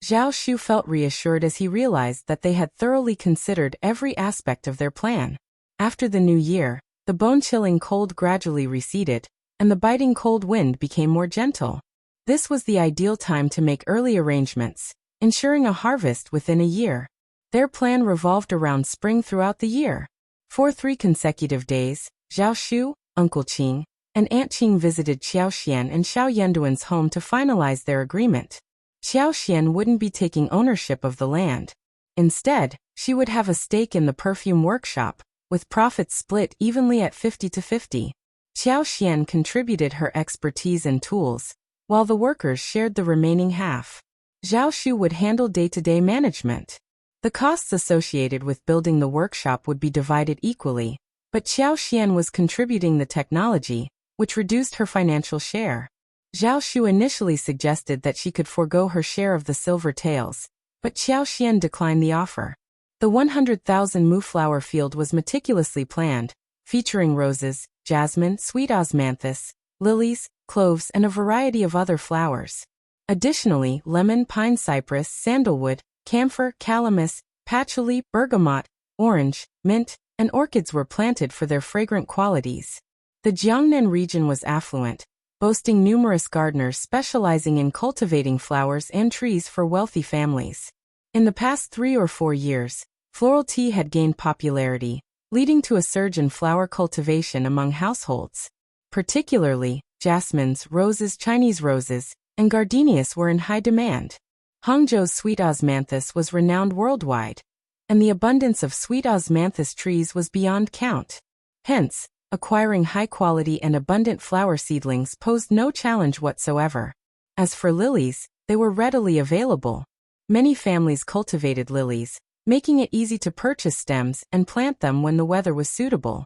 Zhao Mu felt reassured as he realized that they had thoroughly considered every aspect of their plan. After the new year, the bone-chilling cold gradually receded, and the biting cold wind became more gentle. This was the ideal time to make early arrangements, ensuring a harvest within a year. Their plan revolved around spring throughout the year. For 3 consecutive days, Zhao Mu, Uncle Qing, and Aunt Qing visited Qiao Xian and Xiao Yanduan's home to finalize their agreement. Qiao Xian wouldn't be taking ownership of the land. Instead, she would have a stake in the perfume workshop, with profits split evenly at 50-50. Qiao Xian contributed her expertise and tools, while the workers shared the remaining half. Zhao Mu would handle day-to-day management. The costs associated with building the workshop would be divided equally, but Qiao Xian was contributing the technology, which reduced her financial share. Zhao Mu initially suggested that she could forego her share of the silver tails, but Qiao Xian declined the offer. The 100,000 mu flower field was meticulously planned, featuring roses, jasmine, sweet osmanthus, lilies, cloves, and a variety of other flowers. Additionally, lemon, pine cypress, sandalwood, camphor, calamus, patchouli, bergamot, orange, mint, and orchids were planted for their fragrant qualities. The Jiangnan region was affluent, boasting numerous gardeners specializing in cultivating flowers and trees for wealthy families. In the past 3 or 4 years, floral tea had gained popularity, leading to a surge in flower cultivation among households. Particularly, jasmines, roses, Chinese roses, and gardenias were in high demand. Hangzhou's sweet osmanthus was renowned worldwide, and the abundance of sweet osmanthus trees was beyond count. Hence, acquiring high-quality and abundant flower seedlings posed no challenge whatsoever. As for lilies, they were readily available. Many families cultivated lilies, making it easy to purchase stems and plant them when the weather was suitable.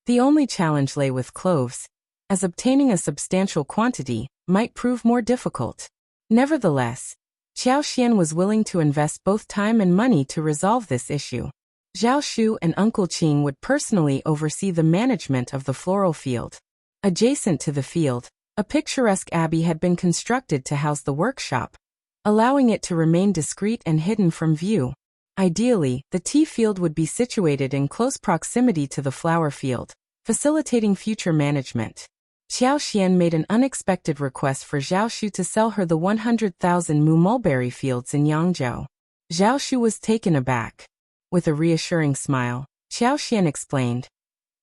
The only challenge lay with cloves, as obtaining a substantial quantity might prove more difficult. Nevertheless, Qiao Xian was willing to invest both time and money to resolve this issue. Zhao Mu and Uncle Qing would personally oversee the management of the floral field. Adjacent to the field, a picturesque abbey had been constructed to house the workshop, allowing it to remain discreet and hidden from view. Ideally, the tea field would be situated in close proximity to the flower field, facilitating future management. Qiao Xian made an unexpected request for Zhao Mu to sell her the 100,000 mu mulberry fields in Yangzhou. Zhao Mu was taken aback. With a reassuring smile, Qiao Xian explained,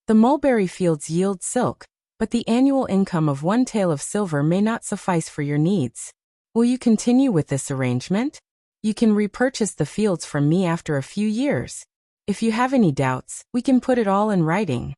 "The mulberry fields yield silk, but the annual income of 1 tael of silver may not suffice for your needs. Will you continue with this arrangement? You can repurchase the fields from me after a few years. If you have any doubts, we can put it all in writing."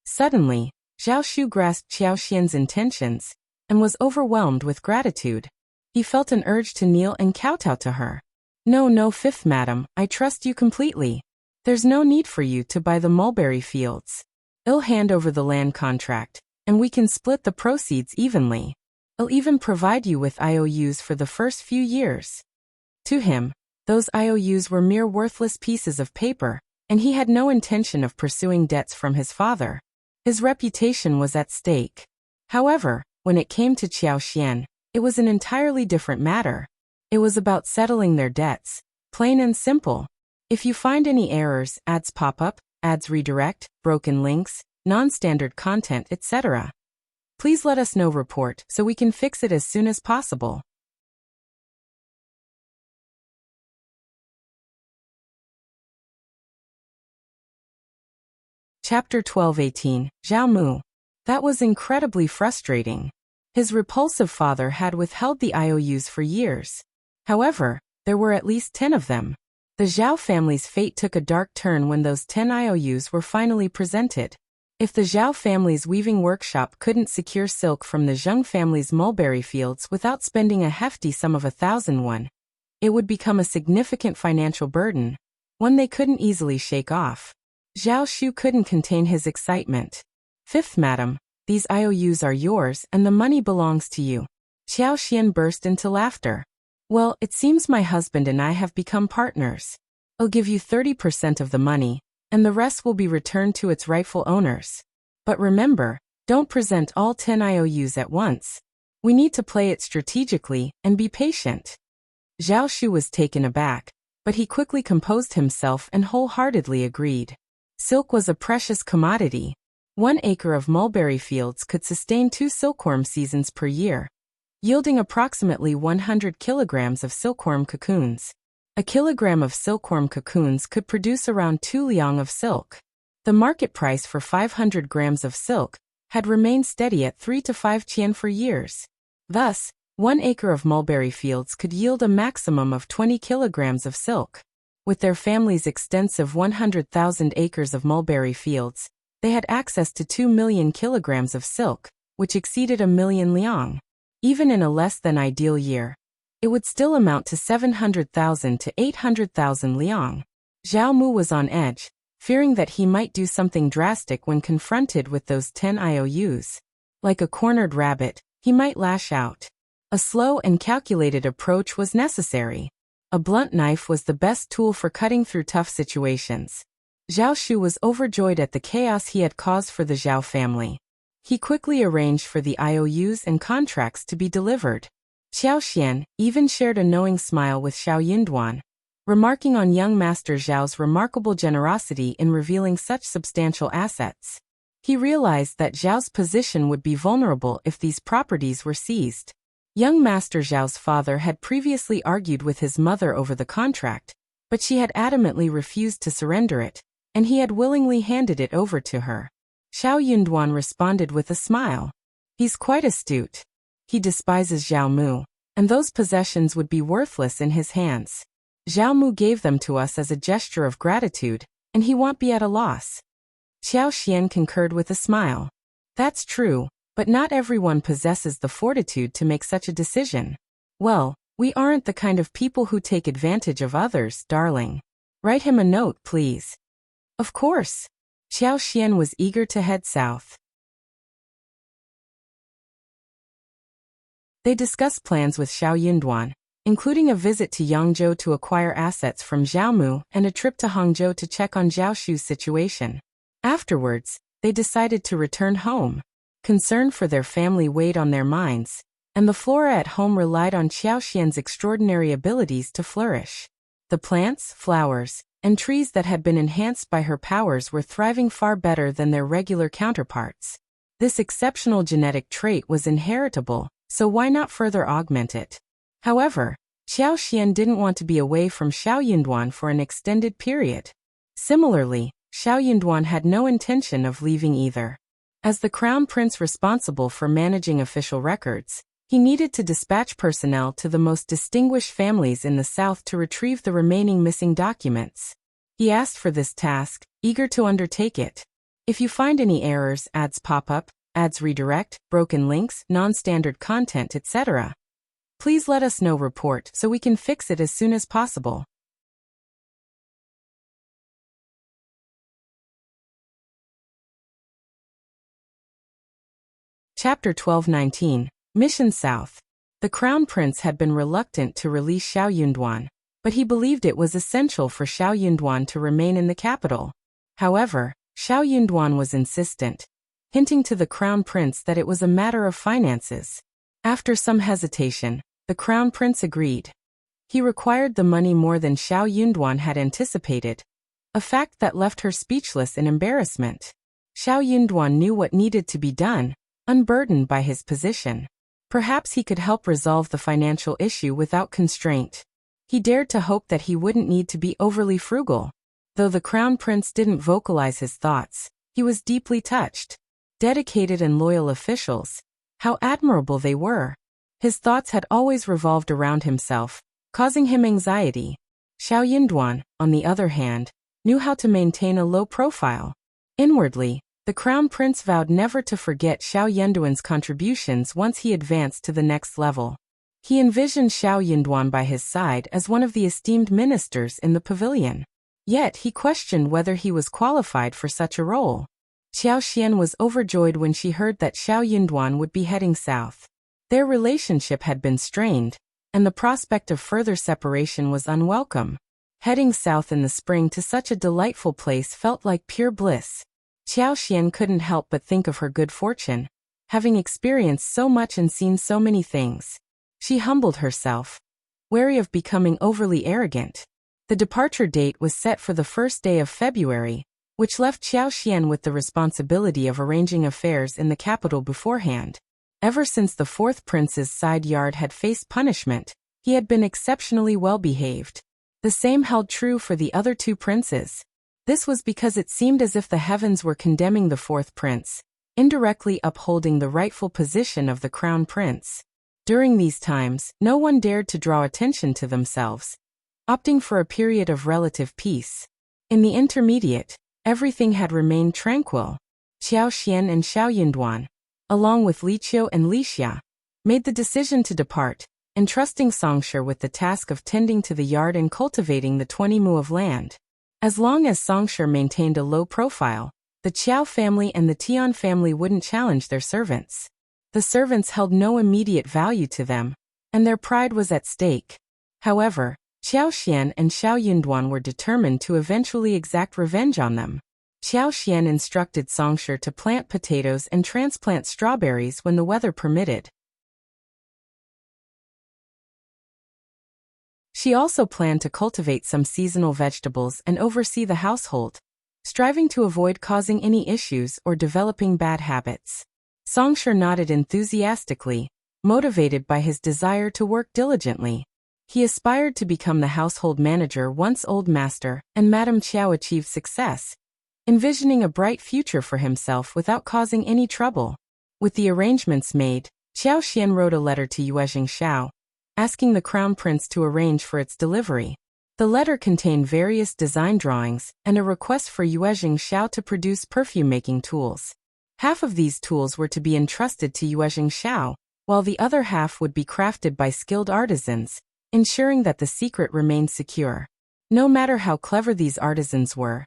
Suddenly, Zhao Mu grasped Qiao Xian's intentions and was overwhelmed with gratitude. He felt an urge to kneel and kowtow to her. No, fifth madam, I trust you completely. There's no need for you to buy the mulberry fields. I'll hand over the land contract, and we can split the proceeds evenly. I'll even provide you with IOUs for the first few years. To him, those IOUs were mere worthless pieces of paper, and he had no intention of pursuing debts from his father. His reputation was at stake. However, when it came to Qiao Xian, it was an entirely different matter. It was about settling their debts, plain and simple. If you find any errors, ads pop up, ads redirect, broken links, non-standard content, etc., please let us know report so we can fix it as soon as possible. Chapter 12:18, Zhao Mu. That was incredibly frustrating. His repulsive father had withheld the IOUs for years. However, there were at least 10 of them. The Zhao family's fate took a dark turn when those 10 IOUs were finally presented. If the Zhao family's weaving workshop couldn't secure silk from the Zheng family's mulberry fields without spending a hefty sum of 1,000 won, it would become a significant financial burden, one they couldn't easily shake off. Zhao Shu couldn't contain his excitement. "Fifth madam, these IOUs are yours and the money belongs to you." Xiao Xian burst into laughter. "Well, it seems my husband and I have become partners. I'll give you 30% of the money, and the rest will be returned to its rightful owners. But remember, don't present all 10 IOUs at once. We need to play it strategically and be patient." Zhao Shu was taken aback, but he quickly composed himself and wholeheartedly agreed. Silk was a precious commodity. 1 acre of mulberry fields could sustain 2 silkworm seasons per year, yielding approximately 100 kilograms of silkworm cocoons. A kilogram of silkworm cocoons could produce around 2 liang of silk. The market price for 500 grams of silk had remained steady at 3 to 5 qian for years. Thus, 1 acre of mulberry fields could yield a maximum of 20 kilograms of silk. With their family's extensive 100,000 acres of mulberry fields, they had access to 2 million kilograms of silk, which exceeded 1 million liang. Even in a less than ideal year, it would still amount to 700,000 to 800,000 liang. Zhao Mu was on edge, fearing that he might do something drastic when confronted with those 10 IOUs. Like a cornered rabbit, he might lash out. A slow and calculated approach was necessary. A blunt knife was the best tool for cutting through tough situations. Zhao Shu was overjoyed at the chaos he had caused for the Zhao family. He quickly arranged for the IOUs and contracts to be delivered. Xiao Xian even shared a knowing smile with Xiao Yinduan, remarking on young Master Zhao's remarkable generosity in revealing such substantial assets. He realized that Zhao's position would be vulnerable if these properties were seized. Young Master Zhao's father had previously argued with his mother over the contract, but she had adamantly refused to surrender it, and he had willingly handed it over to her. Xiao Yunduan responded with a smile. He's quite astute. He despises Zhao Mu, and those possessions would be worthless in his hands. Zhao Mu gave them to us as a gesture of gratitude, and he won't be at a loss. Xiao Xian concurred with a smile. That's true, but not everyone possesses the fortitude to make such a decision. Well, we aren't the kind of people who take advantage of others, darling. Write him a note, please. Of course. Xiao Xian was eager to head south. They discussed plans with Xiao Yunduan, including a visit to Yangzhou to acquire assets from Zhao Mu and a trip to Hangzhou to check on Zhao Shu's situation. Afterwards, they decided to return home. Concern for their family weighed on their minds, and the flora at home relied on Xiao Xian's extraordinary abilities to flourish. The plants, flowers, and trees that had been enhanced by her powers were thriving far better than their regular counterparts. This exceptional genetic trait was inheritable, so why not further augment it? However, Xiao Xian didn't want to be away from Xiao Yunduan for an extended period. Similarly, Xiao Yunduan had no intention of leaving either. As the crown prince responsible for managing official records, he needed to dispatch personnel to the most distinguished families in the south to retrieve the remaining missing documents. He asked for this task, eager to undertake it. If you find any errors, ads pop up, ads redirect, broken links, non-standard content, etc., please let us know. Report so we can fix it as soon as possible. Chapter 12:19, Mission South. The Crown Prince had been reluctant to release Xiao Yunduan, but he believed it was essential for Xiao Yunduan to remain in the capital. However, Xiao Yunduan was insistent, hinting to the Crown Prince that it was a matter of finances. After some hesitation, the Crown Prince agreed. He required the money more than Xiao Yunduan had anticipated, a fact that left her speechless in embarrassment. Xiao Yunduan knew what needed to be done, unburdened by his position. Perhaps he could help resolve the financial issue without constraint. He dared to hope that he wouldn't need to be overly frugal. Though the Crown Prince didn't vocalize his thoughts, He was deeply touched. Dedicated and loyal officials. How admirable they were. His thoughts had always revolved around himself, causing him anxiety. Xiao Yinduan, on the other hand, knew how to maintain a low profile. Inwardly, the crown prince vowed never to forget Xiao Yinduan's contributions once he advanced to the next level. He envisioned Xiao Yinduan by his side as one of the esteemed ministers in the pavilion. Yet he questioned whether he was qualified for such a role. Xiao Xian was overjoyed when she heard that Xiao Yinduan would be heading south. Their relationship had been strained, and the prospect of further separation was unwelcome. Heading south in the spring to such a delightful place felt like pure bliss. Xiao Xian couldn't help but think of her good fortune, having experienced so much and seen so many things. She humbled herself, wary of becoming overly arrogant. The departure date was set for the first day of February, which left Xiao Xian with the responsibility of arranging affairs in the capital beforehand. Ever since the fourth prince's side yard had faced punishment, he had been exceptionally well behaved. The same held true for the other two princes. This was because it seemed as if the heavens were condemning the fourth prince, indirectly upholding the rightful position of the crown prince. During these times, no one dared to draw attention to themselves, opting for a period of relative peace. In the intermediate, everything had remained tranquil. Xiao Xian and Xiao Yinduan, along with Li Qiu and Li Xia, made the decision to depart, entrusting Songshi with the task of tending to the yard and cultivating the 20 mu of land. As long as Songshi maintained a low profile, the Qiao family and the Tian family wouldn't challenge their servants. The servants held no immediate value to them, and their pride was at stake. However, Xiao Xian and Xiao Yinduan were determined to eventually exact revenge on them. Xiao Xian instructed Songshi to plant potatoes and transplant strawberries when the weather permitted. She also planned to cultivate some seasonal vegetables and oversee the household, striving to avoid causing any issues or developing bad habits. Songshi nodded enthusiastically, motivated by his desire to work diligently. He aspired to become the household manager once old master and Madame Qiao achieved success, envisioning a bright future for himself without causing any trouble. With the arrangements made, Xiao Xian wrote a letter to Yuezhing Xiao, asking the crown prince to arrange for its delivery. The letter contained various design drawings and a request for Yuezhing Xiao to produce perfume-making tools. Half of these tools were to be entrusted to Yuezhing Xiao, while the other half would be crafted by skilled artisans, ensuring that the secret remained secure. No matter how clever these artisans were,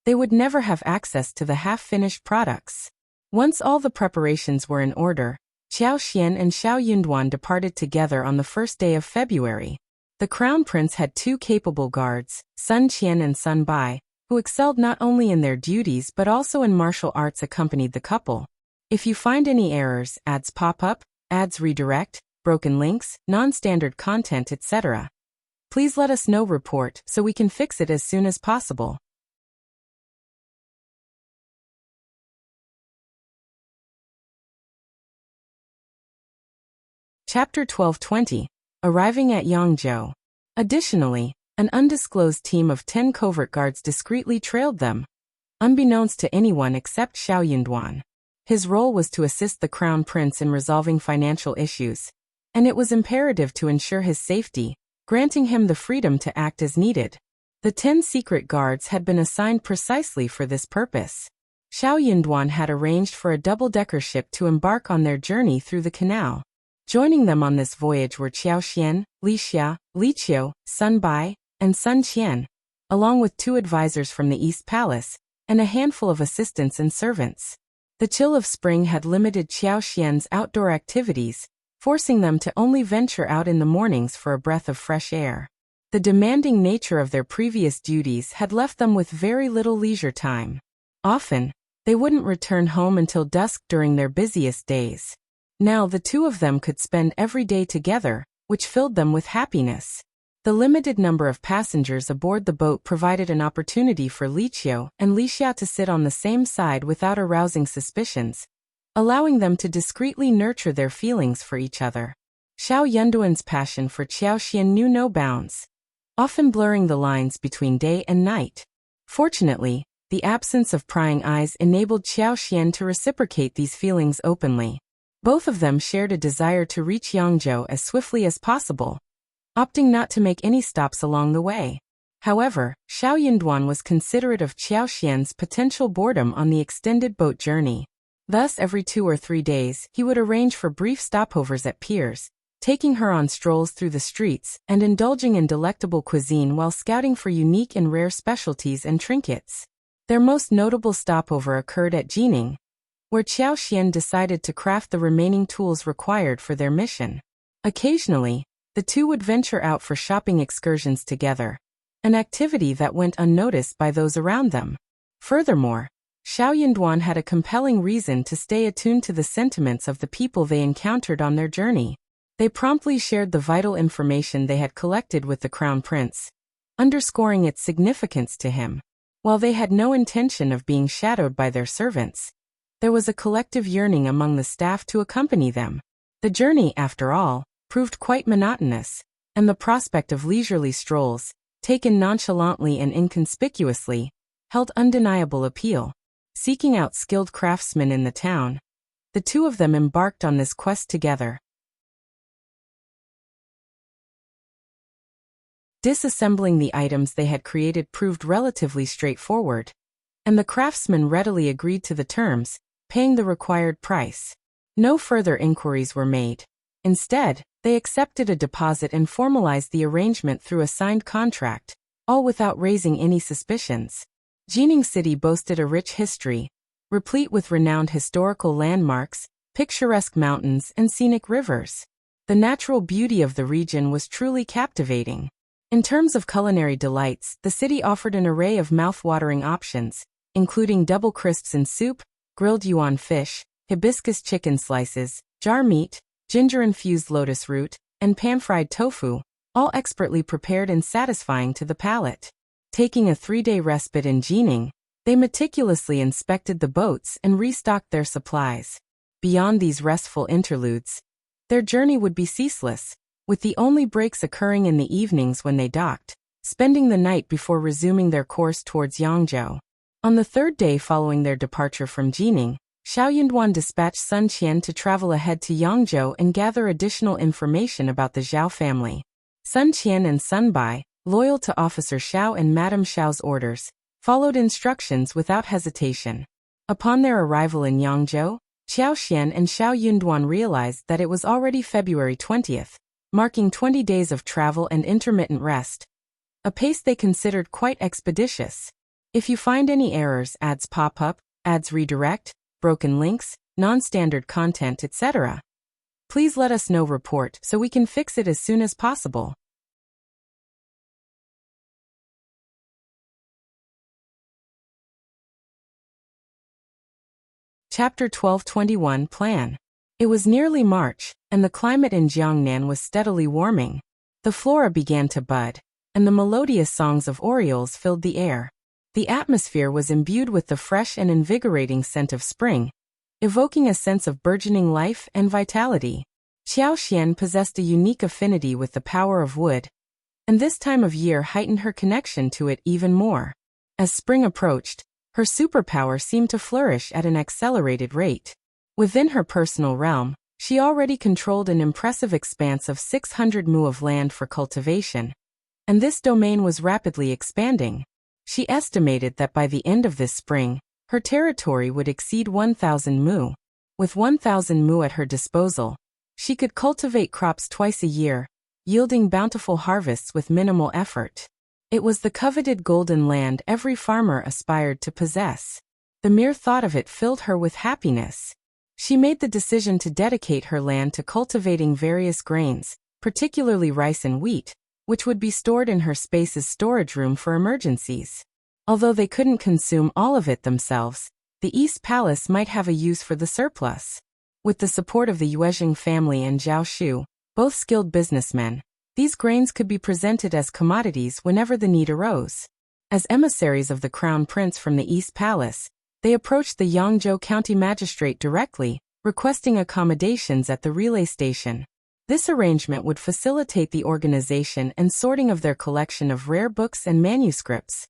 they would never have access to the half-finished products. Once all the preparations were in order, Xiao Xian and Xiao Yinduan departed together on the first day of February. The crown prince had two capable guards, Sun Qian and Sun Bai, who excelled not only in their duties but also in martial arts, accompanied the couple. If you find any errors, ads pop up, ads redirect, broken links, non-standard content, etc., please let us know. Report so we can fix it as soon as possible. Chapter 12:20. Arriving at Yangzhou. Additionally, an undisclosed team of 10 covert guards discreetly trailed them, unbeknownst to anyone except Xiao Yinduan. His role was to assist the crown prince in resolving financial issues, and it was imperative to ensure his safety, granting him the freedom to act as needed. The 10 secret guards had been assigned precisely for this purpose. Xiao Yinduan had arranged for a double-decker ship to embark on their journey through the canal. Joining them on this voyage were Xiao Xian, Li Xia, Li Qiu, Sun Bai, and Sun Qian, along with 2 advisors from the East Palace, and a handful of assistants and servants. The chill of spring had limited Xiao Xian's outdoor activities, forcing them to only venture out in the mornings for a breath of fresh air. The demanding nature of their previous duties had left them with very little leisure time. Often, they wouldn't return home until dusk during their busiest days. Now the two of them could spend every day together, which filled them with happiness. The limited number of passengers aboard the boat provided an opportunity for Li Qiu and Li Xia to sit on the same side without arousing suspicions, allowing them to discreetly nurture their feelings for each other. Xiao Yinduan's passion for Xiao Xian knew no bounds, often blurring the lines between day and night. Fortunately, The absence of prying eyes enabled Xiao Xian to reciprocate these feelings openly. Both of them shared a desire to reach Yangzhou as swiftly as possible, opting not to make any stops along the way. However, Xiao Yinduan was considerate of Xiao Xian's potential boredom on the extended boat journey. Thus, every 2 or 3 days, he would arrange for brief stopovers at piers, taking her on strolls through the streets and indulging in delectable cuisine while scouting for unique and rare specialties and trinkets. Their most notable stopover occurred at Jining, where Xiao Xian decided to craft the remaining tools required for their mission. Occasionally, the two would venture out for shopping excursions together, an activity that went unnoticed by those around them. Furthermore, Xiao Yinduan had a compelling reason to stay attuned to the sentiments of the people they encountered on their journey. They promptly shared the vital information they had collected with the Crown Prince, underscoring its significance to him. While they had no intention of being shadowed by their servants, there was a collective yearning among the staff to accompany them. The journey, after all, proved quite monotonous, and the prospect of leisurely strolls, taken nonchalantly and inconspicuously, held undeniable appeal. Seeking out skilled craftsmen in the town, the two of them embarked on this quest together. Disassembling the items they had created proved relatively straightforward, and the craftsmen readily agreed to the terms, paying the required price. No further inquiries were made. Instead, they accepted a deposit and formalized the arrangement through a signed contract, all without raising any suspicions. Jining City boasted a rich history, replete with renowned historical landmarks, picturesque mountains, and scenic rivers. The natural beauty of the region was truly captivating. In terms of culinary delights, the city offered an array of mouth-watering options, including double crisps in soup, grilled yuan fish, hibiscus chicken slices, jar meat, ginger-infused lotus root, and pan-fried tofu, all expertly prepared and satisfying to the palate. Taking a 3-day respite in Jining, they meticulously inspected the boats and restocked their supplies. Beyond these restful interludes, their journey would be ceaseless, with the only breaks occurring in the evenings when they docked, spending the night before resuming their course towards Yangzhou. On the 3rd day following their departure from Jining, Xiao Yinduan dispatched Sun Qian to travel ahead to Yangzhou and gather additional information about the Zhao family. Sun Qian and Sun Bai, loyal to Officer Xiao and Madame Xiao's orders, followed instructions without hesitation. Upon their arrival in Yangzhou, Xiao Xian and Xiao Yinduan realized that it was already February 20th, marking 20 days of travel and intermittent rest, a pace they considered quite expeditious. If you find any errors, ads pop up, ads redirect, broken links, non-standard content, etc., please let us know. Report so we can fix it as soon as possible. Chapter 12:21 Plan. It was nearly March, and the climate in Jiangnan was steadily warming. The flora began to bud, and the melodious songs of orioles filled the air. The atmosphere was imbued with the fresh and invigorating scent of spring, evoking a sense of burgeoning life and vitality. Xiao Xian possessed a unique affinity with the power of wood, and this time of year heightened her connection to it even more. As spring approached, her superpower seemed to flourish at an accelerated rate. Within her personal realm, she already controlled an impressive expanse of 600 mu of land for cultivation, and this domain was rapidly expanding. She estimated that by the end of this spring, her territory would exceed 1,000 mu. With 1,000 mu at her disposal, she could cultivate crops twice a year, yielding bountiful harvests with minimal effort. It was the coveted golden land every farmer aspired to possess. The mere thought of it filled her with happiness. She made the decision to dedicate her land to cultivating various grains, particularly rice and wheat, which would be stored in her space's storage room for emergencies. Although they couldn't consume all of it themselves, the East Palace might have a use for the surplus. With the support of the Yuezheng family and Zhao Shu, both skilled businessmen, these grains could be presented as commodities whenever the need arose. As emissaries of the Crown Prince from the East Palace, they approached the Yangzhou County Magistrate directly, requesting accommodations at the relay station. This arrangement would facilitate the organization and sorting of their collection of rare books and manuscripts.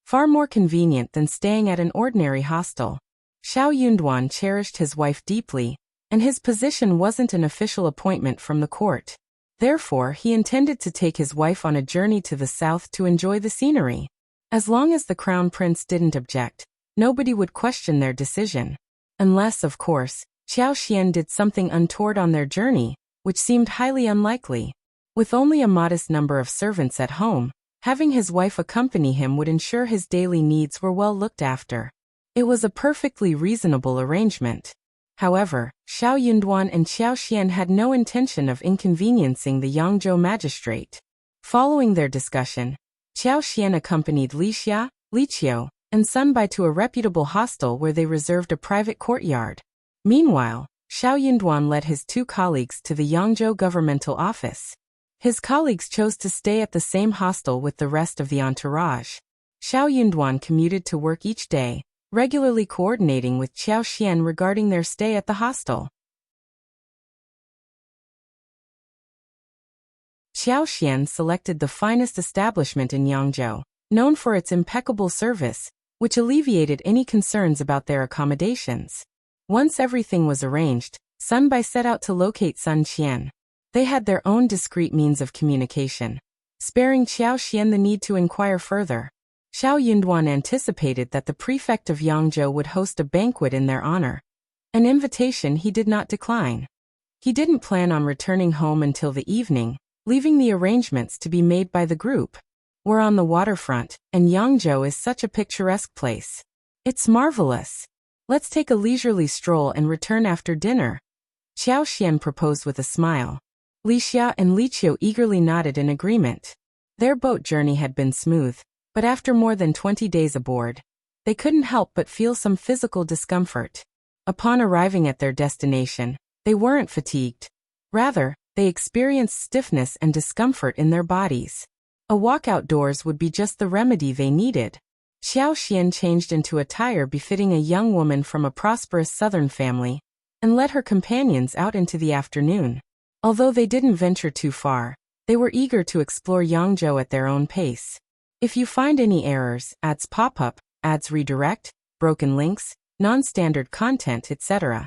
Far more convenient than staying at an ordinary hostel. Xiao Yunduan cherished his wife deeply, and his position wasn't an official appointment from the court. Therefore, he intended to take his wife on a journey to the south to enjoy the scenery. As long as the crown prince didn't object, nobody would question their decision. Unless, of course, Xiao Xian did something untoward on their journey, which seemed highly unlikely. With only a modest number of servants at home, having his wife accompany him would ensure his daily needs were well looked after. It was a perfectly reasonable arrangement. However, Xiao Yunduan and Xiao Xian had no intention of inconveniencing the Yangzhou magistrate. Following their discussion, Xiao Xian accompanied Li Xia, Li Qiu, and Sun Bai to a reputable hostel where they reserved a private courtyard. Meanwhile, Xiao Yunduan led his two colleagues to the Yangzhou governmental office. His colleagues chose to stay at the same hostel with the rest of the entourage. Xiao Yunduan commuted to work each day, regularly coordinating with Xiao Xian regarding their stay at the hostel. Xiao Xian selected the finest establishment in Yangzhou, known for its impeccable service, which alleviated any concerns about their accommodations. Once everything was arranged, Sun Bai set out to locate Sun Qian. They had their own discreet means of communication, sparing Xiao Xian the need to inquire further. Xiao Yunduan anticipated that the prefect of Yangzhou would host a banquet in their honor, an invitation he did not decline. He didn't plan on returning home until the evening, leaving the arrangements to be made by the group. We're on the waterfront, and Yangzhou is such a picturesque place. It's marvelous. Let's take a leisurely stroll and return after dinner. Xiao Xian proposed with a smile. Li Xia and Li Qiu eagerly nodded in agreement. Their boat journey had been smooth, but after more than 20 days aboard, they couldn't help but feel some physical discomfort. Upon arriving at their destination, they weren't fatigued. Rather, they experienced stiffness and discomfort in their bodies. A walk outdoors would be just the remedy they needed. Xiao Xian changed into attire befitting a young woman from a prosperous southern family, and led her companions out into the afternoon. Although they didn't venture too far, they were eager to explore Yangzhou at their own pace. If you find any errors, ads pop up, ads redirect, broken links, non-standard content, etc.,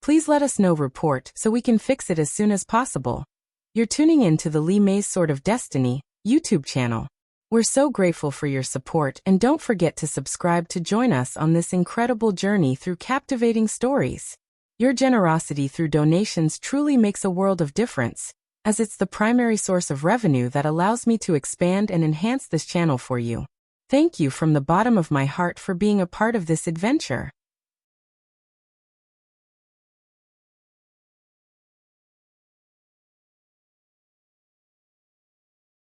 please let us know. Report so we can fix it as soon as possible. You're tuning in to the Li Mei's Sword of Destiny YouTube channel. We're so grateful for your support, and don't forget to subscribe to join us on this incredible journey through captivating stories. Your generosity through donations truly makes a world of difference, as it's the primary source of revenue that allows me to expand and enhance this channel for you. Thank you from the bottom of my heart for being a part of this adventure.